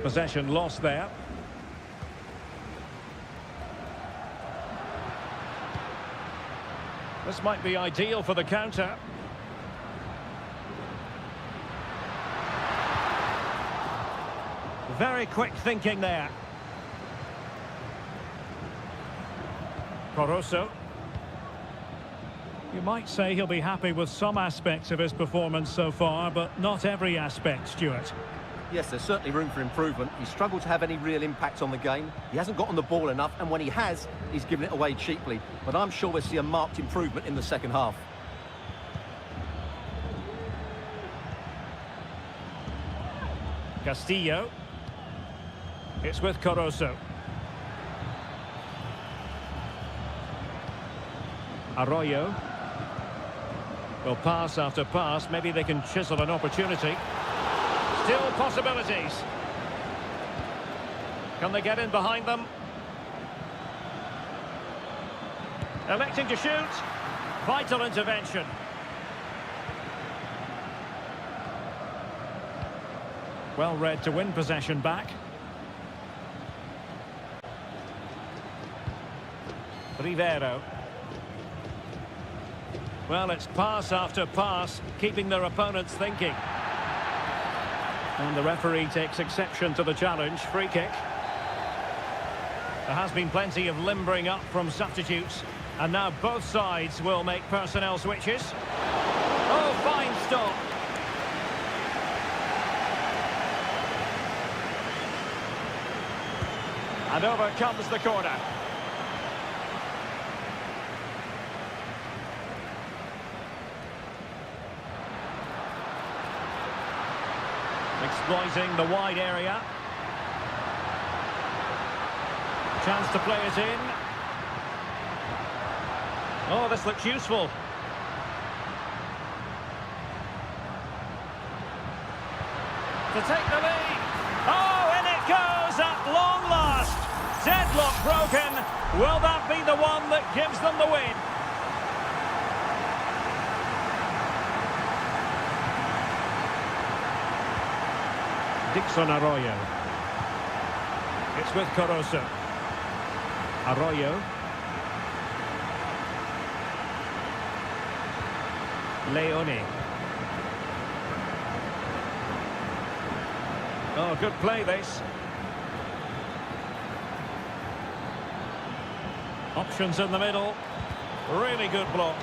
Possession lost there. This might be ideal for the counter. Very quick thinking there. Caruso. You might say he'll be happy with some aspects of his performance so far, but not every aspect, Stuart. Yes, there's certainly room for improvement. He's struggled to have any real impact on the game. He hasn't gotten the ball enough, and when he has, he's given it away cheaply. But I'm sure we'll see a marked improvement in the second half. Castillo. It's with Caruso. Arroyo. Well, pass after pass. Maybe they can chisel an opportunity. Still possibilities. Can they get in behind them? Electing to shoot. Vital intervention. Well read to win possession back. Rivero. Well, it's pass after pass, keeping their opponents thinking. And the referee takes exception to the challenge. Free kick. There has been plenty of limbering up from substitutes. And now both sides will make personnel switches. Oh, fine stop. And over comes the corner. Exploiting the wide area. Chance to play it in. Oh, this looks useful. To take the lead. Oh, in it goes at long last. Deadlock broken. Will that be the one that gives them the win? Dixon Arroyo. It's with Caruso. Arroyo. Leone. Oh, good play this. Options in the middle. Really good block.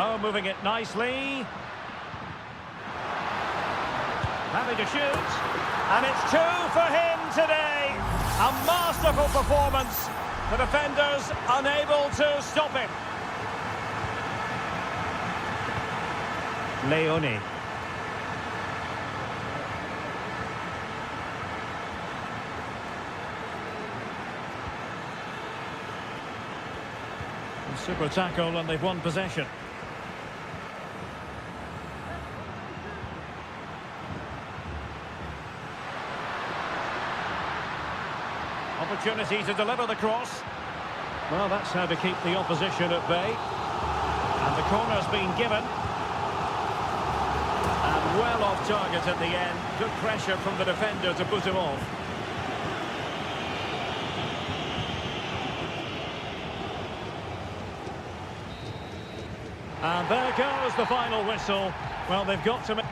Oh, moving it nicely. Having to shoot. And it's 2 for him today. A masterful performance. The defenders unable to stop him. Leone. Super tackle and they've won possession. Opportunity to deliver the cross. Well, that's how to keep the opposition at bay. And the corner's been given. And well off target at the end. Good pressure from the defender to put him off. And there goes the final whistle. Well, they've got to make...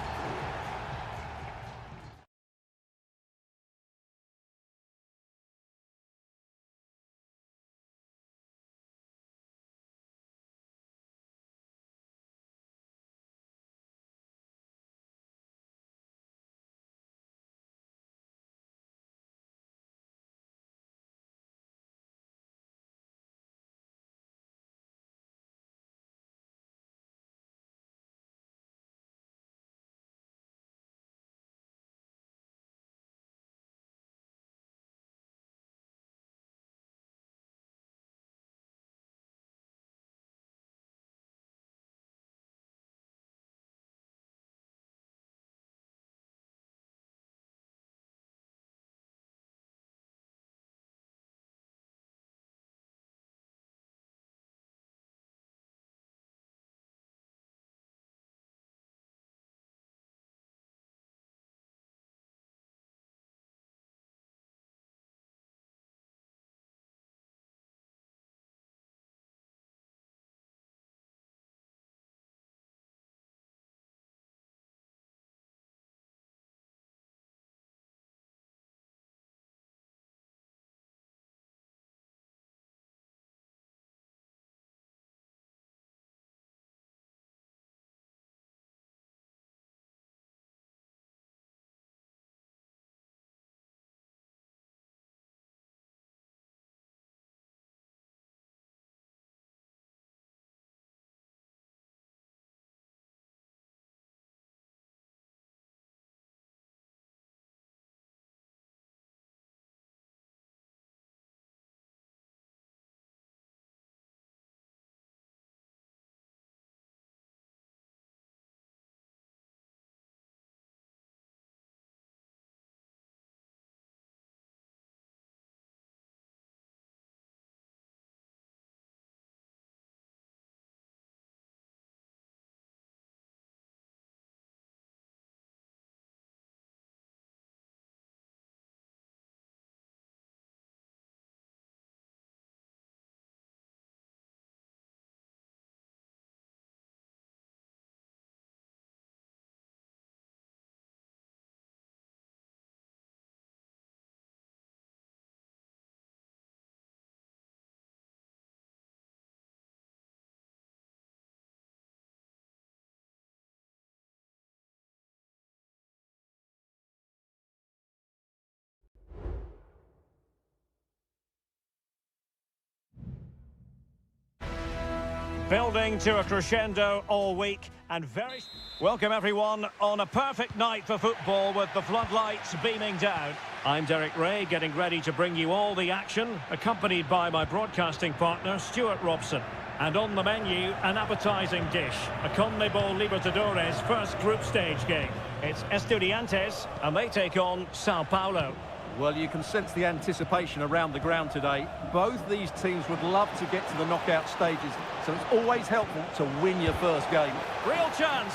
Building to a crescendo all week and very... Welcome everyone on a perfect night for football with the floodlights beaming down. I'm Derek Ray, getting ready to bring you all the action, accompanied by my broadcasting partner, Stuart Robson. And on the menu, an appetising dish, a CONMEBOL Libertadores first group stage game. It's Estudiantes, and they take on Sao Paulo. Well, you can sense the anticipation around the ground today. Both these teams would love to get to the knockout stages, so it's always helpful to win your first game. Real chance.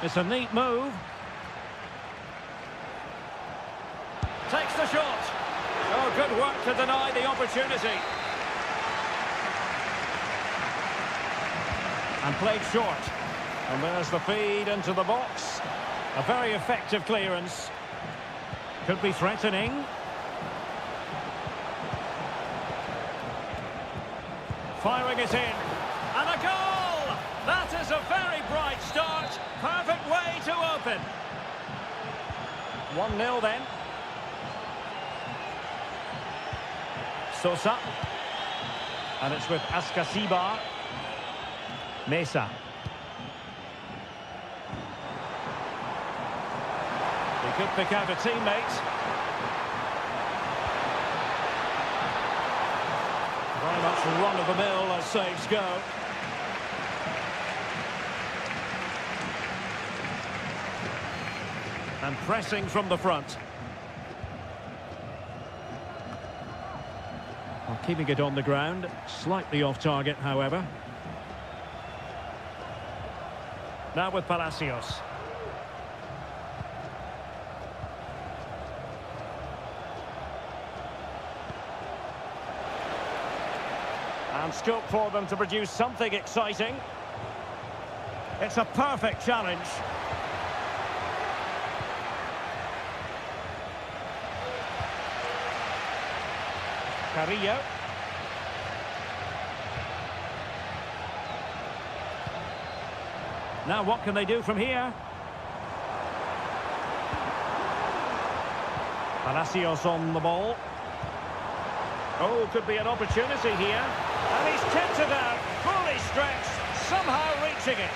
It's a neat move. Takes the shot. Oh, good work to deny the opportunity. And played short. And there's the feed into the box. A very effective clearance. Could be threatening. Firing it in. And a goal! That is a very bright start. Perfect way to open. 1-0 then. Sosa. And it's with Ascasiba. Mesa. He could pick out a teammate. Very much run-of-the-mill as saves go. And pressing from the front. Well, keeping it on the ground. Slightly off target, however. Now with Palacios. And scope for them to produce something exciting. It's a perfect challenge. Carrillo. Now what can they do from here? Palacios on the ball. Oh, could be an opportunity here. And he's kept it out, fully stretched, somehow reaching it.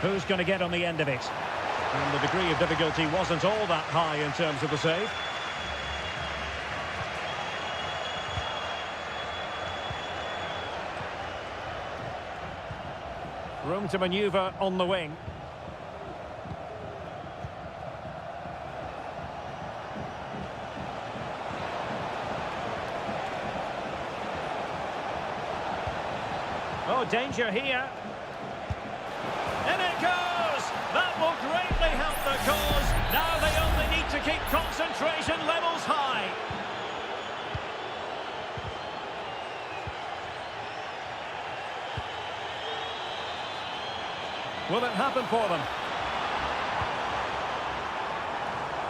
Who's going to get on the end of it? And the degree of difficulty wasn't all that high in terms of the save. Room to manoeuvre on the wing. Oh, danger here. In it goes! That will greatly help the cause. Now they only need to keep concentration levels high. Will it happen for them?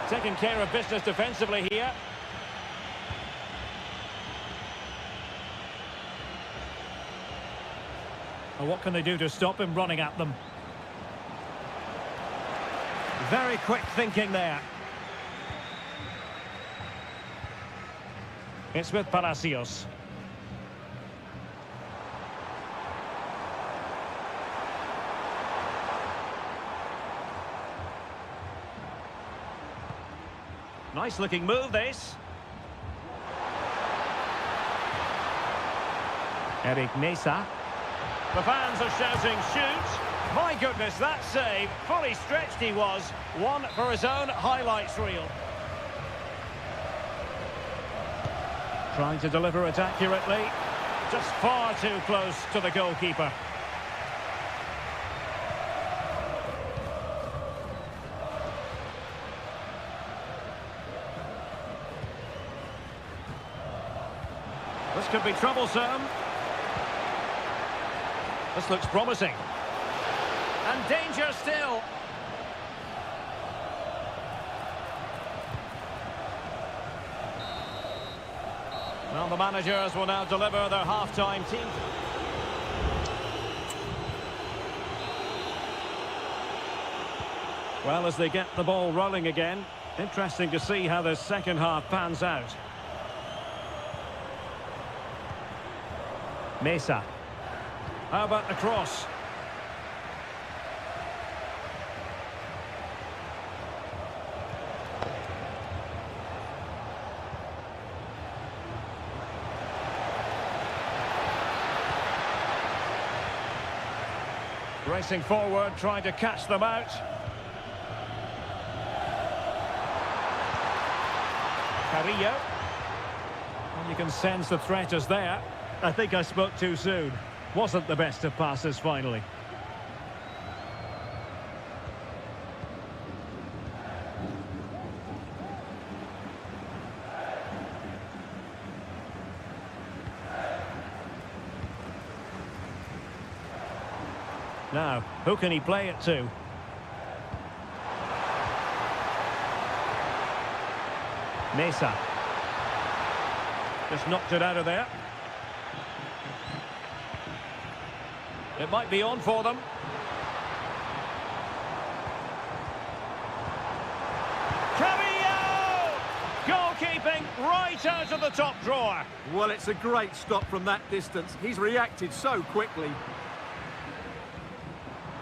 Taking care of business defensively here. Well, what can they do to stop him running at them? Very quick thinking there. It's with Palacios. Nice looking move, this. Eric Mesa. The fans are shouting, shoot! My goodness, that save. Fully stretched he was. One for his own highlights reel. Trying to deliver it accurately. Just far too close to the goalkeeper. This could be troublesome. This looks promising. And danger still. Well, the managers will now deliver their half-time team. Well, as they get the ball rolling again, interesting to see how the second half pans out. Mesa. How about the cross? Racing forward, trying to catch them out. Carrillo. And you can sense the threat is there. I think I spoke too soon. Wasn't the best of passes finally. Now, who can he play it to? Mesa. Just knocked it out of there. It might be on for them. Carrillo! Goalkeeping right out of the top drawer. Well, it's a great stop from that distance. He's reacted so quickly.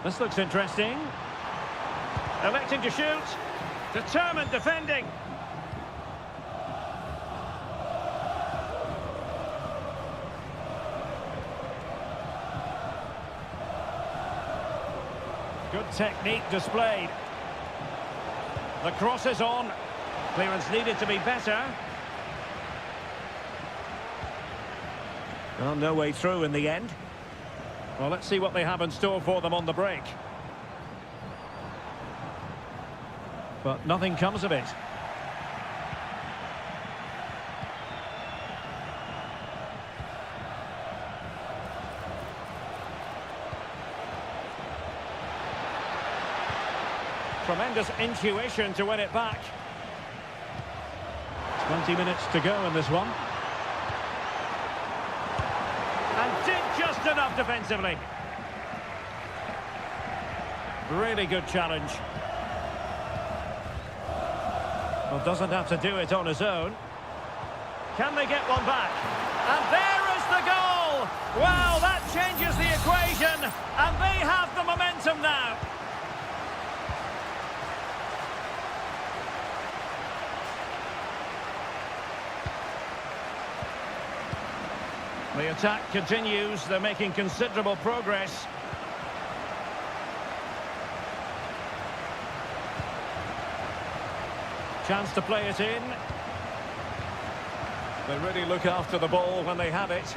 This looks interesting. Electing to shoot. Determined defending. Good technique displayed. The cross is on. Clearance needed to be better. Well, no way through in the end. Well, let's see what they have in store for them on the break. But nothing comes of it. Tremendous intuition to win it back. 20 minutes to go in this one. And did just enough defensively. Really good challenge. Well, doesn't have to do it on his own. Can they get one back? And there is the goal! Well, that changes the equation, and they have the momentum now. The attack continues. They're making considerable progress. Chance to play it in. They really look after the ball when they have it.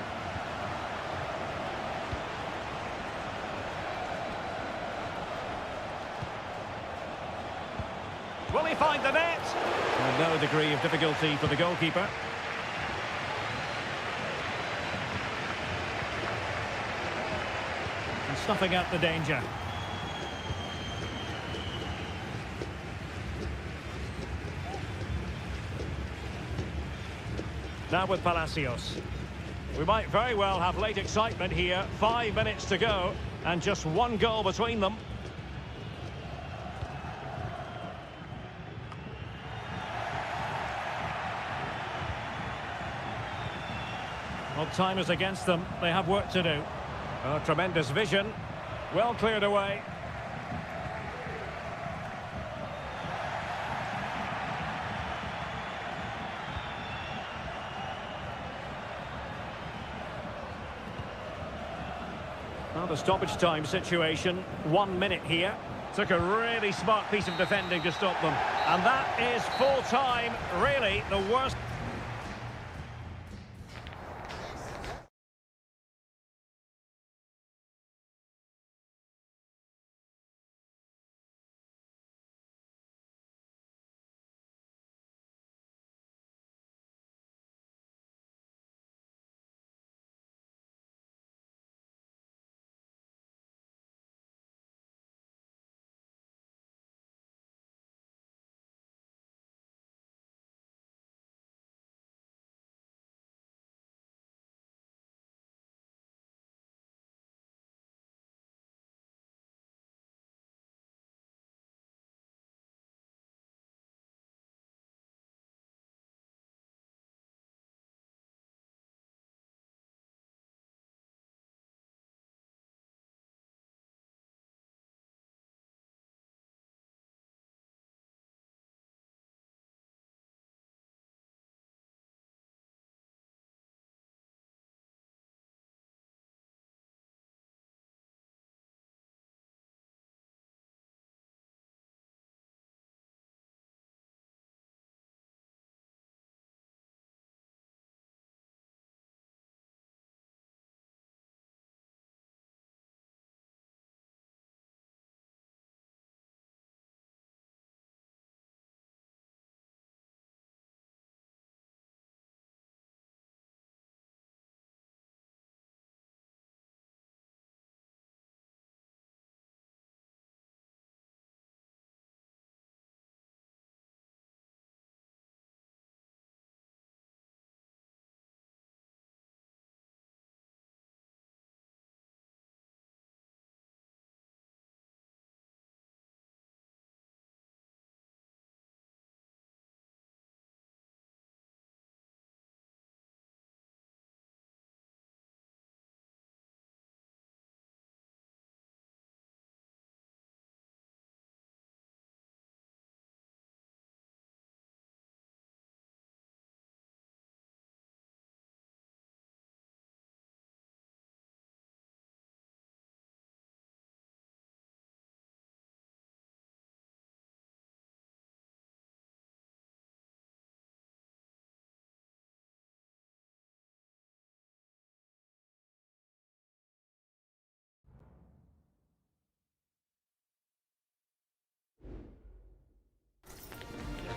Will he find the net? And no degree of difficulty for the goalkeeper. Snuffing out the danger. Now with Palacios. We might very well have late excitement here. 5 minutes to go and just one goal between them. Well, time is against them. They have work to do. Oh, tremendous vision. Well cleared away. Well, the stoppage time situation. 1 minute here. Took a really smart piece of defending to stop them. And that is full time. Really the worst.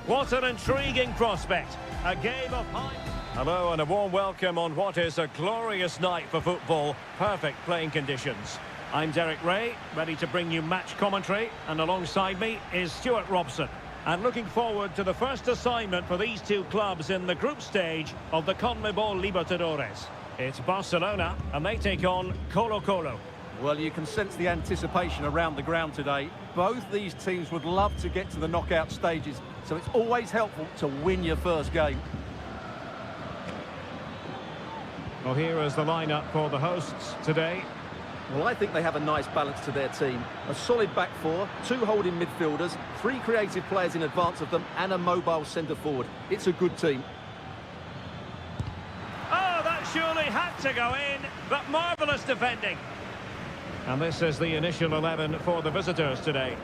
What an intriguing prospect. A game of high... Hello and a warm welcome on what is a glorious night for football. Perfect playing conditions. I'm Derek Ray, ready to bring you match commentary, and alongside me is Stuart Robson. And looking forward to the first assignment for these two clubs in the group stage of the CONMEBOL Libertadores. It's Barcelona, and they take on Colo-Colo. Well, you can sense the anticipation around the ground today. Both these teams would love to get to the knockout stages, so it's always helpful to win your first game. Well, here is the lineup for the hosts today. Well, I think they have a nice balance to their team. A solid back four, two holding midfielders, three creative players in advance of them, and a mobile centre-forward. It's a good team. Oh, that surely had to go in, but marvellous defending. And this is the initial 11 for the visitors today.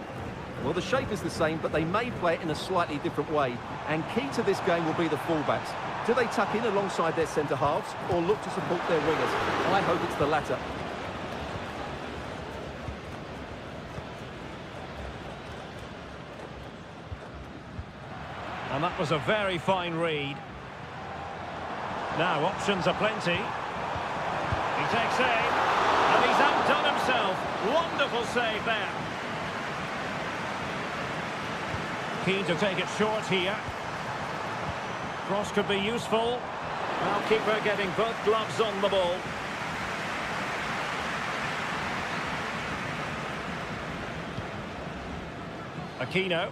Well, the shape is the same, but they may play it in a slightly different way. And key to this game will be the fullbacks. Do they tuck in alongside their centre-halves or look to support their wingers? I hope it's the latter. And that was a very fine read. Now, options are plenty. He takes aim, and he's outdone himself. Wonderful save there. Keen to take it short here. Cross could be useful. Now keeper getting both gloves on the ball. Aquino.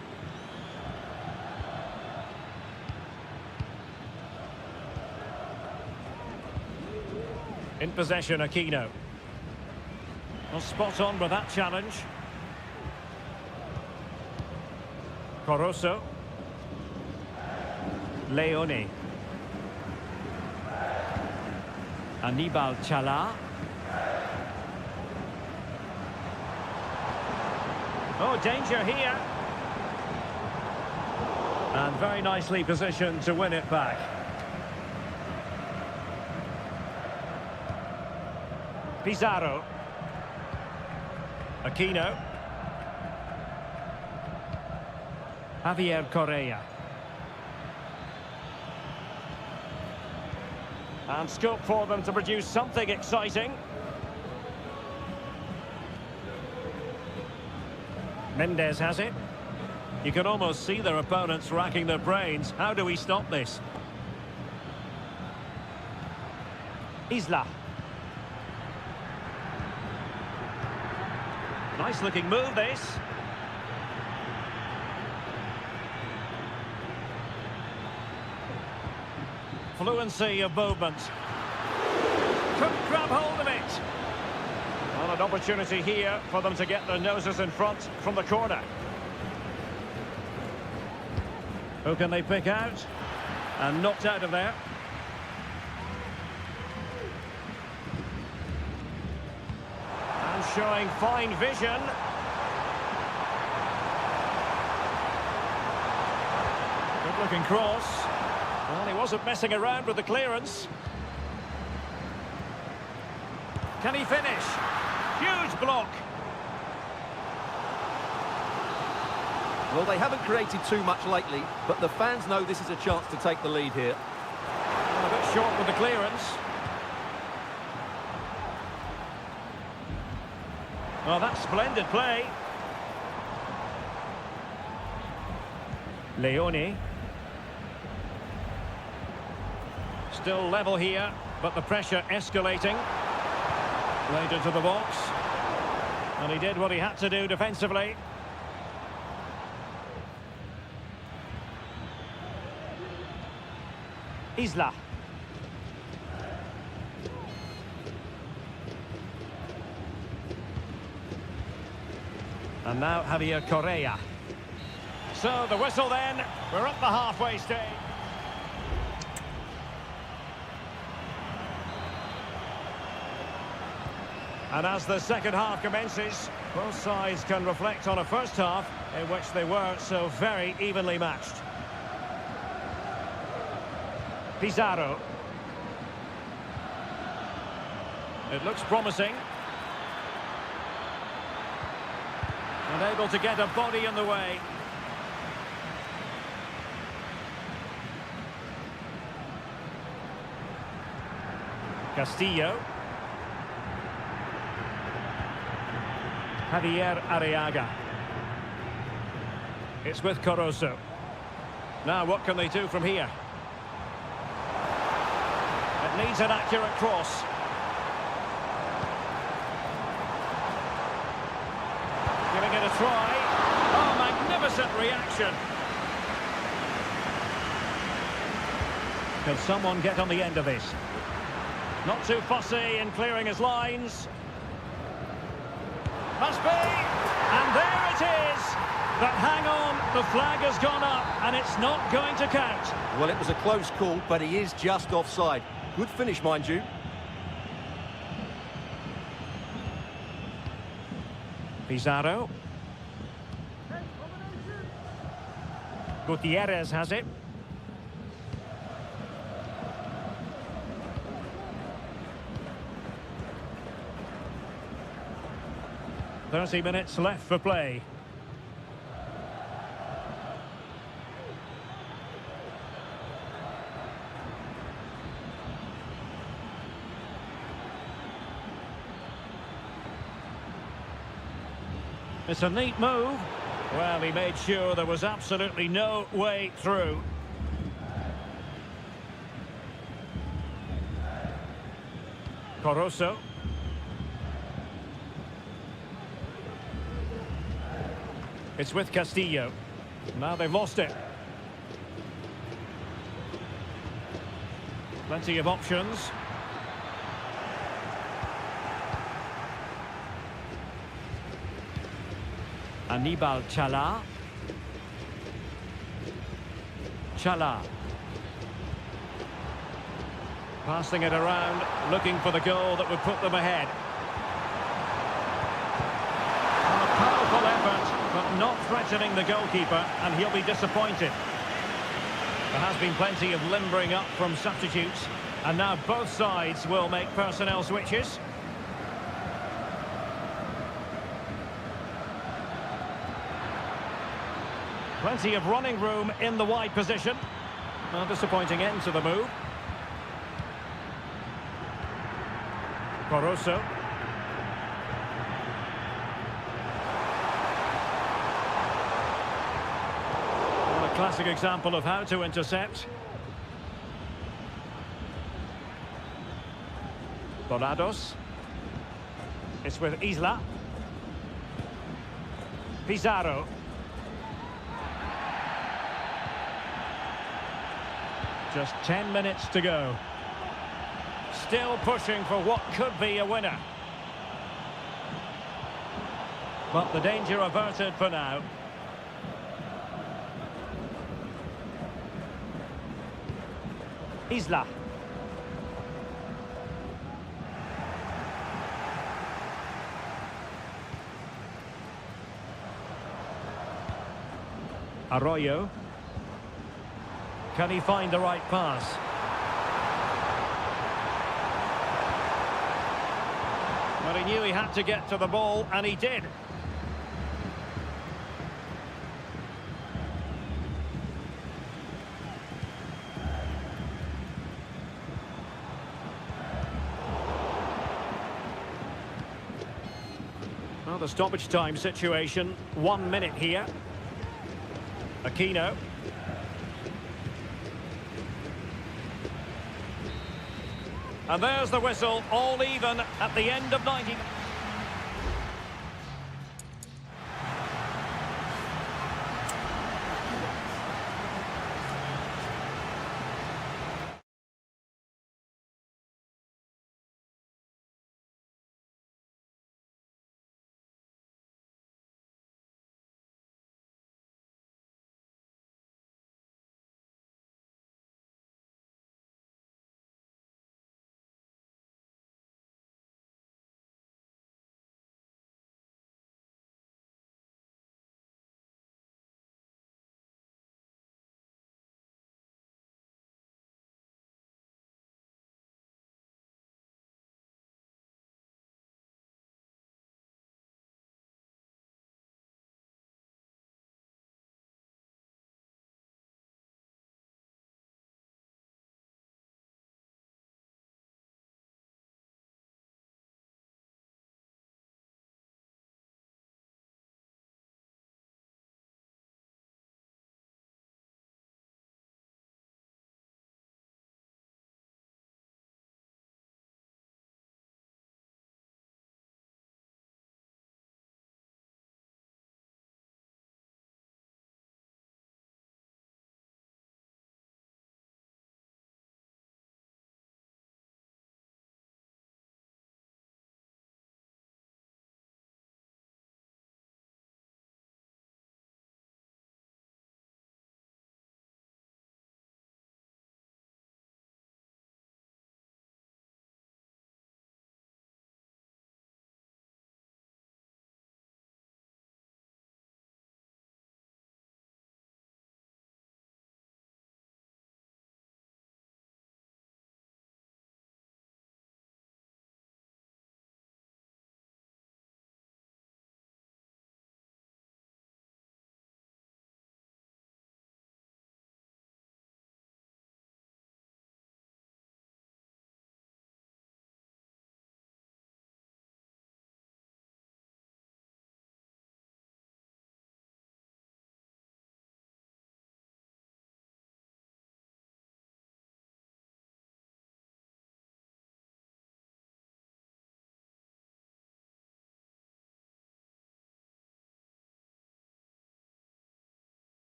In possession, Aquino. Well, spot on with that challenge. Coroso. Leone. Anibal Chala. Oh, danger here. And very nicely positioned to win it back. Pizarro. Aquino. Javier Correa. And scope for them to produce something exciting. Mendes has it. You can almost see their opponents racking their brains. How do we stop this? Isla. Nice looking move, this. Fluency of movement. Couldn't grab hold of it. Well, an opportunity here for them to get their noses in front from the corner. Who can they pick out? And knocked out of there. And showing fine vision. Good looking cross. Well, he wasn't messing around with the clearance. Can he finish? Huge block. Well, they haven't created too much lately, but the fans know this is a chance to take the lead here. A bit short with the clearance. Oh, that's splendid play. Leone. Still level here, but the pressure escalating. Played into the box. And he did what he had to do defensively. Isla. And now Javier Correa. So the whistle then. We're up the halfway stage. And as the second half commences, both sides can reflect on a first half in which they were so very evenly matched. Pizarro. It looks promising. And able to get a body in the way. Castillo. Javier Arriaga. It's with Caruso. Now what can they do from here? It needs an accurate cross. Giving it a try. Oh, magnificent reaction. Can someone get on the end of this? Not too fussy in clearing his lines. Must be. And there it is. But hang on, the flag has gone up and it's not going to count. Well, it was a close call, but he is just offside. Good finish, mind you. Pizarro. Gutierrez has it. "30 minutes left for play." It's a neat move. Well, he made sure there was absolutely no way through. Caruso. It's with Castillo. Now they've lost it. Plenty of options. Anibal Chala. Chala. Passing it around, looking for the goal that would put them ahead. And a powerful effort, but not threatening the goalkeeper, and he'll be disappointed. There has been plenty of limbering up from substitutes, and now both sides will make personnel switches. Plenty of running room in the wide position. A disappointing end to the move. Caruso. Well, a classic example of how to intercept. Dorados. It's with Isla. Pizarro. Just 10 minutes to go. Still pushing for what could be a winner. But the danger averted for now. Isla. Arroyo. Can he find the right pass? But he knew he had to get to the ball, and he did. Well, the stoppage time situation, 1 minute here. Aquino. And there's the whistle, all even at the end of 90.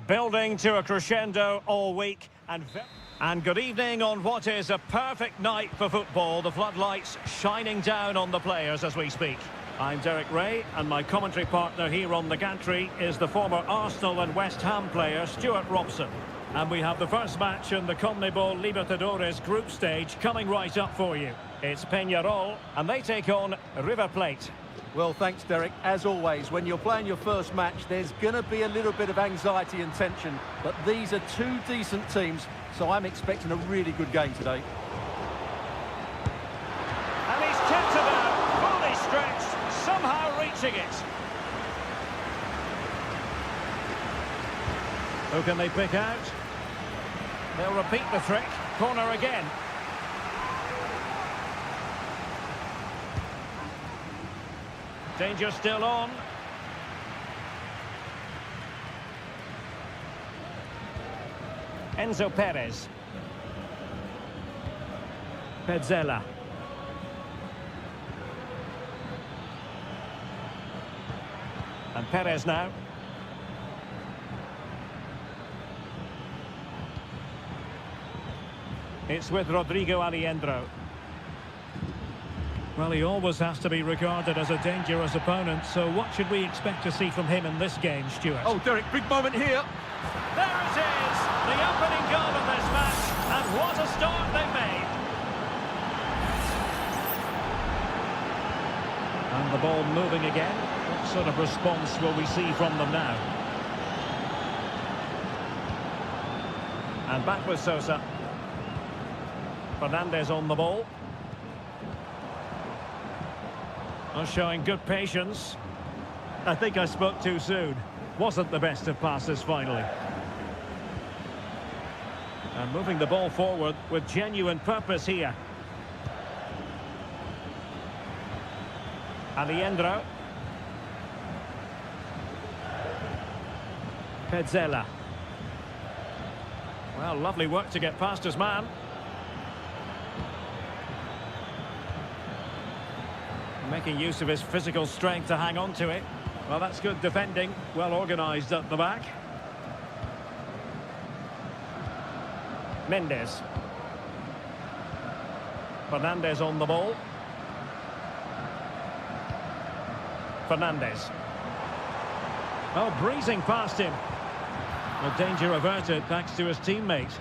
Building to a crescendo all week and good evening on what is a perfect night for football. The floodlights shining down on the players as we speak. I'm Derek Ray, and my commentary partner here on the gantry is the former Arsenal and West Ham player Stuart Robson. And we have the first match in the CONMEBOL Libertadores group stage coming right up for you. It's Peñarol, and they take on River Plate. Well, thanks, Derek. As always, when you're playing your first match, there's going to be a little bit of anxiety and tension. But these are two decent teams, so I'm expecting a really good game today. And he's tipped it out, fully stretched, somehow reaching it. Who can they pick out? They'll repeat the trick. Corner again. Danger still on. Enzo Perez. Petzela. And Perez now. It's with Rodrigo Alejandro. Well, he always has to be regarded as a dangerous opponent, so what should we expect to see from him in this game, Stuart? Oh, Derek, big moment here. There it is, the opening goal of this match, and what a start they've made. And the ball moving again. What sort of response will we see from them now? And back with Sosa. Fernandez on the ball. Oh, showing good patience. I think I spoke too soon. Wasn't the best of passes finally. And moving the ball forward with genuine purpose here. Alejandro. Petzela. Well, lovely work to get past his man. Making use of his physical strength to hang on to it. Well, that's good defending. Well organised at the back. Mendes. Fernandez on the ball. Fernandez. Oh, breezing past him. The danger averted thanks to his teammate.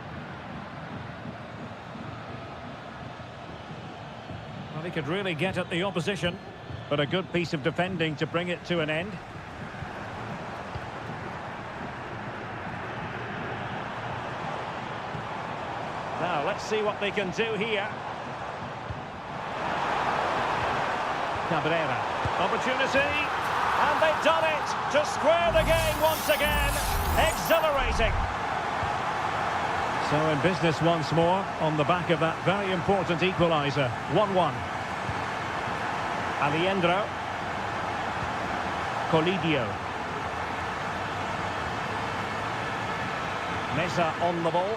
Well, he could really get at the opposition, but a good piece of defending to bring it to an end. Now, let's see what they can do here. Cabrera. Opportunity. And they've done it to square the game once again. Exhilarating. So in business once more on the back of that very important equaliser. 1-1. Alejandro. Colidio. Mesa on the ball.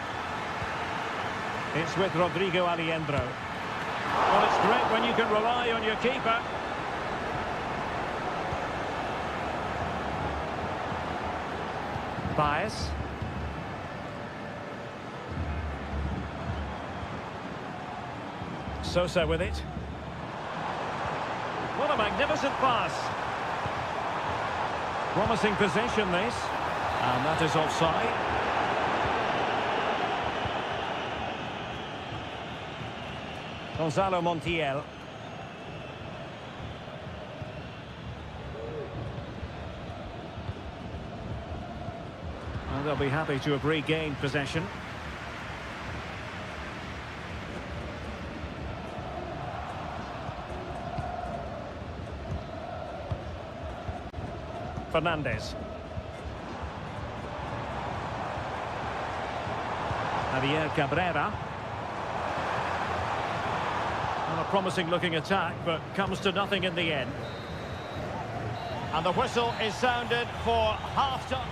It's with Rodrigo Alejandro. Well, it's great when you can rely on your keeper. Bias. Sosa with it. What a magnificent pass. Promising possession this. And that is offside. Gonzalo Montiel. And they'll be happy to have regained possession. Fernandez. Javier Cabrera. Well, a promising looking attack, but comes to nothing in the end. And the whistle is sounded for half-time.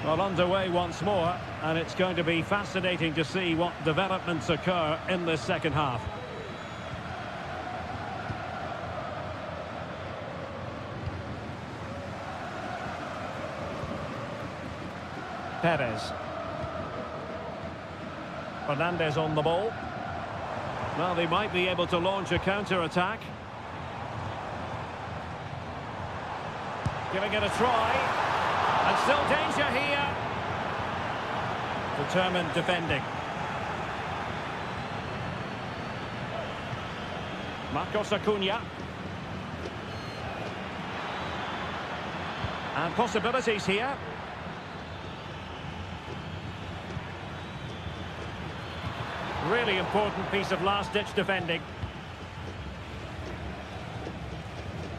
Well, underway once more, and it's going to be fascinating to see what developments occur in this second half. Perez. Fernandez on the ball. Well, they might be able to launch a counter-attack. Giving it a try. And still danger here. Determined defending. Marcos Acuna. And possibilities here. Really important piece of last-ditch defending.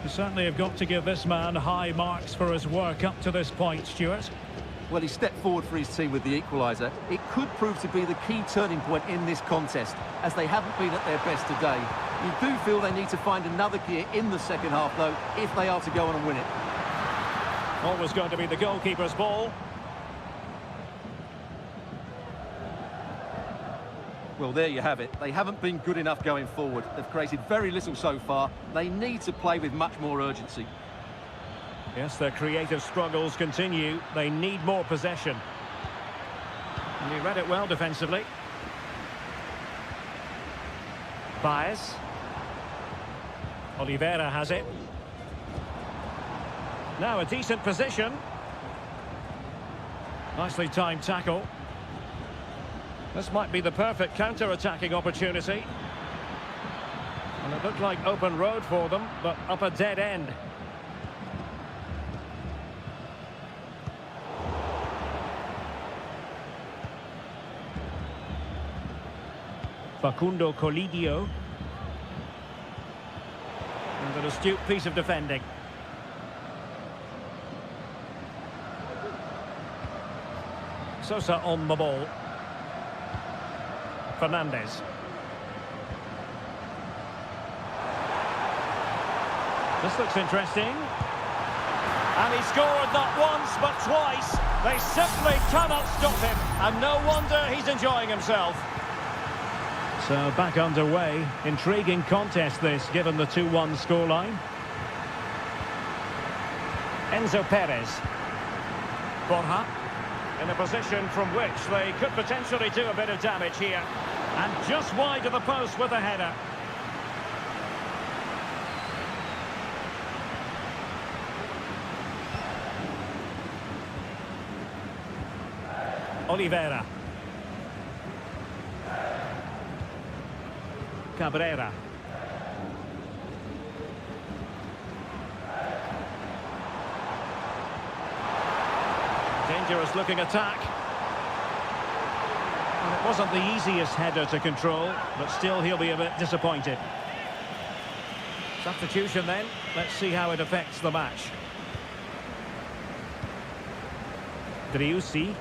You certainly have got to give this man high marks for his work up to this point, Stuart. Well, he stepped forward for his team with the equaliser. It could prove to be the key turning point in this contest, as they haven't been at their best today. You do feel they need to find another gear in the second half, though, if they are to go on and win it. Always going to be the goalkeeper's ball. Well, there you have it. They haven't been good enough going forward. They've created very little so far. They need to play with much more urgency. Yes, their creative struggles continue. They need more possession. And he read it well defensively. Baez. Oliveira has it. Now a decent position. Nicely timed tackle. This might be the perfect counter-attacking opportunity. And it looked like open road for them, but up a dead end. Facundo Colidio. And an astute piece of defending. Sosa on the ball. Fernandez. This looks interesting. And he scored not once but twice. They simply cannot stop him. And no wonder he's enjoying himself. So back underway. Intriguing contest this, given the 2-1 scoreline. Enzo Perez. Borja. In a position from which they could potentially do a bit of damage here. And just wide of the post with a header. Oliveira. Cabrera. Dangerous looking attack. And it wasn't the easiest header to control, but still he'll be a bit disappointed. Substitution then. Let's see how it affects the match. Driussi.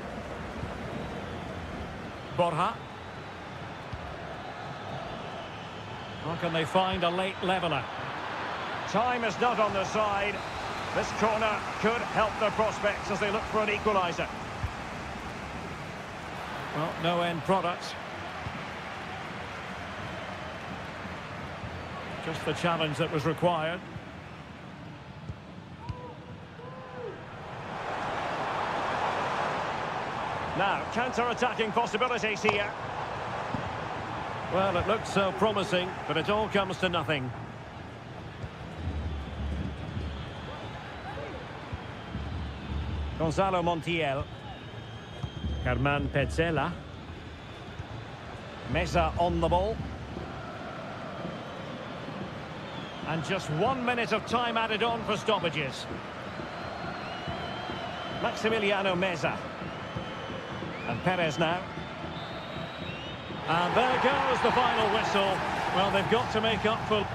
Borja. Or can they find a late leveller? Time is not on their side. This corner could help their prospects as they look for an equaliser. Well, no end product. Just the challenge that was required. Now, counter-attacking possibilities here. Well, it looked so promising, but it all comes to nothing. Gonzalo Montiel. Germán Petzela. Meza on the ball. And just 1 minute of time added on for stoppages. Maximiliano Meza. And Perez now. And there goes the final whistle. Well, they've got to make up for...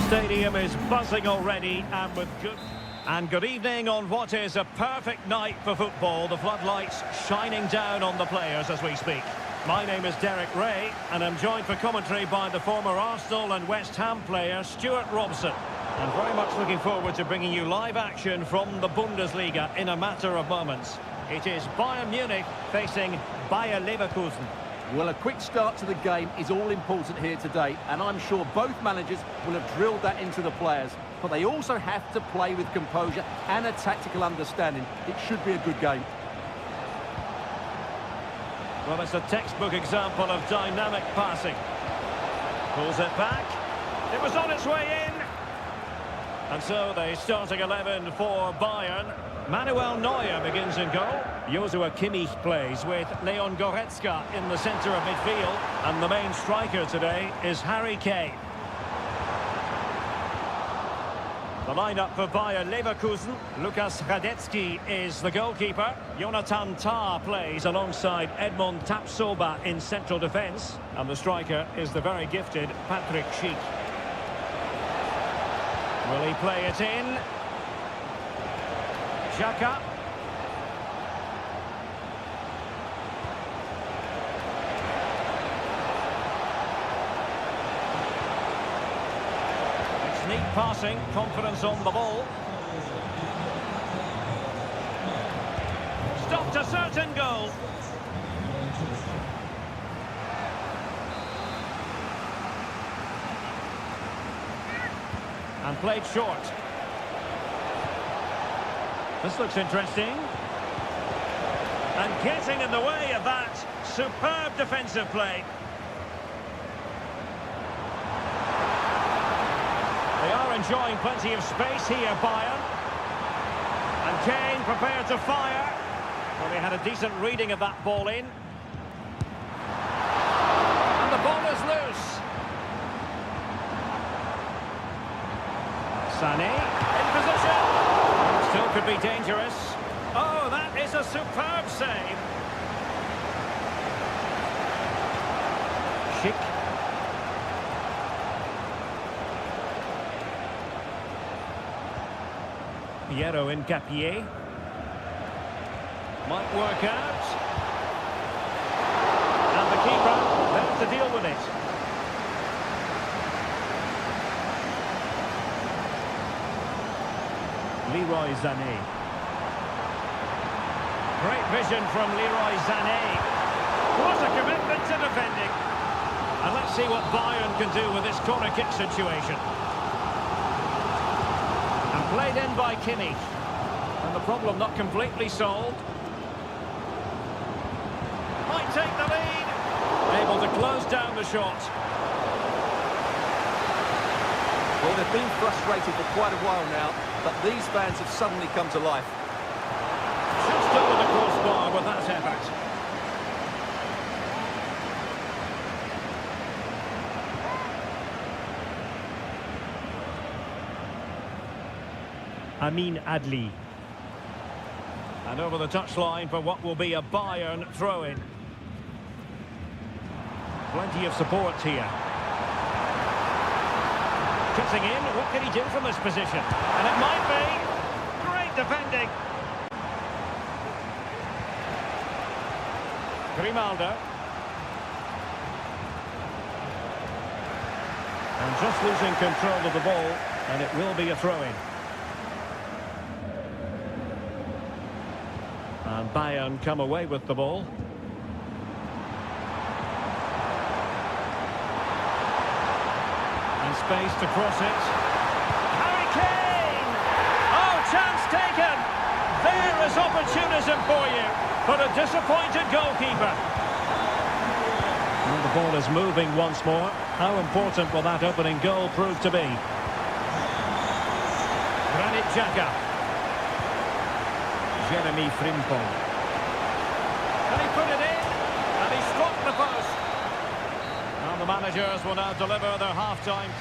stadium is buzzing already and with good... And good evening on what is a perfect night for football. The floodlights shining down on the players as we speak. My name is Derek Ray, and I'm joined for commentary by the former Arsenal and West Ham player Stuart Robson. I'm very much looking forward to bringing you live action from the Bundesliga in a matter of moments. It is Bayern Munich facing Bayer Leverkusen. Well, a quick start to the game is all important here today, and I'm sure both managers will have drilled that into the players. But they also have to play with composure and a tactical understanding. It should be a good game. Well, it's a textbook example of dynamic passing. Pulls it back. It was on its way in. And so the starting 11 for Bayern. Manuel Neuer begins in goal. Joshua Kimmich plays with Leon Goretzka in the centre of midfield. And the main striker today is Harry Kane. The lineup for Bayer Leverkusen. Lukas Radetzky is the goalkeeper. Jonathan Tah plays alongside Edmond Tapsoba in central defence. And the striker is the very gifted Patrick Schick. Will he play it in? Xhaka. It's neat passing, confidence on the ball. Stopped a certain goal. And played short. This looks interesting. And getting in the way of that superb defensive play. They are enjoying plenty of space here, Bayern. And Kane prepared to fire. Well, they had a decent reading of that ball in. And the ball is loose. Sané in position. Still could be dangerous. Oh, that is a superb save. Schick. Piero Incapié. Might work out. And the keeper there to deal with it. Leroy Sané. Great vision from Leroy Sané. What a commitment to defending. And let's see what Bayern can do with this corner kick situation. And played in by Kimmich. And the problem not completely solved. Might take the lead. Able to close down the shot. Well, they've been frustrated for quite a while now, but these fans have suddenly come to life. Just over the crossbar with that effort. Amin Adli. And over the touchline for what will be a Bayern throw-in. Plenty of support here. Cutting in, what can he do from this position? And it might be. Great defending. Grimaldo. And just losing control of the ball, and it will be a throw-in. And Bayern come away with the ball. And space to cross it. Harry Kane! Oh, chance taken! There is opportunism for you, but a disappointed goalkeeper. And the ball is moving once more. How important will that opening goal prove to be? Granit Xhaka. Jeremy Frimpong. And he put it in, and he struck the post. And the managers will now deliver their half-time.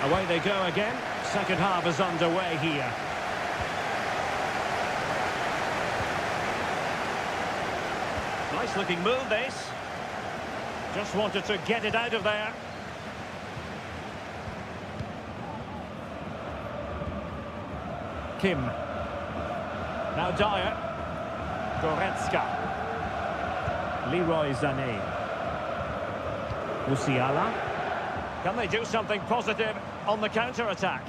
Away they go again. Second half is underway here. Nice looking move, this. Just wanted to get it out of there. Kim. Now Dyer. Goretzka. Leroy Sané. Musiala. Can they do something positive on the counter-attack?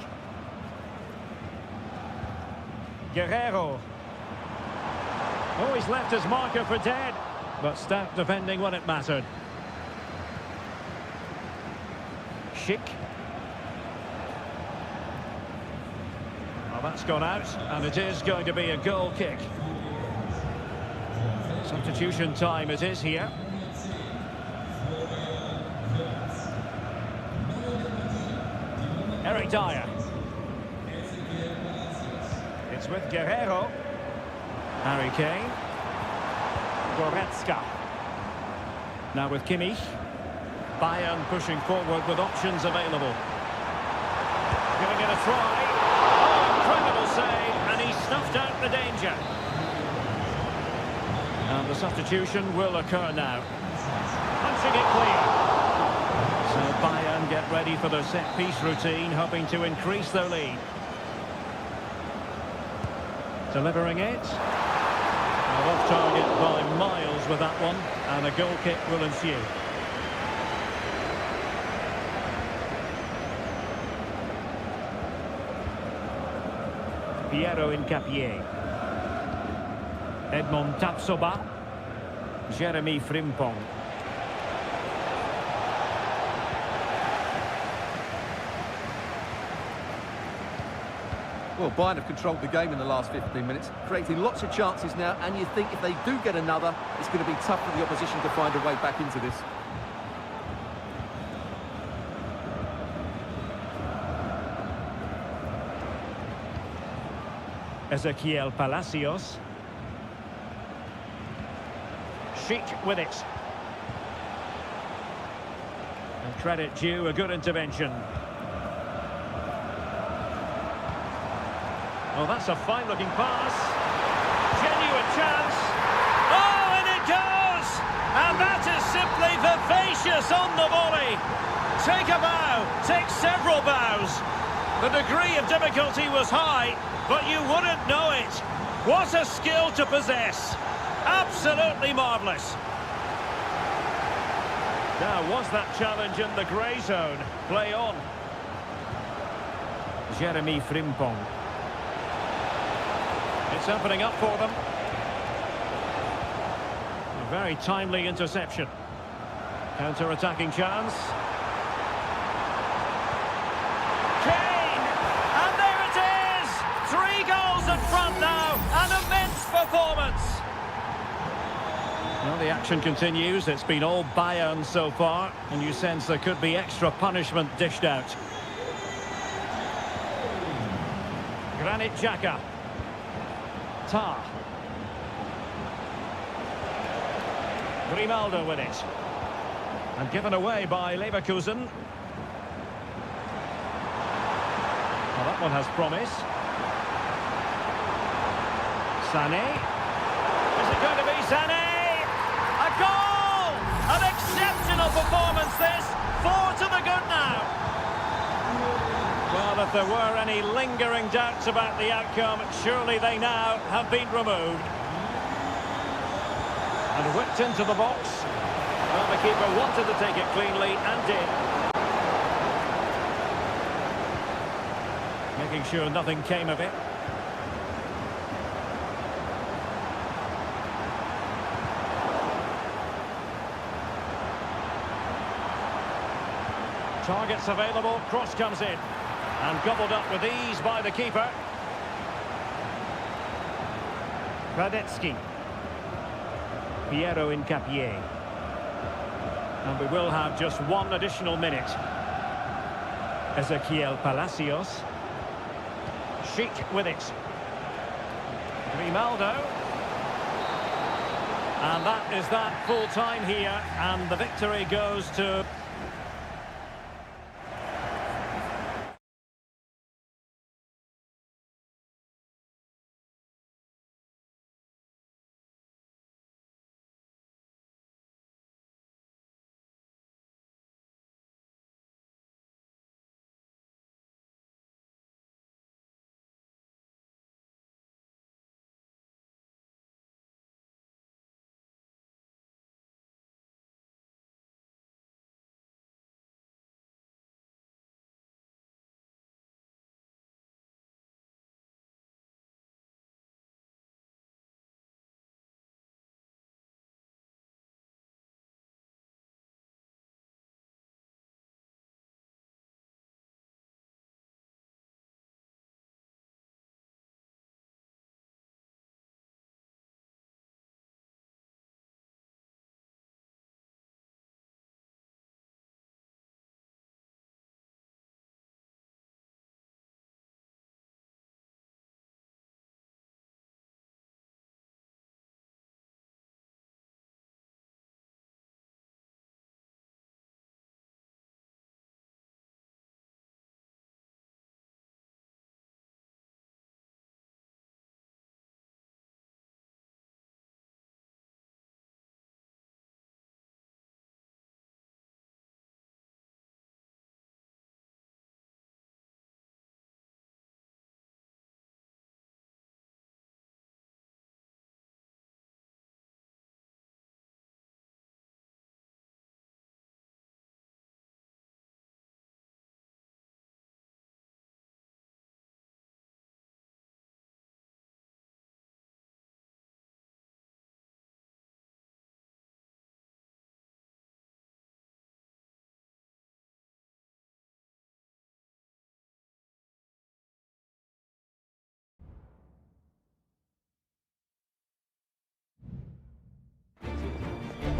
Guerrero. Oh, he's left his marker for dead. But stout defending when it mattered. Schick. Well, that's gone out, and it is going to be a goal kick. Substitution time it is here. Eric Dyer. It's with Guerrero. Harry Kane. Goretzka. Now with Kimmich. Bayern pushing forward with options available. Giving it a try. Oh, incredible save, and he snuffed out the danger. And the substitution will occur now. Punching it clear. So Bayern get ready for their set-piece routine, hoping to increase their lead. Delivering it. Off target by miles with that one, and a goal kick will ensue. Piero Incapié. Edmond Tapsoba. Jeremy Frimpong. Well, Bayern have controlled the game in the last 15 minutes, creating lots of chances now, and you think if they do get another, it's going to be tough for the opposition to find a way back into this. Ezequiel Palacios. Schick with it. And credit due, a good intervention. Oh, that's a fine-looking pass. Genuine chance. Oh, and it goes! And that is simply vivacious on the volley. Take a bow, take several bows. The degree of difficulty was high, but you wouldn't know it. What a skill to possess. Absolutely marvellous. Now, was that challenge in the grey zone? Play on. Jeremy Frimpong. It's opening up for them. A very timely interception. Counter-attacking chance. Kane! And there it is! 3 goals in front now. An immense performance. Well, the action continues. It's been all Bayern so far, and you sense there could be extra punishment dished out. Granit Xhaka. Tar. Grimaldo with it. And given away by Leverkusen. Well, that one has promise. Sané. Is it going to be Sané? A goal! An exceptional performance this. 4 to the good now. Well, if there were any lingering doubts about the outcome, surely they now have been removed. And whipped into the box. Well, the keeper wanted to take it cleanly and did. Making sure nothing came of it. Targets available, cross comes in. And gobbled up with ease by the keeper. Radetsky. Piero Incapié. And we will have just 1 additional minute. Ezequiel Palacios. Schick with it. Grimaldo. And that is that full time here. And the victory goes to...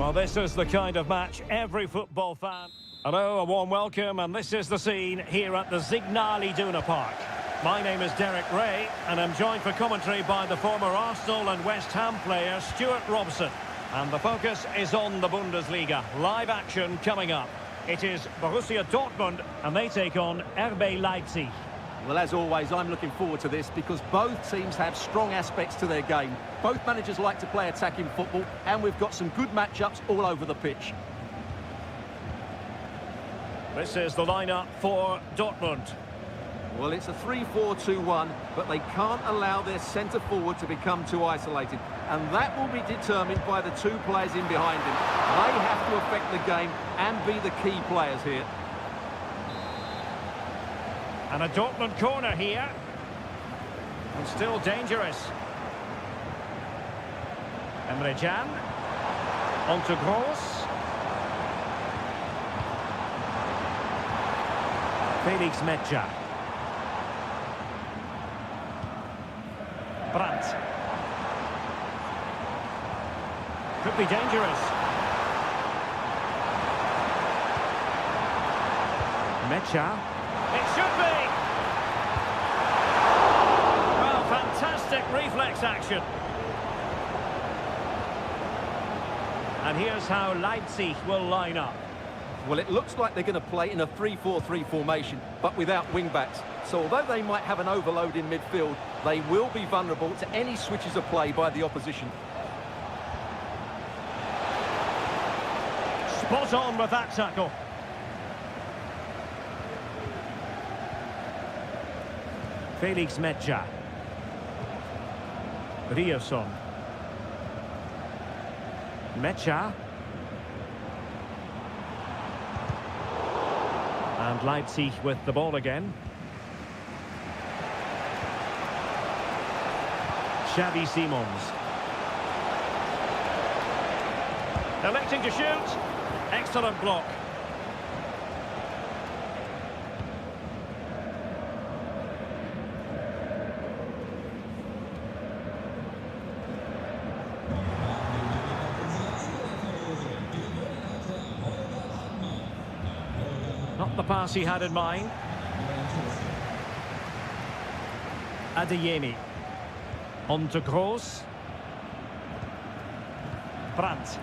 Well, this is the kind of match every football fan... Hello, a warm welcome, and this is the scene here at the Signal Iduna Park. My name is Derek Ray, and I'm joined for commentary by the former Arsenal and West Ham player Stuart Robson. And the focus is on the Bundesliga. Live action coming up. It is Borussia Dortmund, and they take on RB Leipzig. Well, as always, I'm looking forward to this because both teams have strong aspects to their game. Both managers like to play attacking football, and we've got some good matchups all over the pitch. This is the lineup for Dortmund. Well, it's a 3-4-2-1, but they can't allow their centre-forward to become too isolated. And that will be determined by the two players in behind him. They have to affect the game and be the key players here. And a Dortmund corner here. And still dangerous. Emre Can. On to Gross. Felix Metscher. Brandt. Could be dangerous. Metscher. It should be! Well, fantastic reflex action. And here's how Leipzig will line up. Well, it looks like they're going to play in a 3-4-3 formation, but without wing-backs. So although they might have an overload in midfield, they will be vulnerable to any switches of play by the opposition. Spot on with that tackle. Felix Metscher. Ryerson. Metscher. And Leipzig with the ball again. Xavi Simons. Electing to shoot. Excellent block. Not the pass he had in mind. Adeyemi. On to Gross. Brandt.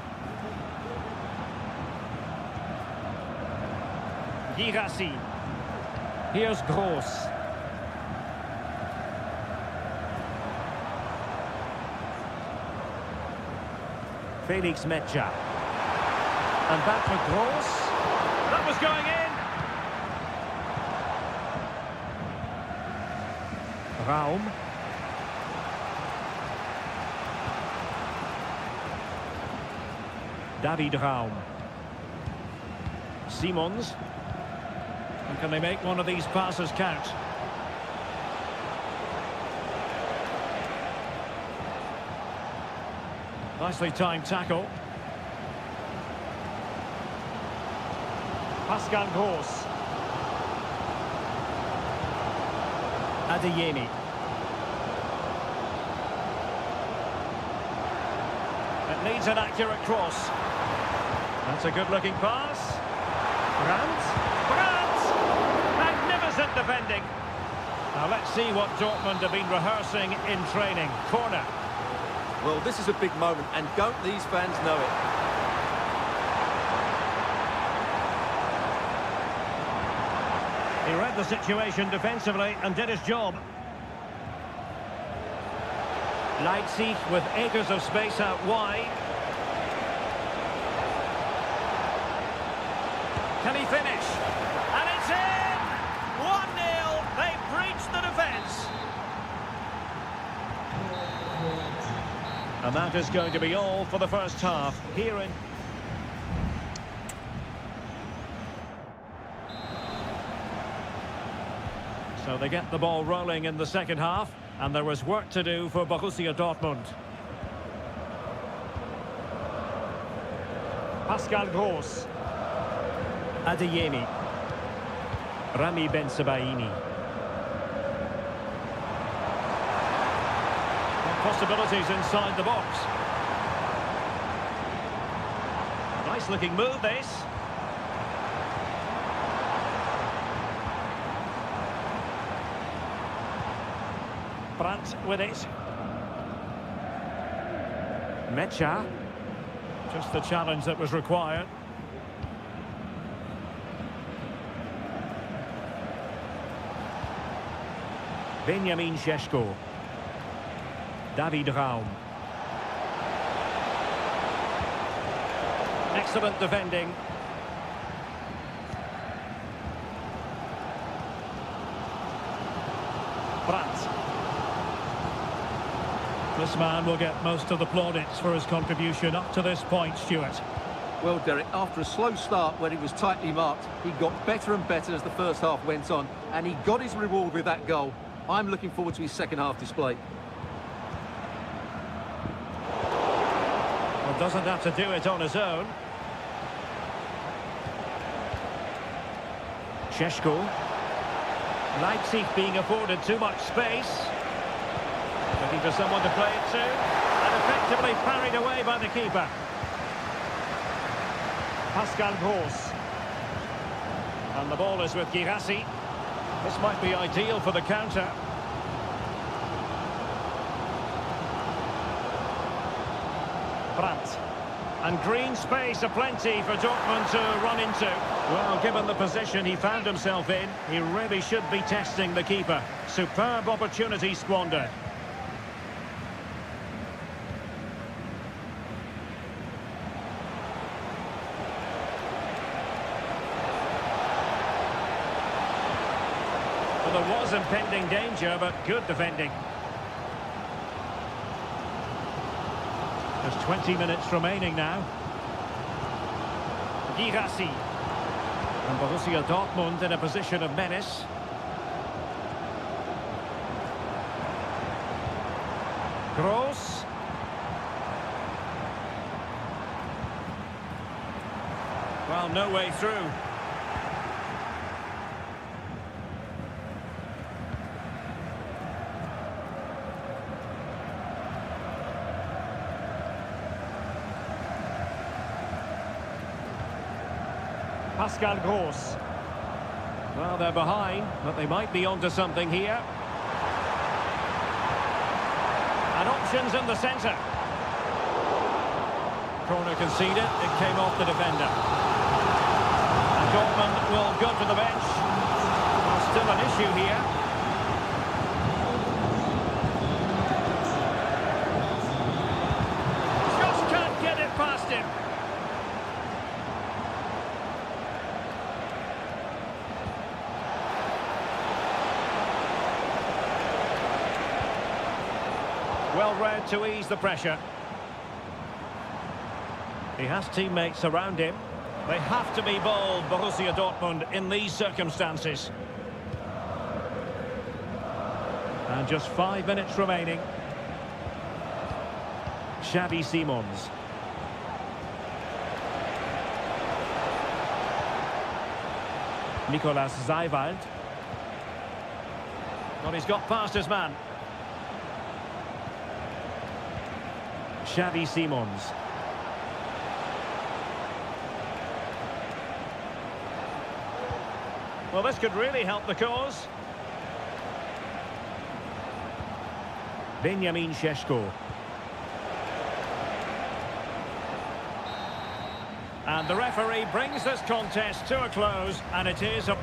Girassi. Here's Gross. Felix Metscher. And back for Gross. That was going in. Raum. David Raum. Simons. And can they make one of these passes count? Nicely timed tackle. Pascal Gross. Adeyemi. It needs an accurate cross. That's a good-looking pass. Brandt. Magnificent defending. Now let's see what Dortmund have been rehearsing in training. Corner. Well, this is a big moment, and don't these fans know it? He read the situation defensively and did his job. Leipzig with acres of space out wide. Can he finish? And it's in! 1-0. They breached the defence. And that is going to be all for the first half. Here in... So they get the ball rolling in the second half, and there was work to do for Borussia Dortmund. Pascal Gross. Adeyemi. Rami Bensebaini. Possibilities inside the box. Nice looking move, this. Brandt with it. Mecha. Just the challenge that was required. Benjamin Šeško. David Raum. Excellent defending. Brandt. This man will get most of the plaudits for his contribution up to this point, Stuart. Well, Derek, after a slow start when he was tightly marked, he got better and better as the first half went on, and he got his reward with that goal. I'm looking forward to his second half display. Well, doesn't have to do it on his own. Šeško. Leipzig being afforded too much space. Looking for someone to play it to. And effectively parried away by the keeper. Pascal Gross. And the ball is with Girassi. This might be ideal for the counter. Brandt. And green space aplenty for Dortmund to run into. Well, given the position he found himself in, he really should be testing the keeper. Superb opportunity squandered. Well, there was impending danger, but good defending. There's 20 minutes remaining now. Girassi. And Borussia Dortmund in a position of menace. Gross. Well, no way through. Pascal Gross. Well, they're behind, but they might be onto something here. And options in the centre. Corner conceded, it came off the defender. And Dortmund will go to the bench. Well, still an issue here. Just can't get it past him. Well read to ease the pressure. He has teammates around him. They have to be bold, Borussia Dortmund, in these circumstances. And just 5 minutes remaining. Xavi Simons. Nicolas Zeiwald. Well, he's got past his man. Xavi Simons. Well, this could really help the cause. Benjamin Šeško. And the referee brings this contest to a close, and it is a...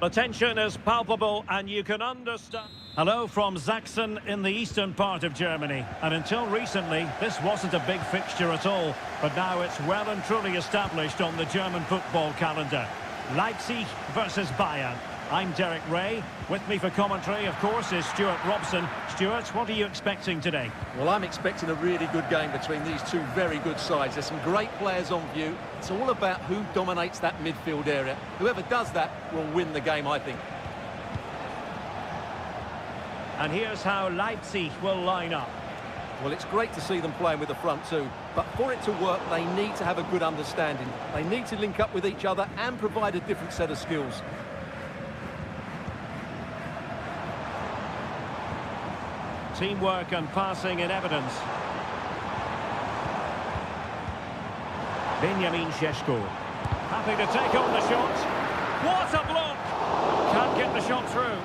The tension is palpable and you can understand. Hello from Sachsen in the eastern part of Germany. And until recently, this wasn't a big fixture at all. But now it's well and truly established on the German football calendar. Leipzig versus Bayern. I'm Derek Ray. With me for commentary, of course, is Stuart Robson. Stuart, what are you expecting today? Well, I'm expecting a really good game between these two very good sides. There's some great players on view. It's all about who dominates that midfield area. Whoever does that will win the game, I think. And here's how Leipzig will line up. Well, it's great to see them playing with the front two, but for it to work, they need to have a good understanding. They need to link up with each other and provide a different set of skills. Teamwork and passing in evidence. Benjamin Šeško. Happy to take on the shot. What a block! Can't get the shot through.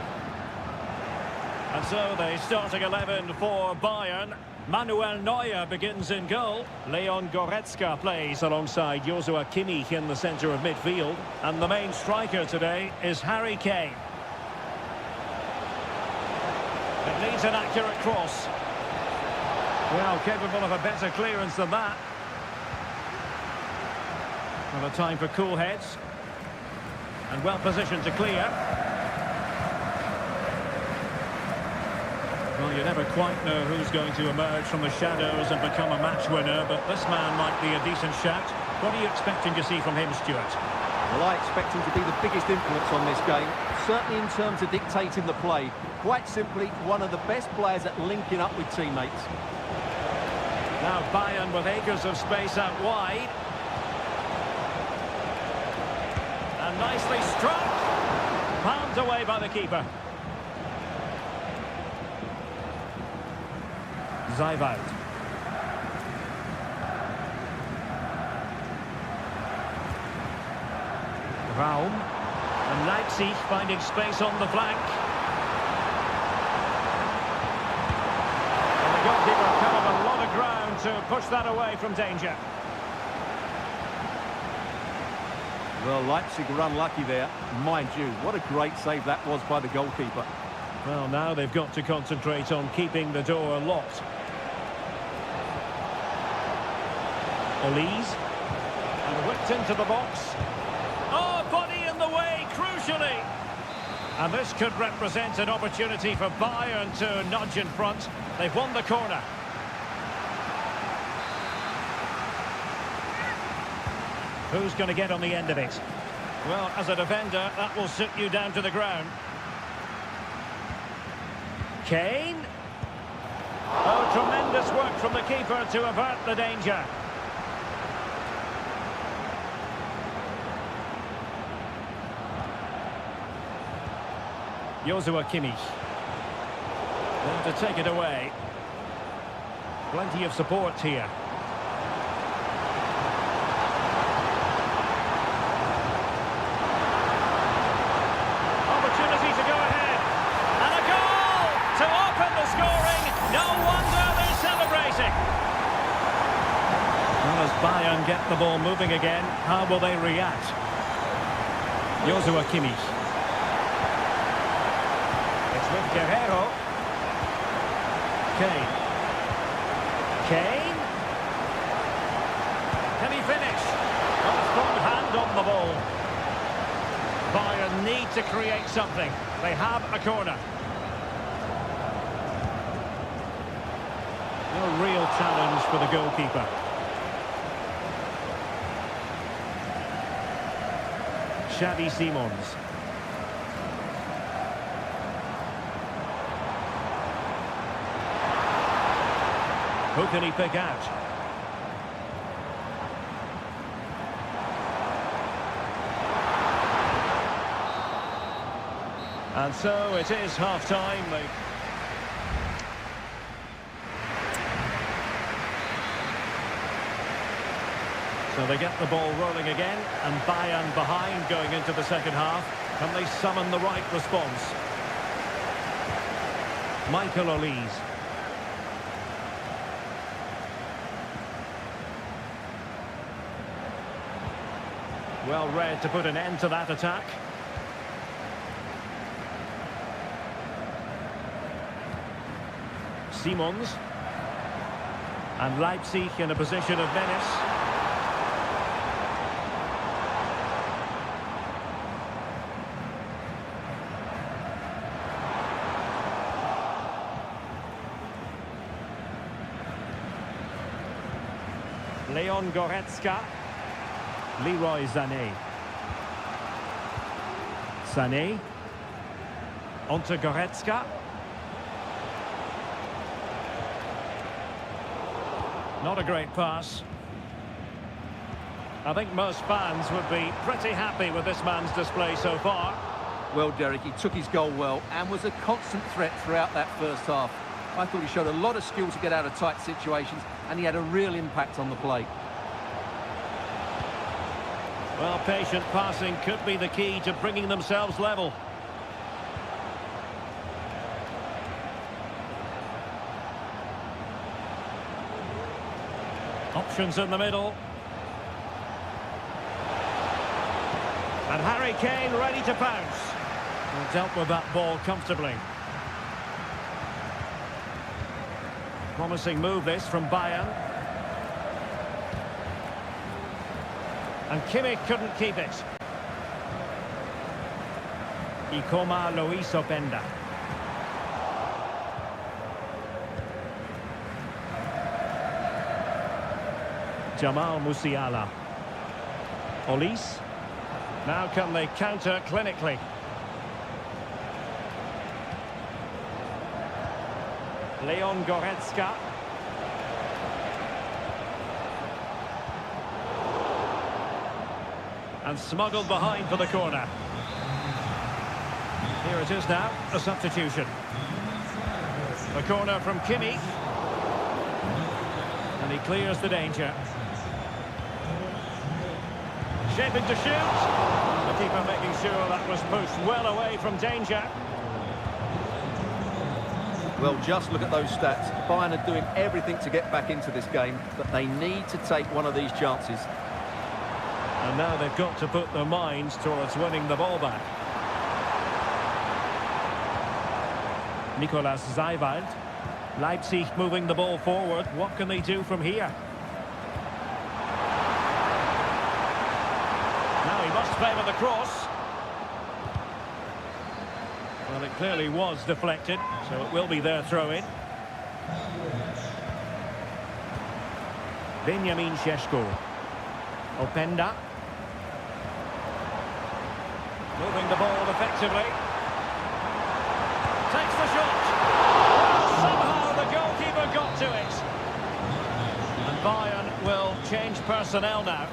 And so the starting 11 for Bayern. Manuel Neuer begins in goal. Leon Goretzka plays alongside Joshua Kimmich in the centre of midfield. And the main striker today is Harry Kane. It needs an accurate cross. Well, capable of a better clearance than that. Well, a time for cool heads. And well positioned to clear. Well, you never quite know who's going to emerge from the shadows and become a match winner, but this man might be a decent shout. What are you expecting to see from him, Stuart? Well, I expect him to be the biggest influence on this game, certainly in terms of dictating the play. Quite simply, one of the best players at linking up with teammates. Now Bayern with acres of space out wide. And nicely struck. Palmed away by the keeper. Zijvoud. Raum. And Leipzig finding space on the flank. And the goalkeeper covered a lot of ground to push that away from danger. Well, Leipzig were unlucky there. Mind you, what a great save that was by the goalkeeper. Well, now they've got to concentrate on keeping the door locked. Elise. And whipped into the box. Oh, body in the way, crucially. And this could represent an opportunity for Bayern to nudge in front. They've won the corner. Who's going to get on the end of it? Well, as a defender, that will sit you down to the ground. Kane. Oh, tremendous work from the keeper to avert the danger. Joshua Kimmich. There to take it away. Plenty of support here. Opportunity to go ahead. And a goal to open the scoring. No wonder they're celebrating. Well, as Bayern get the ball moving again, how will they react? Joshua Kimmich. With Guerrero. Kane. Kane. Can he finish? Well, a strong hand on the ball. Bayern need to create something. They have a corner. No real challenge for the goalkeeper. Xavi Simons. Who can he pick out? And so it is half-time. So they get the ball rolling again, and Bayern behind going into the second half. Can they summon the right response? Michael Elise. Well read to put an end to that attack. Simons. And Leipzig in a position of menace. Leon Goretzka. Leroy Sané. Sané. Onto Goretzka. Not a great pass. I think most fans would be pretty happy with this man's display so far. Well, Derek, he took his goal well and was a constant threat throughout that first half. I thought he showed a lot of skill to get out of tight situations, and he had a real impact on the play. Well, patient passing could be the key to bringing themselves level. Options in the middle. And Harry Kane ready to pounce. And dealt with that ball comfortably. Promising move this from Bayern. And Kimmich couldn't keep it. Ikoma Luis Openda. Jamal Musiala. Olise. Now can they counter clinically? Leon Goretzka. And smuggled behind for the corner. Here it is now, a substitution. A corner from Kimmich. And he clears the danger. Shaping to shoot. The keeper making sure that was pushed well away from danger. Well, just look at those stats. Bayern are doing everything to get back into this game, but they need to take one of these chances. And now they've got to put their minds towards winning the ball back. Nicolas Zeiwald. Leipzig moving the ball forward. What can they do from here? Now he must favour the cross. Well, it clearly was deflected, so it will be their throw-in. Benjamin Šeško. Openda. Moving the ball effectively. Takes the shot. Somehow the goalkeeper got to it. And Bayern will change personnel now.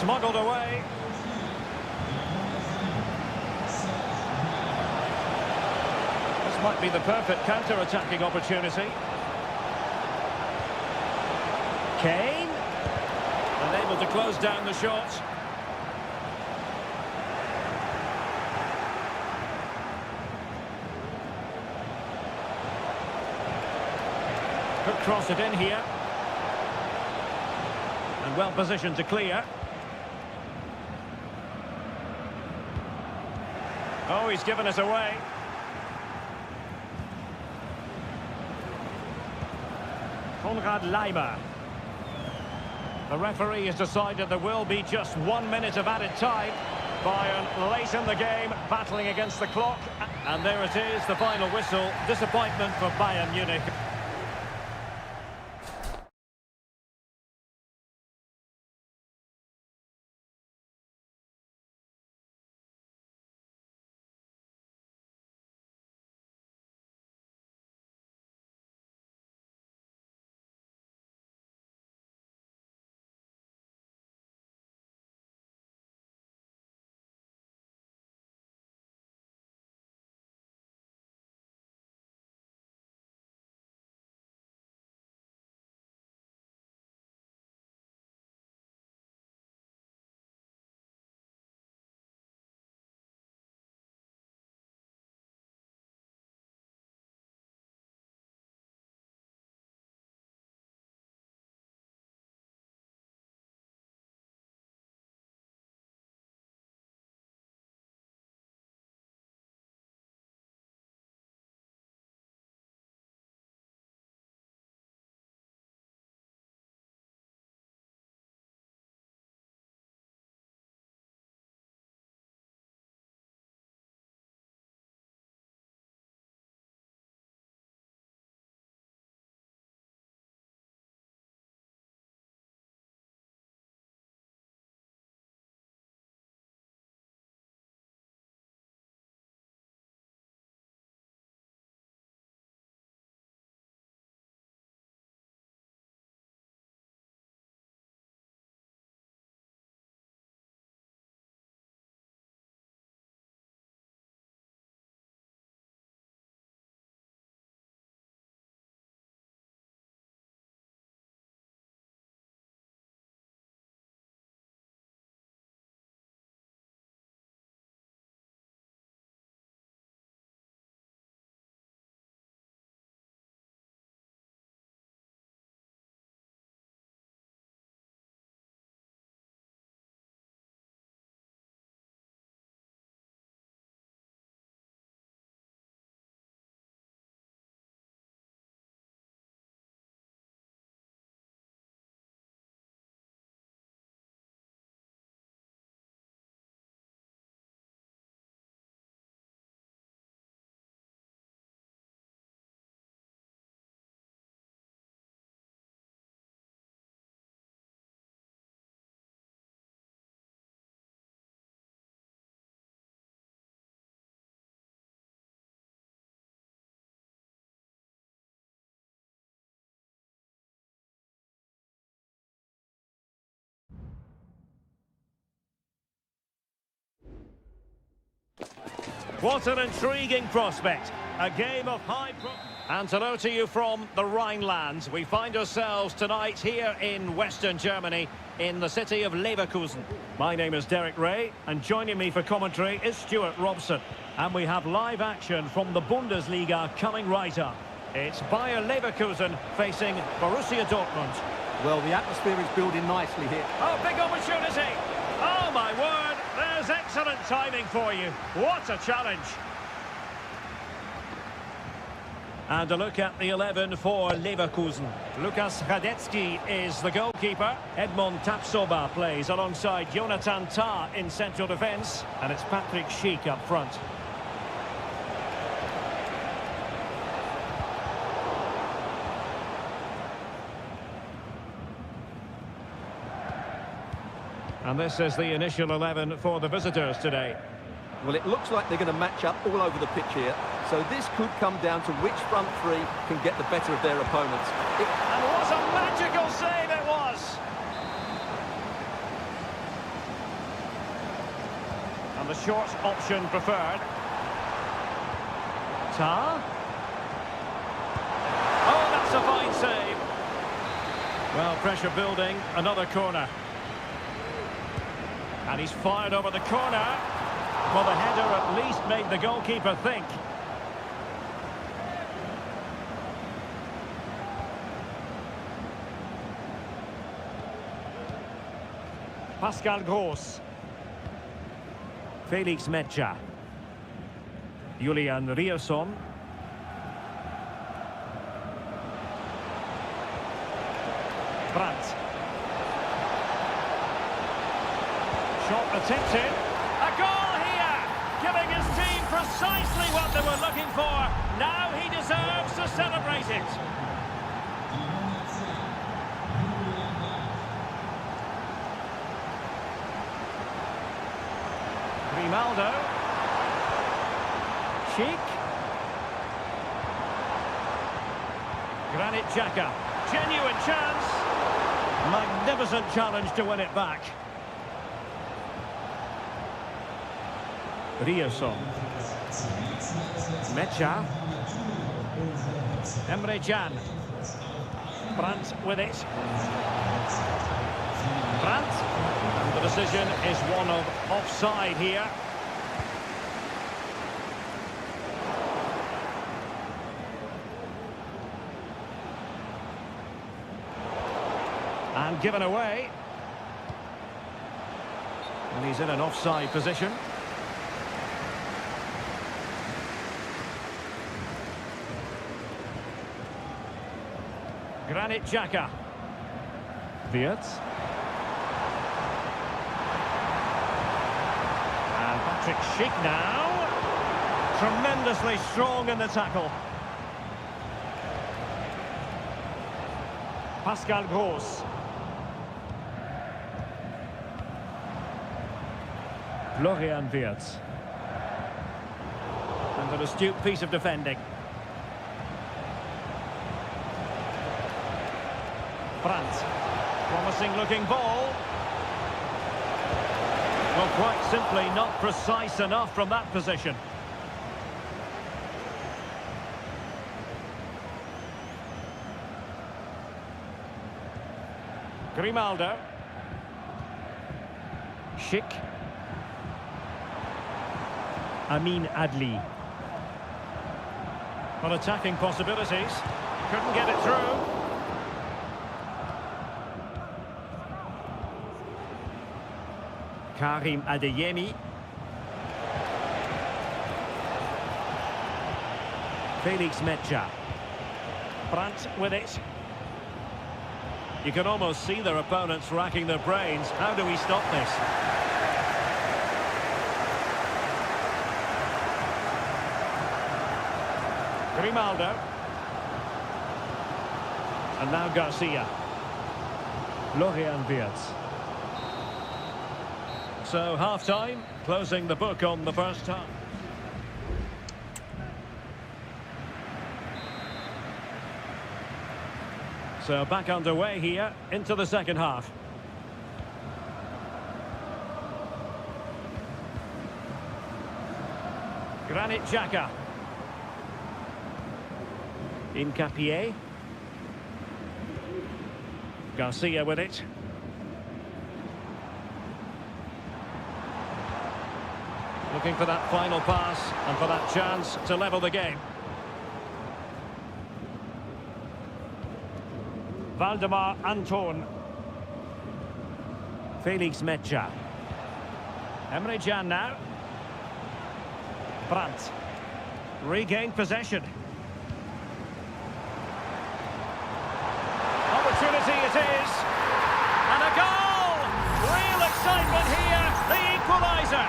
Smuggled away. This might be the perfect counter-attacking opportunity. Kane. Unable to close down the shot. Could cross it in here. And well positioned to clear. Oh, he's given us away. Konrad Laimer. The referee has decided there will be just 1 minute of added time. Bayern late in the game, battling against the clock. And there it is, the final whistle. Disappointment for Bayern Munich. What an intriguing prospect. A game of And hello to you from the Rhineland. We find ourselves tonight here in Western Germany, in the city of Leverkusen. My name is Derek Ray, and joining me for commentary is Stuart Robson. And we have live action from the Bundesliga coming right up. It's Bayer Leverkusen facing Borussia Dortmund. Well, the atmosphere is building nicely here. Oh, big opportunity! Oh, my word! There's excellent timing for you. What a challenge! And a look at the 11 for Leverkusen. Lukas Radetzky is the goalkeeper. Edmond Tapsoba plays alongside Jonathan Tah in central defence. And it's Patrick Schick up front. And this is the initial 11 for the visitors today. Well, it looks like they're going to match up all over the pitch here. So this could come down to which front three can get the better of their opponents. And what a magical save it was! And the short option preferred. Tah? Oh, that's a fine save. Well, pressure building, another corner. And he's fired over the corner. Well, the header at least made the goalkeeper think. Pascal Gross. Felix Metscher. Julian Rierson. Brandt. Shot attempted. A goal here! Giving his team precisely what they were looking for. Now he deserves to celebrate it. Grimaldo. Schick. Granit Xhaka. Genuine chance. Magnificent challenge to win it back. Rierson. Metscher. Emre Can. Brandt with it. Brandt. And the decision is one of offside here. And given away. And he's in an offside position. Granit Xhaka. Wirtz. And Patrick Schick now. Tremendously strong in the tackle. Pascal Gross. Florian Wirtz. And an astute piece of defending. Brandt. Promising looking ball. Well, quite simply not precise enough from that position. Grimaldo. Schick. Amin Adli. On attacking possibilities. Couldn't get it through. Karim Adeyemi. Felix Metscher. Brandt with it. You can almost see their opponents racking their brains. How do we stop this? Grimaldo. And now Garcia. Florian Wirtz. So half-time, closing the book on the first half. So back underway here into the second half. Granit Xhaka. Hincapié. Garcia with it. Looking for that final pass and for that chance to level the game. Valdemar Anton. Felix Mecha. Emre Can now. Brandt. Regained possession. Opportunity it is. And a goal! Real excitement here. The equaliser.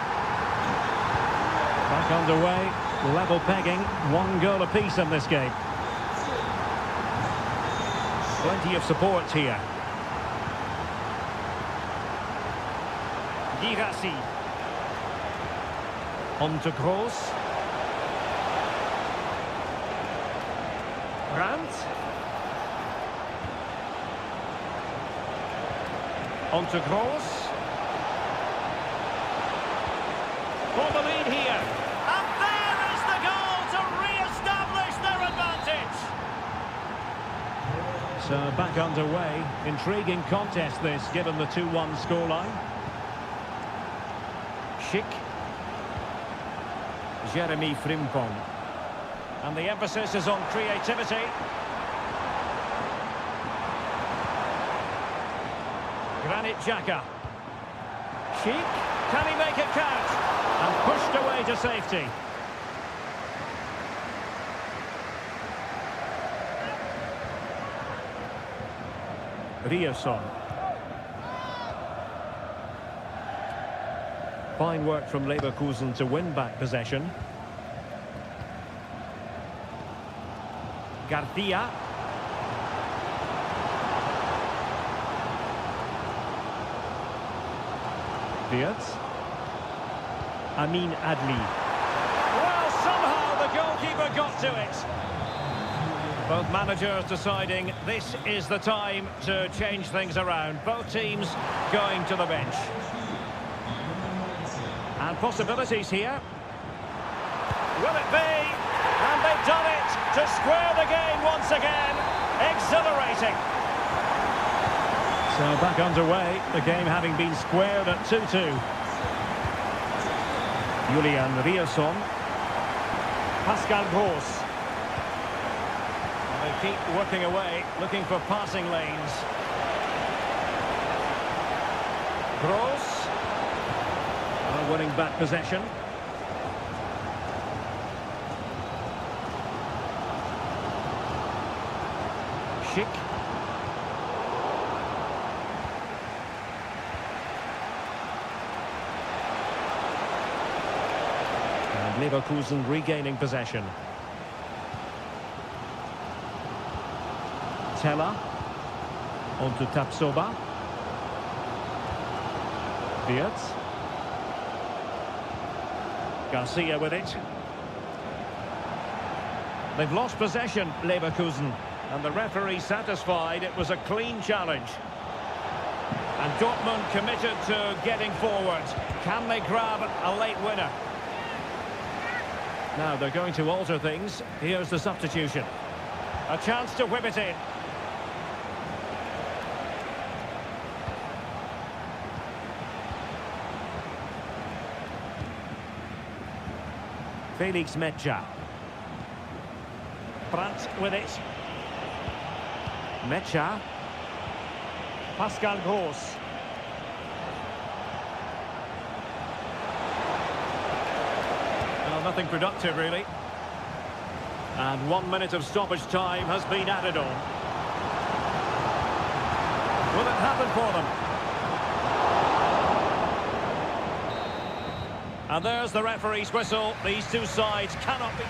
Back underway. Level pegging. 1 goal apiece in this game. Plenty of support here. Girassi. On to Kroos. Brandt. On to Kroos. For the lead here. And there is the goal to re-establish their advantage. So back underway. Intriguing contest this, given the 2-1 scoreline. Schick. Jeremy Frimpong. And the emphasis is on creativity. Granit Xhaka. Schick. Can he make it count? And pushed away to safety. Rierson. Fine work from Leverkusen to win back possession. Garcia. Diaz. Amin Adli. Well, somehow the goalkeeper got to it. Both managers deciding this is the time to change things around. Both teams going to the bench. And possibilities here. Will it be? And they've done it to square the game once again. Exhilarating. So back underway, the game having been squared at 2-2. Julian Rierson. Pascal Gross. They keep working away, looking for passing lanes. Gross. Winning back possession. Schick. And Leverkusen regaining possession. Teller. On to Tapsoba. Diaz. Garcia with it. They've lost possession, Leverkusen, and the referee satisfied it was a clean challenge. And Dortmund committed to getting forward. Can they grab a late winner? Now they're going to alter things. Here's the substitution. A chance to whip it in. Felix Mecha. Brandt with it. Mecha. Pascal Gross. Well, nothing productive, really. And 1 minute of stoppage time has been added on. Will it happen for them? And there's the referee's whistle. These two sides cannot be...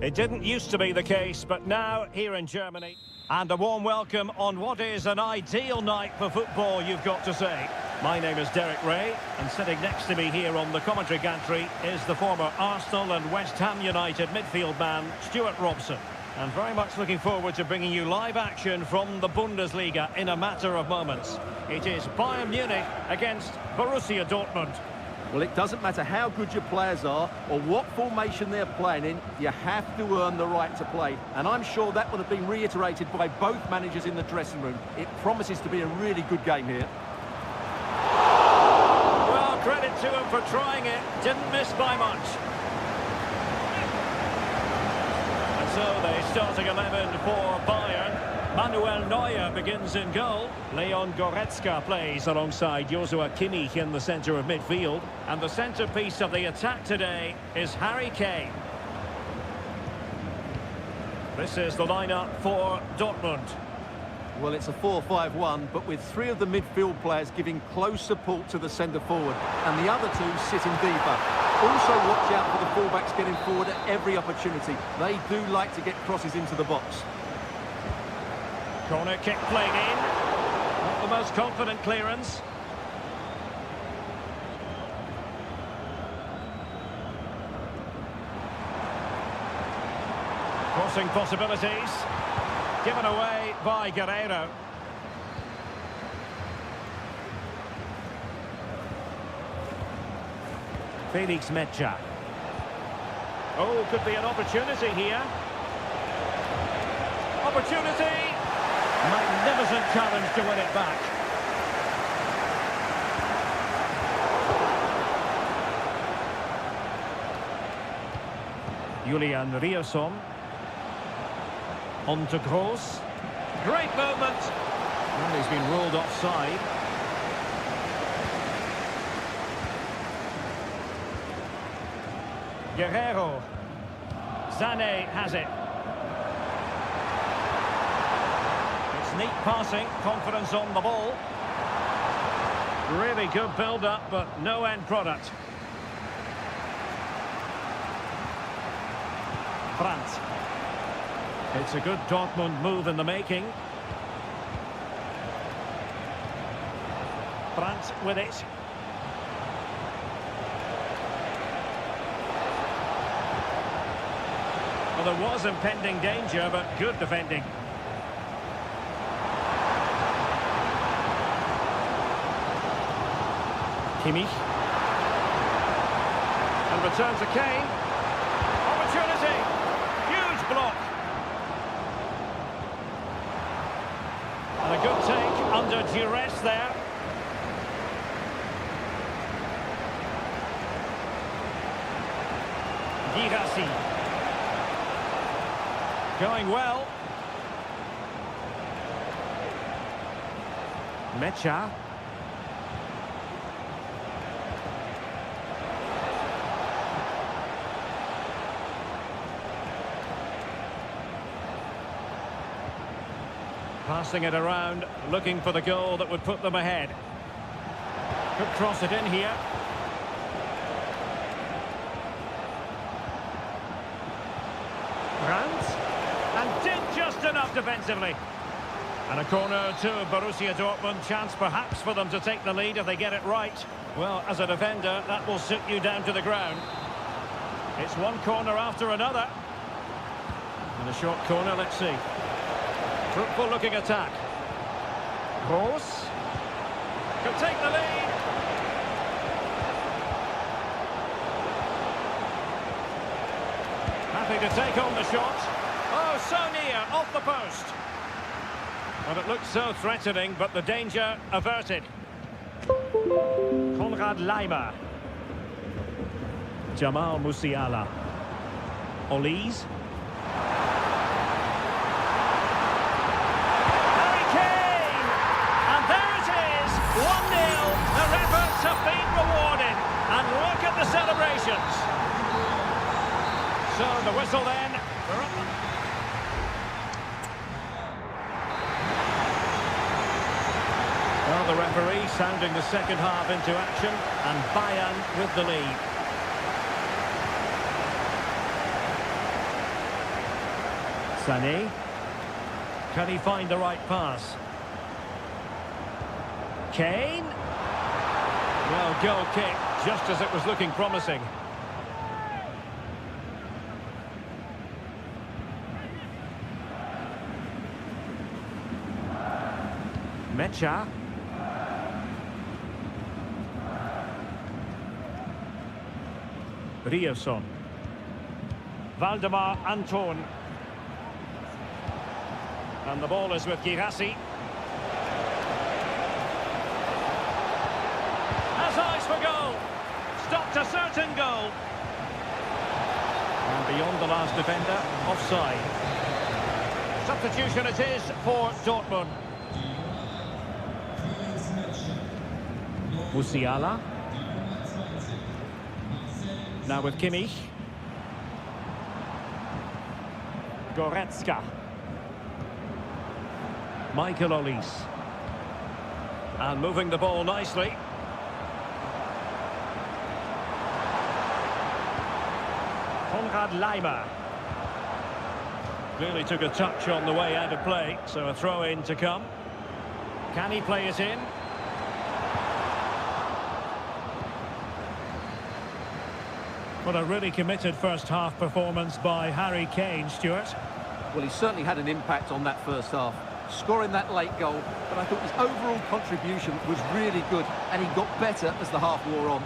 It didn't used to be the case, but now here in Germany. And a warm welcome on what is an ideal night for football, you've got to say. My name is Derek Ray, and sitting next to me here on the commentary gantry is the former Arsenal and West Ham United midfield man, Stuart Robson. And very much looking forward to bringing you live action from the Bundesliga in a matter of moments. It is Bayern Munich against Borussia Dortmund. Well, it doesn't matter how good your players are or what formation they're playing in, you have to earn the right to play. And I'm sure that would have been reiterated by both managers in the dressing room. It promises to be a really good game here. Well, credit to him for trying it. Didn't miss by much. And so the starting 11 for Bayern. Manuel Neuer begins in goal. Leon Goretzka plays alongside Joshua Kimmich in the centre of midfield. And the centrepiece of the attack today is Harry Kane. This is the lineup for Dortmund. Well, it's a 4-5-1, but with three of the midfield players giving close support to the centre forward, and the other two sitting deeper. Also watch out for the fullbacks getting forward at every opportunity. They do like to get crosses into the box. Corner kick played in. Not the most confident clearance. Crossing possibilities. Given away by Guerreiro. Felix Mecha. Oh, could be an opportunity here. Opportunity! Magnificent challenge to win it back. Julian Rierson. On to Gross. Great movement. And he's been ruled offside. Guerreiro. Sané has it. Neat passing, confidence on the ball. Really good build-up, but no end product. Brandt. It's a good Dortmund move in the making. Brandt with it. Well, there was impending danger, but good defending. Kimmich. And return to Kane. Opportunity. Huge block. And a good take under duress there. Girassi. Going well. Mecha. Passing it around, looking for the goal that would put them ahead. Could cross it in here. Brandt. And did just enough defensively. And a corner to Borussia Dortmund. Chance perhaps for them to take the lead if they get it right. Well, as a defender, that will suit you down to the ground. It's one corner after another. And a short corner, let's see. Fruitful looking attack. Gross. Could take the lead. Happy to take on the shot. Oh, so near, off the post. Well, it looked so threatening, but the danger averted. Konrad Laimer. Jamal Musiala. Olise. Harry Kane! And there it is, 1-0. Their efforts have been rewarded. And look at the celebrations. So the whistle then. Well, the referee sounding the second half into action, and Bayern with the lead. Sané. Can he find the right pass? Kane. Well, goal kick, just as it was looking promising. Mecha. Rierson. Valdemar Anton. And the ball is with Girassi. Has eyes for goal. Stopped a certain goal. And beyond the last defender, offside. Substitution it is for Dortmund. Musiala. Now with Kimmich. Goretzka. Michael Olise. And moving the ball nicely. Konrad Laimer. Clearly took a touch on the way out of play, so a throw in to come. Can he play it in? What a really committed first half performance by Harry Kane, Stuart. Well, he certainly had an impact on that first half, scoring that late goal, but I thought his overall contribution was really good, and he got better as the half wore on.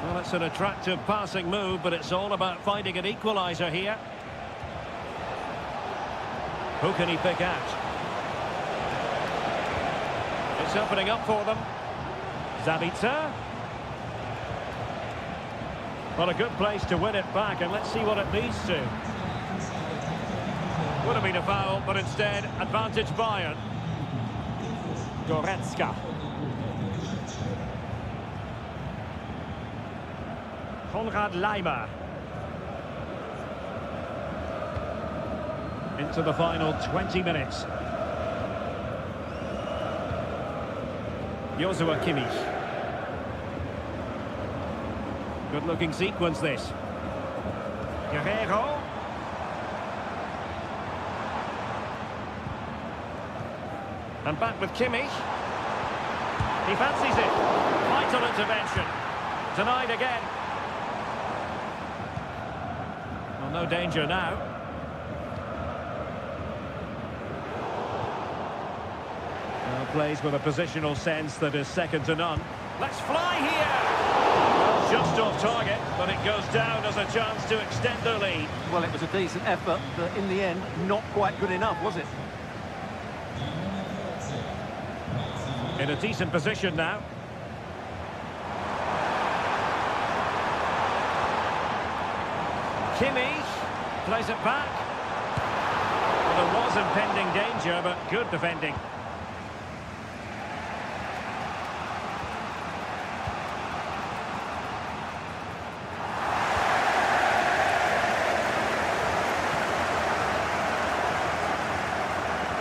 Well, it's an attractive passing move, but it's all about finding an equaliser here. Who can he pick out? It's opening up for them. Zabitzer. Well, a good place to win it back, and let's see what it leads to. Would have been a foul, but instead, advantage Bayern. Goretzka. Konrad Laimer. Into the final 20 minutes. Joshua Kimmich. Good-looking sequence, this. Guerrero. And back with Kimmich. He fancies it. Vital intervention. Denied again. Well, no danger now. Well, plays with a positional sense that is second to none. Let's fly here! Just off target, but it goes down as a chance to extend their lead. Well, it was a decent effort, but in the end, not quite good enough, was it? In a decent position now. Kimmich plays it back. Well, there was impending danger, but good defending.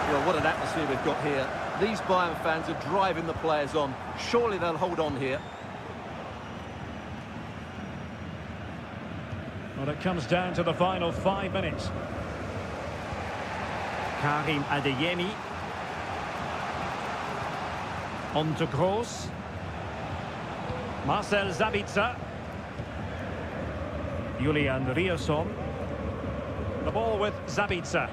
Well, what an atmosphere we've got here. These Bayern fans are driving the players on. Surely they'll hold on here. Well, it comes down to the final 5 minutes. Karim Adeyemi. On to Kroos. Marcel Zabitzer. Julian Rierson. The ball with Zabitzer.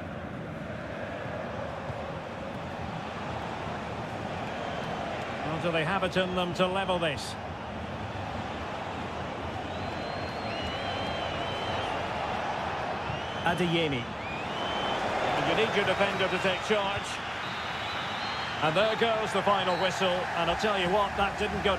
Or do they have it in them to level this? Adeyemi. And you need your defender to take charge. And there goes the final whistle. And I'll tell you what, that didn't go...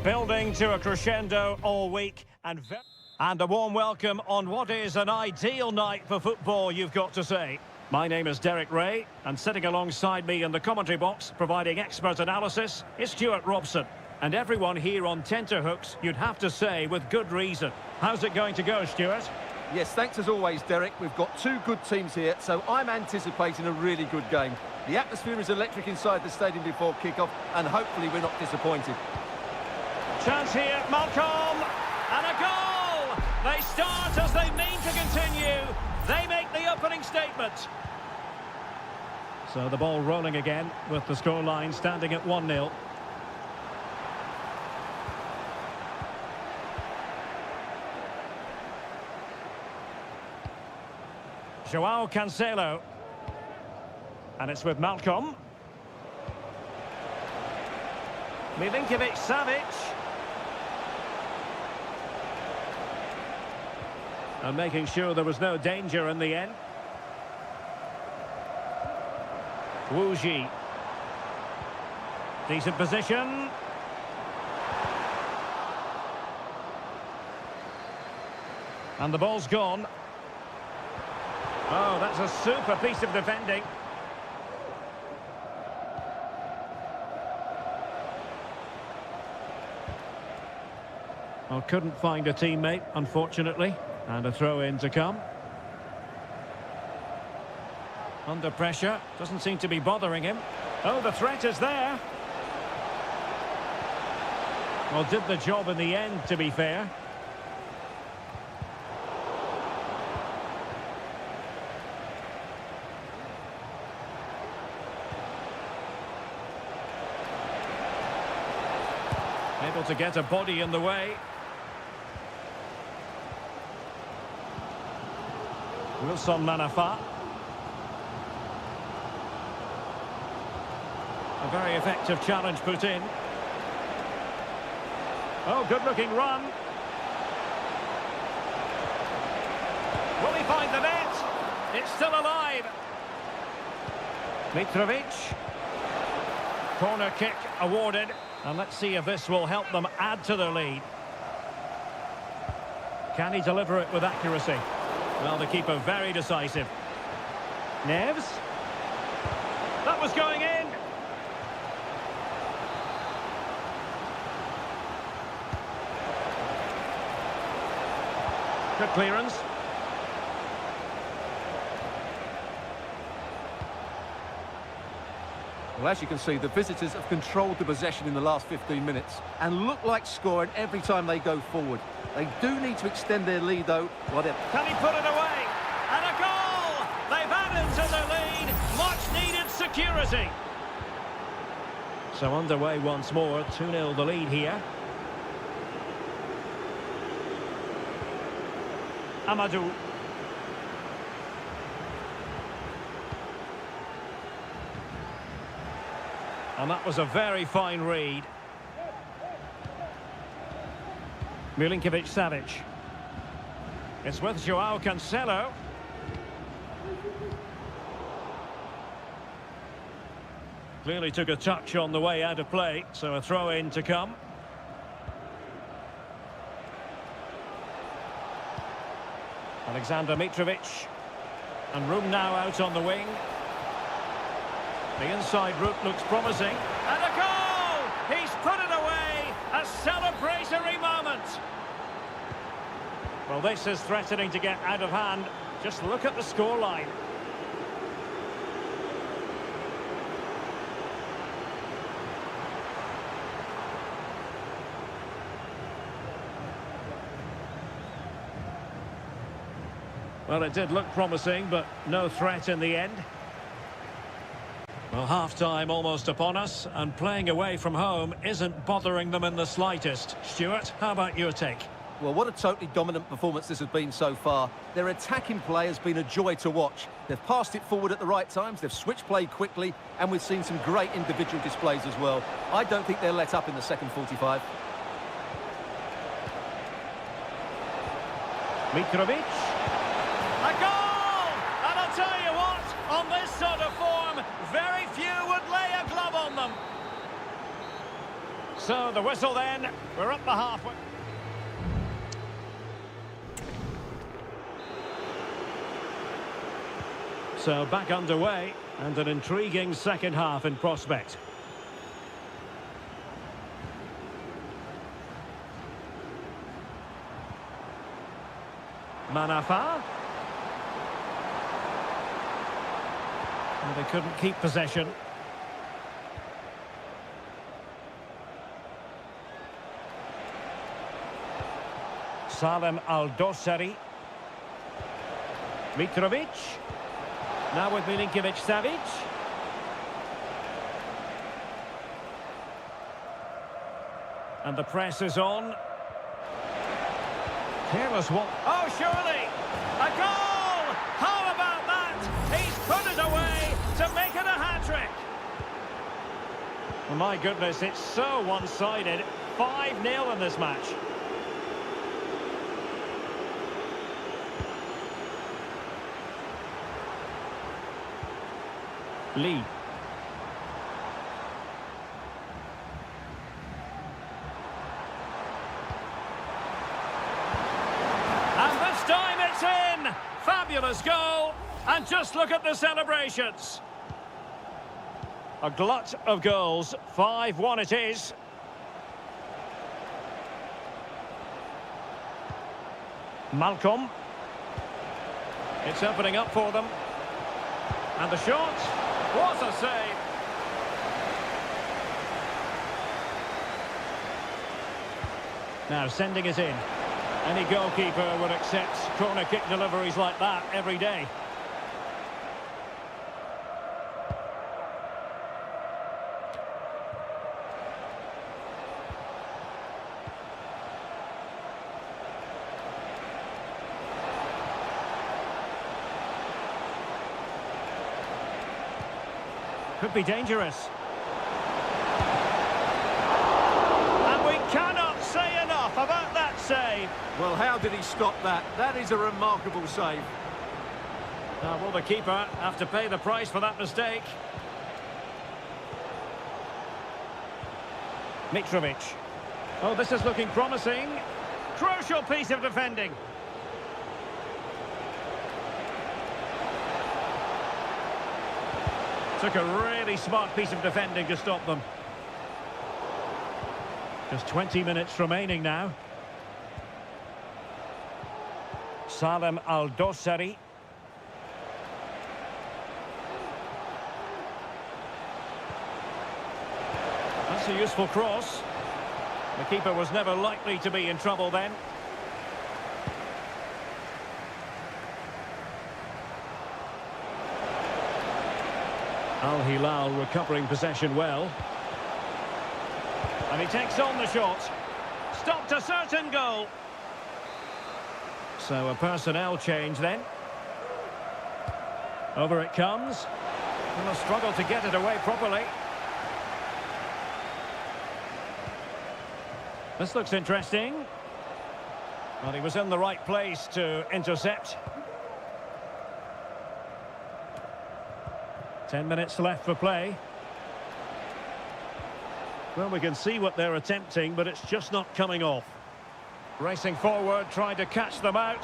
Building to a crescendo all week and a warm welcome on what is an ideal night for football, you've got to say. My name is Derek Ray, and sitting alongside me in the commentary box, providing expert analysis, is Stuart Robson. And everyone here on tenterhooks, you'd have to say, with good reason. How's it going to go, Stuart? Yes, thanks as always, Derek. We've got two good teams here, so I'm anticipating a really good game. The atmosphere is electric inside the stadium before kick-off, and hopefully we're not disappointed. Chance here, Malcolm, and a goal! They start as they mean to continue. They make the opening statement. So the ball rolling again, with the scoreline standing at 1-0. Joao Cancelo. And it's with Malcolm. Milinkovic-Savic. And making sure there was no danger in the end. Wuji. Decent position. And the ball's gone. Oh, that's a super piece of defending. Well, couldn't find a teammate, unfortunately. And a throw-in to come. Under pressure. Doesn't seem to be bothering him. Oh, the threat is there. Well, did the job in the end, to be fair. Able to get a body in the way. Wilson Manafa. A very effective challenge put in. Oh, good-looking run. Will he find the net? It's still alive. Mitrovic. Corner kick awarded. And let's see if this will help them add to their lead. Can he deliver it with accuracy? Well, the keeper very decisive. Neves. That was going in. Good clearance. Well, as you can see, the visitors have controlled the possession in the last 15 minutes and look like scoring every time they go forward. They do need to extend their lead, though. Can he put it away? And a goal! They've added to their lead. Much-needed security. So underway once more. 2-0 the lead here. Amadou. And that was a very fine read. Milinkovic-Savic. It's with Joao Cancelo. Clearly took a touch on the way out of play, so a throw-in to come. Alexander Mitrovic. And room now out on the wing. The inside route looks promising. And a goal! He's put it away! A celebratory moment! Well, this is threatening to get out of hand. Just look at the scoreline. Well, it did look promising, but no threat in the end. Well, half-time almost upon us, and playing away from home isn't bothering them in the slightest. Stuart, how about your take? Well, what a totally dominant performance this has been so far. Their attacking play has been a joy to watch. They've passed it forward at the right times, they've switched play quickly, and we've seen some great individual displays as well. I don't think they'll let up in the second 45. Mitrovic. A goal! And I'll tell you what, on this sort of form, very few would lay a glove on them. So the whistle then, we're up the halfway. So back underway, and an intriguing second half in prospect. Manafa. And they couldn't keep possession. Salem Al-Dossari. Mitrovic. Now with Milinkovic-Savic. And the press is on. Careless one. Oh, surely! A goal! How about that? He's put it away to make it a hat-trick. Oh, my goodness, it's so one-sided. 5-0 in this match. Lee. And this time it's in! Fabulous goal! And just look at the celebrations. A glut of goals. 5-1 it is. Malcolm. It's opening up for them. And the shot. What a save! Now sending it in. Any goalkeeper would accept corner kick deliveries like that every day. Could be dangerous. And we cannot say enough about that save. Well, how did he stop that? That is a remarkable save. Now, will the keeper have to pay the price for that mistake? Mitrovic. Oh, this is looking promising. Crucial piece of defending. Took a really smart piece of defending to stop them. Just 20 minutes remaining now. Salem Al-Dossari. That's a useful cross. The keeper was never likely to be in trouble then. Al-Hilal recovering possession well. And he takes on the shot. Stopped a certain goal. So a personnel change then. Over it comes. And a struggle to get it away properly. This looks interesting. Well, he was in the right place to intercept. 10 minutes left for play. Well, we can see what they're attempting, but it's just not coming off. Racing forward, trying to catch them out.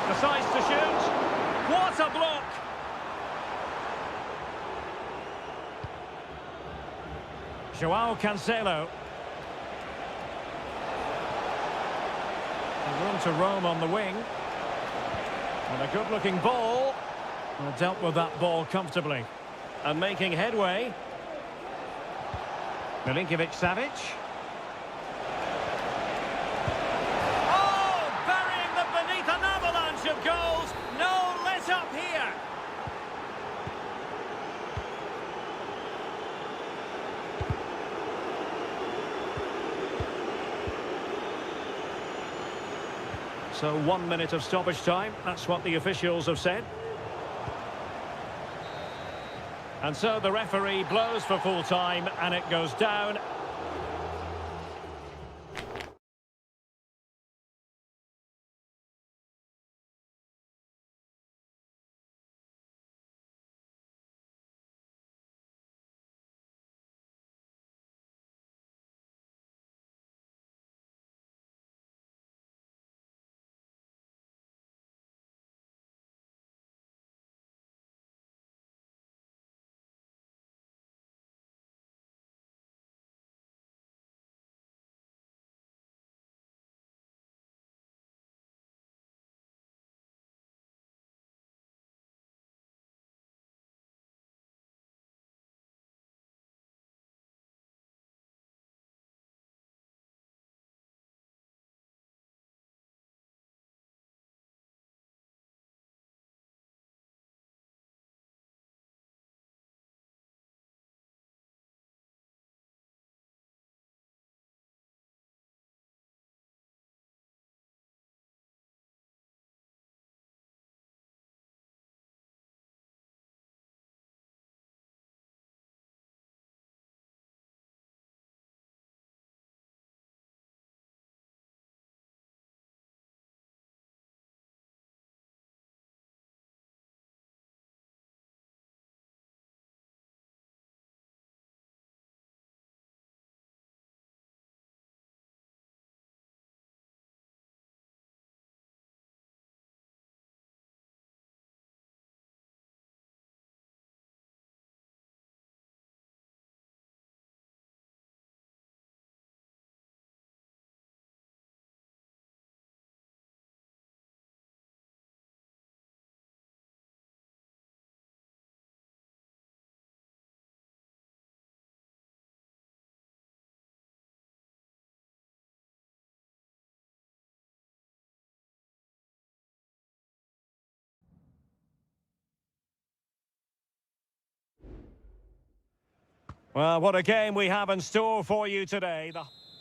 Decides to shoot. What a block! Joao Cancelo. And room to roam on the wing. And a good-looking ball. Well, dealt with that ball comfortably. And making headway. Milinkovic-Savic. Oh, burying them beneath an avalanche of goals. No let up here. So 1 minute of stoppage time. That's what the officials have said. And so the referee blows for full time and it goes down. Well, what a game we have in store for you today.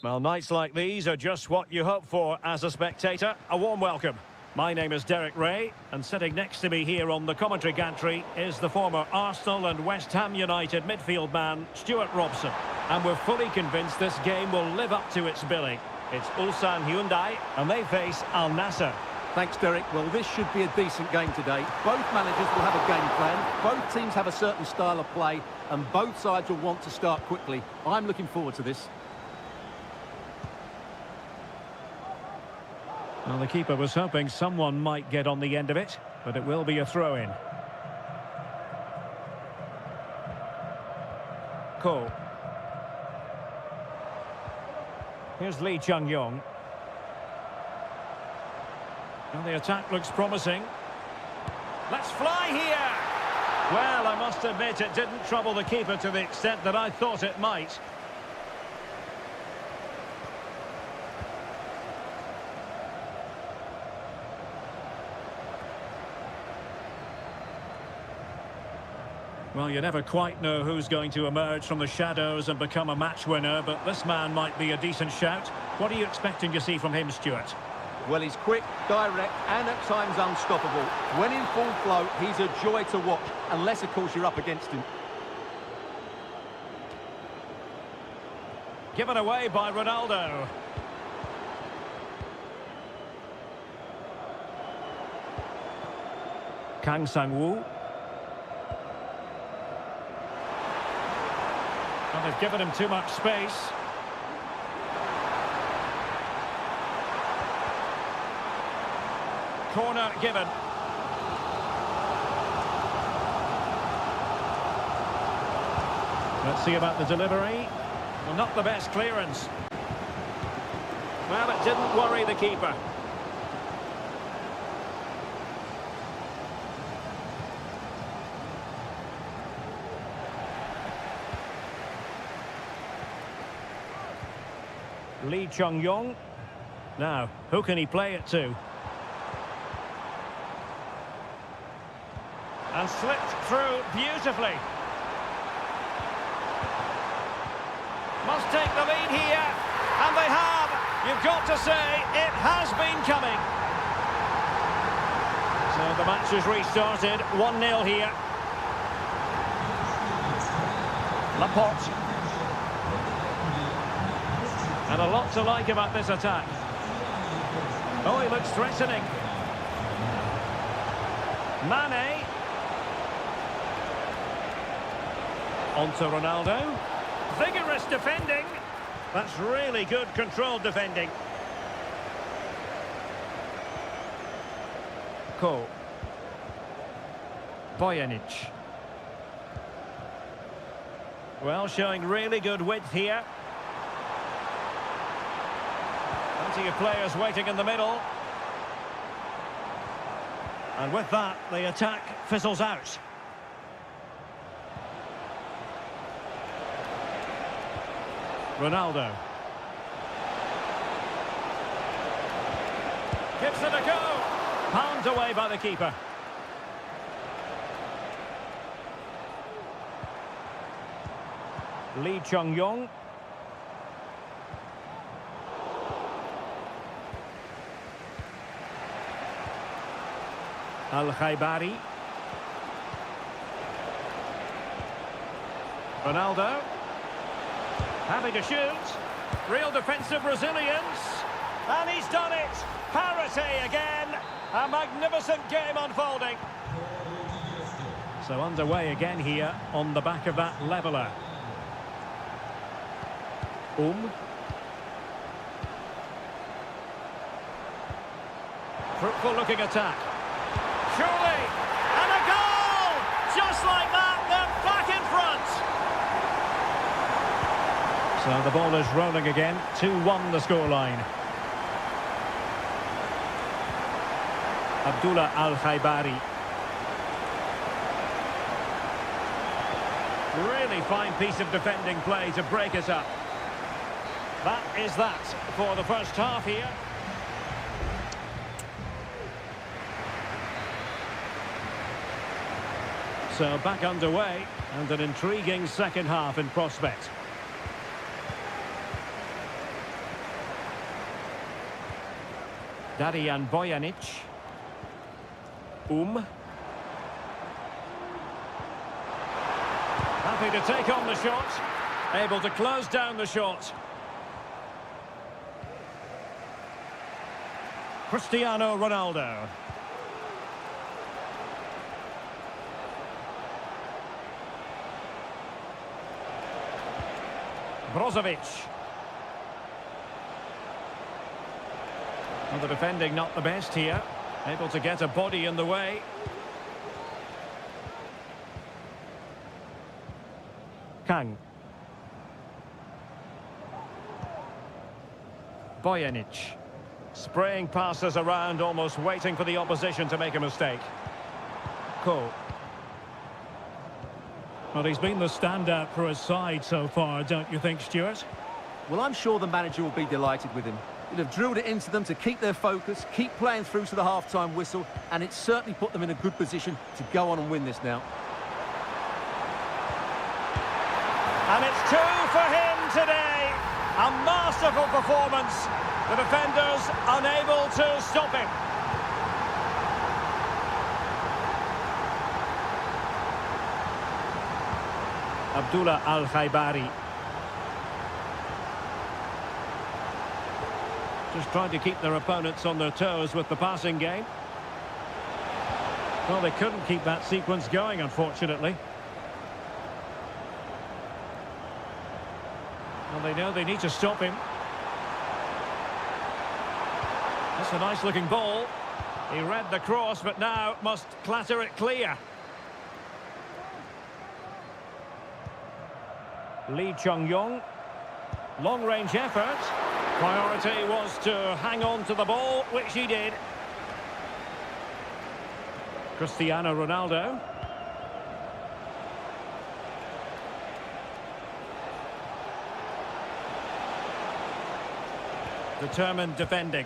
Well, nights like these are just what you hope for as a spectator. A warm welcome. My name is Derek Ray, and sitting next to me here on the commentary gantry is the former Arsenal and West Ham United midfield man, Stuart Robson. And we're fully convinced this game will live up to its billing. It's Ulsan Hyundai, and they face Al Nassr. Thanks, Derek. Well, this should be a decent game today. Both managers will have a game plan. Both teams have a certain style of play, and both sides will want to start quickly. I'm looking forward to this. Well, the keeper was hoping someone might get on the end of it, but it will be a throw-in. Cole. Here's Lee Chung-yong. Well, the attack looks promising. Let's fly here! Well, I must admit it didn't trouble the keeper to the extent that I thought it might. Well, you never quite know who's going to emerge from the shadows and become a match winner, but this man might be a decent shout. What are you expecting to see from him, Stuart? Well, he's quick, direct, and at times unstoppable. When in full flow, he's a joy to watch, unless, of course, you're up against him. Given away by Ronaldo. Kang Sang-woo. Well, they've given him too much space. Corner given. Let's see about the delivery. Well, not the best clearance. Well, it didn't worry the keeper. Lee Chung-yong. Now, who can he play it to? And slipped through beautifully. Must take the lead here. And they have. You've got to say, it has been coming. So the match is restarted. 1-0 here. Laporte. And a lot to like about this attack. Oh, he looks threatening. Mane. On to Ronaldo. Vigorous defending. That's really good controlled defending. Cole. Bojanic. Well, showing really good width here. Plenty of players waiting in the middle. And with that, the attack fizzles out. Ronaldo. Gives it a go. Pounded away by the keeper. Lee Chung-yong. Al-Khaibari. Ronaldo. Having to shoot. Real defensive resilience. And he's done it. Parity again. A magnificent game unfolding. So underway again here on the back of that leveller. Fruitful looking attack. Surely. And a goal! Just like that, they're back in front. So the ball is rolling again. 2-1 the scoreline. Abdullah Al-Khaibari. Really fine piece of defending play to break us up. That is that for the first half here. So back underway, and an intriguing second half in prospect. Darijan Bojanic. Happy to take on the shot. Able to close down the shot. Cristiano Ronaldo. Brozovic. Well, the defending not the best here. Able to get a body in the way. Kang. Bojanic. Spraying passes around, almost waiting for the opposition to make a mistake. Ko. Well, he's been the standout for his side so far, don't you think, Stuart? Well, I'm sure the manager will be delighted with him. He'd have drilled it into them to keep their focus, keep playing through to the half-time whistle, and it certainly put them in a good position to go on and win this now. And it's 2 for him today. A masterful performance. The defenders unable to stop him. Abdullah Al-Khaibari. Just trying to keep their opponents on their toes with the passing game. Well, they couldn't keep that sequence going, unfortunately. Well, they know they need to stop him. That's a nice-looking ball. He read the cross, but now must clatter it clear. Lee Chung-yong. Long-range effort. Priority was to hang on to the ball, which he did. Cristiano Ronaldo. Determined defending.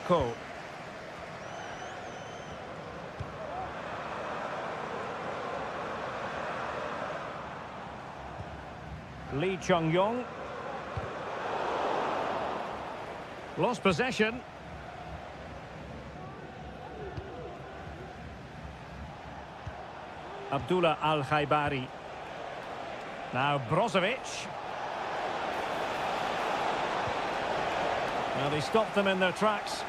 Ko. Lee Chung-yong. Lost possession. Abdullah Al-Khaibari. Now Brozovic. Now they stopped them in their tracks.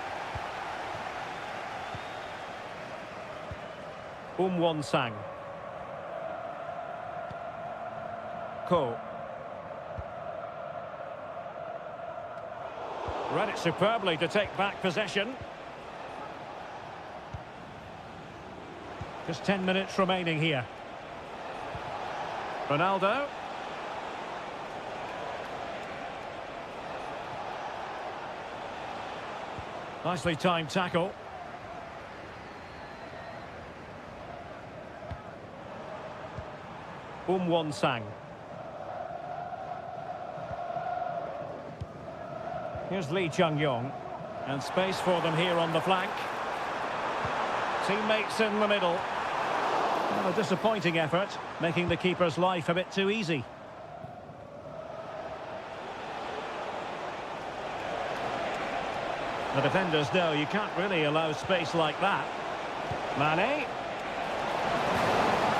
Won-sang. Ko. Read it superbly to take back possession. Just 10 minutes remaining here. Ronaldo. Nicely timed tackle. Won-sang. Here's Lee Chung-yong. And space for them here on the flank. Teammates in the middle. Well, a disappointing effort, making the keeper's life a bit too easy. The defenders know you can't really allow space like that. Mane.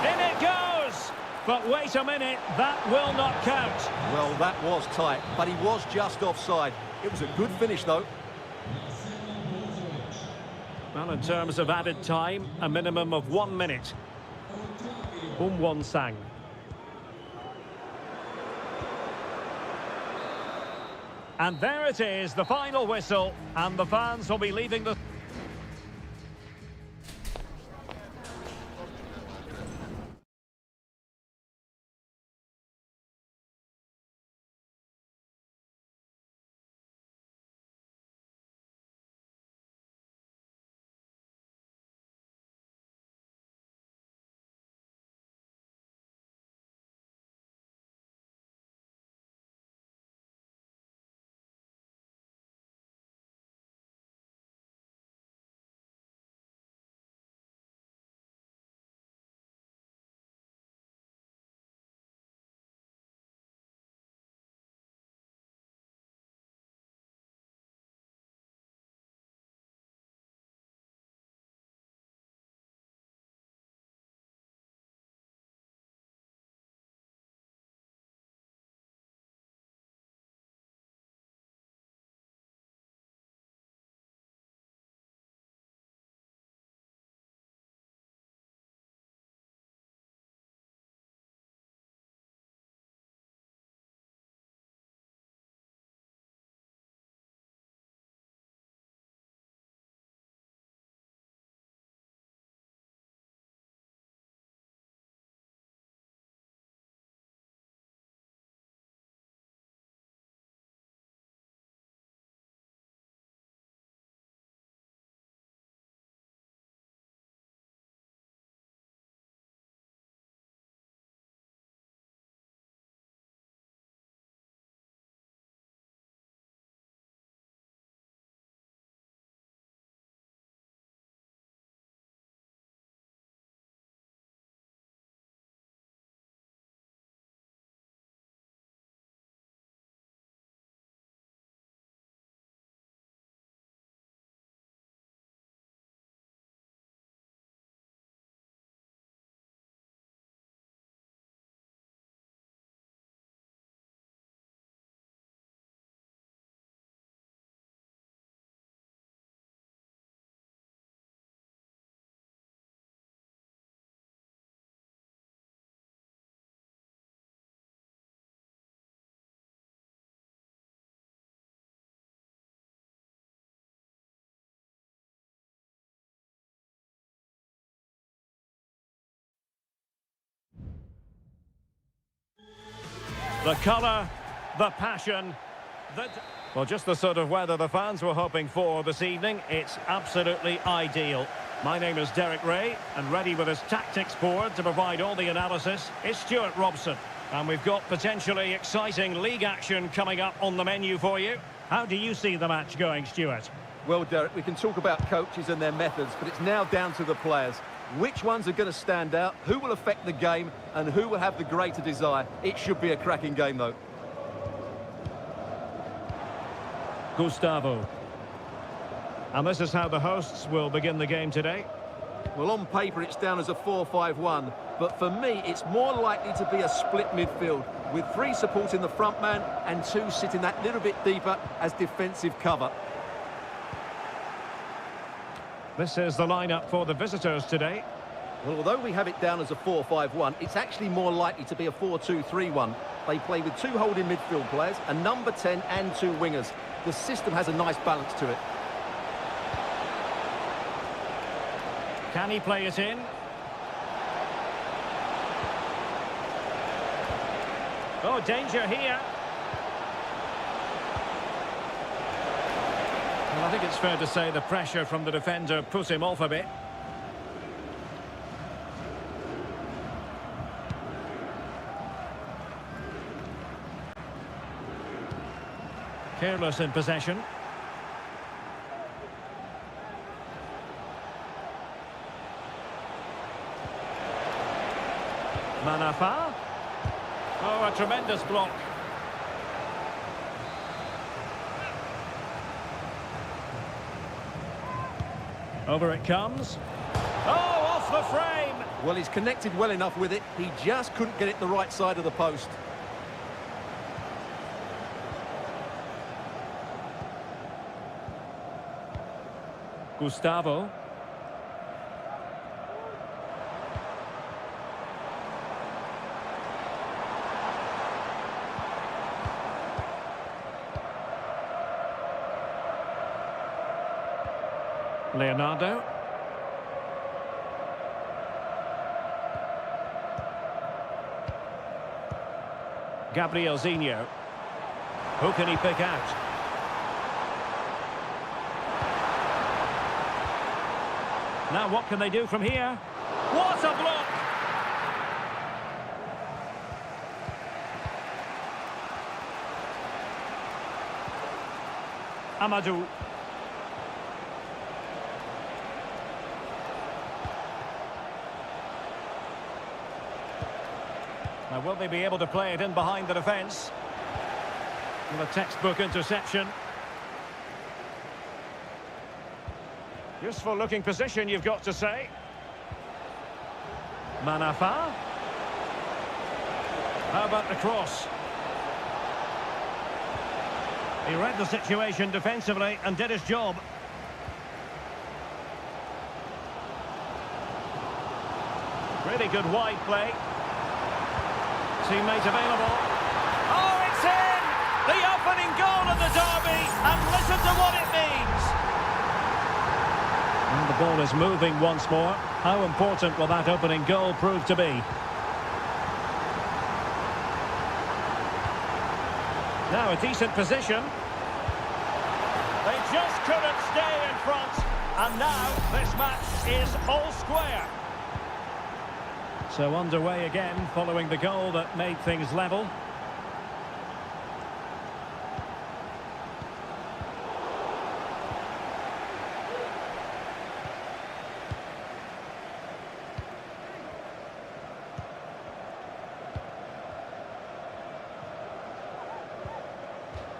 In it goes! But wait a minute, that will not count. Well, that was tight, but he was just offside. It was a good finish, though. Well, in terms of added time, a minimum of 1 minute. Won-sang. And there it is, the final whistle, and the fans will be leaving the... The colour, the passion, well, just the sort of weather the fans were hoping for this evening. It's absolutely ideal. My name is Derek Ray, and ready with his tactics board to provide all the analysis is Stuart Robson. And we've got potentially exciting league action coming up on the menu for you. How do you see the match going, Stuart? Well, Derek, we can talk about coaches and their methods, but it's now down to the players. Which ones are going to stand out, who will affect the game, and who will have the greater desire? It should be a cracking game, though. Gustavo. And this is how the hosts will begin the game today. Well, on paper, it's down as a 4-5-1, but for me, it's more likely to be a split midfield, with 3 supporting the front man and 2 sitting that little bit deeper as defensive cover. This is the lineup for the visitors today. Well, although we have it down as a 4-5-1, it's actually more likely to be a 4-2-3-1. They play with 2 holding midfield players, a number 10 and 2 wingers. The system has a nice balance to it. Can he play it in? Oh, danger here. Well, I think it's fair to say the pressure from the defender put him off a bit. Careless in possession. Manafa. Oh, a tremendous block. Over it comes. Oh, off the frame! Well, he's connected well enough with it. He just couldn't get it the right side of the post. Gustavo. Leonardo. Gabriel Zinho. Who can he pick out? Now what can they do from here? What a block! Amadou. Now, will they be able to play it in behind the defence? Well, a textbook interception. Useful looking position, you've got to say. Manafa. How about the cross? He read the situation defensively and did his job. Really good wide play. Teammate available. Oh, it's in! The opening goal of the derby, and listen to what it means. And the ball is moving once more. How important will that opening goal prove to be? Now a decent position. They just couldn't stay in front, and now this match is all square. So underway again, following the goal that made things level.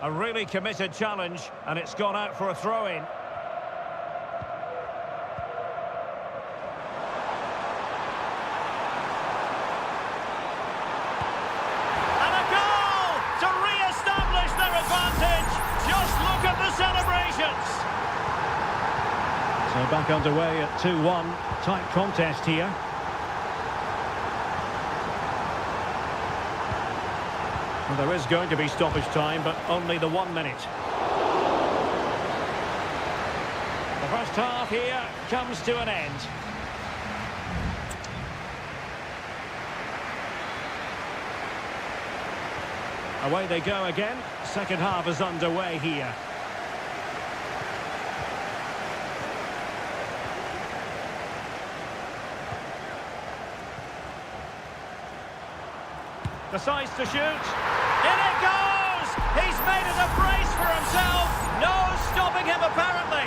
A really committed challenge, and it's gone out for a throw-in. So back underway at 2-1. Tight contest here. Well, there is going to be stoppage time, but only the 1 minute. The first half here comes to an end. Away they go again. Second half is underway here. Decides to shoot. In it goes! He's made it a brace for himself. No stopping him, apparently.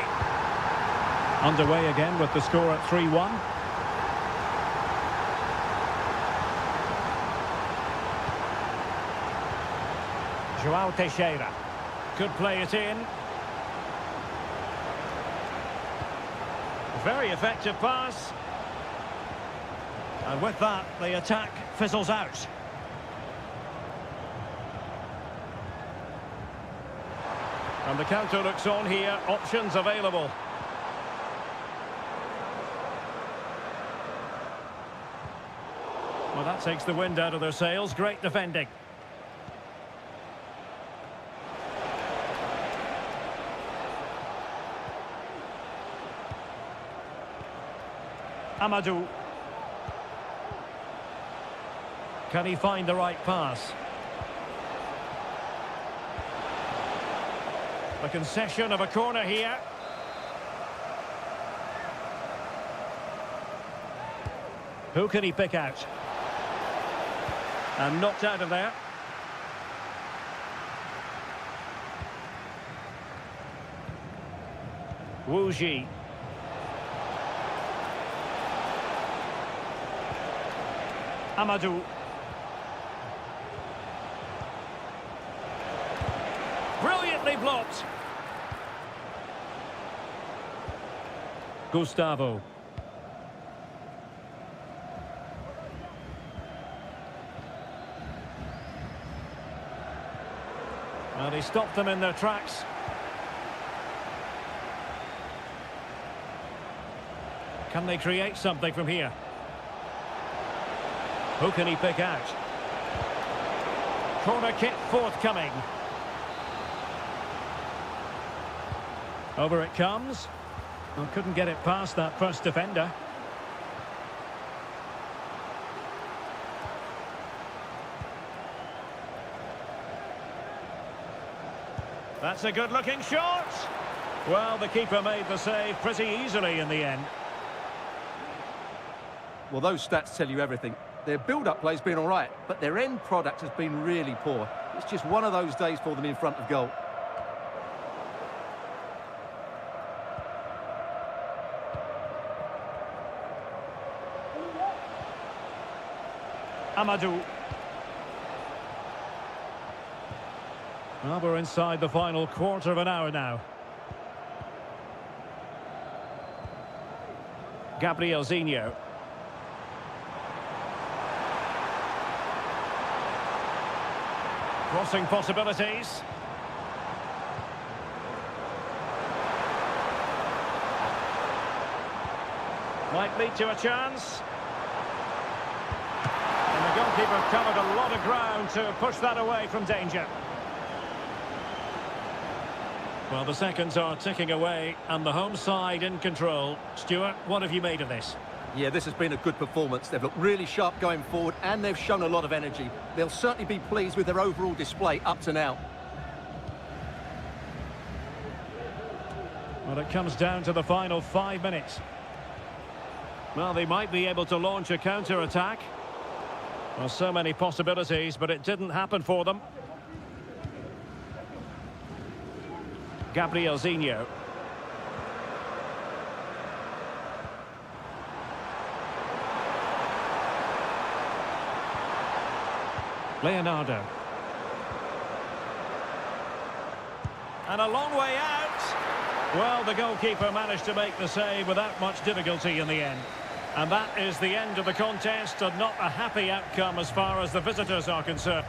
Underway again with the score at 3-1. João Teixeira could play it in. Very effective pass. And with that, the attack fizzles out. And the counter looks on here. Options available. Well, that takes the wind out of their sails. Great defending. Amadou. Can he find the right pass? The concession of a corner here. Who can he pick out? And knocked out of there. Wu Ji. Amadou. Brilliantly blocked. Gustavo. And he stopped them in their tracks. Can they create something from here? Who can he pick out? Corner kick forthcoming. Over it comes. Well, couldn't get it past that first defender. That's a good-looking shot. Well, the keeper made the save pretty easily in the end. Well, those stats tell you everything. Their build-up play's been all right, but their end product has been really poor. It's just one of those days for them in front of goal. Amadou. Well, we're inside the final quarter of an hour now. Gabrielzinho. Crossing possibilities. Might lead to a chance. And the goalkeeper covered a lot of ground to push that away from danger. Well, the seconds are ticking away and the home side in control. Stuart, what have you made of this? Yeah, this has been a good performance. They've looked really sharp going forward and they've shown a lot of energy. They'll certainly be pleased with their overall display up to now. Well, it comes down to the final 5 minutes. Well, they might be able to launch a counter-attack. Well, so many possibilities, but it didn't happen for them. Gabrielzinho. Leonardo. And a long way out. Well, the goalkeeper managed to make the save without much difficulty in the end. And that is the end of the contest, and not a happy outcome as far as the visitors are concerned.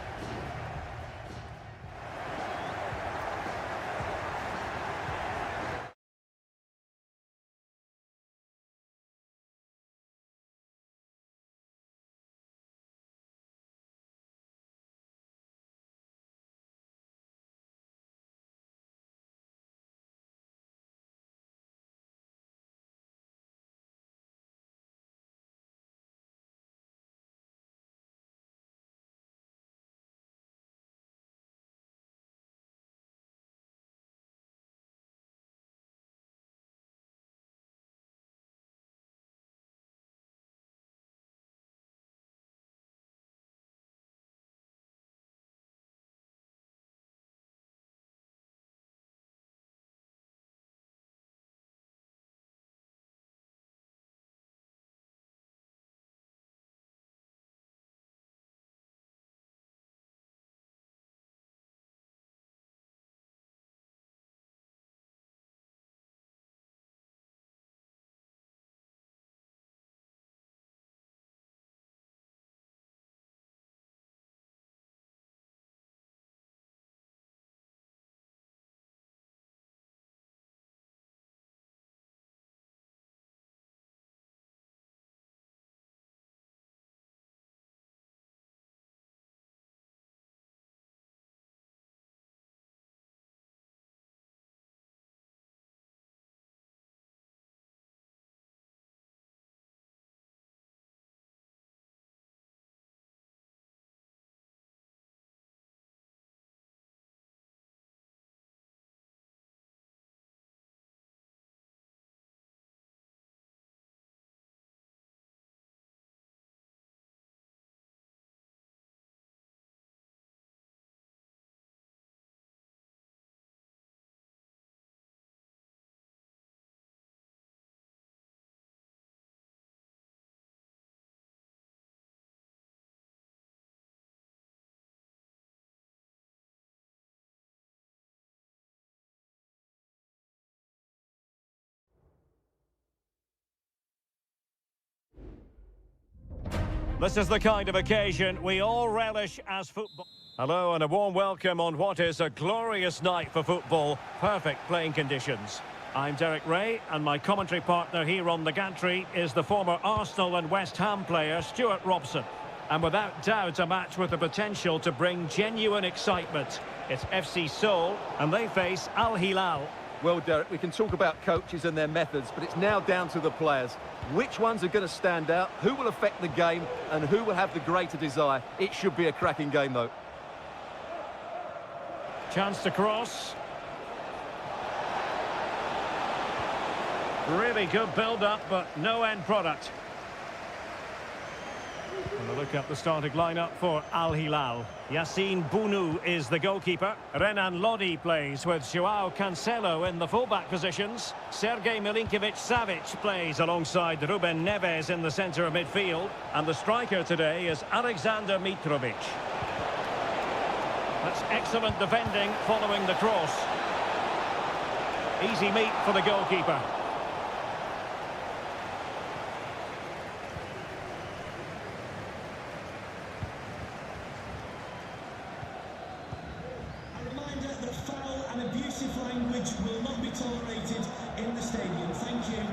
This is the kind of occasion we all relish as football. Hello and a warm welcome on what is a glorious night for football. Perfect playing conditions. I'm Derek Ray, and my commentary partner here on the gantry is the former Arsenal and West Ham player Stuart Robson. And without doubt a match with the potential to bring genuine excitement. It's FC Seoul, and they face Al Hilal. Well, Derek, we can talk about coaches and their methods, but it's now down to the players. Which ones are going to stand out, who will affect the game, and who will have the greater desire? It should be a cracking game, though. Chance to cross. Really good build-up, but no end product. And a look at the starting lineup for Al Hilal. Yassine Bounou is the goalkeeper. Renan Lodi plays with Joao Cancelo in the fullback positions. Sergej Milinkovic-Savic plays alongside Ruben Neves in the centre of midfield. And the striker today is Alexander Mitrovic. That's excellent defending following the cross. Easy meet for the goalkeeper. Will not be tolerated in the stadium. Thank you.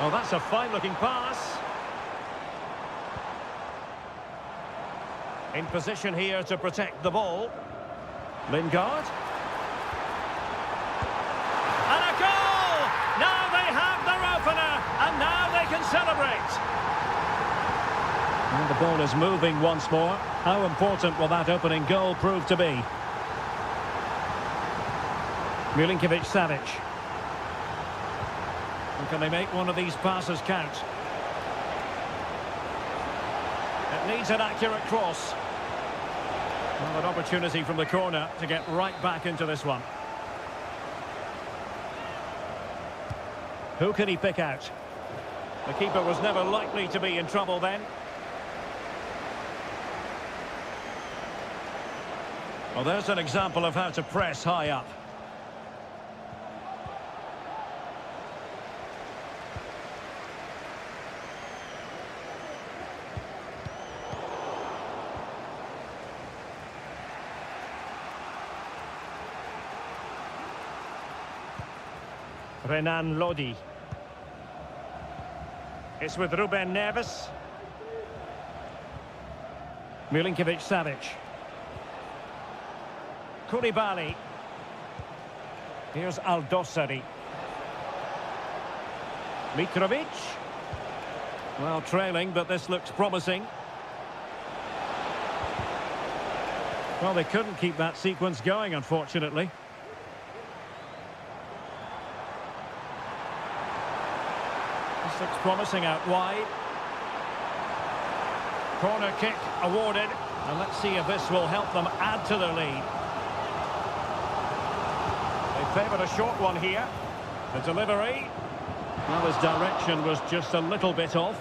Oh, that's a fine-looking pass. In position here to protect the ball. Lingard. And a goal! Now they have their opener, and now they can celebrate. And the ball is moving once more. How important will that opening goal prove to be? Milinkovic-Savic. And can they make one of these passes count? It needs an accurate cross. Well, an opportunity from the corner to get right back into this one. Who can he pick out? The keeper was never likely to be in trouble then. Well, there's an example of how to press high up. Renan Lodi. It's with Ruben Neves. Milinkovic-Savic. Koulibaly. Here's Aldosari. Mitrovic. Well, trailing, but this looks promising. Well, they couldn't keep that sequence going, unfortunately. This looks promising out wide. Corner kick awarded. And let's see if this will help them add to their lead. Favoured a short one here. The delivery. Well, his direction was just a little bit off.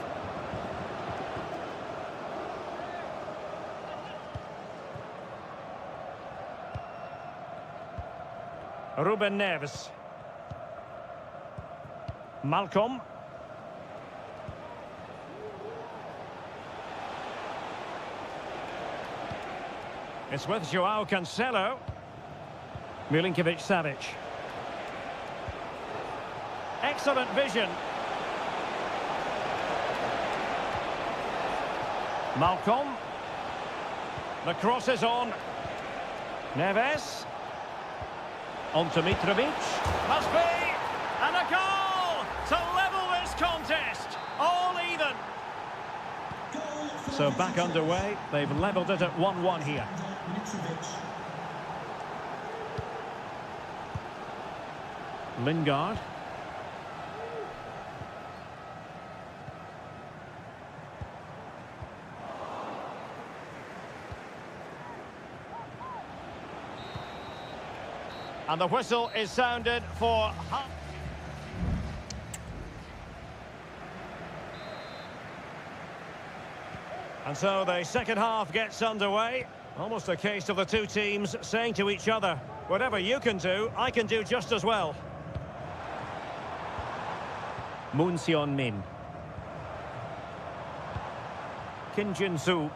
Ruben Neves. Malcolm. It's with Joao Cancelo. Milinkovic-Savic. Excellent vision. Malcolm. The cross is on. Neves. On to Mitrovic. Must be. And a goal to level this contest. All even. So back underway. They've levelled it at 1-1 here. Lingard. And the whistle is sounded for... And so the second half gets underway. Almost a case of the two teams saying to each other, whatever you can do, I can do just as well. Moon Min. Kim Jin-soo.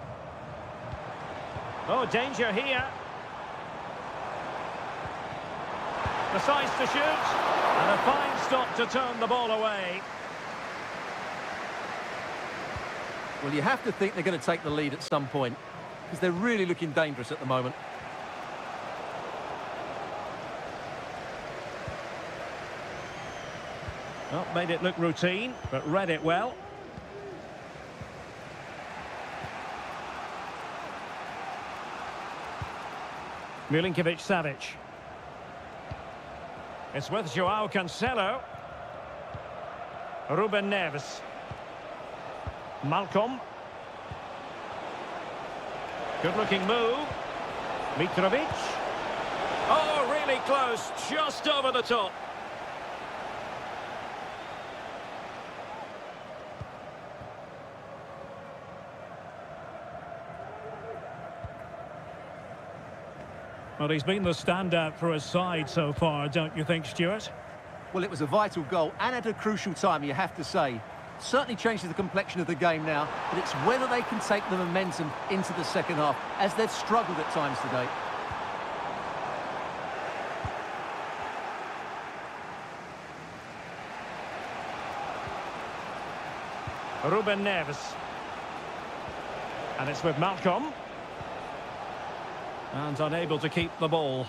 Oh, danger here. Decides to shoot. And a fine stop to turn the ball away. Well, you have to think they're going to take the lead at some point, because they're really looking dangerous at the moment. Well, made it look routine, but read it well. Milinkovic-Savic. It's with Joao Cancelo. Ruben Neves. Malcolm. Good-looking move. Mitrovic. Oh, really close, just over the top. Well, he's been the standout for his side so far, don't you think, Stuart? Well, it was a vital goal and at a crucial time, you have to say. Certainly changes the complexion of the game now, but it's whether they can take the momentum into the second half, as they've struggled at times today. Ruben Neves. And it's with Malcolm. And unable to keep the ball.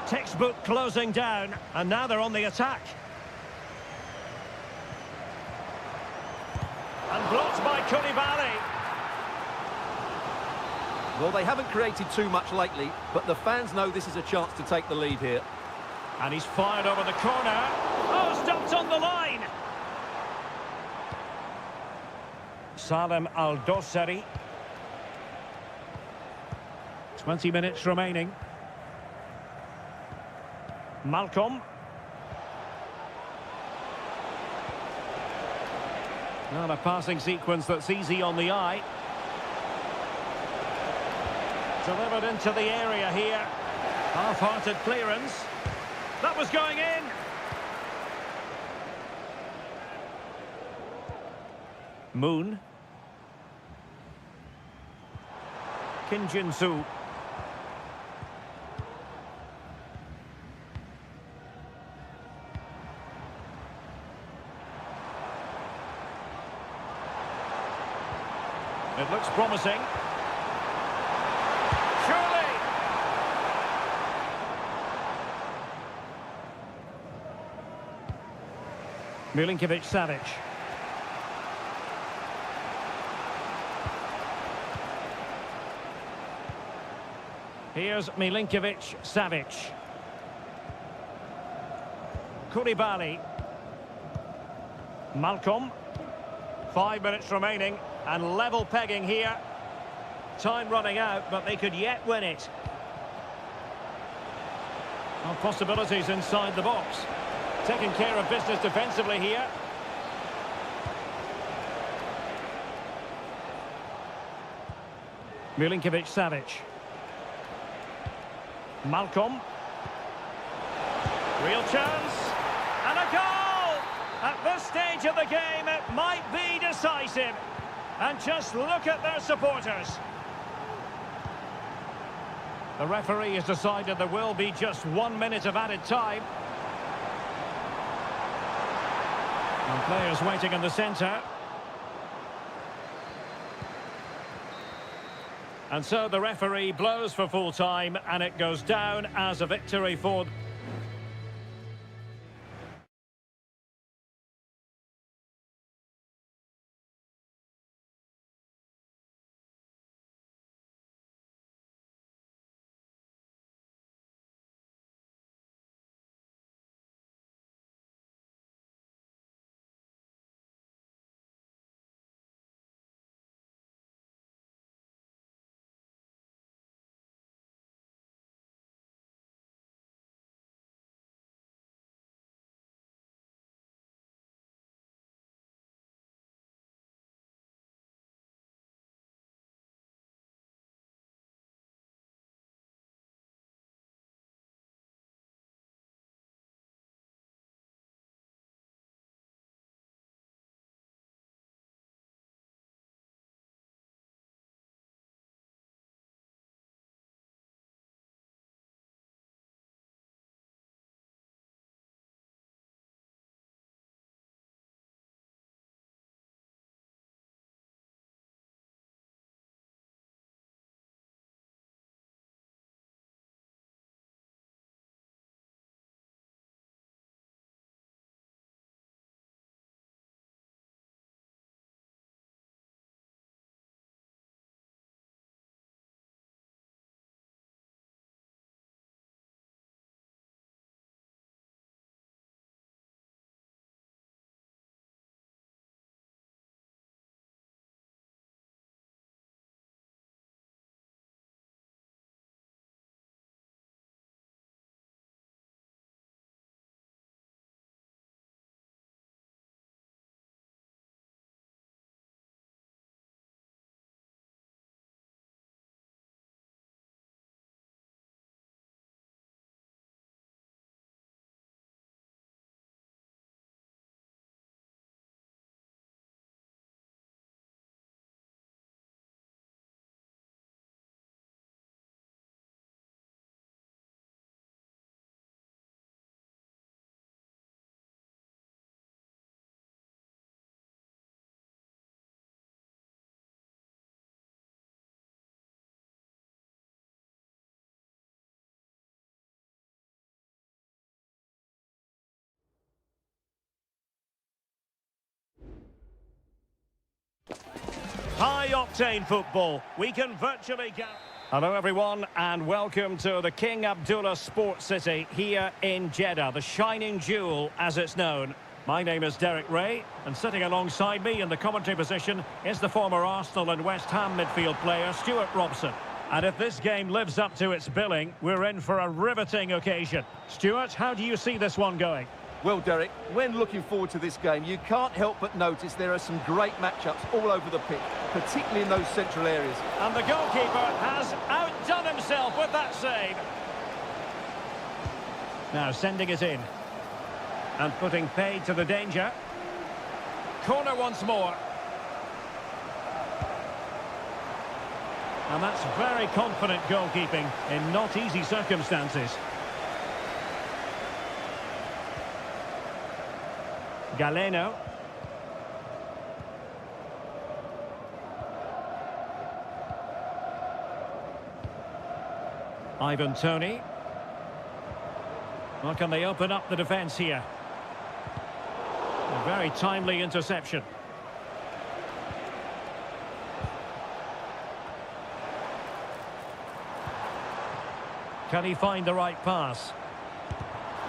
Textbook closing down, and now they're on the attack. And blocked by Koulibaly. Well, they haven't created too much lately, but the fans know this is a chance to take the lead here. And he's fired over the corner. Oh, stopped on the line. Salem Al-Dossari. 20 minutes remaining. Malcolm. Not a passing sequence that's easy on the eye. Delivered into the area here. Half-hearted clearance. That was going in. Moon. Kim Jin-soo. It looks promising. Surely! Milinkovic-Savic. Here's Milinkovic-Savic. Koulibaly. Malcolm. 5 minutes remaining. And level pegging here. Time running out, but they could yet win it. Well, possibilities inside the box. Taking care of business defensively here. Milinkovic-Savic. Malcolm. Real chance. And a goal! At this stage of the game, it might be decisive. And just look at their supporters. The referee has decided there will be just 1 minute of added time. And players waiting in the centre. And so the referee blows for full time, and it goes down as a victory for high-octane football. We can virtually go... Hello everyone and welcome to the King Abdullah Sports City here in Jeddah, the shining jewel as it's known. My name is Derek Ray, and sitting alongside me in the commentary position is the former Arsenal and West Ham midfield player Stuart Robson. And if this game lives up to its billing, we're in for a riveting occasion. Stuart, how do you see this one going? Well, Derek, when looking forward to this game, you can't help but notice there are some great matchups all over the pitch, particularly in those central areas. And the goalkeeper has outdone himself with that save. Now sending it in. And putting paid to the danger. Corner once more. And that's very confident goalkeeping in not easy circumstances. Galeno. Ivan Toney. Well, can they open up the defence here? A very timely interception. Can he find the right pass?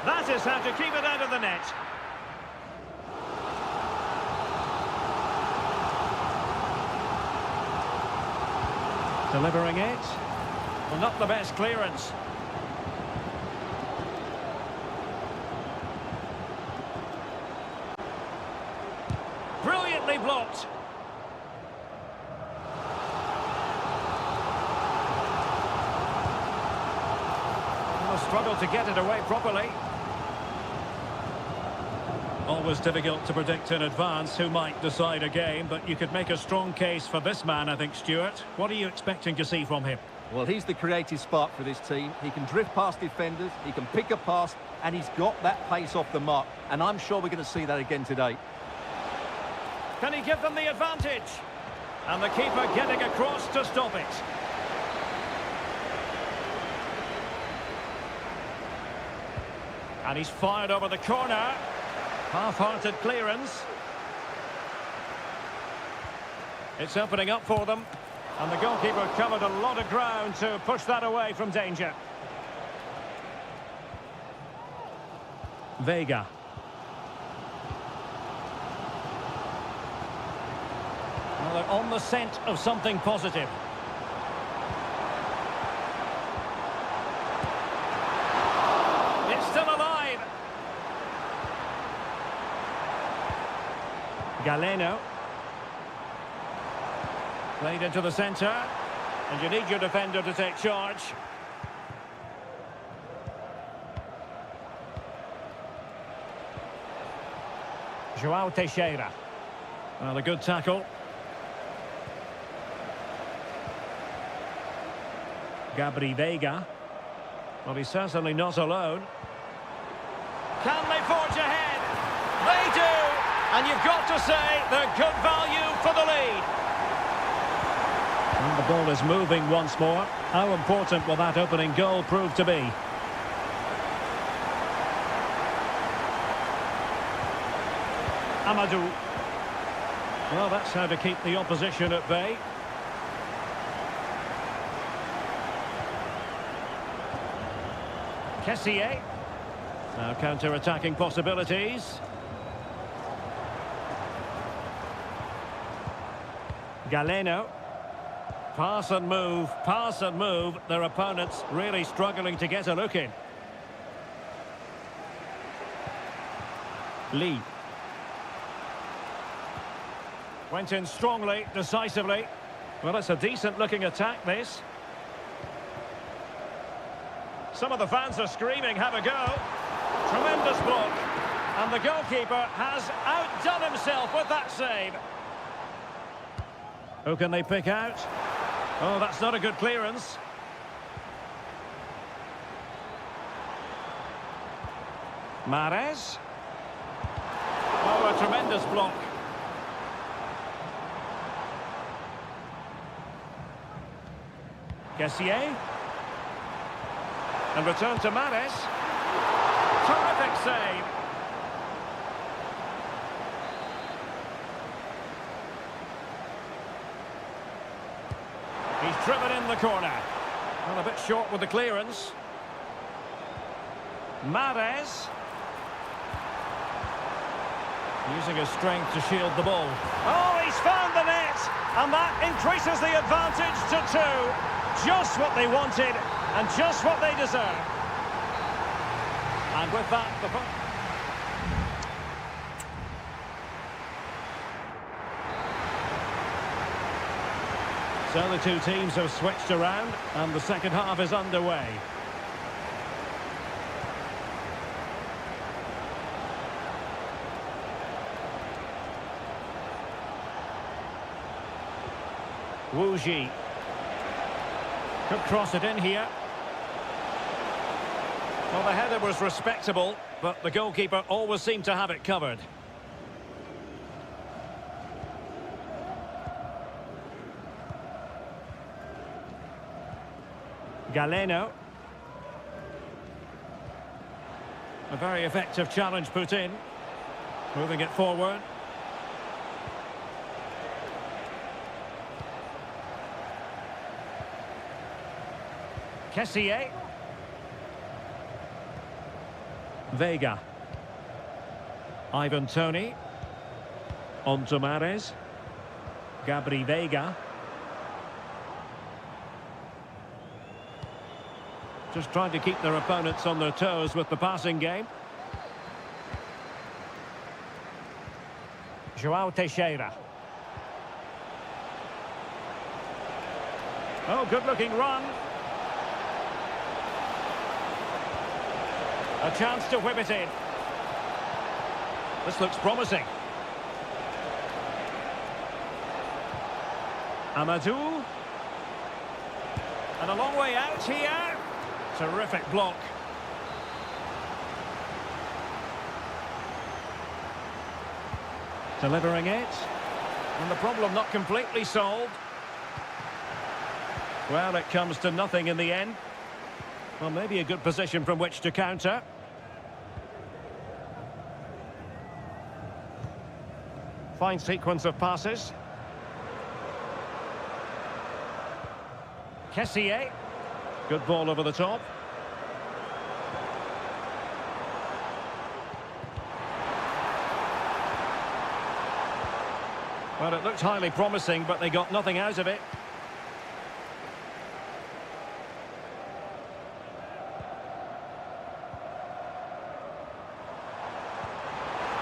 That is how to keep it out of the net. Delivering it. Well, not the best clearance. Brilliantly blocked. Well, struggled to get it away properly. Always difficult to predict in advance who might decide a game, but you could make a strong case for this man, I think, Stuart. What are you expecting to see from him? Well, he's the creative spark for this team. He can drift past defenders, he can pick a pass, and he's got that pace off the mark. And I'm sure we're going to see that again today. Can he give them the advantage? And the keeper getting across to stop it. And he's fired over the corner. Half-hearted clearance. It's opening up for them. And the goalkeeper covered a lot of ground to push that away from danger. Vega. Well, they're on the scent of something positive. It's still alive. Galeno. Played into the centre. And you need your defender to take charge. Joao Teixeira. Well, a good tackle. Gabri Vega. Well, he's certainly not alone. Can they forge ahead? They do! And you've got to say they're good value for the lead. And the ball is moving once more. How important will that opening goal prove to be? Amadou. Well, that's how to keep the opposition at bay. Kessié. Now counter-attacking possibilities. Galeno. Pass and move, pass and move. Their opponents really struggling to get a look in. Lee. Went in strongly, decisively. Well, it's a decent-looking attack, this. Some of the fans are screaming, have a go. Tremendous block. And the goalkeeper has outdone himself with that save. Who can they pick out? Oh, that's not a good clearance. Mahrez. Oh, a tremendous block. Kessié. And return to Mahrez. Terrific save. He's driven in the corner. Well, a bit short with the clearance. Mahrez. Using his strength to shield the ball. Oh, he's found the net! And that increases the advantage to 2. Just what they wanted, and just what they deserve. And with that, the... So the two teams have switched around, and the second half is underway. Wu Ji. Could cross it in here. Well, the header was respectable, but the goalkeeper always seemed to have it covered. Galeno. A very effective challenge put in. Moving it forward. Kessié. Vega. Ivan Toney. On to Mahrez. Gabri Vega. Just trying to keep their opponents on their toes with the passing game. João Teixeira. Oh, good-looking run. A chance to whip it in. This looks promising. Amadou. And a long way out here. Terrific block. Delivering it. And the problem not completely solved. Well, it comes to nothing in the end. Well, maybe a good position from which to counter. Fine sequence of passes. Kessié. Good ball over the top. Well, it looked highly promising, but they got nothing out of it.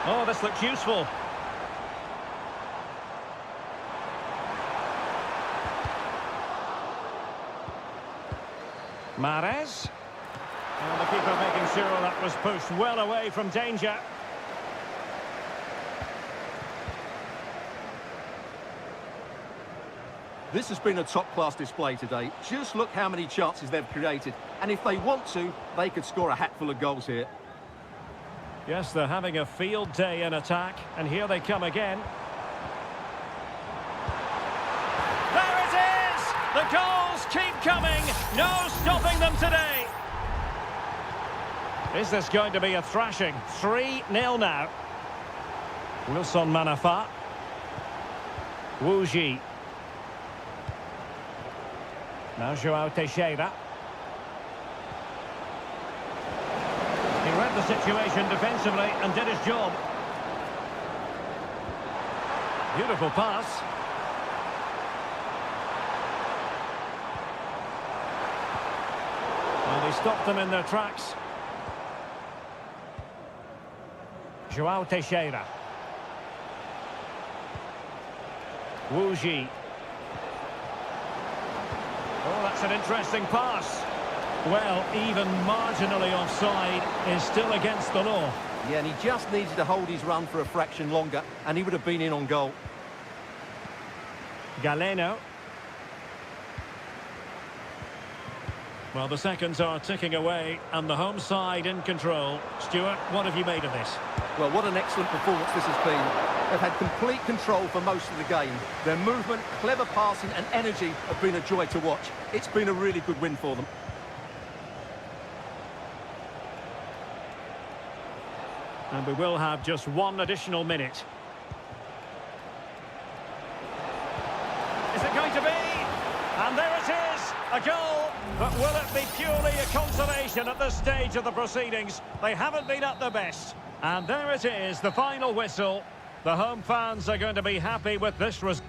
Oh, this looks useful. Mahrez. And the keeper making sure that was pushed well away from danger. This has been a top-class display today. Just look how many chances they've created. And if they want to, they could score a hatful of goals here. Yes, they're having a field day in attack, and here they come again. There it is! The goals keep coming. No stopping them today. Is this going to be a thrashing? 3-0 now. Wilson Manafa. Wu Ji. Now João Teixeira. He read the situation defensively and did his job. Beautiful pass. And he stopped them in their tracks. João Teixeira. Wu Ji. Oh, that's an interesting pass. Well, even marginally offside is still against the law. Yeah, and he just needed to hold his run for a fraction longer, and he would have been in on goal. Galeno. Well, the seconds are ticking away, and the home side in control. Stuart, what have you made of this? Well, what an excellent performance this has been. They've had complete control for most of the game. Their movement, clever passing and energy have been a joy to watch. It's been a really good win for them. And we will have just one additional minute. Is it going to be? And there it is, a goal. But will it be purely a consolation at this stage of the proceedings? They haven't been at their best. And there it is, the final whistle. The home fans are going to be happy with this result.